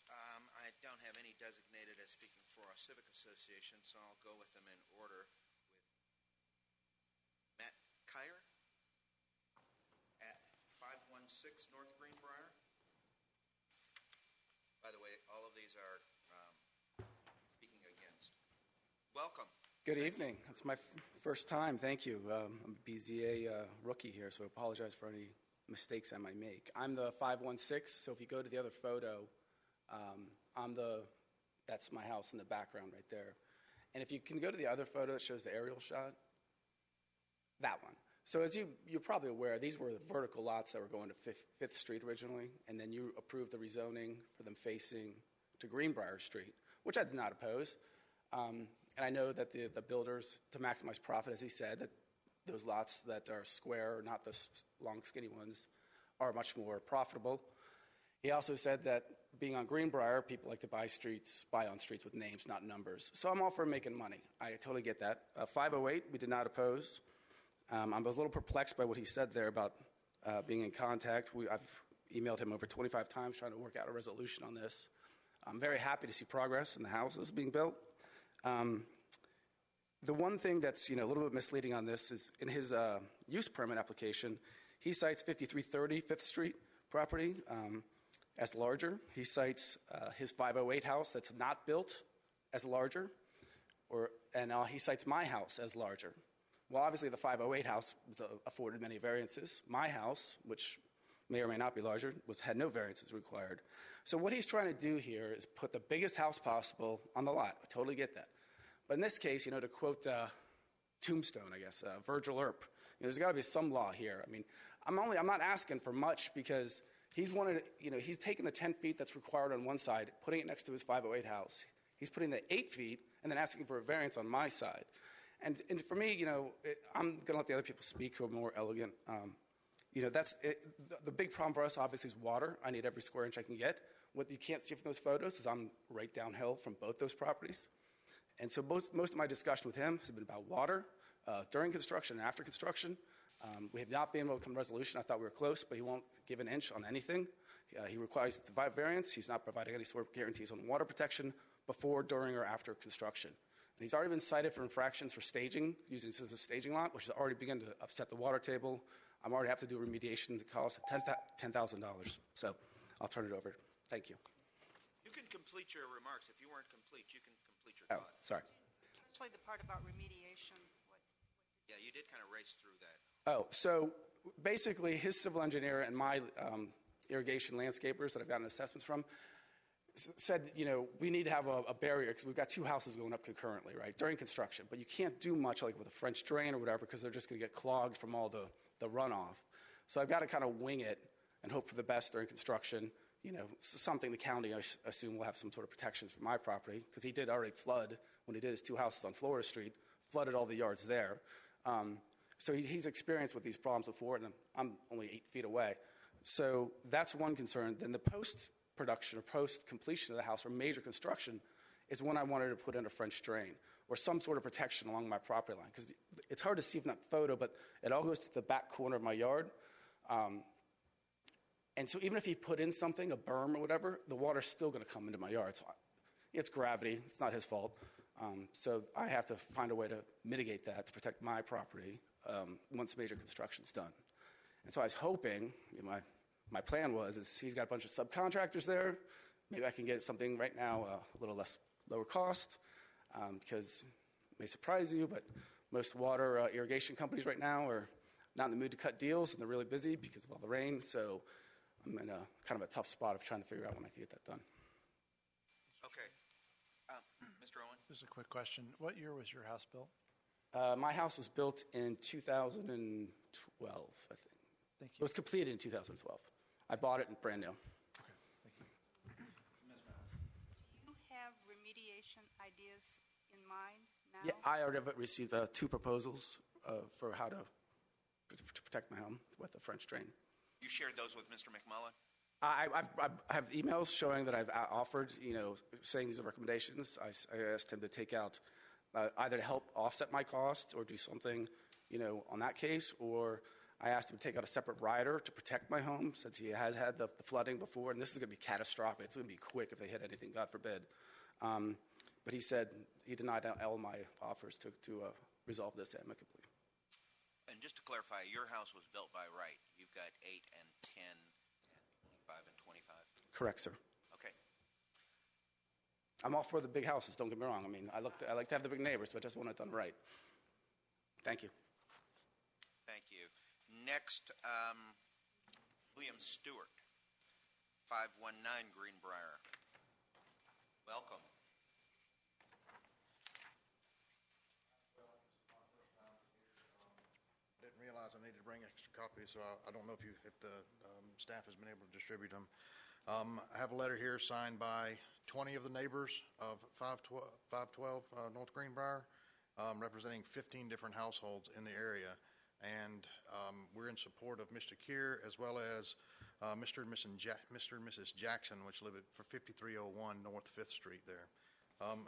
I don't have any designated as speaking for our civic association, so I'll go with them in order with Matt Kyer at 516 North Greenbrier. By the way, all of these are speaking against. Welcome. Good evening. It's my first time. Thank you. I'm a BZA rookie here, so I apologize for any mistakes I might make. I'm the 516, so if you go to the other photo, that's my house in the background right there. And if you can go to the other photo that shows the aerial shot, that one. So as you're probably aware, these were the vertical lots that were going to Fifth Street originally, and then you approved the rezoning for them facing to Greenbrier Street, which I did not oppose. And I know that the builders, to maximize profit, as he said, that those lots that are square, not the long, skinny ones, are much more profitable. He also said that being on Greenbrier, people like to buy on streets with names, not numbers. So I'm all for making money. I totally get that. 508, we did not oppose. I was a little perplexed by what he said there about being in contact. I've emailed him over 25 times trying to work out a resolution on this. I'm very happy to see progress in the houses being built. The one thing that's a little bit misleading on this is in his use permit application, he cites 5330 Fifth Street property as larger. He cites his 508 house that's not built as larger, and he cites my house as larger. Well, obviously the 508 house was afforded many variances. My house, which may or may not be larger, had no variances required. So what he's trying to do here is put the biggest house possible on the lot. I totally get that. But in this case, to quote Tombstone, I guess, Virgil Earp, there's got to be some law here. I mean, I'm not asking for much because he's taken the 10 feet that's required on one side, putting it next to his 508 house. He's putting the 8 feet and then asking for a variance on my side. And for me, I'm going to let the other people speak who are more elegant. That's it. The big problem for us, obviously, is water. I need every square inch I can get. What you can't see from those photos is I'm right downhill from both those properties. And so most of my discussion with him has been about water during construction and after construction. We have not been able to come to a resolution. I thought we were close, but he won't give an inch on anything. He requires the variance. He's not providing any sort of guarantees on water protection before, during, or after construction. And he's already been cited for infractions for staging, using this as a staging lot, which has already begun to upset the water table. I'm already have to do remediation that costs $10,000. So I'll turn it over. Thank you. You can complete your remarks. If you weren't complete, you can complete your thought. Sorry. Actually, the part about remediation. Yeah, you did kind of race through that. Oh, so basically his civil engineer and my irrigation landscapers that I've gotten assessments from said, we need to have a barrier because we've got two houses going up concurrently, right, during construction. But you can't do much like with a French drain or whatever because they're just going to get clogged from all the runoff. So I've got to kind of wing it and hope for the best during construction. Something the county, I assume, will have some sort of protections for my property because he did already flood when he did his two houses on Florida Street, flooded all the yards there. So he's experienced with these problems before, and I'm only 8 feet away. So that's one concern. Then the post-production or post-completion of the house or major construction is when I wanted to put in a French drain or some sort of protection along my property line because it's hard to see from that photo, but it all goes to the back corner of my yard. And so even if he put in something, a berm or whatever, the water's still going to come into my yard. So it's gravity. It's not his fault. So I have to find a way to mitigate that to protect my property once major construction's done. And so I was hoping, my plan is he's got a bunch of subcontractors there. Maybe I can get something right now a little lower cost because it may surprise you, but most water irrigation companies right now are not in the mood to cut deals, and they're really busy because of all the rain. So I'm in a kind of a tough spot of trying to figure out when I can get that done. Okay. Mr. Owen? Just a quick question. What year was your house built? My house was built in 2012, I think. Thank It was completed in 2012. I bought it brand new. Okay, thank you. Do you have remediation ideas in mind now? Yeah, I already have received 2 proposals for how to protect my home with a French drain. You shared those with Mr. McMullen? I have emails showing that I've offered, saying these are recommendations. I asked him to take out either to help offset my costs or do something, on that case, or I asked him to take out a separate rider to protect my home since he has had the flooding before, and this is going to be catastrophic. It's going to be quick if they hit anything, God forbid. But he said he denied all my offers to resolve this amicably. And just to clarify, your house was built by right. You've got 8 and 10 and 25 and 25? Correct, sir. Okay. I'm all for the big houses, don't get me wrong. I mean, I like to have the big neighbors, but I just want it done right. Thank you. Thank you. Next, William Stewart, 519 Greenbrier. Welcome. Didn't realize I needed to bring extra copies, so I don't know if the staff has been able to distribute them. I have a letter here signed by 20 of the neighbors of 512 North Greenbrier, representing 15 different households in the area. And we're in support of Mr. Keir as well as Mr. and Mrs. Jackson, which live for 5301 North 5th Street there.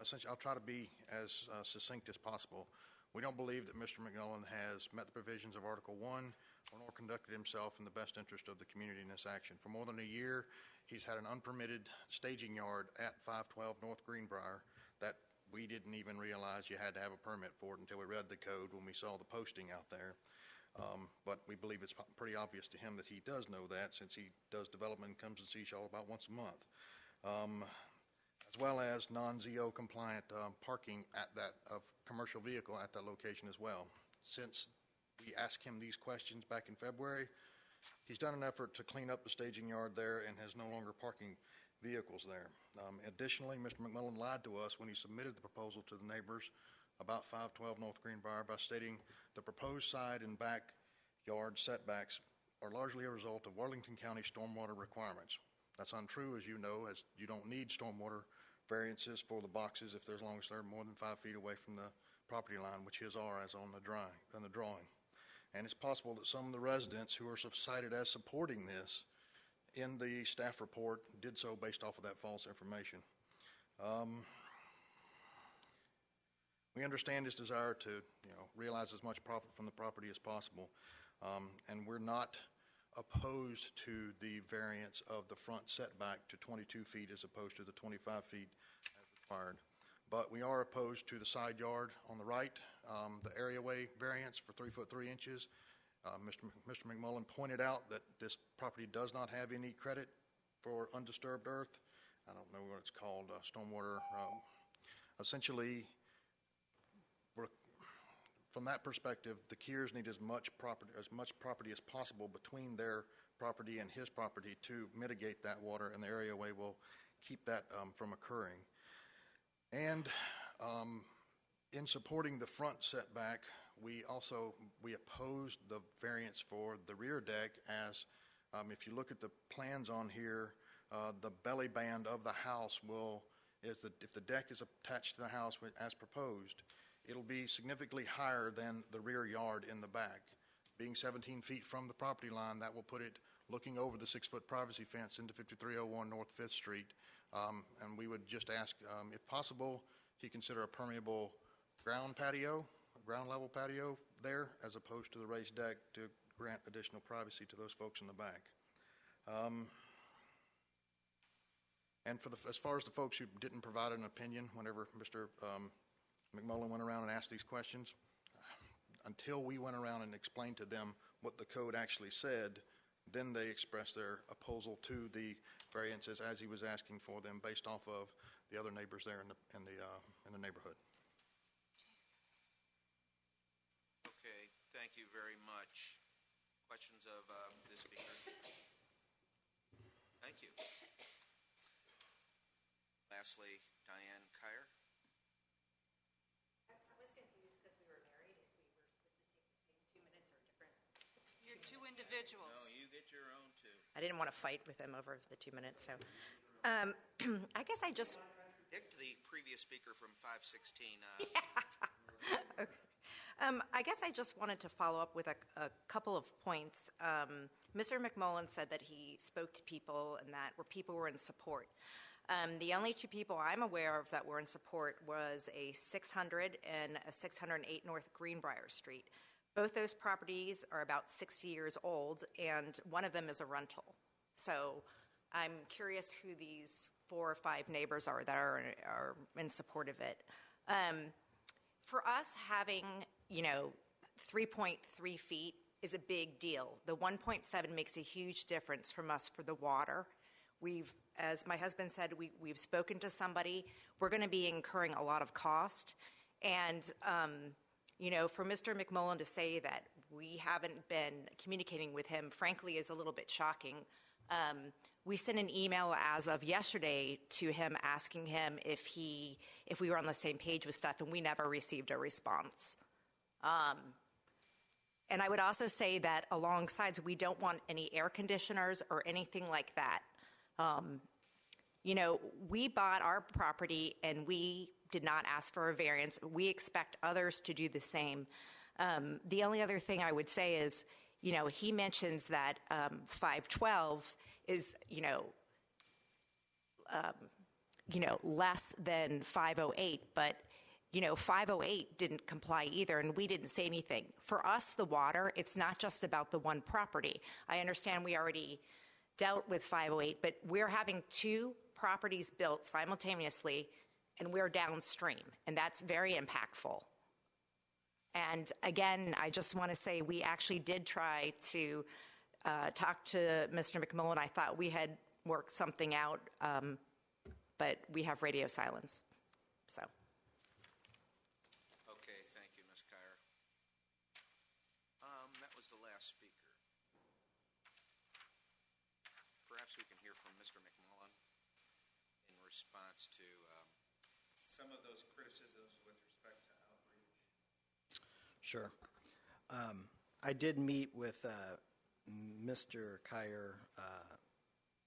Essentially, I'll try to be as succinct as possible. We don't believe that Mr. McMullen has met the provisions of Article 1 nor conducted himself in the best interest of the community in this action. For more than a year, he's had an unpermitted staging yard at 512 North Greenbrier that we didn't even realize you had to have a permit for it until we read the code when we saw the posting out there. But we believe it's pretty obvious to him that he does know that since he does development and comes and sees y'all about once a month. As well as non-ZO compliant parking at that of commercial vehicle at that location as well. Since we asked him these questions back in February, he's done an effort to clean up the staging yard there and has no longer parking vehicles there. Additionally, Mr. McMullen lied to us when he submitted the proposal to the neighbors about 512 North Greenbrier by stating the proposed side and back yard setbacks are largely a result of Arlington County stormwater requirements. That's untrue, as you know, as you don't need stormwater variances for the boxes if as long as they're more than 5 feet away from the property line, which his are as on the drawing. And it's possible that some of the residents who are cited as supporting this in the staff report did so based off of that false information. We understand his desire to, realize as much profit from the property as possible, and we're not opposed to the variance of the front setback to 22 feet as opposed to the 25 feet as required. But we are opposed to the side yard on the right, the areaway variance for 3 foot 3 inches. Mr. McMullen pointed out that this property does not have any credit for undisturbed earth. I don't know what it's called, stormwater. Essentially, from that perspective, the Keirs need as much property as possible between their property and his property to mitigate that water, and the areaway will keep that from occurring. And in supporting the front setback, we opposed the variance for the rear deck as if you look at the plans on here, the belly band of the house if the deck is attached to the house as proposed, it'll be significantly higher than the rear yard in the back. Being 17 feet from the property line, that will put it looking over the 6-foot privacy fence into 5301 North 5th Street. And we would just ask, if possible, he consider a permeable ground level patio there, as opposed to the raised deck to grant additional privacy to those folks in the back. And as far as the folks who didn't provide an opinion whenever Mr. McMullen went around and asked these questions, until we went around and explained to them what the code actually said, then they expressed their opposal to the variances as he was asking for them based off of the other neighbors there in the neighborhood. Okay, thank you very much. Questions of the speaker? Thank you. Lastly, Diane Kyer. individuals. No, you get your own too. I didn't want to fight with him over the 2 minutes, so I guess I just. Contradict the previous speaker from 516. Okay. I guess I just wanted to follow up with a couple of points. Mr. McMullen said that he spoke to people and that people were in support. The only two people I'm aware of that were in support was a 600 and a 608 North Greenbrier Street. Both those properties are about 60 years old, and one of them is a rental. So I'm curious who these 4 or 5 neighbors are that are in support of it. For us, having 3.3 feet is a big deal. The 1.7 makes a huge difference from us for the water. As my husband said, we've spoken to somebody. We're going to be incurring a lot of cost. And, for Mr. McMullen to say that we haven't been communicating with him, frankly, is a little bit shocking. We sent an email as of yesterday to him asking him if we were on the same page with stuff, and we never received a response. And I would also say that alongside, we don't want any air conditioners or anything like that. We bought our property and we did not ask for a variance. We expect others to do the same. The only other thing I would say is, he mentions that 512 is, less than 508, but 508 didn't comply either, and we didn't say anything. For us, the water, it's not just about the one property. I understand we already dealt with 508, but we're having 2 properties built simultaneously, and we're downstream, and that's very impactful. And again, I just want to say we actually did try to talk to Mr. McMullen. I thought we had worked something out, but we have radio silence. So. Okay, thank you, Ms. Kyer. That was the last speaker. Perhaps we can hear from Mr. McMullen in response to some of those criticisms with respect to outreach. Sure. I did meet with Mr. Kyer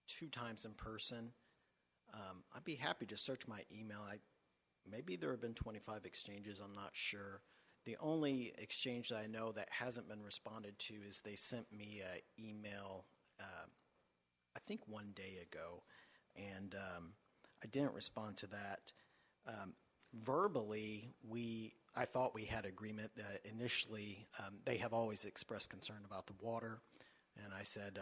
2 times in person. I'd be happy to search my email. Maybe there have been 25 exchanges, I'm not sure. The only exchange that I know that hasn't been responded to is they sent me an email, I think 1 day ago, and I didn't respond to that. Verbally, I thought we had agreement that initially they have always expressed concern about the water, and I said,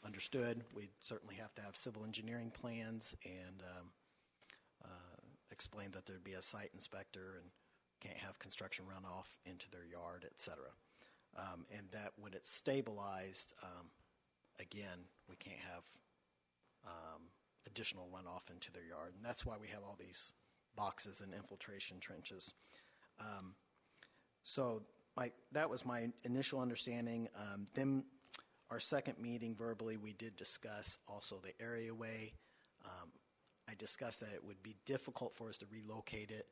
understood, we'd certainly have to have civil engineering plans and explain that there'd be a site inspector and can't have construction runoff into their yard, et cetera. And that when it's stabilized, again, we can't have additional runoff into their yard. And that's why we have all these boxes and infiltration trenches. So that was my initial understanding. Then our second meeting verbally, we did discuss also the areaway. I discussed that it would be difficult for us to relocate it.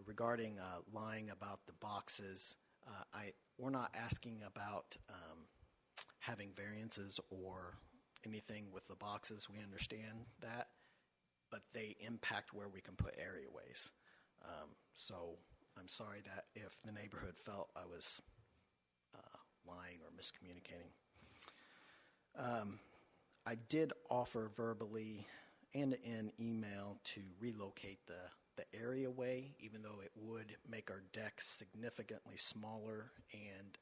Regarding lying about the boxes, we're not asking about having variances or anything with the boxes. We understand that, but they impact where we can put areaways. So I'm sorry that if the neighborhood felt I was lying or miscommunicating. I did offer verbally and in email to relocate the areaway, even though it would make our decks significantly smaller and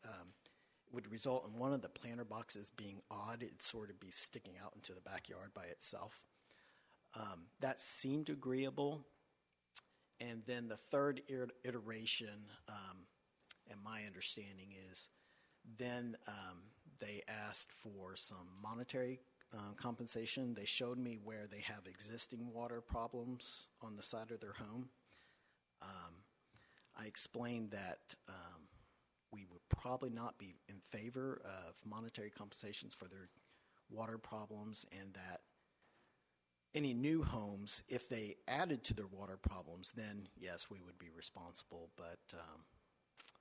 would result in one of the planter boxes being odd. It'd sort of be sticking out into the backyard by itself. That seemed agreeable. And then the third iteration, and my understanding is, then they asked for some monetary compensation. They showed me where they have existing water problems on the side of their home. I explained that we would probably not be in favor of monetary compensations for their water problems, and that any new homes, if they added to their water problems, then yes, we would be responsible, but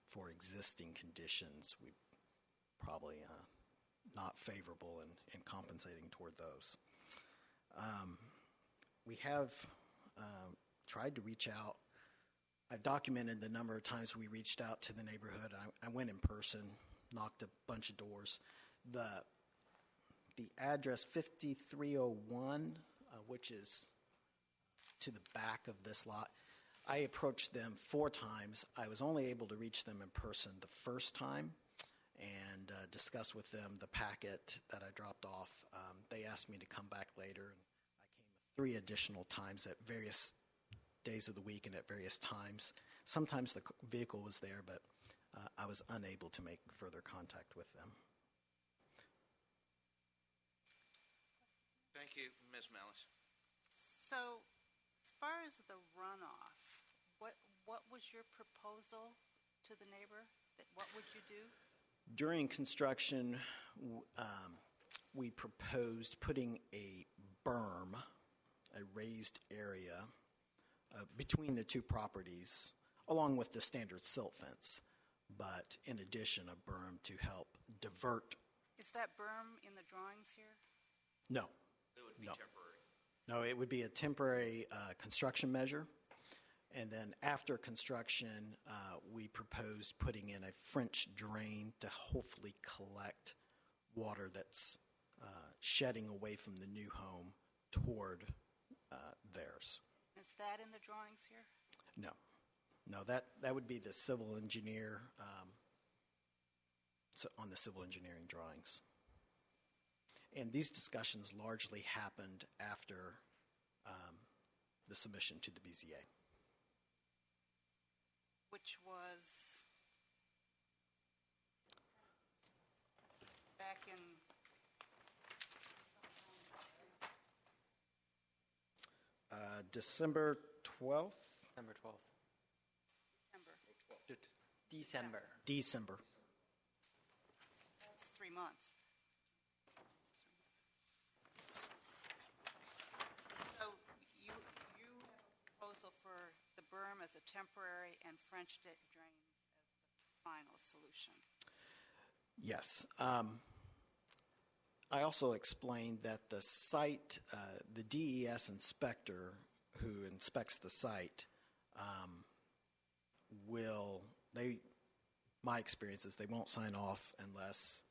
for existing conditions, we probably not favorable in compensating toward those. We have tried to reach out. I've documented the number of times we reached out to the neighborhood. I went in person, knocked a bunch of doors. The address 5301, which is to the back of this lot, I approached them 4 times. I was only able to reach them in person the first time and discuss with them the packet that I dropped off. They asked me to come back later, and I came 3 additional times at various days of the week and at various times. Sometimes the vehicle was there, but I was unable to make further contact with them. Thank you, Ms. Malice. So, as far as the runoff, what was your proposal to the neighbor? What would you do? During construction, we proposed putting a berm, a raised area, between the 2 properties, along with the standard silt fence, but in addition, a berm to help divert. Is that berm in the drawings here? No. It would be No. temporary. No, it would be a temporary construction measure. And then after construction, we proposed putting in a French drain to hopefully collect water that's shedding away from the new home toward theirs. Is that in the drawings here? No. No, that would be the civil engineer, on the civil engineering drawings. And these discussions largely happened after the submission to the BZA. Which was back in December 12th? December 12th. December. December. That's 3 months. So you have a proposal for the berm as a temporary and French drains as the final solution. Yes. I also explained that the site, the DES inspector who inspects the site my experience is they won't sign off unless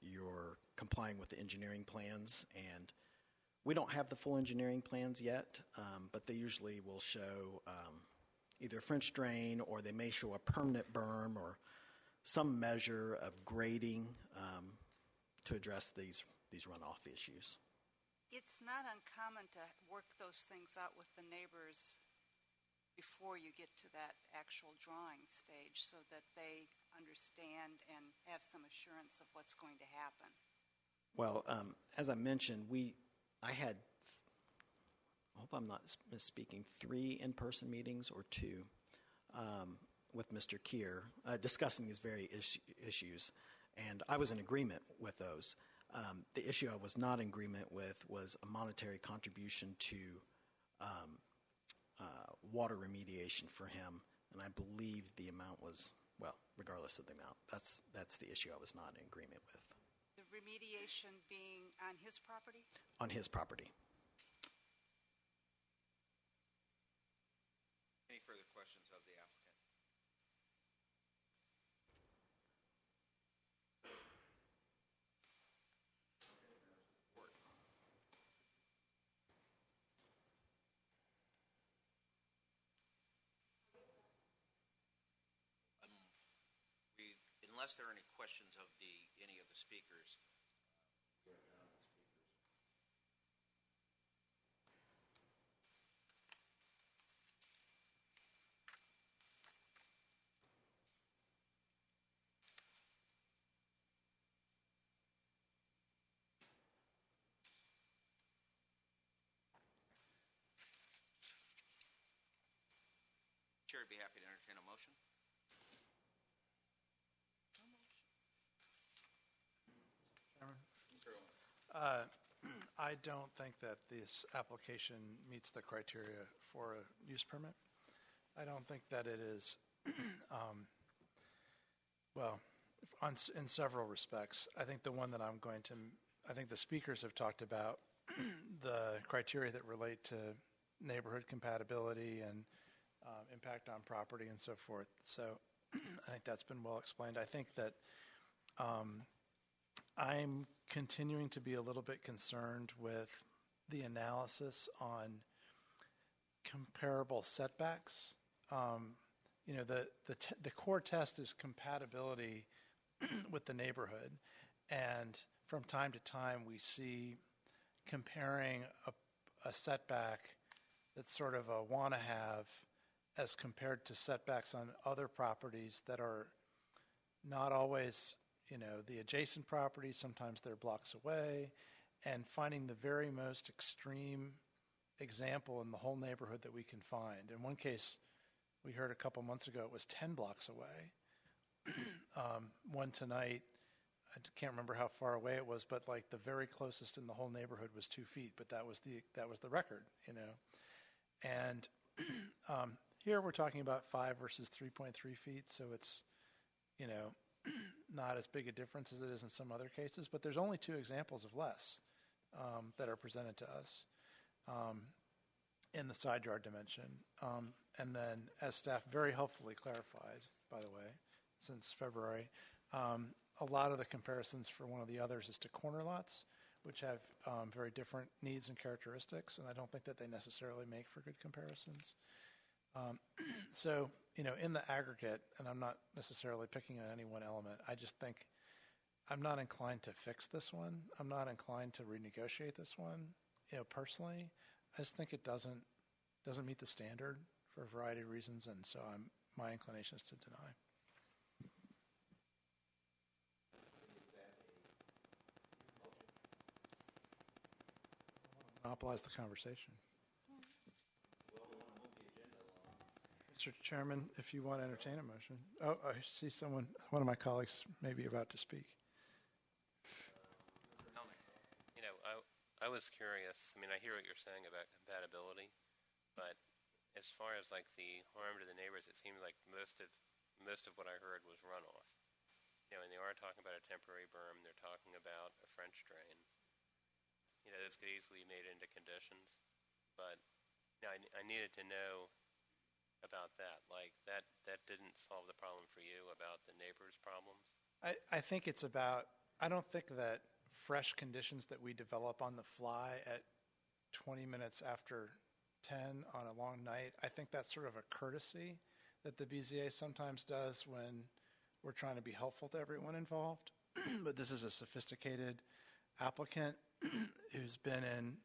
you're complying with the engineering plans. And we don't have the full engineering plans yet, but they usually will show either a French drain, or they may show a permanent berm or some measure of grading to address these runoff issues. It's not uncommon to work those things out with the neighbors before you get to that actual drawing stage, so that they understand and have some assurance of what's going to happen. Well, as I mentioned, I had, I hope I'm not misspeaking, 3 in-person meetings or 2 with Mr. Keir discussing these very issues, and I was in agreement with those. The issue I was not in agreement with was a monetary contribution to water remediation for him, and I believe the amount was, well, regardless of the amount, that's the issue I was not in agreement with. The remediation being on his property? On his property. Any further questions of the applicant? Unless there are any questions of any of the speakers. Chair would be happy to entertain a motion. I don't think that this application meets the criteria for a use permit. I don't think that it is, well, in several respects. I think the one that I think the speakers have talked about the criteria that relate to neighborhood compatibility and impact on property and so forth. So I think that's been well explained. I think that I'm continuing to be a little bit concerned with the analysis on comparable setbacks. The core test is compatibility with the neighborhood, and from time to time we see comparing a setback that's sort of a want to have as compared to setbacks on other properties that are not always, the adjacent properties. Sometimes they're blocks away, and finding the very most extreme example in the whole neighborhood that we can find. In one case, we heard a couple months ago, it was 10 blocks away. One tonight, I can't remember how far away it was, but like the very closest in the whole neighborhood was 2 feet, but that was the record, And here we're talking about 5 versus 3.3 feet, so it's, not as big a difference as it is in some other cases, but there's only 2 examples of less that are presented to us in the side yard dimension. And then, as staff very helpfully clarified, by the way, since February, a lot of the comparisons for one of the others is to corner lots, which have very different needs and characteristics, and I don't think that they necessarily make for good comparisons. So, in the aggregate, and I'm not necessarily picking on any one element, I just think I'm not inclined to fix this one. I'm not inclined to renegotiate this one, personally. I just think it doesn't meet the standard for a variety of reasons, and so my inclination is to deny. Monopolize the conversation. Mr. Chairman, if you want to entertain a motion. Oh, I see one of my colleagues may be about to speak. I was curious. I mean, I hear what you're saying about compatibility, but as far as like the harm to the neighbors, it seems like most of what I heard was runoff. And they are talking about a temporary berm. They're talking about a French drain. This could easily be made into conditions, but I needed to know about that. Like that didn't solve the problem for you about the neighbors' problems. I think it's about. I don't think that fresh conditions that we develop on the fly at 20 minutes after 10 on a long night, I think that's sort of a courtesy that the BZA sometimes does when we're trying to be helpful to everyone involved. But this is a sophisticated applicant who's been in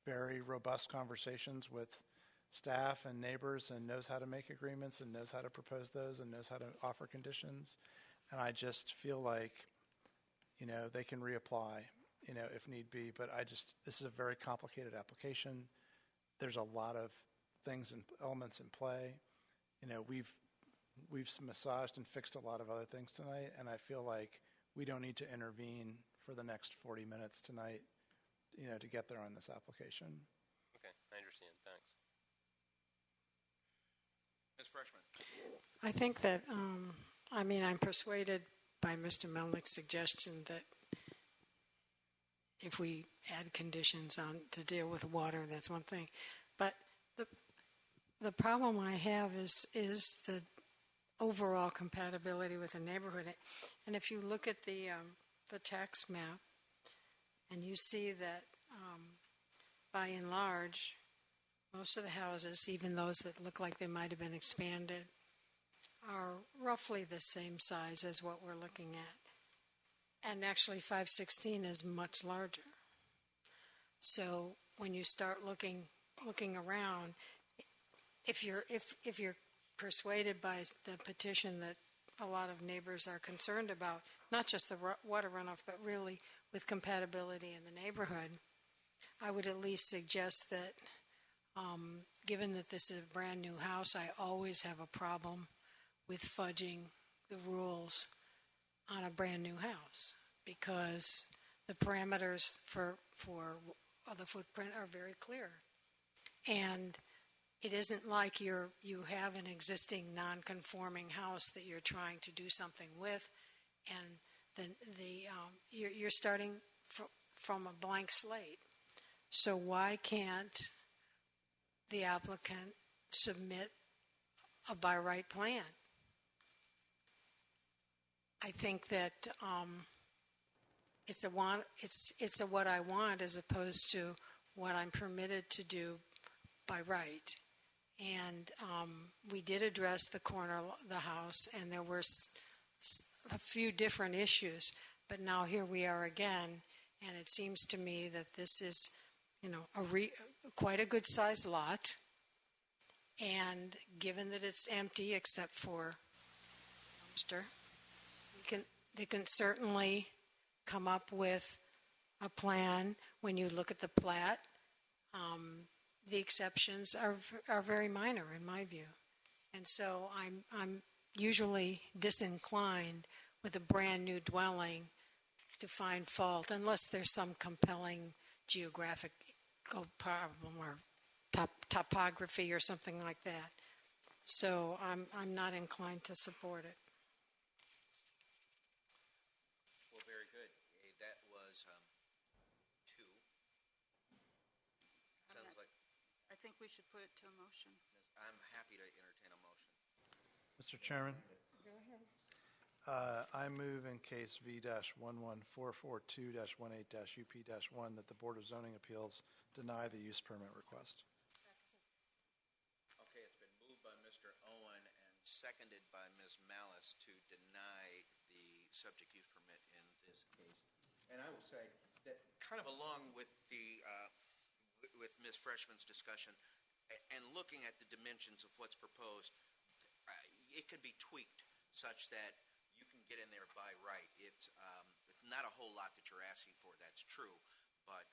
very robust conversations with staff and neighbors and knows how to make agreements and knows how to propose those and knows how to offer conditions. And I just feel like, they can reapply, if need be. But this is a very complicated application. There's a lot of things and elements in play. We've massaged and fixed a lot of other things tonight, and I feel like we don't need to intervene for the next 40 minutes tonight, to get there on this application. Okay, I understand. Thanks. Ms. Freshman. I think that, I'm persuaded by Mr. Melnick's suggestion that if we add conditions on to deal with water, that's one thing. But the problem I have is the overall compatibility with the neighborhood. And if you look at the tax map, and you see that by and large, most of the houses, even those that look like they might have been expanded, are roughly the same size as what we're looking at. And actually 516 is much larger. So when you start looking around, if you're persuaded by the petition that a lot of neighbors are concerned about, not just the water runoff, but really with compatibility in the neighborhood, I would at least suggest that given that this is a brand new house, I always have a problem with fudging the rules on a brand new house because the parameters for the footprint are very clear. And it isn't like you have an existing non-conforming house that you're trying to do something with. and you're starting from a blank slate. So why can't the applicant submit a by right plan? I think that it's a what I want as opposed to what I'm permitted to do by right. And we did address the corner of the house, and there were a few different issues. But now here we are again, and it seems to me that this is, quite a good sized lot. And given that it's empty except for dumpster, they can certainly come up with a plan. When you look at the plat, the exceptions are very minor in my view. And so I'm usually disinclined with a brand new dwelling to find fault unless there's some compelling geographical problem or topography or something like that. So I'm not inclined to support it. Well, very good. That was two. Sounds like I think we should put it to a motion. I'm happy to entertain a motion. Mr. Chairman, Go ahead. I move in case V-11442-18-UP-1 that the Board of Zoning Appeals deny the use permit request. Okay, it's been moved by Mr. Owen and seconded by Ms. Malice to deny the subject use permit in this case. And I will say that kind of along with with Ms. Freshman's discussion and looking at the dimensions of what's proposed, it could be tweaked such that you can get in there by right. It's not a whole lot that you're asking for, that's true, but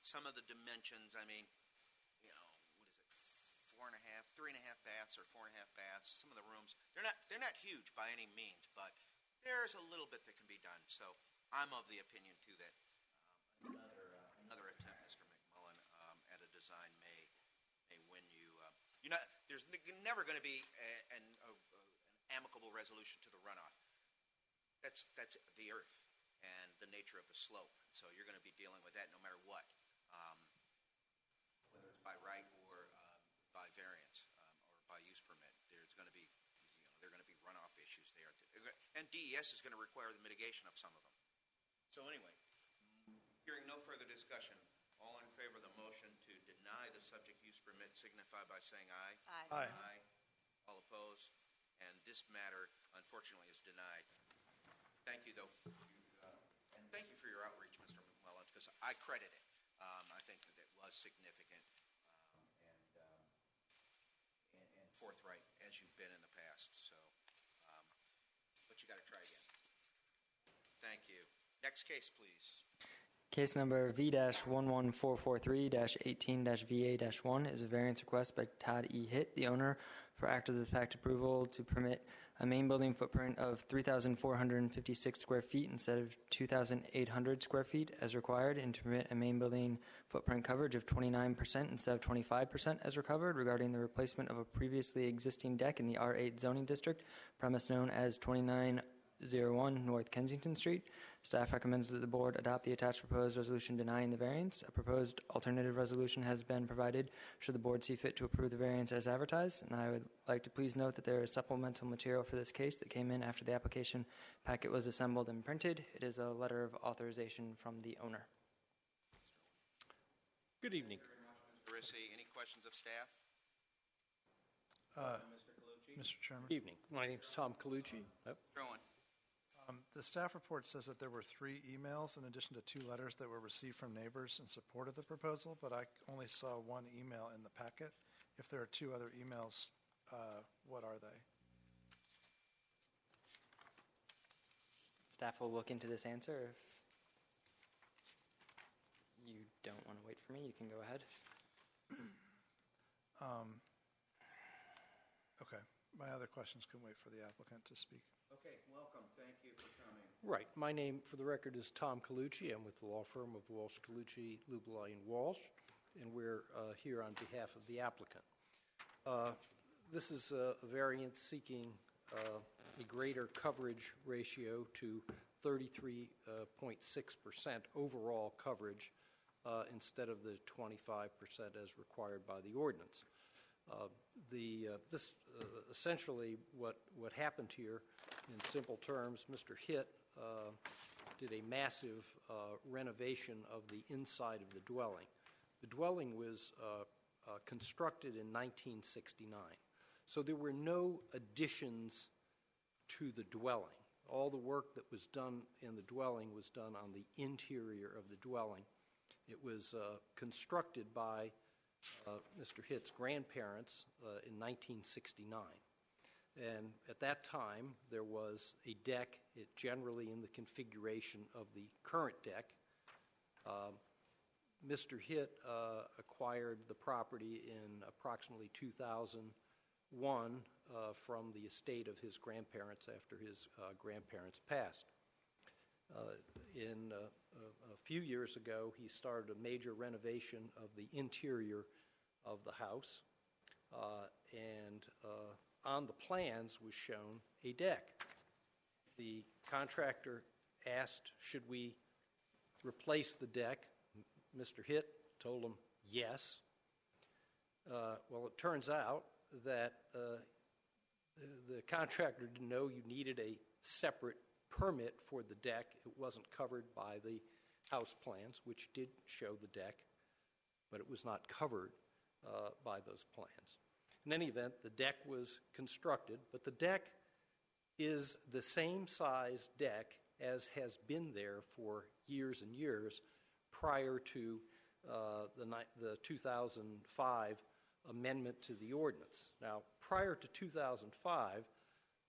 some of the dimensions, I mean, what is it, 3.5 baths or 4.5 baths, some of the rooms, they're not huge by any means, but there's a little bit that can be done. So I'm of the opinion too that another attempt, Mr. McMullen, at a design may win you. There's never going to be an amicable resolution to the runoff. That's the earth and the nature of the slope. So you're going to be dealing with that no matter what, whether it's by right or by variance or by use permit. There's going to be runoff issues there, and DES is going to require the mitigation of some of them. So anyway, hearing no further discussion, all in favor of the motion to deny the subject use permit signify by saying aye. Aye. Aye. All opposed? And this matter, unfortunately, is denied. Thank you, though, and thank you for your outreach, Mr. McMullen, because I credit it. I think that it was significant and forthright as you've been in the past. So, but you got to try again. Thank you. Next case, please. Case number V-11443-18-VA-1 is a variance request by Todd E. Hitt, the owner, for after-the-fact approval to permit a main building footprint of 3,456 square feet instead of 2,800 square feet as required, and to permit a main building footprint coverage of 29% instead of 25% as recovered regarding the replacement of a previously existing deck in the R8 zoning district, premise known as 2901 North Kensington Street. Staff recommends that the board adopt the attached proposed resolution denying the variance. A proposed alternative resolution has been provided should the board see fit to approve the variance as advertised. And I would like to please note that there is supplemental material for this case that came in after the application packet was assembled and printed. It is a letter of authorization from the owner. Good evening. Thank you very much, Mr. Rissy. Any questions of staff? Mr. Colucci? Mr. Chairman. Good evening. My name is Tom Colucci. The staff report says that there were 3 emails in addition to 2 letters that were received from neighbors in support of the proposal, but I only saw 1 email in the packet. If there are 2 other emails, what are they? Staff will look into this answer. If you don't want to wait for me, you can go ahead. Okay. My other questions can wait for the applicant to speak. Okay, welcome. Thank you for coming. Right. My name, for the record, is Tom Colucci. I'm with the law firm of Walsh, Colucci, Lubelai, and Walsh, and we're here on behalf of the applicant. This is a variance seeking a greater coverage ratio to 33.6% overall coverage instead of the 25% as required by the ordinance. Essentially what happened here, in simple terms, Mr. Hitt did a massive renovation of the inside of the dwelling. The dwelling was constructed in 1969, so there were no additions to the dwelling. All the work that was done in the dwelling was done on the interior of the dwelling. It was constructed by Mr. Hitt's grandparents in 1969. And at that time, there was a deck, generally in the configuration of the current deck. Mr. Hitt acquired the property in approximately 2001 from the estate of his grandparents after his grandparents passed. A few years ago, he started a major renovation of the interior of the house, and on the plans was shown a deck. The contractor asked, should we replace the deck? Mr. Hitt told him yes. Well, it turns out that the contractor didn't know you needed a separate permit for the deck. It wasn't covered by the house plans, which did show the deck, but it was not covered by those plans. In any event, the deck was constructed, but the deck is the same size deck as has been there for years and years prior to the 2005 amendment to the ordinance. Now, prior to 2005,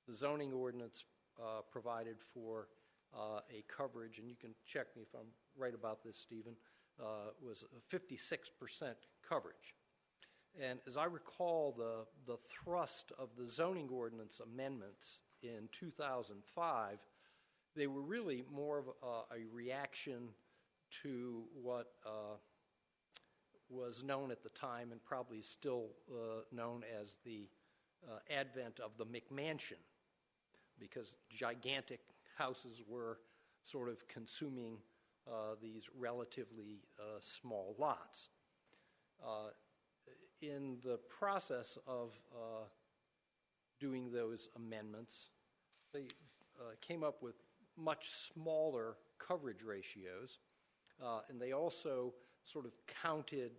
the zoning ordinance provided for a coverage, and you can check me if I'm right about this, Stephen, was a 56% coverage. And as I recall, the thrust of the zoning ordinance amendments in 2005, they were really more of a reaction to what was known at the time and probably still known as the advent of the McMansion, because gigantic houses were sort of consuming these relatively small lots. In the process of doing those amendments, they came up with much smaller coverage ratios, and they also sort of counted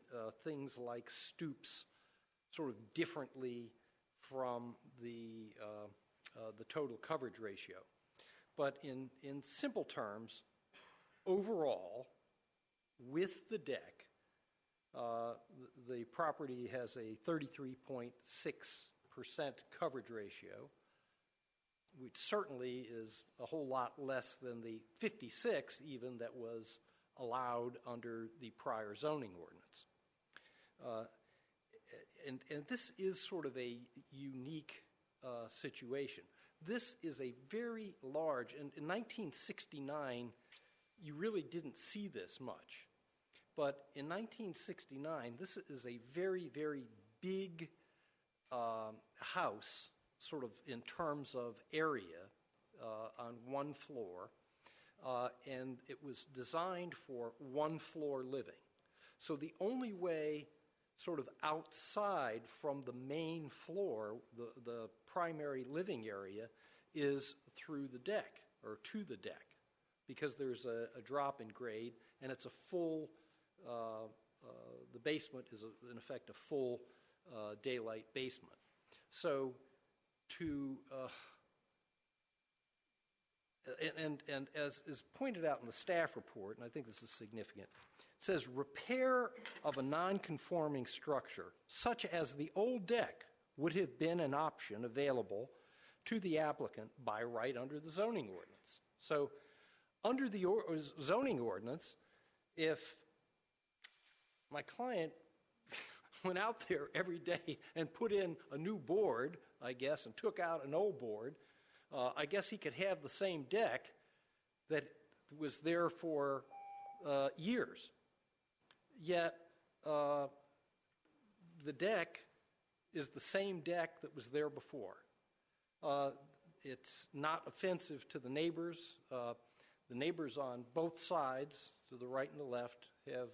things like stoops sort of differently from the total coverage ratio. But in simple terms, overall, with the deck, the property has a 33.6% coverage ratio, which certainly is a whole lot less than the 56 even that was allowed under the prior zoning ordinance. And this is sort of a unique situation. This is a very large, and in 1969, you really didn't see this much. But in 1969, this is a very, very big house, sort of in terms of area, on one floor, and it was designed for one-floor living. So the only way sort of outside from the main floor, the primary living area, is through the deck, or to the deck, because there's a drop in grade, and it's a full, the basement is, in effect, a full daylight basement. So and as is pointed out in the staff report, and I think this is significant, it says repair of a non-conforming structure, such as the old deck, would have been an option available to the applicant by right under the zoning ordinance. So under the zoning ordinance, if my client went out there every day and put in a new board, I guess, and took out an old board, I guess he could have the same deck that was there for years. Yet the deck is the same deck that was there before. it's not offensive to the neighbors. The neighbors on both sides, to the right and the left, have,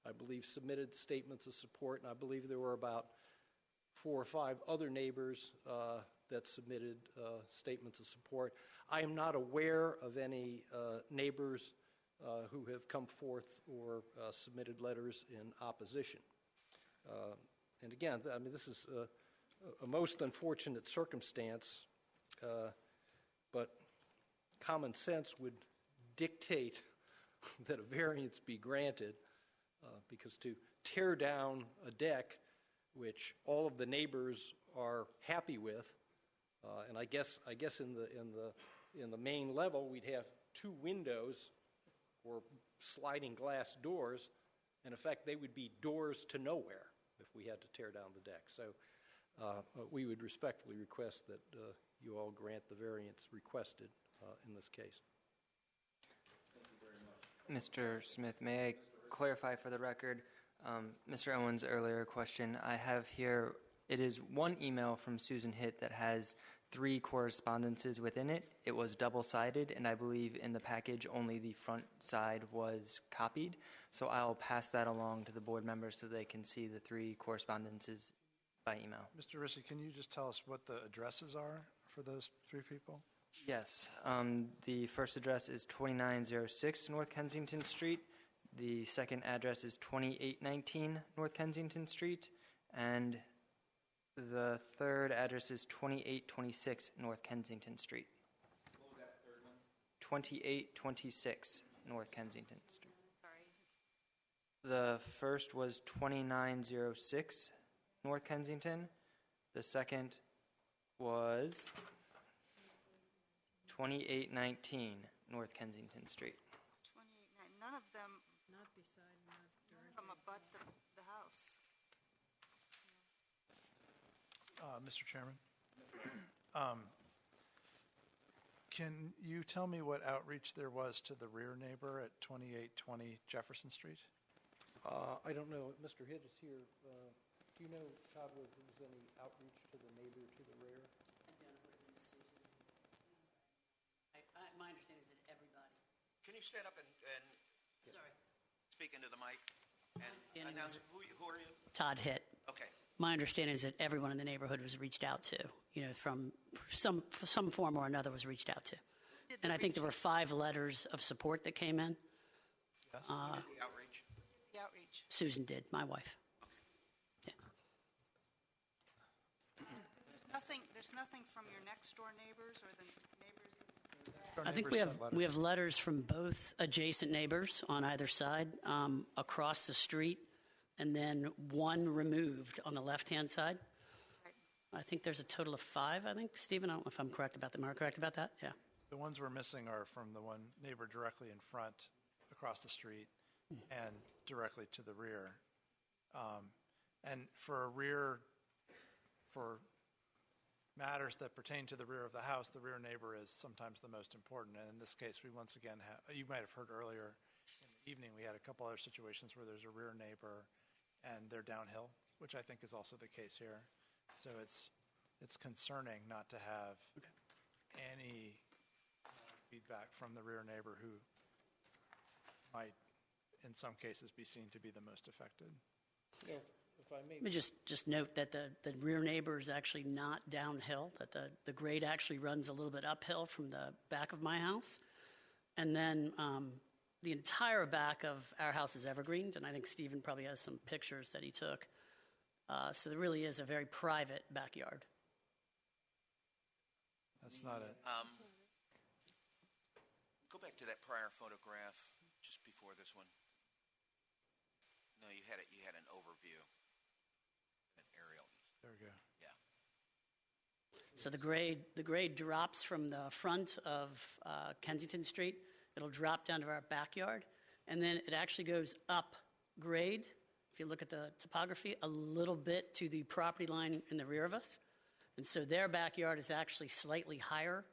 I believe, submitted statements of support, and I believe there were about 4 or 5 other neighbors that submitted statements of support. I am not aware of any neighbors who have come forth or submitted letters in opposition. And again, I mean, this is a most unfortunate circumstance, but common sense would dictate that a variance be granted, because to tear down a deck which all of the neighbors are happy with, and I guess in the main level we'd have 2 windows or sliding glass doors. In effect, they would be doors to nowhere if we had to tear down the deck. So we would respectfully request that you all grant the variance requested in this case. Thank you very much. Mr. Smith, may I clarify for the record Mr. Owen's earlier question? I have here, it is one email from Susan Hitt that has 3 correspondences within it. It was double-sided, and I believe in the package only the front side was copied. So I'll pass that along to the board members so they can see the 3 correspondences by email. Mr. Rissy, can you just tell us what the addresses are for those 3 people? Yes. The first address is 2906 North Kensington Street. The second address is 2819 North Kensington Street. And the third address is 2826 North Kensington Street. What was that third one? 2826 North Kensington Street. The first was 2906 North Kensington. The second was 2819 North Kensington Street. 28, none of them, Not beside, not during. from abut the house. Mr. Chairman, can you tell me what outreach there was to the rear neighbor at 2820 Jefferson Street? I don't know. Mr. Hitt is here. Do you know, Todd, was there was any outreach to the neighbor to the rear? I don't know if it would have been Susan. My understanding is that everybody. Can you stand up and Sorry. speak into the mic and announce who are you? Todd Hitt. Okay. My understanding is that everyone in the neighborhood was reached out to, from some form or another was reached out to. And I think there were 5 letters of support that came in. Yes. Who did the outreach? The outreach. Susan did, my wife. Yeah. There's nothing from your next door neighbors or the neighbors? I think we have letters from both adjacent neighbors on either side, across the street, and then 1 removed on the left-hand side. I think there's a total of 5, I think. Stephen, I don't know if I'm correct about that. Am I correct about that? Yeah. The ones we're missing are from the one neighbor directly in front, across the street, and directly to the rear. And for matters that pertain to the rear of the house, the rear neighbor is sometimes the most important. And in this case, we once again have, you might have heard earlier in the evening, we had a couple other situations where there's a rear neighbor and they're downhill, which I think is also the case here. So it's concerning not to have any feedback from the rear neighbor who might, in some cases, be seen to be the most affected. Yeah. If I may. Let me just note that the rear neighbor is actually not downhill, that the grade actually runs a little bit uphill from the back of my house. And then the entire back of our house is evergreens, and I think Stephen probably has some pictures that he took. So there really is a very private backyard. That's not it. Go back to that prior photograph just before this one. No, you had an overview, an aerial. There we go. Yeah. So the grade drops from the front of Kensington Street. It'll drop down to our backyard, and then it actually goes up grade. If you look at the topography, a little bit to the property line in the rear of us. And so their backyard is actually slightly higher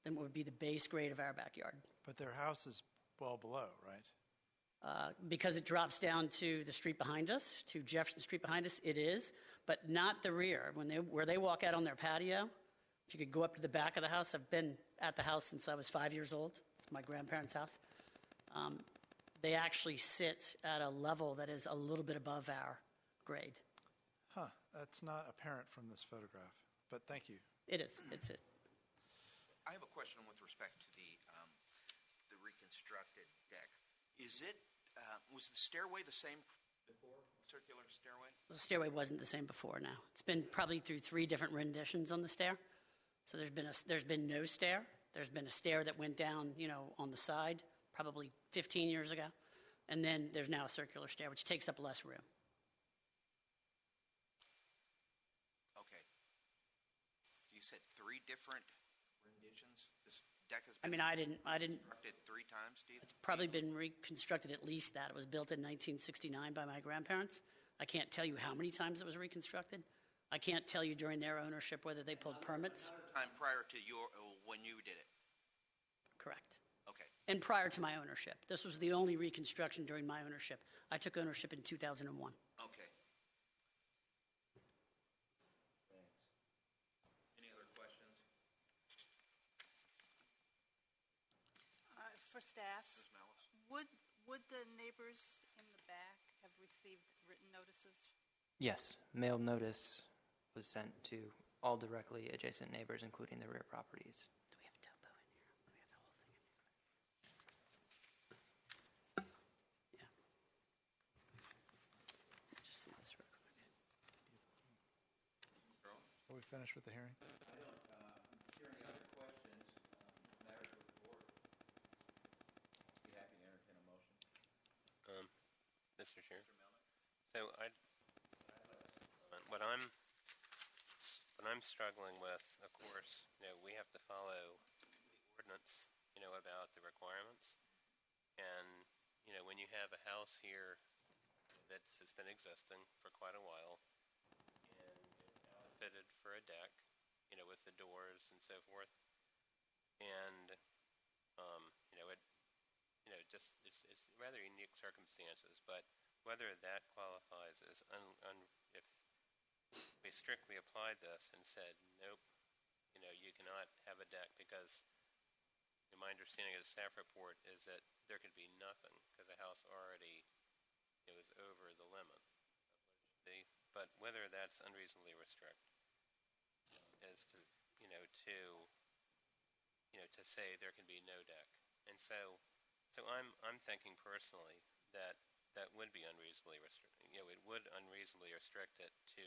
than what would be the base grade of our backyard. But their house is well below, right? Because it drops down to the street behind us, to Jefferson Street behind us, it is, but not the rear. Where they walk out on their patio, If you could go up to the back of the house, I've been at the house since I was 5 years old. It's my grandparents' house. They actually sit at a level that is a little bit above our grade. Huh, that's not apparent from this photograph, but thank you. It is. It's it. I have a question with respect to the reconstructed deck. Is it, was the stairway the same before, circular stairway? The stairway wasn't the same before now. It's been probably through 3 different renditions on the stair. So there's been no stair. There's been a stair that went down, on the side, probably 15 years ago. And then there's now a circular stair, which takes up less room. Okay. You said 3 different renditions? This deck has been I didn't. reconstructed 3 times, do you? It's probably been reconstructed at least that. It was built in 1969 by my grandparents. I can't tell you how many times it was reconstructed. I can't tell you during their ownership whether they pulled permits. Time prior to when you did it? Correct. Okay. And prior to my ownership. This was the only reconstruction during my ownership. I took ownership in 2001. Okay. Thanks. Any other questions? For staff, Ms. Malice? would the neighbors in the back have received written notices? Yes, mail notice was sent to all directly adjacent neighbors, including the rear properties. Do we have a topo in here? Do we have the whole thing in here? Yeah. Just see this real quick. Are we finished with the hearing? I don't hear any other questions. Matters with the board. Be happy to entertain a motion. Mr. Chair. So what I'm struggling with, of course, we have to follow the ordinance, about the requirements. And, when you have a house here that's been existing for quite a while, and it's outfitted for a deck, with the doors and so forth, and, it's rather unique circumstances, but whether that qualifies as if we strictly applied this and said, nope, you cannot have a deck because my understanding of the staff report is that there could be nothing because the house already was over the limit. But whether that's unreasonably restricted is to say there can be no deck. And so I'm thinking personally that would be unreasonably restricted. It would unreasonably restrict it to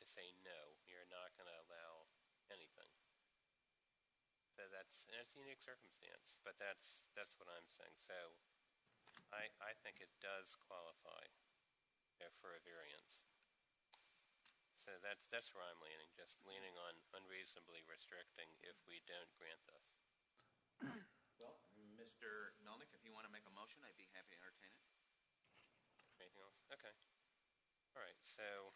say no, you're not going to allow anything. So it's a unique circumstance, but that's what I'm saying. So I think it does qualify for a variance. So that's where I'm leaning, just leaning on unreasonably restricting if we don't grant this. Well, Mr. Melnick, if you want to make a motion, I'd be happy to entertain it. Anything else? Okay. All right. So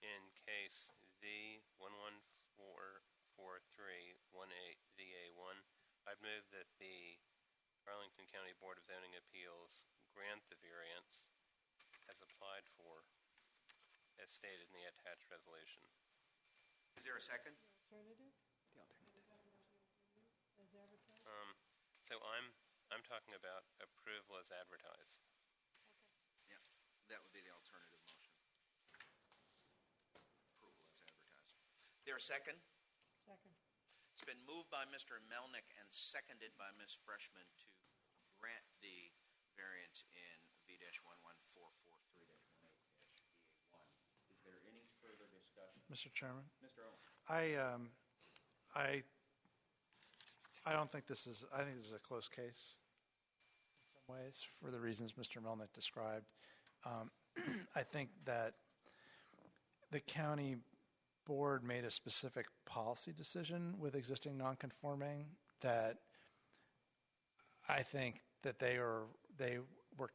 in case V1144318VA1, I'd move that the Arlington County Board of Zoning Appeals grant the variance as applied for, as stated in the attached resolution. Is there a second? So I'm talking about approval as advertised. Yeah, that would be the alternative motion. Approval as advertised. There a second? Second. It's been moved by Mr. Melnick and seconded by Ms. Freshman to grant the variance in V-11443-18-VA1. Is there any further discussion? Mr. Chairman? Mr. Owen? I don't think this is, I think this is a close case in some ways for the reasons Mr. Melnick described. I think that the county board made a specific policy decision with existing nonconforming that I think that they were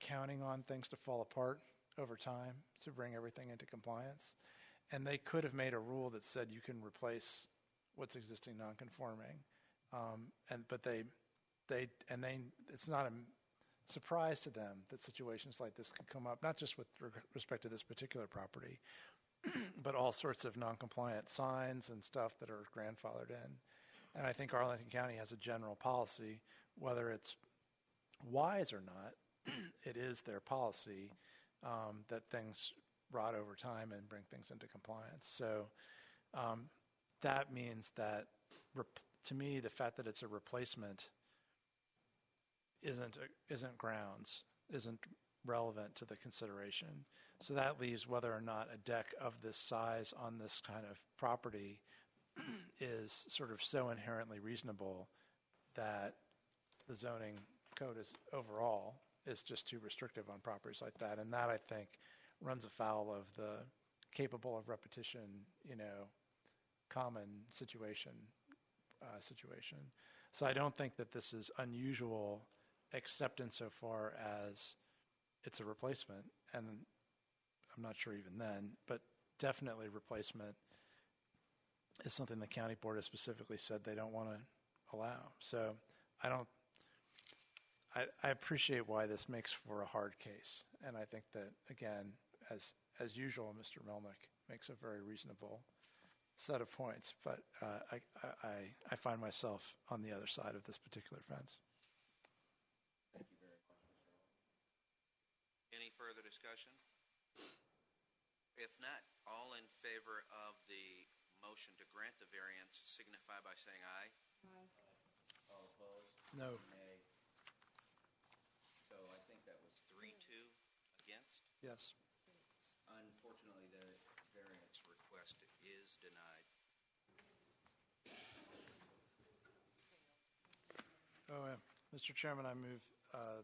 counting on things to fall apart over time to bring everything into compliance. And they could have made a rule that said you can replace what's existing nonconforming. It's not a surprise to them that situations like this could come up, not just with respect to this particular property, but with other properties. And so I think that the county board made a specific policy decision with existing nonconforming that I think that they were counting on things to fall apart over time to bring everything into compliance. And they could have made a rule that said you can replace what's existing nonconforming. And but they and it's not a surprise to them that situations like this could come up, not just with respect to this particular property, but all sorts of non-compliant signs and stuff that are grandfathered in. And I think Arlington County has a general policy, whether it's wise or not, it is their policy that things rot over time and bring things into compliance. So that means that, to me, the fact that it's a replacement isn't grounds, isn't relevant to the consideration. So that leaves whether or not a deck of this size on this kind of property is sort of so inherently reasonable that the zoning code is overall is just too restrictive on properties like that. And that, I think, runs afoul of the capable of repetition, common situation. So I don't think that this is unusual, except insofar as it's a replacement, and I'm not sure even then, but definitely replacement is something the county board has specifically said they don't want to allow. So I appreciate why this makes for a hard case, and I think that, again, as usual, Mr. Melnick makes a very reasonable set of points, but I find myself on the other side of this particular fence. Thank you very much, Mr. Owen. Any further discussion? If not, all in favor of the motion to grant the variance signify by saying aye. Aye. All opposed? No. Nay. So I think that was 3-2 against. Yes. Unfortunately, the variance request is denied. Mr. Chairman, I move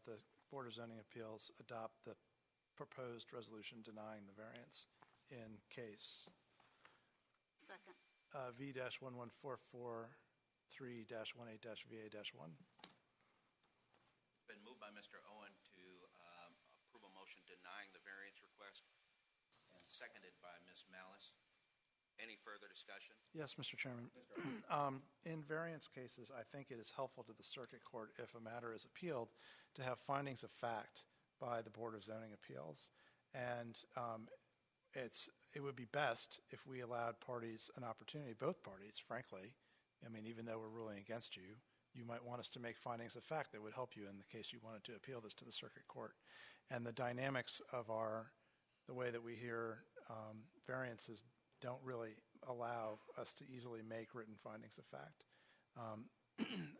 the Board of Zoning Appeals adopt the proposed resolution denying the variance in case Second. V-11443-18-VA-1. Been moved by Mr. Owen to approve a motion denying the variance request, and seconded by Ms. Malice. Any further discussion? Yes, Mr. Chairman. In variance cases, I think it is helpful to the circuit court, if a matter is appealed, to have findings of fact by the Board of Zoning Appeals. And it would be best if we allowed parties an opportunity, both parties, frankly. I mean, even though we're ruling against you, you might want us to make findings of fact that would help you in the case you wanted to appeal this to the circuit court. And the dynamics of the way that we hear variances don't really allow us to easily make written findings of fact.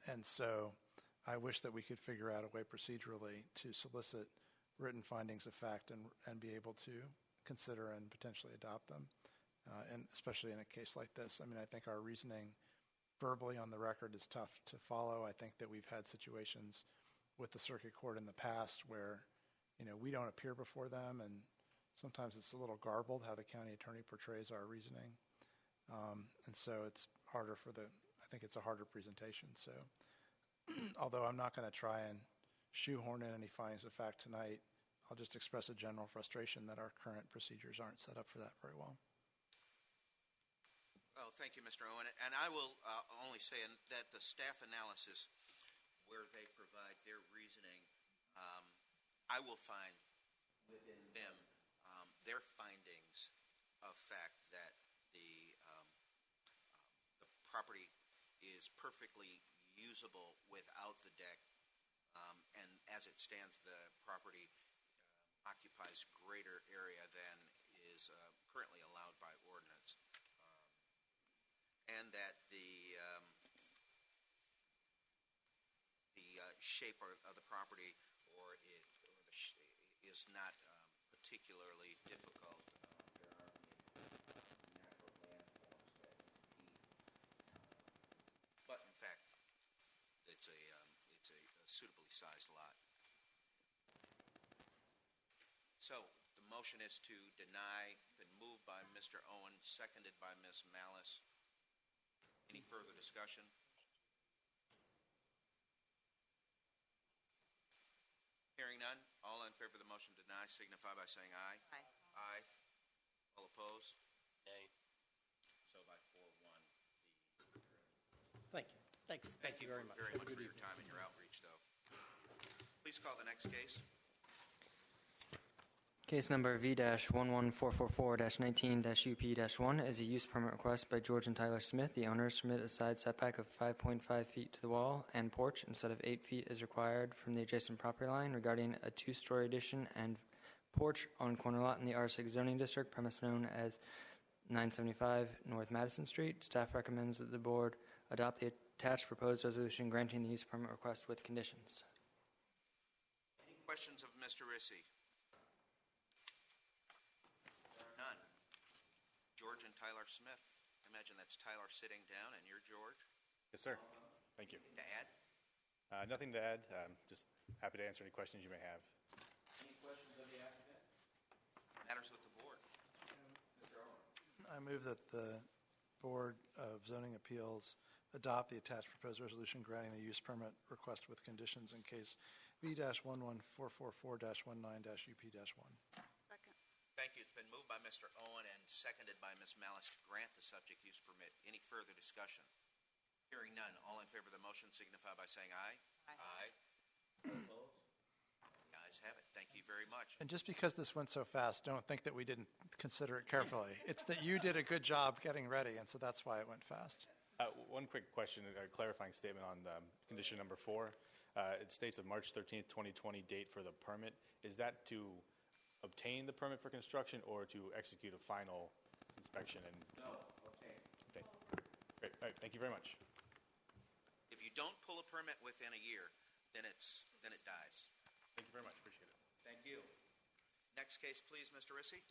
And so I wish that we could figure out a way procedurally to solicit written findings of fact and be able to consider and potentially adopt them, and especially in a case like this. I mean, I think our reasoning verbally on the record is tough to follow. I think that we've had situations with the circuit court in the past where, we don't appear before them, and sometimes it's a little garbled how the county attorney portrays our reasoning. And so it's harder I think it's a harder presentation. So although I'm not going to try and shoehorn in any findings of fact tonight, I'll just express a general frustration that our current procedures aren't set up for that very well. Oh, thank you, Mr. Owen. And I will only say that the staff analysis where they provide their reasoning, I will find within them their findings of fact that the property is perfectly usable without the deck, and as it stands, the property occupies greater area than is currently allowed by ordinance, and that the shape of the property is not particularly difficult. There are natural landforms that impede, but in fact, it's a suitably sized lot. So the motion is to deny. Been moved by Mr. Owen, seconded by Ms. Malice. Any further discussion? Hearing none, all in favor of the motion to deny signify by saying aye. Aye. Aye. All opposed? Nay. So by 4-1. Thank you. Thanks. Thank you very much for your time and your outreach, though. Please call the next case. Case number V-11444-19-UP-1 is a use permit request by George and Tyler Smith. The owners submit a side setback of 5.5 feet to the wall and porch instead of 8 feet as required from the adjacent property line regarding a two-story addition and porch on corner lot in the R6 zoning district, premise known as 975 North Madison Street. Staff recommends that the board adopt the attached proposed resolution granting the use permit request with conditions. Any questions of Mr. Rissy? None. George and Tyler Smith. I imagine that's Tyler sitting down and you're George. Yes, sir. Thank you. To add? Nothing to add. Just happy to answer any questions you may have. Any questions of the applicant? Matters with the board. Mr. Owen. I move that the Board of Zoning Appeals adopt the attached proposed resolution granting the use permit request with conditions in case V-11444-19-UP-1. Thank you. It's been moved by Mr. Owen and seconded by Ms. Malice to grant the subject use permit. Any further discussion? Hearing none. All in favor of the motion signify by saying aye. Aye. Opposed? The ayes have it. Thank you very much. And just because this went so fast, don't think that we didn't consider it carefully. It's that you did a good job getting ready, and so that's why it went fast. One quick question, a clarifying statement on condition number 4. It states of March 13th, 2020 date for the permit. Is that to obtain the permit for construction or to execute a final inspection? No. Okay. Great. All right. Thank you very much. If you don't pull a permit within a year, then it dies. Thank you very much. Appreciate it. Thank you. Next case, please, Mr. Rissy.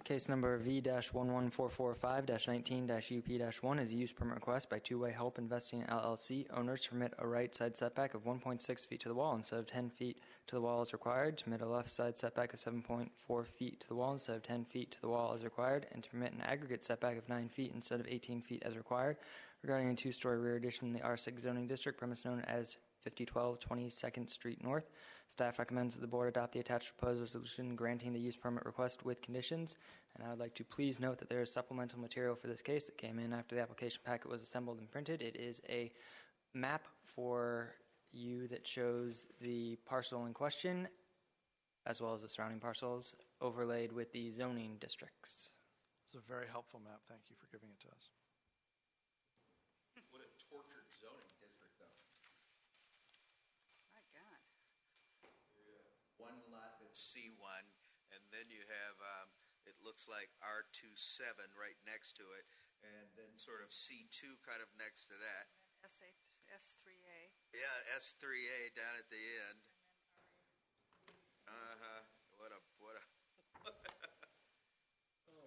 Case number V-11445-19-UP-1 is a use permit request by Two Way Help Investing LLC. Owners to permit a right side setback of 1.6 feet to the wall instead of 10 feet to the wall as required, to permit a left side setback of 7.4 feet to the wall instead of 10 feet to the wall as required, and to permit an aggregate setback of 9 feet instead of 18 feet as required regarding a two-story rear addition in the R6 zoning district, premise known as 5012 22nd Street North. Staff recommends that the board adopt the attached proposed resolution granting the use permit request with conditions. And I would like to please note that there is supplemental material for this case that came in after the application packet was assembled and printed. It is a map for you that shows the parcel in question as well as the surrounding parcels overlaid with the zoning districts. It's a very helpful map. Thank you for giving it to us. What a tortured zoning district, though. My God. One lot that's C1, and then you have, it looks like R27 right next to it, and then sort of C2 kind of next to that. S3A. Yeah, S3A down at the end. What a. Oh,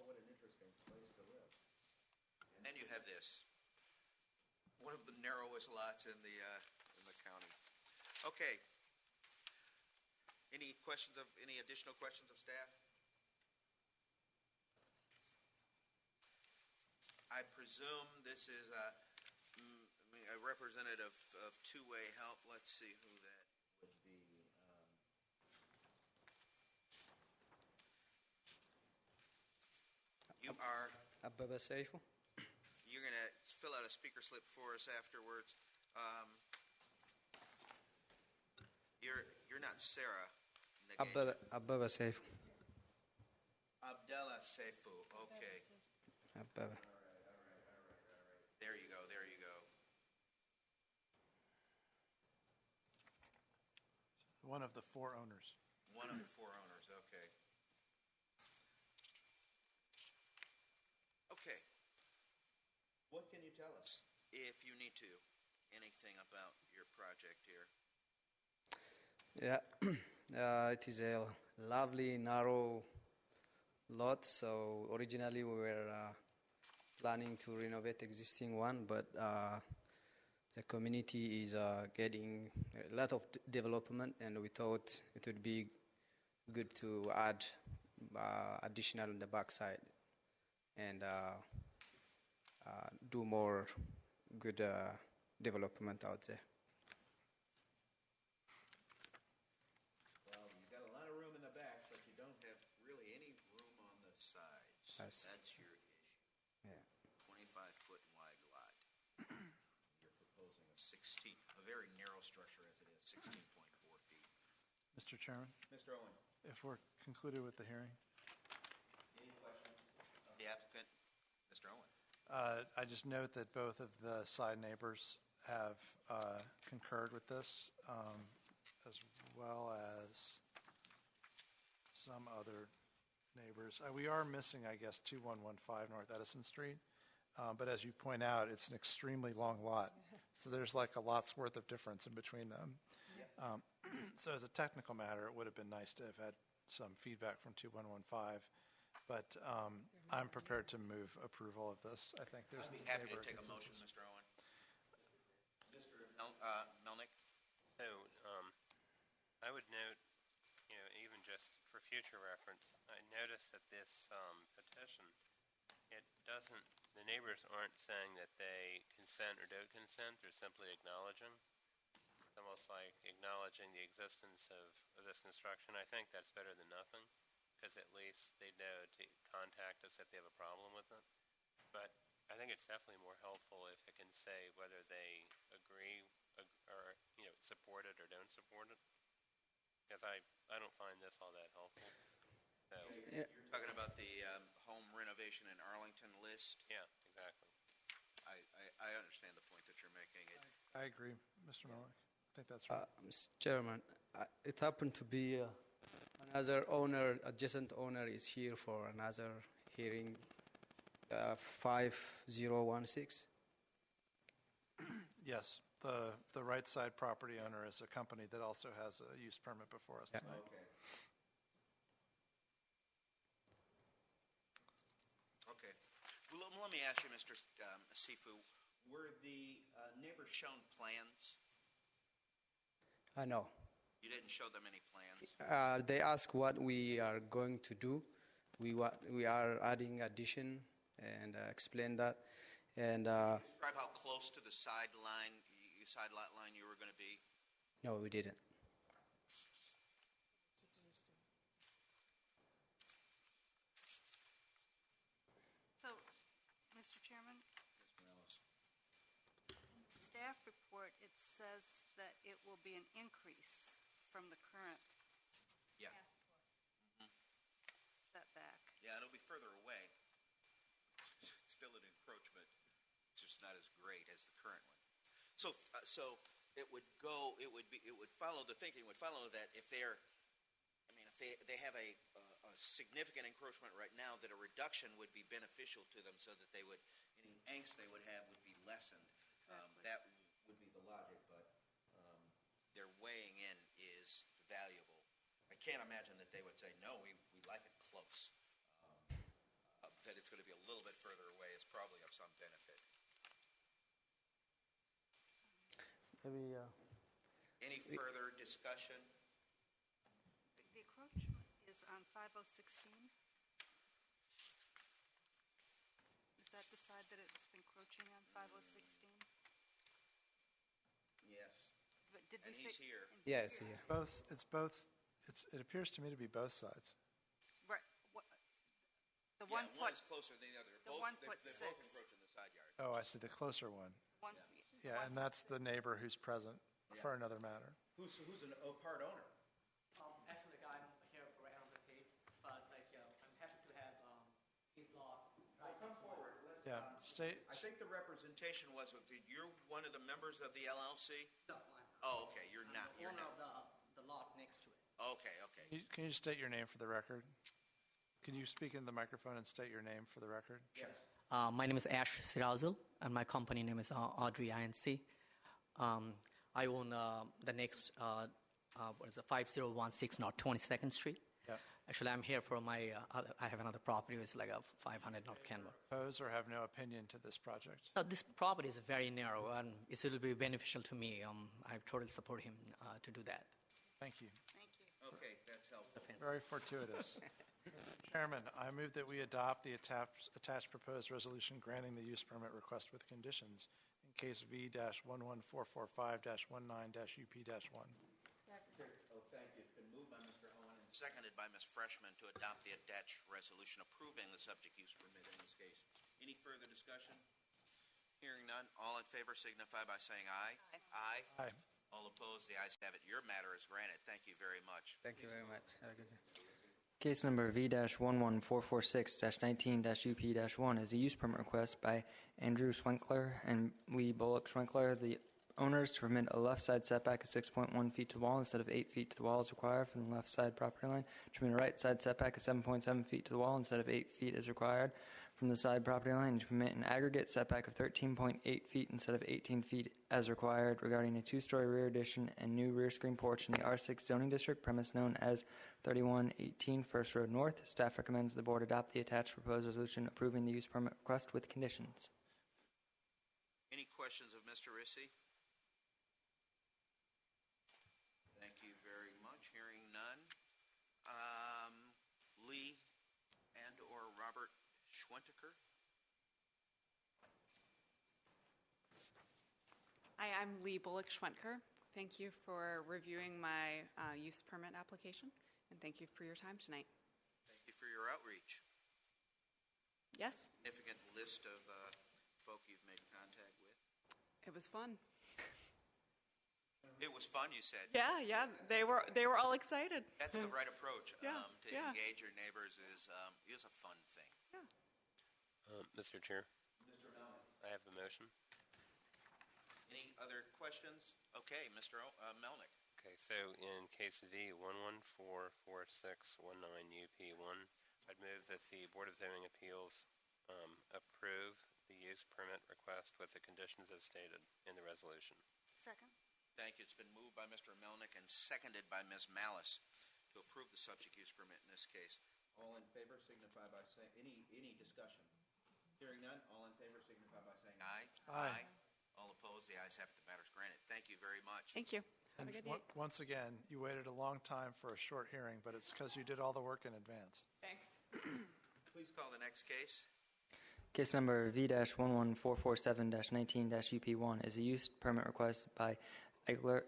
what an interesting place to live. And then you have this, one of the narrowest lots in the county. Okay. Any additional questions of staff? I presume this is a representative of Two Way Help. Let's see who that would be. You are. Ababa Seifu. You're going to fill out a speaker slip for us afterwards. You're not Sarah. Ababa Seifu. Abdallah Seifu. Okay. Ababa. All right. There you go. One of the four owners. One of the four owners. Okay. Okay. What can you tell us, if you need to, anything about your project here? Yeah, it is a lovely, narrow lot. So originally we were planning to renovate existing one, but the community is getting a lot of development, and we thought it would be good to add additional on the backside and do more good development out there. Well, you've got a lot of room in the back, but you don't have really any room on the sides. Yes. That's your issue. Yeah. 25-foot wide lot. You're proposing a very narrow structure as it is, 16.4 feet. Mr. Chairman? Mr. Owen. If we're concluded with the hearing. Any questions of the applicant? Mr. Owen? I just note that both of the side neighbors have concurred with this, as well as some other neighbors. We are missing, I guess, 2115 North Edison Street, but as you point out, it's an extremely long lot, so there's like a lot's worth of difference in between them. So as a technical matter, it would have been nice to have had some feedback from 2115, but I'm prepared to move approval of this. I think there's I'd be happy to take a motion, Mr. Owen. Mr. Melnick? So, I would note, even just for future reference, I noticed that this petition, the neighbors aren't saying that they consent or don't consent, they're simply acknowledging. It's almost like acknowledging the existence of this construction. I think that's better than nothing, because at least they know to contact us if they have a problem with it. But I think it's definitely more helpful if it can say whether they agree or support it or don't support it, because I don't find this all that helpful. So You're talking about the home renovation in Arlington list? Yeah, exactly. I understand the point that you're making. I agree, Mr. Miller. I think that's right. Mr. Chairman, it happened to be another owner, adjacent owner is here for another hearing, 5016. Yes, the right side property owner is a company that also has a use permit before us tonight. Okay. Okay. Well, let me ask you, Mr. Sifu, were the neighbors shown plans? I know. You didn't show them any plans? They ask what we are going to do. We are adding addition and explain that. And describe how close to the side lot line you were going to be? no, we didn't. So, Mr. Chairman? In the staff report, it says that it will be an increase from the current Yeah. setback. Yeah, it'll be further away. It's still an encroachment. It's just not as great as the current one. So it would follow that if they have a significant encroachment right now, that a reduction would be beneficial to them, so that any angst they would have would be lessened. That would be the logic, but their weighing in is valuable. I can't imagine that they would say, no, we like it close. That it's going to be a little bit further away is probably of some benefit. Maybe. Any further discussion? The encroachment is on 5016? Is that the side that it's encroaching on, 5016? Yes. But did And we he's say? here. Yes, yeah. It appears to me to be both sides. Right. The Yeah, one one foot. is closer than the other. The 1 foot They 6. both encroach in the side yard. Oh, I see, the closer one. One, Yeah, and that's the neighbor who's present for another matter. Who's a part owner? Actually, I'm here for another case, but I'm happy to have his lot. Come forward. Yeah, I think the representation was that you're one of the members of the LLC? No, Oh, okay, you're not. I'm the owner of the lot next to it. Okay. Can you state your name for the record? Can you speak in the microphone and state your name for the record? Yes. My name is Ash Sirazul, and my company name is Audrey INC. I own the next, 5016 North 22nd Street. Yeah. Actually, I'm here for I have another property, it's like a 500 North Canberra. Oppose or have no opinion to this project? This property is very narrow, and it will be beneficial to me. I totally support him to do that. Thank you. Thank you. Okay, that's helpful. Very fortuitous. Chairman, I move that we adopt the attached proposed resolution granting the use permit request with conditions in case V-11445-19-UP-1. Oh, thank you. It's been moved by Mr. Owen and seconded by Ms. Freshman to adopt the attached resolution approving the subject use permit in this case. Any further discussion? Hearing none, all in favor signify by saying aye. Aye. Aye. All opposed, the ayes have it. Your matter is granted. Thank you very much. Thank you very much. Have a good day. Case number V-11446-19-UP-1 is a use permit request by Andrew Schwenkler and Lee Bullock Schwenkler, the owners, to permit a left side setback of 6.1 feet to the wall instead of 8 feet to the wall as required from the left side property line, to permit a right side setback of 7.7 feet to the wall instead of 8 feet as required from the side property line, and to permit an aggregate setback of 13.8 feet instead of 18 feet as required regarding a two-story rear addition and new rear screen porch in the R6 zoning district, premise known as 3118 First Road North. Staff recommends the board adopt the attached proposed resolution approving the use permit request with conditions. Any questions of Mr. Rissy? Thank you very much. Hearing none. Lee and or Robert Schwentiker? Hi, I'm Lee Bullock Schwentker. Thank you for reviewing my use permit application, and thank you for your time tonight. Thank you for your outreach. Yes, Significant list of folk you've made contact with. it was fun. It was fun, you said. Yeah, they were all excited. That's the right approach. Yeah, To engage your neighbors is a fun thing. Yeah. Mr. Chair, I have the motion. Any other questions? Okay, Mr. Melnick. Okay, so in case V11446119UP1, I'd move that the Board of Zoning Appeals approve the use permit request with the conditions as stated in the resolution. Second. Thank you. It's been moved by Mr. Melnick and seconded by Ms. Malice to approve the subject use permit in this case. All in favor signify by saying, any discussion? Hearing none, all in favor signify by saying aye. Aye. All opposed, the ayes have it, the matter's granted. Thank you very much. Thank you. Have And a good day. once again, you waited a long time for a short hearing, but it's because you did all the work in advance. Thanks. Please call the next case. Case number V-11447-19-UP1 is a use permit request by Eigler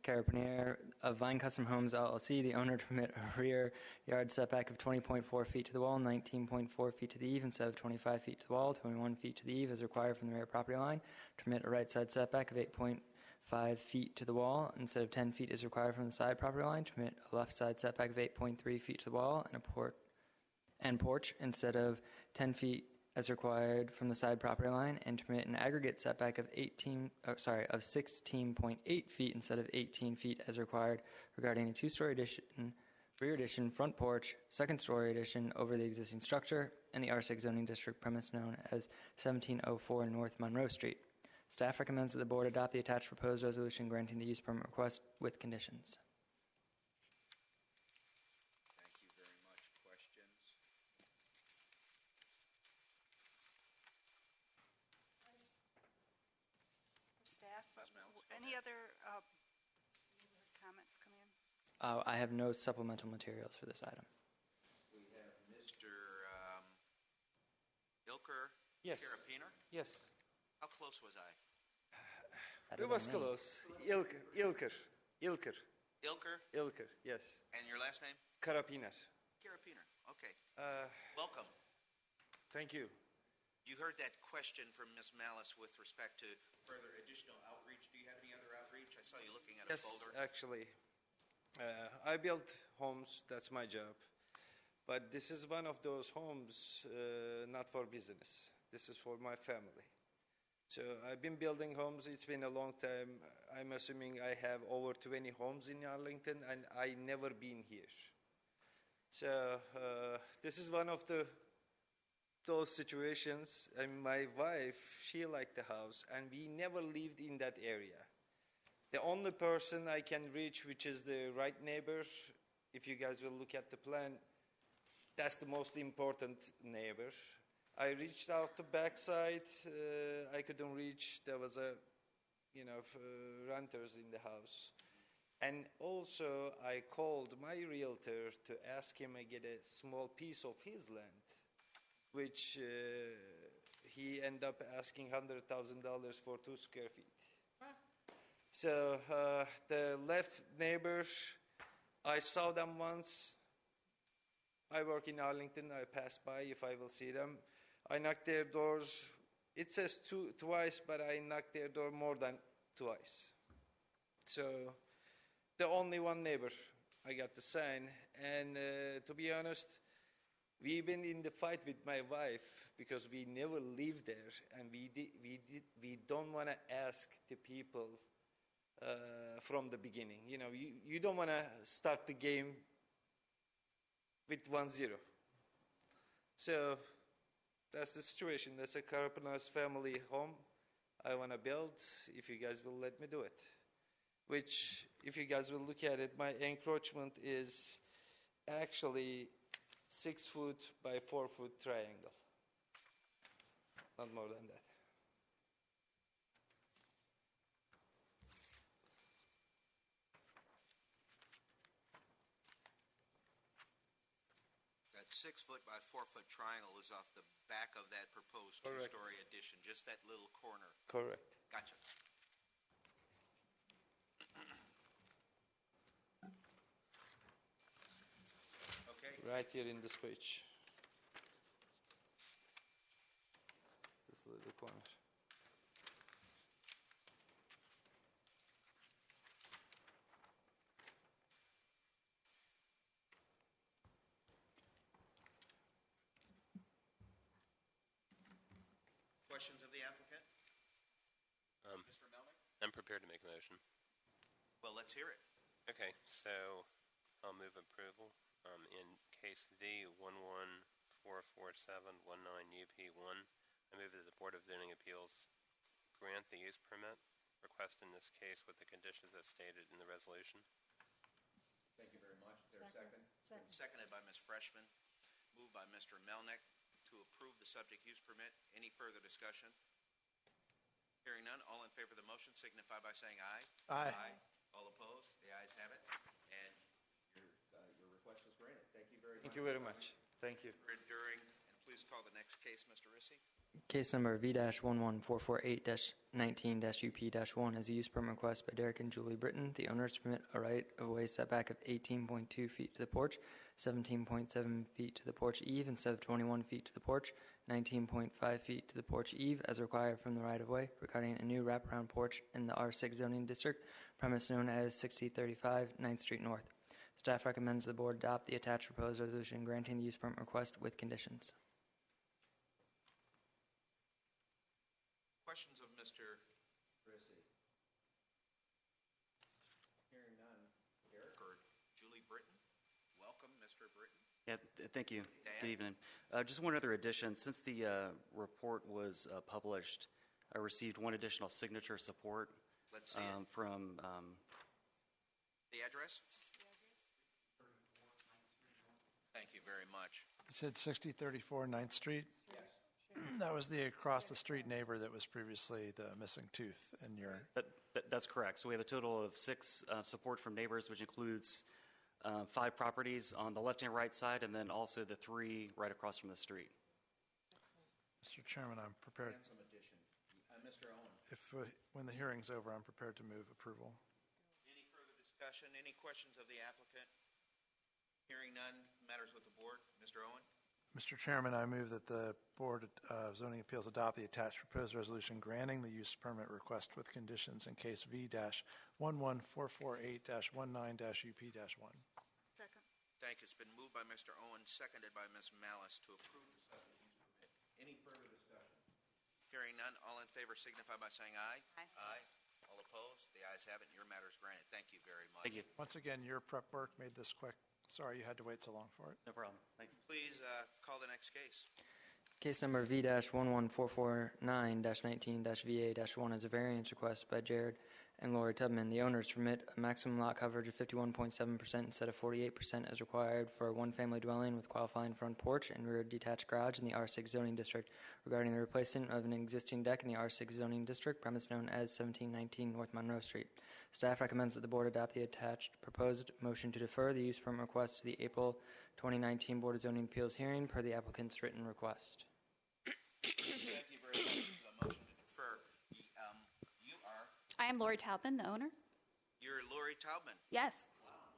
Carabinier of Vine Custom Homes LLC, the owner, to permit a rear yard setback of 20.4 feet to the wall, 19.4 feet to the eave instead of 25 feet to the wall, 21 feet to the eave as required from the rear property line, to permit a right side setback of 8.5 feet to the wall instead of 10 feet as required from the side property line, to permit a left side setback of 8.3 feet to the wall and porch instead of 10 feet as required from the side property line, and to permit an aggregate setback of 16.8 feet instead of 18 feet as required regarding a two-story addition, rear addition, front porch, second-story addition over the existing structure in the R6 zoning district premise known as 1704 North Monroe Street. Staff recommends that the board adopt the attached proposed resolution granting the use permit request with conditions. Any other comments come in? I have no supplemental materials for this item. We have Mr. Ilker Yes. Carapiner. Yes. How close was I? It was close. Ilker. Ilker? Yes. And your last name? Carapiner. Carapiner. Okay. Welcome. Thank you. You heard that question from Ms. Malice with respect to further additional outreach. Do you have any other outreach? I saw you looking at a Yes, folder. actually. I build homes. That's my job. But this is one of those homes not for business. This is for my family. So I've been building homes. It's been a long time. I'm assuming I have over 20 homes in Arlington, and I never been here. So this is one of those situations. And my wife, she liked the house, and we never lived in that area. The only person I can reach, which is the right neighbor, if you guys will look at the plan, that's the most important neighbor. I reached out the backside. I couldn't reach. There was renters in the house. And also, I called my realtor to ask him to get a small piece of his land, which he ended up asking $100,000 for 2 square feet. So the left neighbors, I saw them once. I work in Arlington. I pass by if I will see them. I knock their doors. It says twice, but I knock their door more than twice. So the only one neighbor I got the sign. And to be honest, we've been in the fight with my wife because we never lived there, and we don't want to ask the people from the beginning. You know, you don't want to start the game with 1-0. So that's the situation. That's a Carpenter's family home I want to build, if you guys will let me do it. Which, if you guys will look at it, my encroachment is actually 6 foot by 4 foot triangle. Not more than that. That 6 foot by 4 foot triangle is off the back of that proposed Correct. two-story addition, just that little corner. Correct. Gotcha. Okay. Right here in this page. This little corner. Questions of the applicant? Mr. Melnick? I'm prepared to make a motion. Well, let's hear it. Okay, so I'll move approval. In case V 11447119UP1, I move that the Board of Zoning Appeals grant the use permit request in this case with the conditions as stated in the resolution. Thank you very much. Is there a second? Seconded by Ms. Freshman. Moved by Mr. Melnick to approve the subject use permit. Any further discussion? Hearing none, all in favor of the motion signify by saying aye. Aye. All opposed? The ayes have it. And your request is granted. Thank you very much. Thank you very much. Thank you. For enduring, and please call the next case, Mr. Rissy. Case number V-11448-19-UP-1 is a use permit request by Derek and Julie Britton. The owners permit a right-of-way setback of 18.2 feet to the porch, 17.7 feet to the porch eve instead of 21 feet to the porch, 19.5 feet to the porch eve as required from the right-of-way, regarding a new wraparound porch in the R6 zoning district, premise known as 6035 9th Street North. Staff recommends the board adopt the attached proposed resolution granting the use permit request with conditions. Questions of Mr. Rissy? Hearing none. Derek or Julie Britton? Welcome, Mr. Britton. Yeah, thank you. Dan? Good evening. Just one other addition. Since the report was published, I received one additional signature support. Let's see it. From The address? Thank you very much. You said 6034 9th Street? Yes. That was the across the street neighbor that was previously the missing tooth in your... That's correct. So we have a total of 6 support from neighbors, which includes 5 properties on the left and right side, and then also the 3 right across from the street. Mr. Chairman, I'm prepared... And some addition. Mr. Owen? When the hearing's over, I'm prepared to move approval. Any further discussion? Any questions of the applicant? Hearing none, matters with the board. Mr. Owen? Mr. Chairman, I move that the Board of Zoning Appeals adopt the attached proposed resolution granting the use permit request with conditions in case V-11448-19-UP-1. Second. Thank you. It's been moved by Mr. Owen, seconded by Ms. Malice to approve the subject use permit. Any further discussion? Hearing none, all in favor signify by saying aye. Aye. Aye. All opposed? The ayes have it, and your matter is granted. Thank you very much. Thank you. Once again, your prep work made this quick. Sorry you had to wait so long for it. No problem. Thanks. Please call the next case. Case number V-11449-19-VA-1 is a variance request by Jared and Lori Tubman. The owners permit a maximum lot coverage of 51.7% instead of 48% as required for a one-family dwelling with qualifying front porch and rear detached garage in the R6 zoning district regarding the replacement of an existing deck in the R6 zoning district, premise known as 1719 North Monroe Street. Staff recommends that the board adopt the attached proposed motion to defer the use permit request to the April 2019 Board of Zoning Appeals hearing per the applicant's written request. Thank you very much. This is a motion to defer. You are? I am Lori Taubman, the owner. You're Lori Taubman. Yes.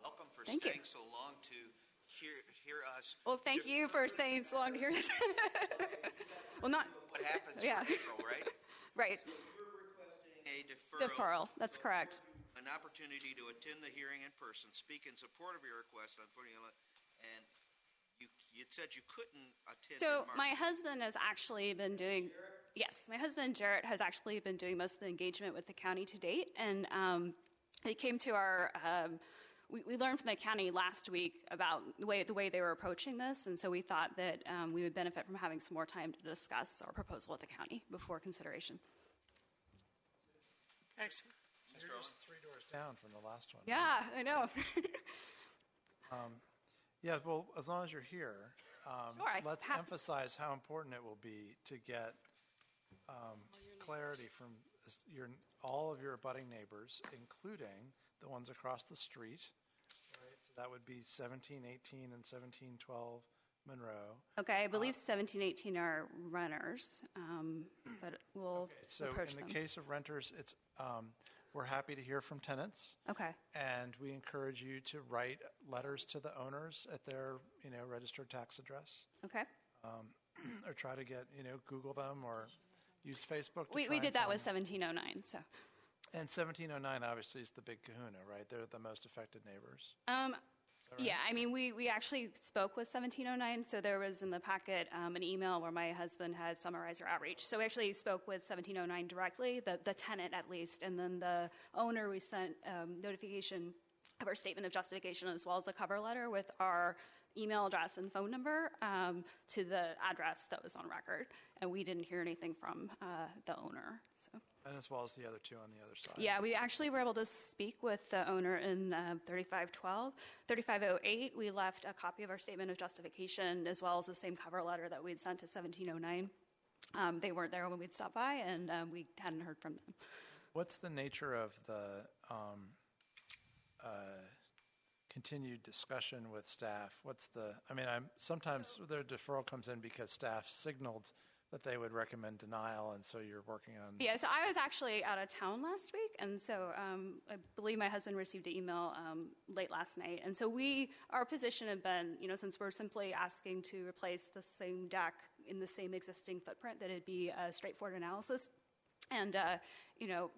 Welcome for Thank you. staying so long to hear us. Well, thank you for staying so long to hear this. Well, not. What happens Yeah. for April, right? Right. So you're requesting a Deferral. That's correct. When an opportunity to attend the hearing in person, speak in support of your request on formula, and you said you couldn't attend So in March. my husband has actually been doing, yes, my husband Jarrett has actually been doing most of the engagement with the county to date, and it came to our, we learned from the county last week about the way they were approaching this, and so we thought that we would benefit from having some more time to discuss our proposal with the county before consideration. Excellent. You're just 3 doors down from the last one. Yeah, I know. Yeah, well, as long as you're here, Sure, let's emphasize how important it will be to get clarity from all of your abutting neighbors, including the ones across the street. Right? So that would be 1718 and 1712 Monroe. Okay, I believe 1718 are renters, but we'll So approach in them. the case of renters, it's we're happy to hear from tenants. Okay. And we encourage you to write letters to the owners at their, registered tax address. Okay. Or try to get, Google them or use Facebook. We did that with 1709, so. And 1709 obviously is the big kahuna, right? They're the most affected neighbors. Yeah, I mean, we actually spoke with 1709, so there was in the packet an email where my husband had summarized our outreach. So we actually spoke with 1709 directly, the tenant at least, and then the owner, we sent notification of our statement of justification as well as a cover letter with our email address and phone number to the address that was on record. And we didn't hear anything from the owner, so. And as well as the other two on the other side. Yeah, we actually were able to speak with the owner in 3512. 3508, we left a copy of our statement of justification as well as the same cover letter that we had sent to 1709. They weren't there when we'd stopped by, and we hadn't heard from them. What's the nature of the continued discussion with staff? Sometimes their deferral comes in because staff signaled that they would recommend denial, and so you're working on... Yeah, so I was actually out of town last week, and so I believe my husband received an email late last night. And so our position had been, since we're simply asking to replace the same deck in the same existing footprint, that it'd be a straightforward analysis. And,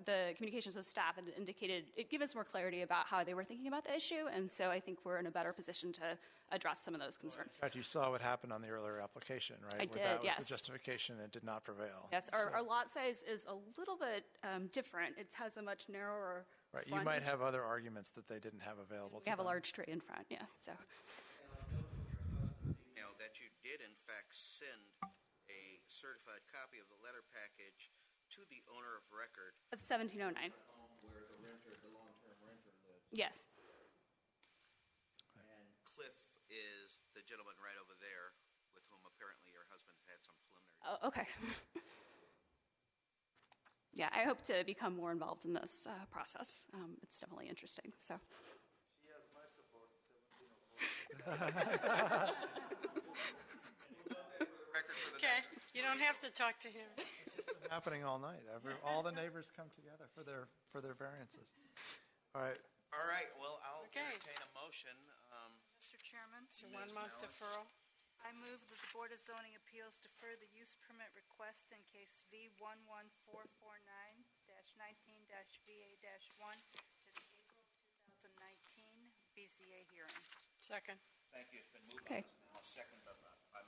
the communications with staff had indicated, it gave us more clarity about how they were thinking about the issue, and so I think we're in a better position to address some of those concerns. In fact, you saw what happened on the earlier application, right? I did, That was yes. the justification, and it did not prevail. Yes, our lot size is a little bit different. It has a much narrower Right, frontage. you might have other arguments that they didn't have available to We have a them. large tree in front, yeah, so. That you did in fact send a certified copy of the letter package to the owner of record. Of 1709. Where the long-term renter lives. Yes. And Cliff is the gentleman right over there with whom apparently your husband had some preliminary. Oh, okay. Yeah, I hope to become more involved in this process. It's definitely interesting, so. She has my support, Okay, you don't have to talk to him. It's been happening all night. All the neighbors come together for their variances. All right, well, I'll entertain a motion. Mr. Chairman? It's a one-month deferral. I move that the Board of Zoning Appeals defer the use permit request in case V11449-19-VA-1 to the April 2019 BZA hearing. Second. Thank you. It's been moved Okay. now, second by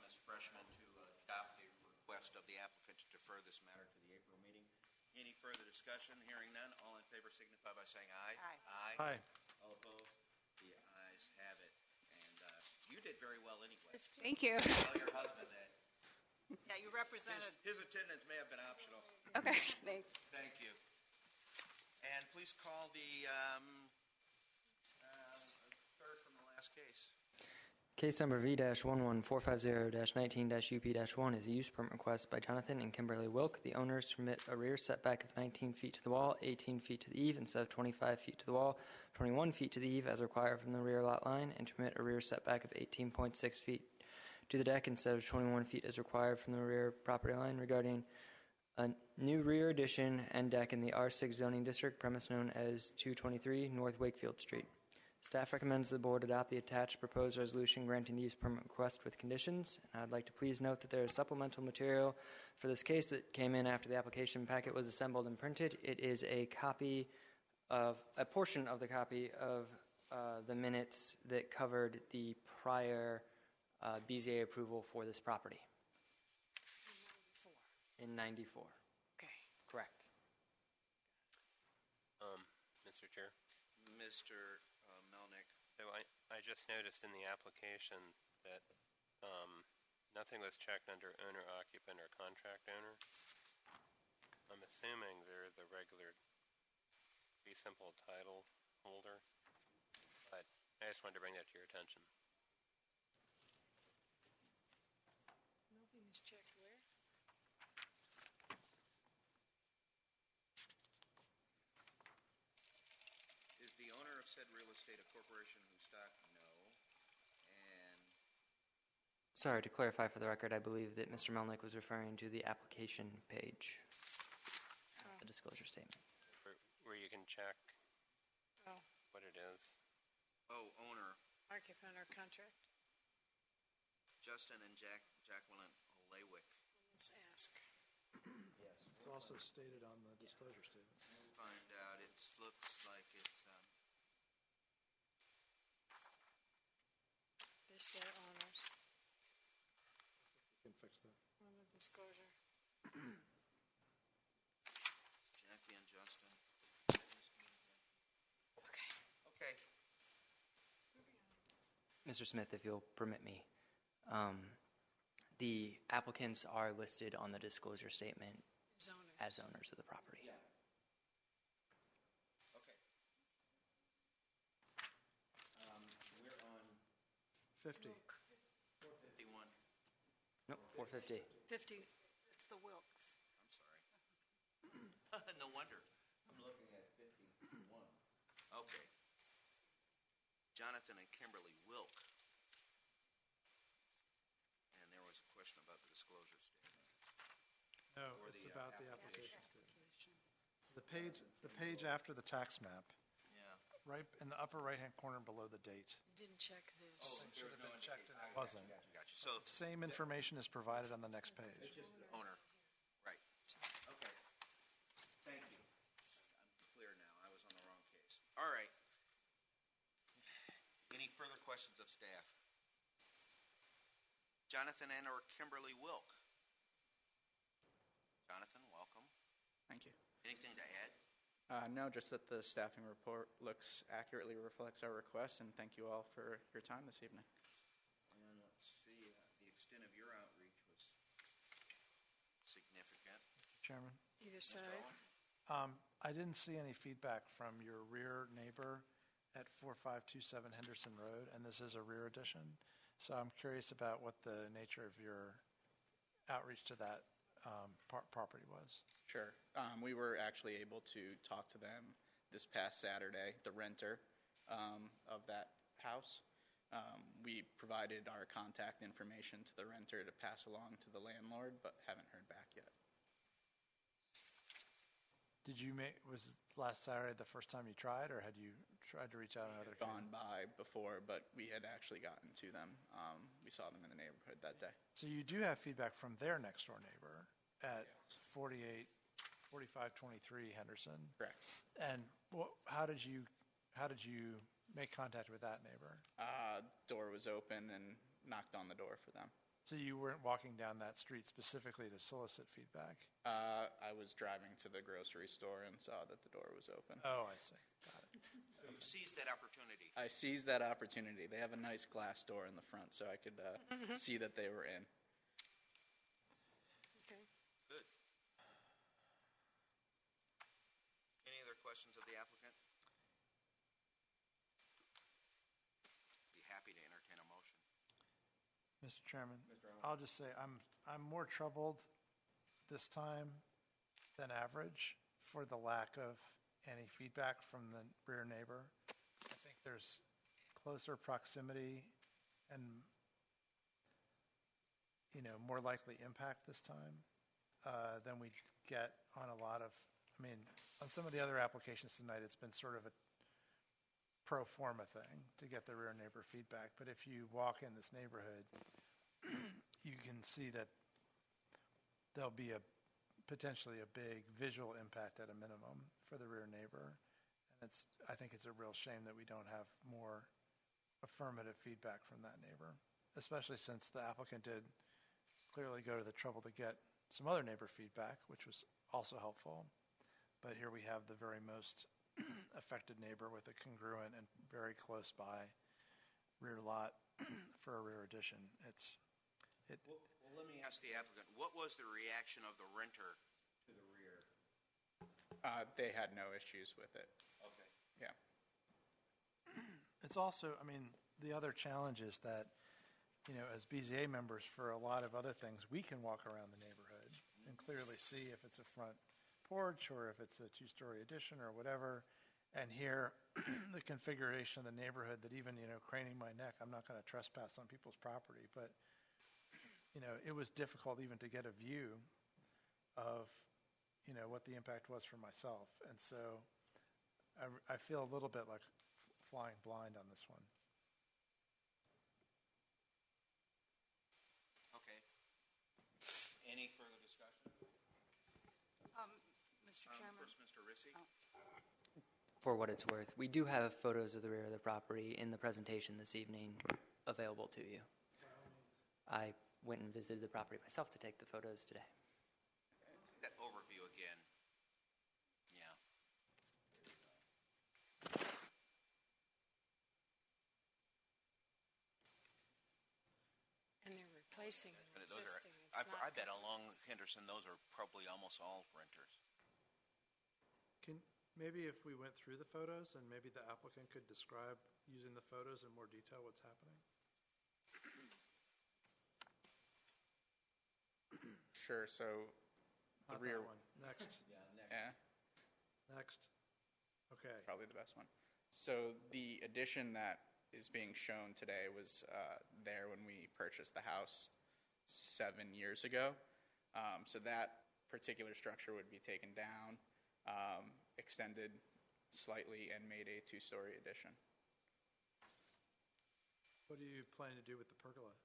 Ms. Freshman to adopt the request of the applicant to defer this matter to the April meeting. Any further discussion? Hearing none, all in favor signify by saying aye. Aye. Aye. All opposed? The ayes have it. And you did very well anyway. Thank you. Tell your husband that. Yeah, you represented. His attendance may have been optional. Okay, thanks. Thank you. And please call the third from the last case. Case number V-11450-19-UP-1 is a use permit request by Jonathan and Kimberly Wilk, the owners, to permit a rear setback of 19 feet to the wall, 18 feet to the eave instead of 25 feet to the wall, 21 feet to the eave as required from the rear lot line, and to permit a rear setback of 18.6 feet to the deck instead of 21 feet as required from the rear property line regarding a new rear addition and deck in the R6 zoning district, premise known as 223 North Wakefield Street. Staff recommends the board adopt the attached proposed resolution granting the use permit request with conditions. And I'd like to please note that there is supplemental material for this case that came in after the application packet was assembled and printed. It is a copy of a portion of the copy of the minutes that covered the prior BZA approval for this property. In 94. Okay. Correct. Mr. Chair. Mr. Melnick. So I just noticed in the application that nothing was checked under owner, occupant, or contract owner. I'm assuming they're the regular fee simple title holder, but I just wanted to bring that to your attention. Nothing is checked where? Is the owner of said real estate a corporation whose stock? No. And Sorry, to clarify for the record, I believe that Mr. Melnick was referring to the application page, the disclosure statement. Where you can check Oh, what it is. oh, owner occupant or contract? Justin and Jacqueline Olewick. Let's ask. It's also stated on the disclosure statement. Find out. It looks like it's. They say owners You can fix that. on the disclosure. Jackie and Justin. Okay. Okay. Mr. Smith, if you'll permit me, the applicants are listed on the disclosure statement as owners of the property. Yeah. Okay. We're on 50. 451. Nope, 450. 50. It's the Wilks. I'm sorry. No wonder. I'm looking at 51. Okay. Jonathan and Kimberly Wilk. And there was a question about the disclosure statement. No, Or it's the, about the application. application statement. The page after the tax map, Yeah. right in the upper right-hand corner below the date. You didn't check this. There was no checked and it wasn't. Gotcha. So Same information is provided on the next page. it's just owner. Right. Okay. Thank you. I'm clear now. I was on the wrong case. All right. Any further questions of staff? Jonathan and or Kimberly Wilk. Jonathan, welcome. Thank you. Anything to add? No, just that the staffing report accurately reflects our requests, and thank you all for your time this evening. And let's see, the extent of your outreach was significant. Chairman? Either side. I didn't see any feedback from your rear neighbor at 4527 Henderson Road, and this is a rear addition. So I'm curious about what the nature of your outreach to that property was. Sure. We were actually able to talk to them this past Saturday, the renter of that house. We provided our contact information to the renter to pass along to the landlord, but haven't heard back yet. Was last Saturday the first time you tried, or had you tried to reach out on other occasions? Gone by before, but we had actually gotten to them. We saw them in the neighborhood that day. So you do have feedback from their next door neighbor at 4523 Henderson? Correct. And how did you make contact with that neighbor? Door was open and knocked on the door for them. So you weren't walking down that street specifically to solicit feedback? I was driving to the grocery store and saw that the door was open. Oh, I see. Got it. So you seized that opportunity. I seized that opportunity. They have a nice glass door in the front, so I could see that they were in. Okay. Good. Any other questions of the applicant? Be happy to entertain a motion. Mr. Chairman, I'll just say I'm more troubled this time than average for the lack of any feedback from the rear neighbor. I think there's closer proximity and, more likely impact this time than we get on a lot of, on some of the other applications tonight, it's been sort of a pro forma thing to get the rear neighbor feedback. But if you walk in this neighborhood, you can see that there'll be potentially a big visual impact at a minimum for the rear neighbor. And I think it's a real shame that we don't have more affirmative feedback from that neighbor, especially since the applicant did clearly go to the trouble to get some other neighbor feedback, which was also helpful. But here we have the very most affected neighbor with a congruent and very close by rear lot for a rear addition. Well, let me ask the applicant, what was the reaction of the renter to the rear? They had no issues with it. Okay. Yeah. It's also, I mean, the other challenge is that, as BZA members for a lot of other things, we can walk around the neighborhood and clearly see if it's a front porch or if it's a two-story addition or whatever. And here, the configuration of the neighborhood that even, craning my neck, I'm not going to trespass on people's property. But, it was difficult even to get a view of, what the impact was for myself. And so I feel a little bit like flying blind on this one. Okay. Any further discussion? Mr. Chairman. First, Mr. Rissy. For what it's worth, we do have photos of the rear of the property in the presentation this evening available to you. I went and visited the property myself to take the photos today. That overview again. Yeah. And they're replacing Those existing. I bet along Henderson, those are probably almost all renters. Maybe if we went through the photos and maybe the applicant could describe using the photos in more detail what's happening? Sure. So the Not rear that one. Next. Yeah. Next. Okay. Probably the best one. So the addition that is being shown today was there when we purchased the house 7 years ago. So that particular structure would be taken down, extended slightly, and made a two-story addition. What do you plan to do with the pergola?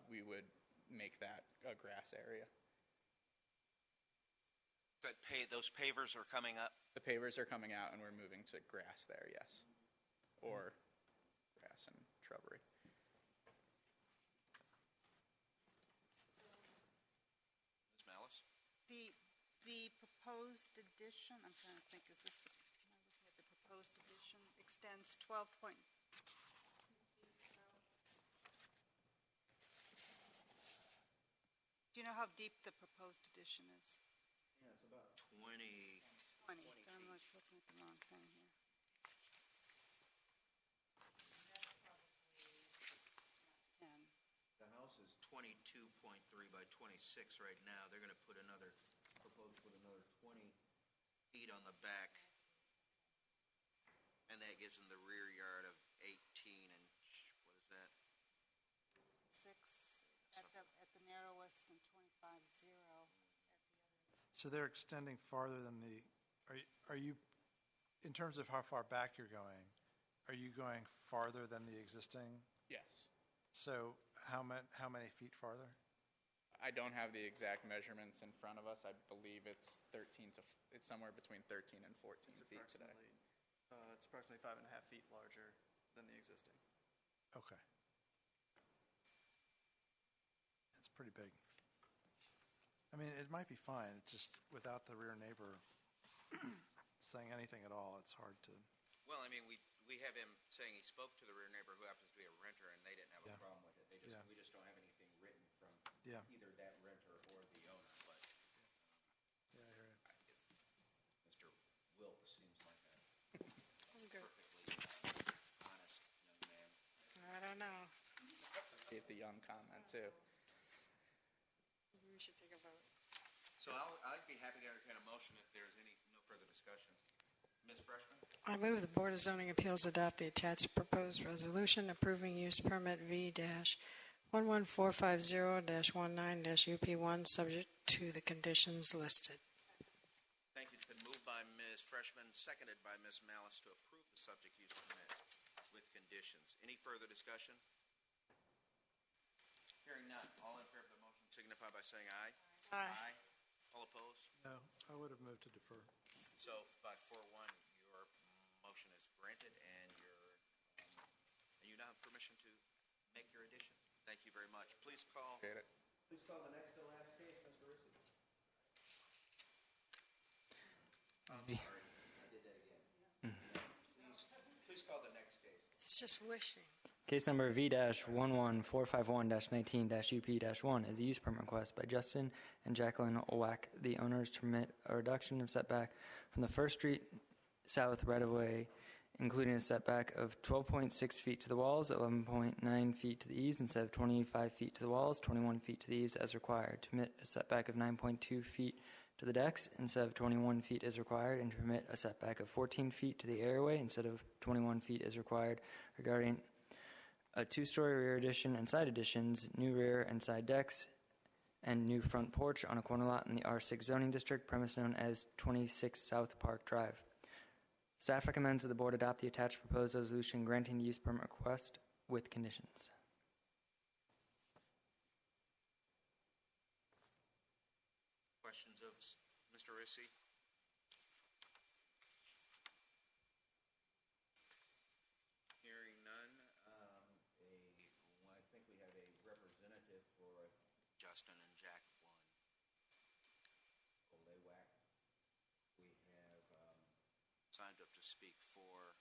We would make that a grass area. Those pavers are coming up? The pavers are coming out, and we're moving to grass there, yes. Or grass and shrubbery. Ms. Malice? The proposed addition, I'm trying to think, is this am I looking at the proposed addition, extends 12 point. Do you know how deep the proposed addition is? Yeah, it's about 20 I'm like looking at the wrong thing here. The house is 22.3 by 26 right now. They're going to propose to put another 20 feet on the back. And that gives them the rear yard of 18 and, what is that? 6 at the narrowest and 25.0 at the other. So they're extending farther than are you, in terms of how far back you're going, are you going farther than the existing? Yes. So how many feet farther? I don't have the exact measurements in front of us. I believe it's somewhere between 13 and 14 feet today. It's approximately 5.5 feet larger than the existing. Okay. That's pretty big. I mean, it might be fine. It's just without the rear neighbor saying anything at all, it's hard to. Well, I mean, we have him saying he spoke to the rear neighbor who happens to be a renter, and they didn't have a problem with it. We just don't have anything written from either that renter or the owner. But yeah, I hear you. Mr. Wilkes seems like a Okay. perfectly honest young man. I don't know. Gave the young comment too. We should take a vote. So I'd be happy to entertain a motion if there's no further discussion. Ms. Freshman? I move the Board of Zoning Appeals adopt the attached proposed resolution approving use permit V-11450-19-UP1 subject to the conditions listed. Thank you. It's been moved by Ms. Freshman, seconded by Ms. Malice to approve the subject use permit with conditions. Any further discussion? Hearing none. All in favor of the motion signify by saying aye. Aye. All opposed? No, I would have moved to defer. So by 4-1, your motion is granted, and you now have permission to make your addition. Thank you very much. Please call the next and last case, Mr. Rissy. I'm sorry, I did that again. Please call the next case. It's just wishing. Case number V-11451-19-UP-1 is a use permit request by Justin and Jacqueline Olwack, the owners, to permit a reduction of setback from the First Street South right-of-way, including a setback of 12.6 feet to the walls, 11.9 feet to the eaves instead of 25 feet to the walls, 21 feet to the eaves as required, to permit a setback of 9.2 feet to the decks instead of 21 feet as required, and to permit a setback of 14 feet to the airway instead of 21 feet as required regarding a two-story rear addition and side additions, new rear and side decks, and new front porch on a corner lot in the R6 zoning district, premise known as 26 South Park Drive. Staff recommends that the board adopt the attached proposed resolution granting the use permit request with conditions. Questions of Mr. Rissy? Hearing none, I think we have a representative for Justin and Jack Olewak. We have signed up to speak for,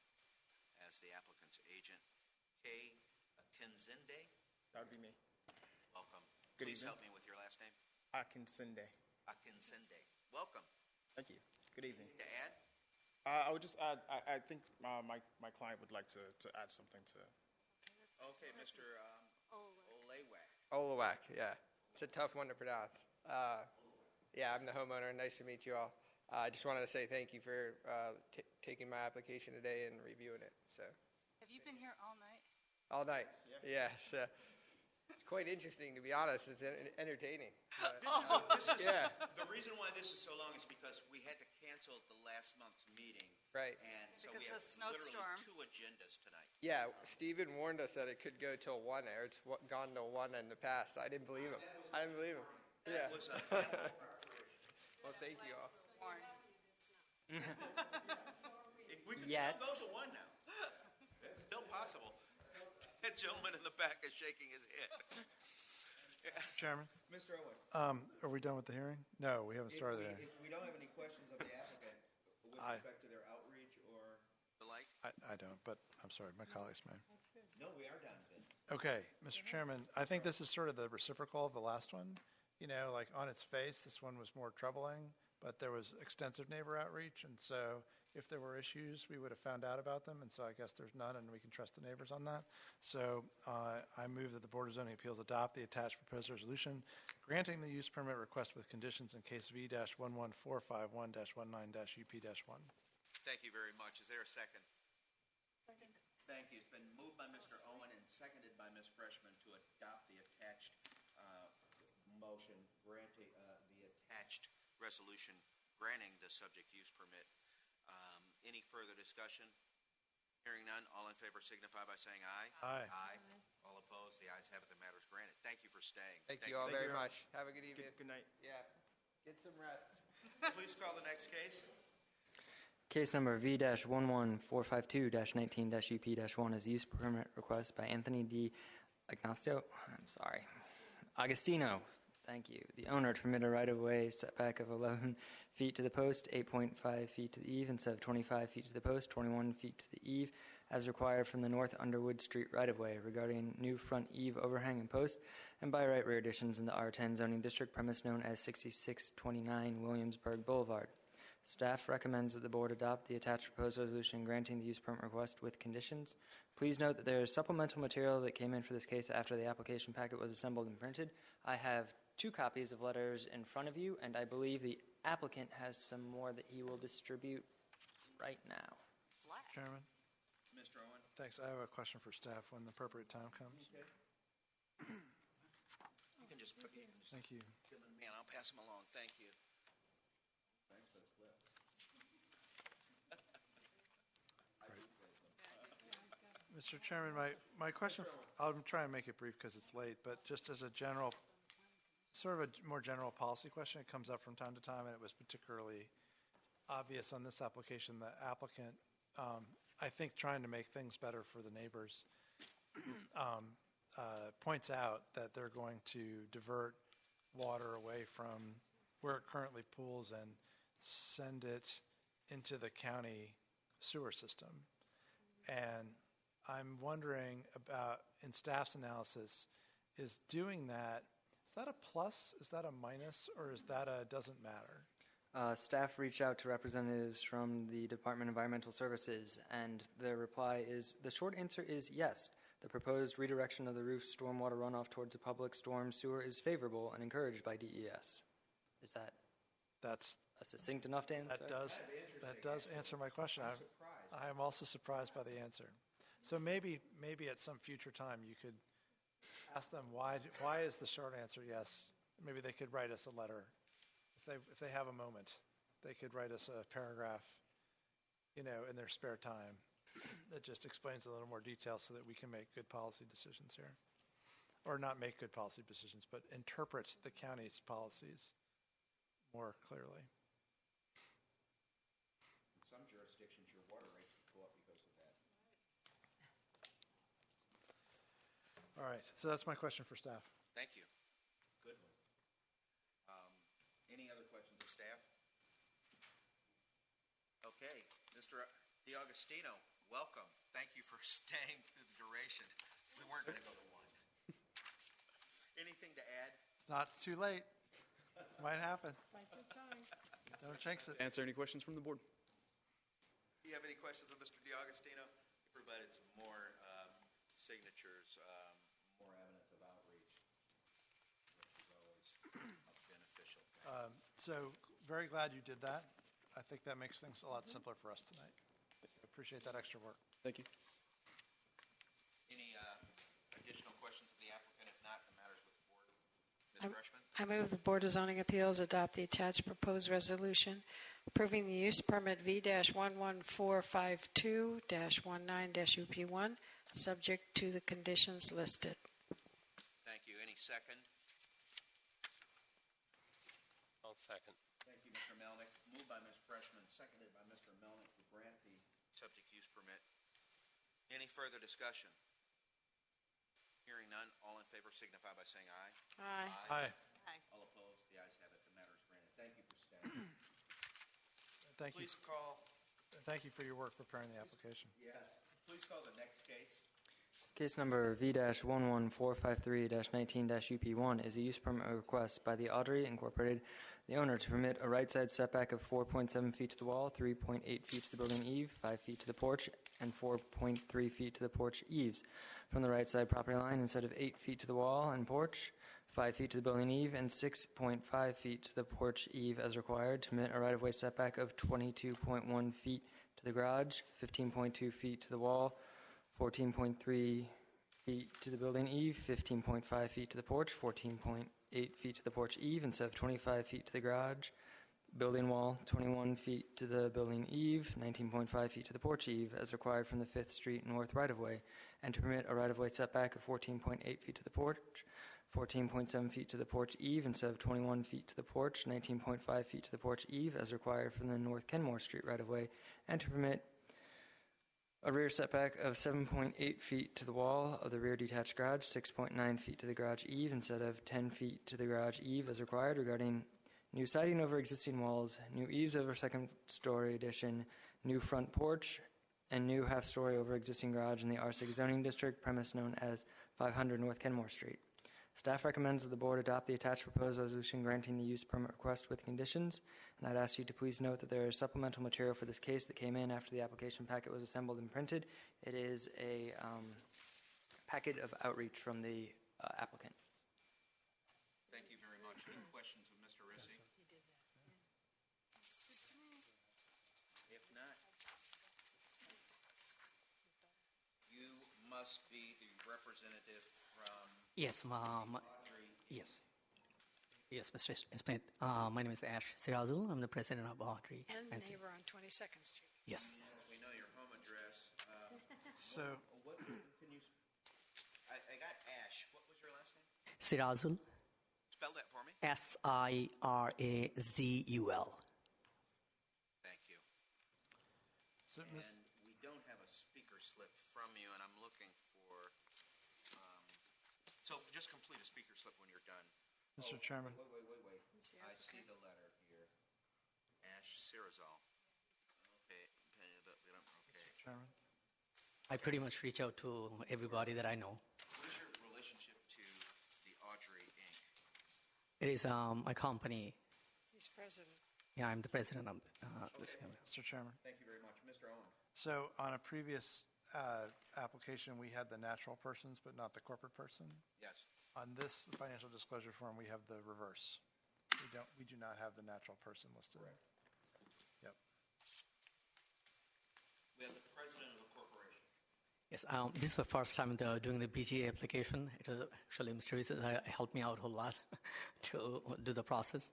as the applicant's agent, Kay Akinzinde. That would be me. Welcome. Good Please evening. help me with your last name. Akinsinde. Akinzinde. Welcome. Thank you. Good evening. To add? I would just add, I think my client would like to add something to. Okay, Mr. Olewak. Olewak, yeah. It's a tough one to pronounce. Yeah, I'm the homeowner. Nice to meet you all. I just wanted to say thank you for taking my application today and reviewing it. So. Have you been here all night? All night. Yeah. So it's quite interesting, to be honest. It's entertaining. Yeah. The reason why this is so long is because we had to cancel the last month's meeting. Right. And so Because we of have snowstorm. literally 2 agendas tonight. Yeah, Steven warned us that it could go till 1 there. It's gone to 1 in the past. I didn't believe him. Yeah. That was a Well, thank you all. We could still go to 1 now. It's still possible. That gentleman in the back is shaking his head. Chairman? Mr. Owen. Are we done with the hearing? No, we haven't started the hearing. If we don't have any questions of the applicant with respect to their outreach or the like? I don't, but I'm sorry, my colleagues may. No, we are done. Okay, Mr. Chairman, I think this is sort of the reciprocal of the last one. You know, like on its face, this one was more troubling, but there was extensive neighbor outreach, and so if there were issues, we would have found out about them, and so I guess there's none, and we can trust the neighbors on that. So I move that the Board of Zoning Appeals adopt the attached proposed resolution granting the use permit request with conditions in case V-11451-19-UP-1. Thank you very much. Is there a second? Second. Thank you. It's been moved by Mr. Owen and seconded by Ms. Freshman to adopt the attached motion granting the attached resolution granting the subject use permit. Any further discussion? Hearing none, all in favor signify by saying aye. Aye. Aye. All opposed, the ayes have it, the matter is granted. Thank you for staying. Thank you all very much. Have a good evening. Good night. Yeah. Get some rest. Please call the next case. Case number V-11452-19-UP-1 is a use permit request by Anthony D. Agostino. Thank you. The owner to permit a right-of-way setback of 11 feet to the post, 8.5 feet to the eave instead of 25 feet to the post, 21 feet to the eave, as required from the North Underwood Street right-of-way regarding new front eave overhang and post, and by right rear additions in the R10 zoning district premise known as 6629 Williamsburg Boulevard. Staff recommends that the board adopt the attached proposed resolution granting the use permit request with conditions. Please note that there is supplemental material that came in for this case after the application packet was assembled and printed. I have 2 copies of letters in front of you, and I believe the applicant has some more that he will distribute right now. Chairman? Mr. Owen. Thanks. I have a question for staff when the appropriate time comes. Okay. You can just Thank you. give them, man, I'll pass them along. Thank you. Thanks for the clip. Mr. Chairman, my question, I'll try and make it brief because it's late, but just as a general, sort of a more general policy question, it comes up from time to time, and it was particularly obvious on this application. The applicant I think trying to make things better for the neighbors, points out that they're going to divert water away from where it currently pools and send it into the county sewer system. And I'm wondering about, in staff's analysis, is doing that, is that a plus, is that a minus, or is that a doesn't matter? Staff reached out to representatives from the Department of Environmental Services, and their reply is, the short answer is yes. The proposed redirection of the roof stormwater runoff towards the public storm sewer is favorable and encouraged by DES. Is that That's a succinct enough to answer? That does answer my question. I am also surprised by the answer. So maybe at some future time you could ask them why is the short answer yes? Maybe they could write us a letter. If they have a moment, they could write us a paragraph, in their spare time that just explains a little more detail so that we can make good policy decisions here. Or not make good policy decisions, but interpret the county's policies more clearly. In some jurisdictions, your water rates go up because of that. All right, so that's my question for staff. Thank you. Good one. Any other questions of staff? Okay, Mr. DiAugustino, welcome. Thank you for staying through the duration. We weren't going to go to one. Anything to add? It's not too late. Might happen. Don't jinx it. Answer any questions from the board. Do you have any questions of Mr. DiAugustino? He provided some more signatures, more evidence of outreach, which is always beneficial. So very glad you did that. I think that makes things a lot simpler for us tonight. Appreciate that extra work. Thank you. Any additional questions of the applicant? If not, the matter's with the board. Ms. Freshman? I move the Board of Zoning Appeals adopt the attached proposed resolution approving the use permit V-11452-19-UP1, subject to the conditions listed. Thank you. Any second? I'll second. Thank you, Mr. Melnick. Moved by Ms. Freshman, seconded by Mr. Melnick to grant the subject use permit. Any further discussion? Hearing none, all in favor signify by saying aye. Aye. Aye. All opposed? The ayes have it. The matter is granted. Thank you for staying. Thank you. Please call. Thank you for your work preparing the application. Yes. Please call the next case. Case number V-11453-19-UP1 is a use permit request by the Audrey Incorporated, the owner, to permit a right side setback of 4.7 feet to the wall, 3.8 feet to the building eave, 5 feet to the porch, and 4.3 feet to the porch eaves from the right side property line instead of 8 feet to the wall and porch, 5 feet to the building eave, and 6.5 feet to the porch eave as required, to permit a right-of-way setback of 22.1 feet to the garage, 15.2 feet to the wall, 14.3 feet to the building eave, 15.5 feet to the porch, 14.8 feet to the porch eave instead of 25 feet to the garage, building wall, 21 feet to the building eave, 19.5 feet to the porch eave as required from the 5th Street North right-of-way, and to permit a right-of-way setback of 14.8 feet to the porch, 14.7 feet to the porch eave instead of 21 feet to the porch, 19.5 feet to the porch eave as required from the North Kenmore Street right-of-way, and to permit a rear setback of 7.8 feet to the wall of the rear detached garage, 6.9 feet to the garage eave instead of 10 feet to the garage eave as required regarding new siding over existing walls, new eaves over second-story addition, new front porch, and new half-story over existing garage in the R6 zoning district, premise known as 500 North Kenmore Street. Staff recommends that the board adopt the attached proposed resolution granting the use permit request with conditions, and I'd ask you to please note that there is supplemental material for this case that came in after the application packet was assembled and printed. It is a packet of outreach from the applicant. Thank you very much. Any questions of Mr. Rissy? If not, you must be the representative from Yes, Audrey. yes. Yes, Mr. Smith. My name is Ash Sirazul. I'm the president of Audrey. And neighbor on 22nd Street. Yes. We know your home address. So, what can you? I got Ash. What was your last name? Sirazul. Spell that for me. Sirazul. Thank you. so And we don't have a speaker slip from you, and I'm looking for, so just complete a speaker slip when you're done. Mr. Chairman. Wait. I see the letter here. Ash Sirazal. Okay. Chairman. I pretty much reach out to everybody that I know. What is your relationship to the Audrey Inc.? It is my company. He's president. Yeah, I'm the president of this company. Mr. Chairman. Thank you very much. Mr. Owen. So on a previous application, we had the natural persons, but not the corporate person. Yes. On this financial disclosure form, we have the reverse. We do not have the natural person listed. Correct. Yep. We have the president of a corporation. Yes, this is my first time doing the BZA application. It was actually Mr. Reese helped me out a lot to do the process.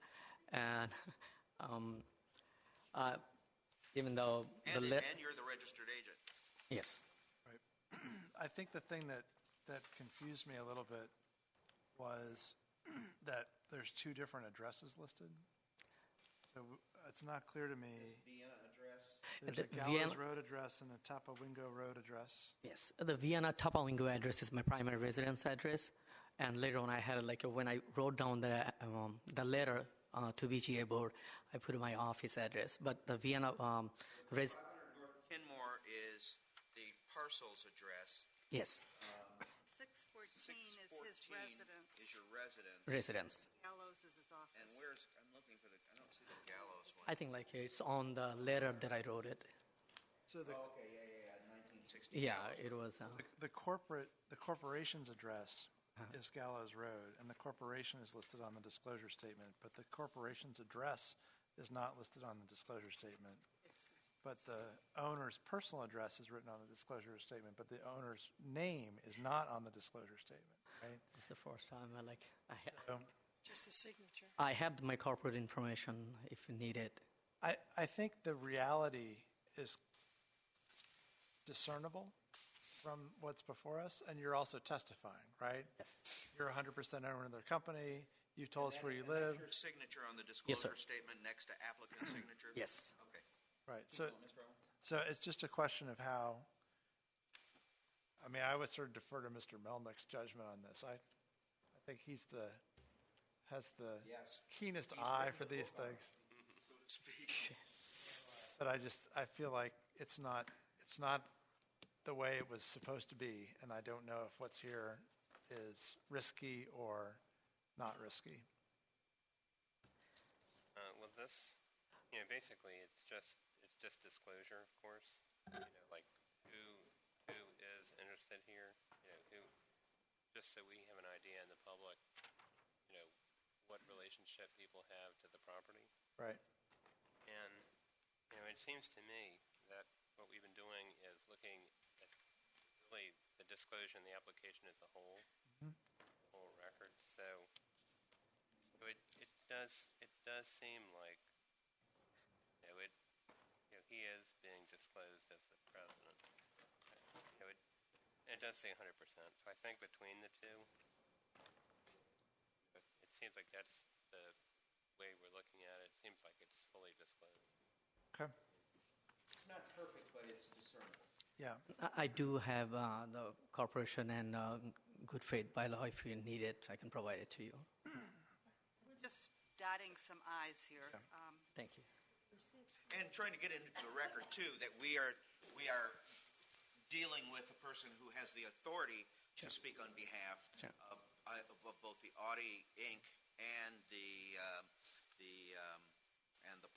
And even though and you're the registered agent. Yes. Right. I think the thing that confused me a little bit was that there's two different addresses listed. So it's not clear to me. Vienna address. There's a Gallows Road address and a Tapawingo Road address. Yes, the Vienna Tapawingo address is my primary residence address. And later on, I had when I wrote down the letter to BGA board, I put my office address. But the Vienna 500 North Kenmore is the parcel's address. Yes. 614 is his residence. Is your residence. Residence. Gallows is his office. And I'm looking for I don't see the Gallows one. I think it's on the letter that I wrote it. So okay, yeah, 1960. Yeah, Gallows. it was. The corporation's address is Gallows Road, and the corporation is listed on the disclosure statement, but the corporation's address is not listed on the disclosure statement. But the owner's personal address is written on the disclosure statement, but the owner's name is not on the disclosure statement, right? It's the first time Just the signature. I have my corporate information if you need it. I think the reality is discernible from what's before us, and you're also testifying, right? Yes. You're 100% owner of their company. You told us where you live. Your signature on the disclosure Yes, statement next to applicant's signature? Yes. Okay. Right. So it's just a question of how. I mean, I would sort of defer to Mr. Melnick's judgment on this. I think has the keenest eye for these things. So to speak. But I feel like it's not the way it was supposed to be, and I don't know if what's here is risky or not risky. Well, this, basically, it's just disclosure, of course. Like who is interested here, just so we have an idea in the public, what relationship people have to the property. Right. And, it seems to me that what we've been doing is looking at really the disclosure and the application as a whole, the whole record. So it does seem like, he is being disclosed as the president. It does say 100%. So I think between the two, it seems like that's the way we're looking at it. It seems like it's fully disclosed. Okay. It's not perfect, but it's discernible. Yeah. I do have the corporation and good faith bylaw. If you need it, I can provide it to you. We're just dotting some I's here. Thank you. And trying to get into the record too that we are dealing with a person who has the authority to speak on behalf of both the Audi Inc. and the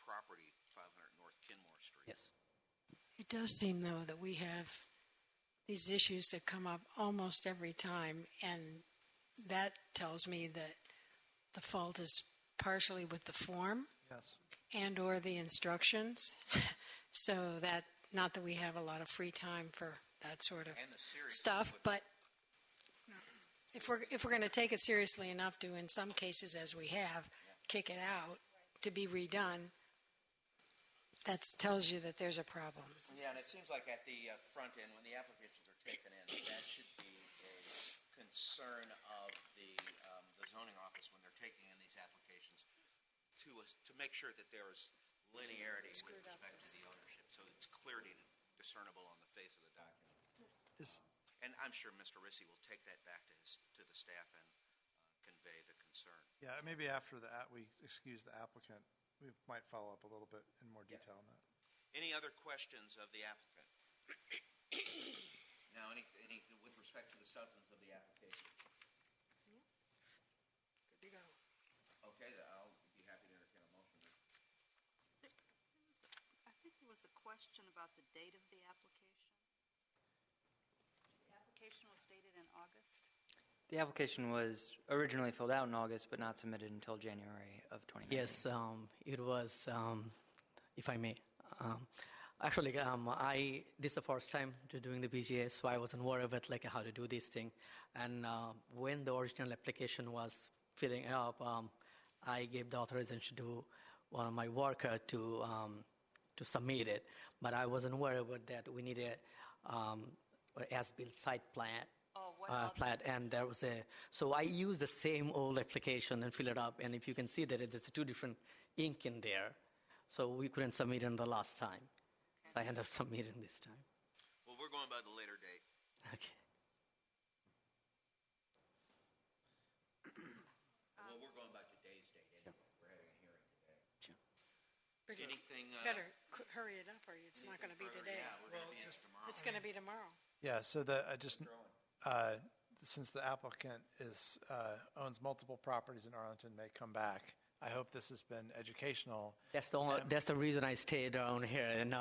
property 500 North Kenmore Street. Yes. It does seem, though, that we have these issues that come up almost every time, and that tells me that the fault is partially with the form. Yes. And or the instructions, so that, not that we have a lot of free time for that sort of stuff, but if we're going to take it seriously enough to, in some cases, as we have, kick it out to be redone, that tells you that there's a problem. Yeah, and it seems like at the front end, when the applications are taken in, that should be a concern of the zoning office when they're taking in these applications to make sure that there is linearity with respect to the ownership, so it's clearly discernible on the face of the document. Is, And I'm sure Mr. Rissy will take that back to the staff and convey the concern. yeah, maybe after we excuse the applicant, we might follow up a little bit in more detail on that. Any other questions of the applicant? Now, any with respect to the substance of the application? Good to go. Okay, I'll be happy to entertain a motion. I think there was a question about the date of the application. The application was dated in August. The application was originally filled out in August, but not submitted until January of 2019. Yes, it was, if I may. Actually, this is the first time to doing the BZA, so I wasn't worried about like how to do this thing. And when the original application was filling up, I gave the authorization to one of my worker to submit it. But I wasn't worried about that. We need a as-built site plan. Plat, and there was so I used the same old application and fill it up, and if you can see that there's two different ink in there, so we couldn't submit it the last time. So I ended up submitting this time. Well, we're going by the later date. Okay. Well, we're going by today's date anyway. We're having a hearing today. Sure. Anything? Better hurry it up, or it's not going to be today. Yeah, we're going to be tomorrow. It's going to be tomorrow. Yeah, so since the applicant owns multiple properties in Arlington, may come back. I hope this has been educational. That's the reason I stayed around here, and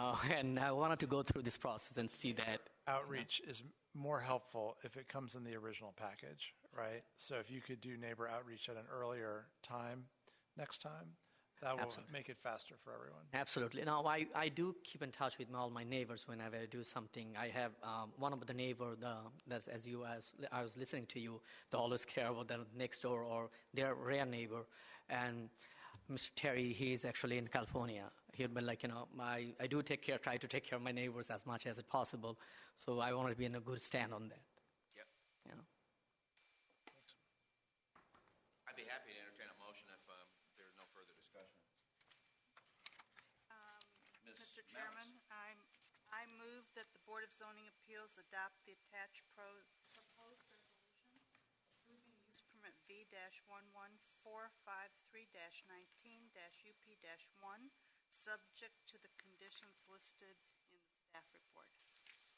I wanted to go through this process and see that. Outreach is more helpful if it comes in the original package, right? So if you could do neighbor outreach at an earlier time next time, that will make it faster for everyone. Absolutely. Now, I do keep in touch with all my neighbors whenever I do something. I have one of the neighbor, as I was listening to you, they always care about the next door or their rear neighbor. And Mr. Terry, he's actually in California. He'd be like, I do try to take care of my neighbors as much as possible. So I want to be in a good stand on that. Yep. I'd be happy to entertain a motion if there's no further discussion. Mr. Chairman, I move that the Board of Zoning Appeals adopt the attached proposed resolution approving use permit V-11453-19-UP-1, subject to the conditions listed in the staff report.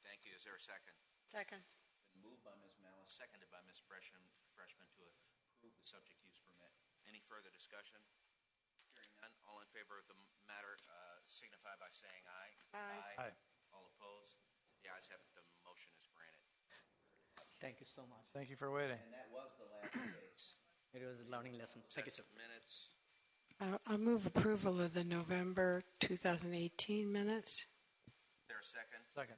Thank you. Is there a second? Second. Been moved by Ms. Malice, seconded by Ms. Freshman to approve the subject use permit. Any further discussion? Hearing none, all in favor of the matter signify by saying aye. Aye. Aye. All opposed? The ayes have it. The motion is granted. Thank you so much. Thank you for waiting. And that was the last case. It was a learning lesson. Thank you, sir. Minutes. I move approval of the November 2018 minutes. Is there a second? Second.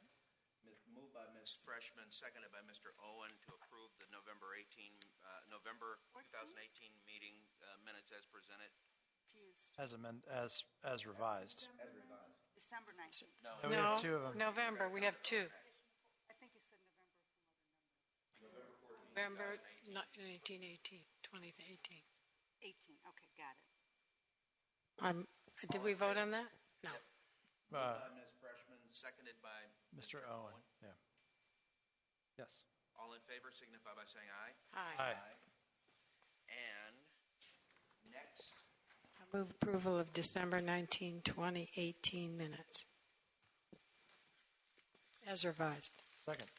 Moved by Ms. Freshman, seconded by Mr. Owen to approve the November 2018 meeting minutes as presented. Confused. As revised. As revised. December 19th. No, we have two of them. November, we have two. I think you said November. November 2018. 18, okay, got it. Did we vote on that? No. Moved by Ms. Freshman, seconded by Mr. Owen. Yeah. Yes. All in favor signify by saying aye. Aye. And next, I move approval of December 19, 2018 minutes. As revised. Second.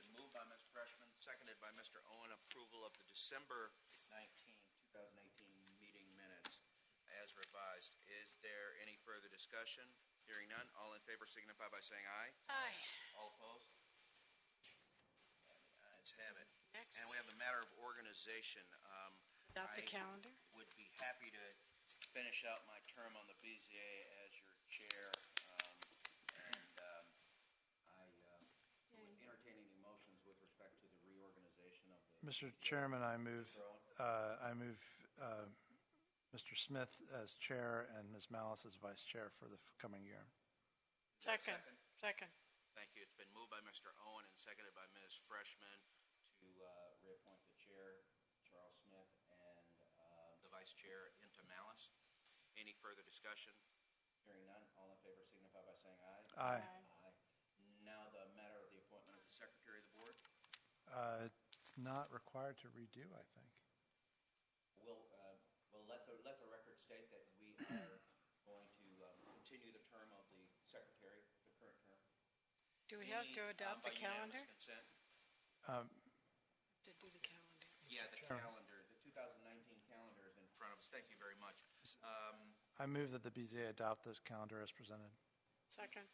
been moved by Ms. Freshman, seconded by Mr. Owen, approval of the December 19, 2018 meeting minutes as revised. Is there any further discussion? Hearing none, all in favor signify by saying aye. Aye. All opposed? And the ayes have it. Next. And we have the matter of organization. Adopt the calendar. Would be happy to finish out my term on the BZA as your chair. I would entertain any motions with respect to the reorganization of the Mr. BZA. Chairman, I move Mr. Smith as chair and Ms. Malice as vice chair for the coming year. Second. Thank you. It's been moved by Mr. Owen and seconded by Ms. Freshman to reappoint the chair, Charles Smith, and the vice chair into Malice. Any further discussion? Hearing none, all in favor signify by saying aye. Aye. Aye. not required to redo, I think. We'll let the record state that we are going to continue the term of the secretary, the current term. Do we have to adopt the By calendar? unanimous consent. To do the calendar. Yeah, the calendar, the 2019 calendar is in front of us. Thank you very much. I move that the BZA adopt this calendar as presented. Second.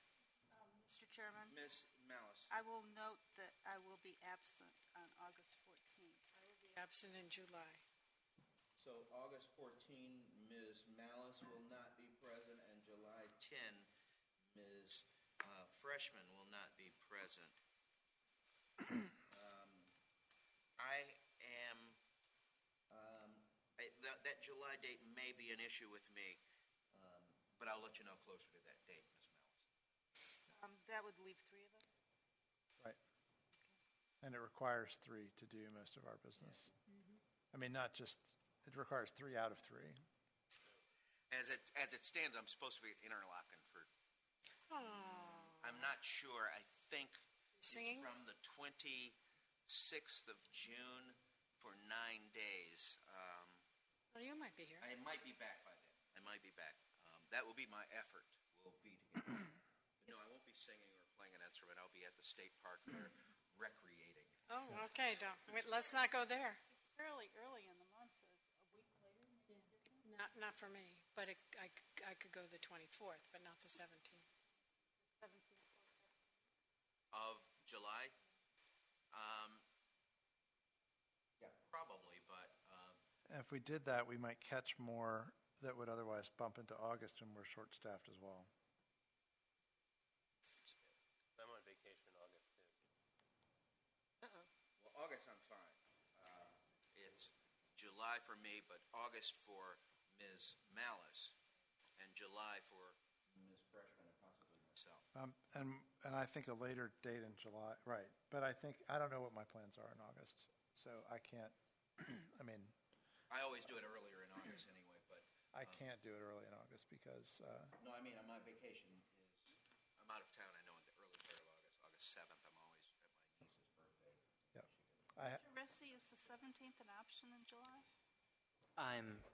Mr. Chairman, Ms. Malice. I will note that I will be absent on August 14th. I will be absent in July. So August 14, Ms. Malice will not be present, and July 10, Ms. Freshman will not be present. That July date may be an issue with me, but I'll let you know closer to that date, Ms. Malice. That would leave three of us? Right. And it requires 3 to do most of our business. I mean, not just, it requires 3 out of 3. As it stands, I'm supposed to be at Interlochen for, I'm not sure, I think Singing? it's from the 26th of June for 9 days. Well, you might be here. I might be back by then. I might be back. That will be my effort, will be to get back. But no, I won't be singing or playing an instrument. I'll be at the state park there recreating. Oh, okay. Wait, let's not go there. It's fairly early in the month. Is a week later? Not for me, but I could go the 24th, but not the 17th. 17th. Of July? Yeah, probably, but If we did that, we might catch more that would otherwise bump into August, and we're short-staffed as well. I'm on vacation in August, too. well, August I'm fine. It's July for me, but August for Ms. Malice, and July for Ms. Freshman and possibly myself. And I think a later date in July, right. But I don't know what my plans are in August, so I can't, I mean. I always do it earlier in August anyway, but. I can't do it early in August because. No, I mean, my vacation I'm out of town, I know, in the early part of August. August 7th, I'm always at my niece's birthday. Yep. Mr. Rissy, is the 17th an option in July? I'm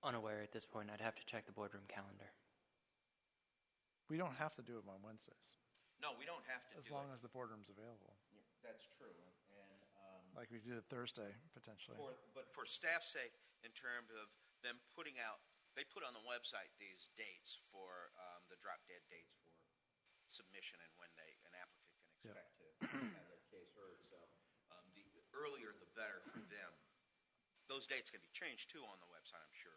unaware at this point. I'd have to check the boardroom calendar. We don't have to do it on Wednesdays. No, we don't have to do it. As long as the boardroom's available. That's true, and. Like we did it Thursday, potentially. But for staff's sake, in terms of them putting out, they put on the website these dates for the drop-dead dates for submission and when an applicant can expect to have their case heard. So the earlier the better for them. Those dates can be changed too on the website, I'm sure.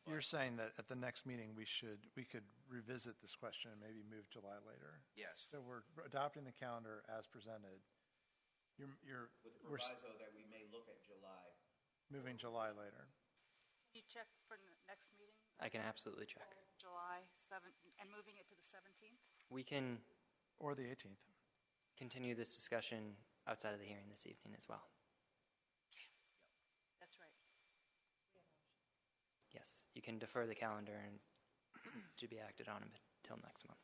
You're saying that at the next meeting we could revisit this question and maybe move July later? Yes. So we're adopting the calendar as presented. With the proviso that we may look at July. Moving July later. Can you check for the next meeting? I can absolutely check. July 7th, and moving it to the 17th? We can. Or the 18th. Continue this discussion outside of the hearing this evening as well. That's right. Yes, you can defer the calendar and to be acted on until next month.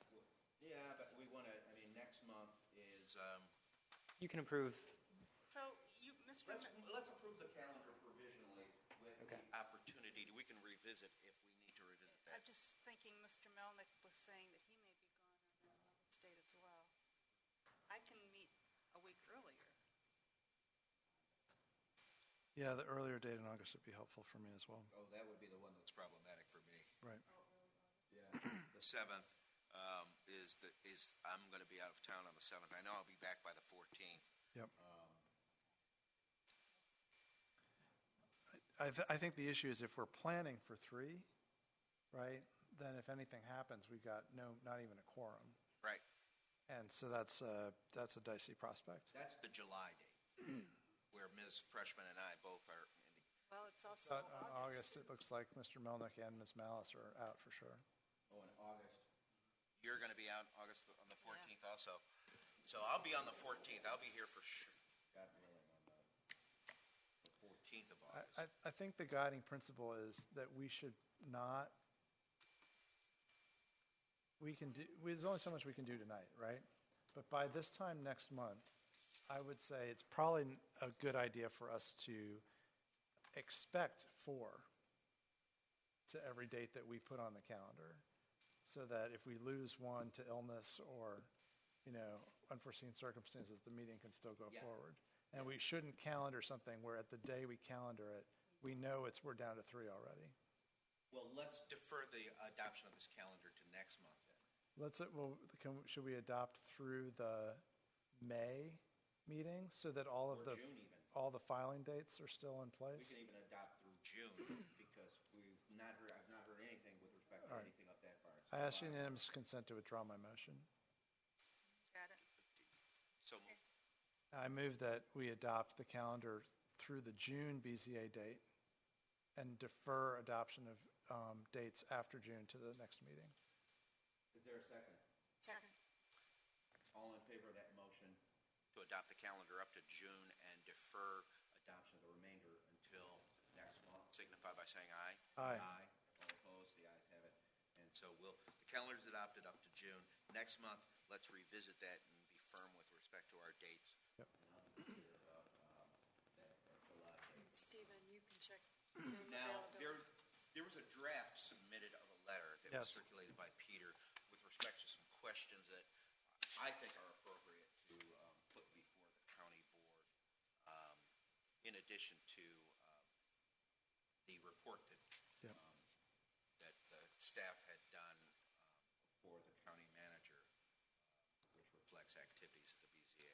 Yeah, but we want to, I mean, next month is. You can approve. So, Mr. Let's approve the calendar provisionally with the opportunity. We can revisit if we need to revisit that. I'm just thinking Mr. Melnick was saying that he may be gone on the state as well. I can meet a week earlier. Yeah, the earlier date in August would be helpful for me as well. Oh, that would be the one that's problematic for me. Right. Yeah. The 7th is I'm going to be out of town on the 7th. I know I'll be back by the 14th. Yep. I think the issue is if we're planning for 3, right, then if anything happens, we've got not even a quorum. Right. And so that's a dicey prospect. That's the July date, where Ms. Freshman and I both are. Well, it's also August. It looks like Mr. Melnick and Ms. Malice are out for sure. Oh, in August. You're going to be out August on the 14th also. So I'll be on the 14th. I'll be here for sure. God willing, on the 14th of August. I think the guiding principle is that we should not. There's only so much we can do tonight, right? But by this time next month, I would say it's probably a good idea for us to expect 4 to every date that we put on the calendar, so that if we lose one to illness or, unforeseen circumstances, the meeting can still go forward. And we shouldn't calendar something where at the day we calendar it, we know we're down to 3 already. Well, let's defer the adoption of this calendar to next month then. Should we adopt through the May meeting so that all of Or June even. all the filing dates are still in place? We can even adopt through June because I've not heard anything with respect to All right. anything up that far. I ask unanimous consent to withdraw my motion. Got it. So I move that we adopt the calendar through the June BZA date and defer adoption of dates after June to the next meeting. is there a second? Second. All in favor of that motion to adopt the calendar up to June and defer adoption of the remainder until next month, signify by saying aye. Aye. Aye. All opposed, the ayes have it. And so the calendar's adopted up to June. Next month, let's revisit that and be firm with respect to our dates. Yep. And I'll be clear about that July date. Stephen, you can check. Now, there was a draft submitted of a letter that was Yes. circulated by Peter with respect to some questions that I think are appropriate to put before the county board, in addition to the report that Yep. that the staff had done for the county manager, which reflects activities at the BZA.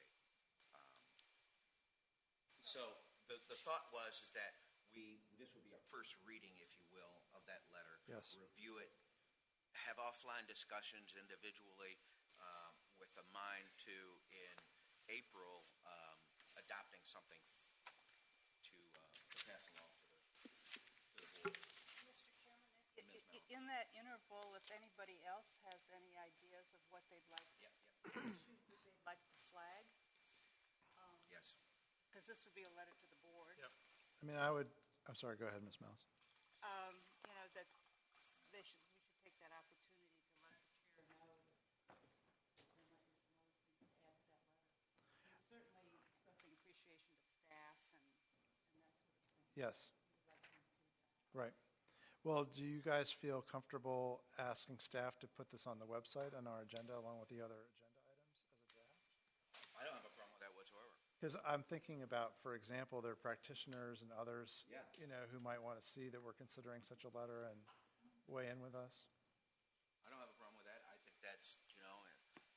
So the thought is that this would be a first reading, if you will, of that letter. Yes. Review it, have offline discussions individually, with a mind to, in April, adopting something to pass along to the board. Mr. Chairman, in that interval, if anybody else has any ideas of what they'd like, issues that they'd like to flag, Yes. because this would be a letter to the board. Yep. I'm sorry, go ahead, Ms. Miles. That we should take that opportunity to let the chair know that there might be some other things to add to that letter. And certainly expressing appreciation to staff and that sort of thing. Yes. We'd like to include that. Right. Well, do you guys feel comfortable asking staff to put this on the website on our agenda along with the other agenda items as a draft? I don't have a problem with that whatsoever. Because I'm thinking about, for example, there are practitioners and others, Yeah. who might want to see that we're considering such a letter and weigh in with us. I don't have a problem with that. I think that's,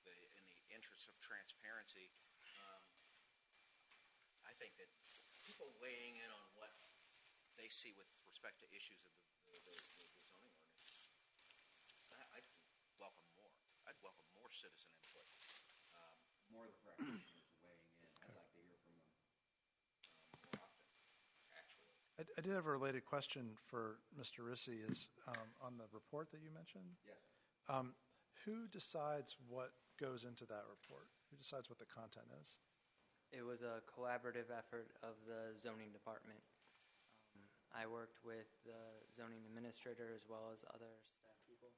in the interest of transparency, I think that people weighing in on what they see with respect to issues of the zoning ordinance, I'd welcome more. I'd welcome more citizen input, more of the practitioners weighing in. I'd like to hear from them more often, actually. I did have a related question for Mr. Rissy is on the report that you mentioned. Yes. Who decides what goes into that report? Who decides what the content is? It was a collaborative effort of the zoning department. I worked with the zoning administrator as well as other staff people.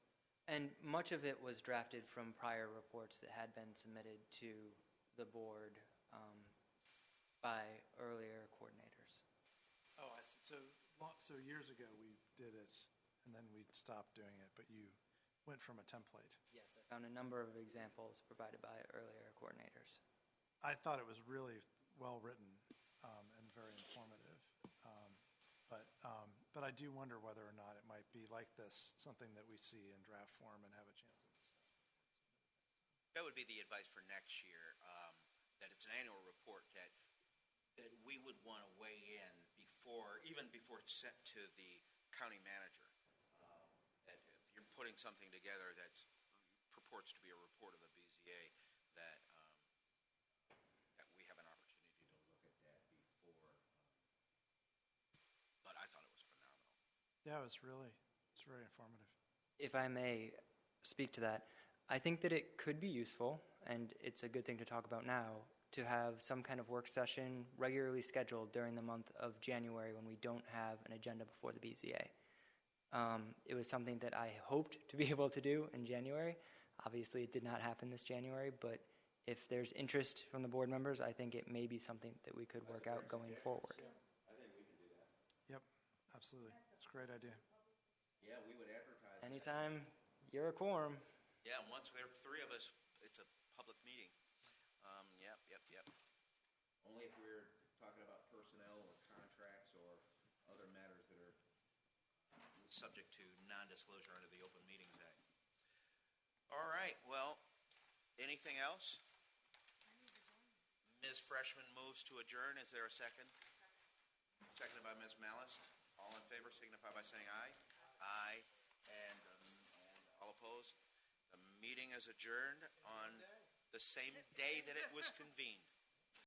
And much of it was drafted from prior reports that had been submitted to the board by earlier coordinators. Oh, I see. So years ago we did it, and then we stopped doing it, but you went from a template. Yes, I found a number of examples provided by earlier coordinators. I thought it was really well written and very informative. But I do wonder whether or not it might be like this, something that we see in draft form and have a chance to discuss. That would be the advice for next year, that it's an annual report that we would want to weigh in even before it's sent to the county manager. That if you're putting something together that purports to be a report of the BZA, that we have an opportunity to look at that before. But I thought it was phenomenal. Yeah, it's very informative. If I may speak to that, I think that it could be useful, and it's a good thing to talk about now, to have some kind of work session regularly scheduled during the month of January when we don't have an agenda before the BZA. It was something that I hoped to be able to do in January. Obviously, it did not happen this January, but if there's interest from the board members, I think it may be something that we could work out going forward. I think we can do that. Yep, absolutely. It's a great idea. Yeah, we would advertise. that. Anytime you're a quorum. Yeah, once there are three of us, it's a public meeting. Yep. Only if we're talking about personnel or contracts or other matters that are subject to non-disclosure under the Open Meetings Act. All right, well, anything else? Ms. Freshman moves to adjourn. Is there a second? Seconded by Ms. Malice. All in favor signify by saying aye. Aye. And all opposed? The meeting is adjourned on the same day that it was convened.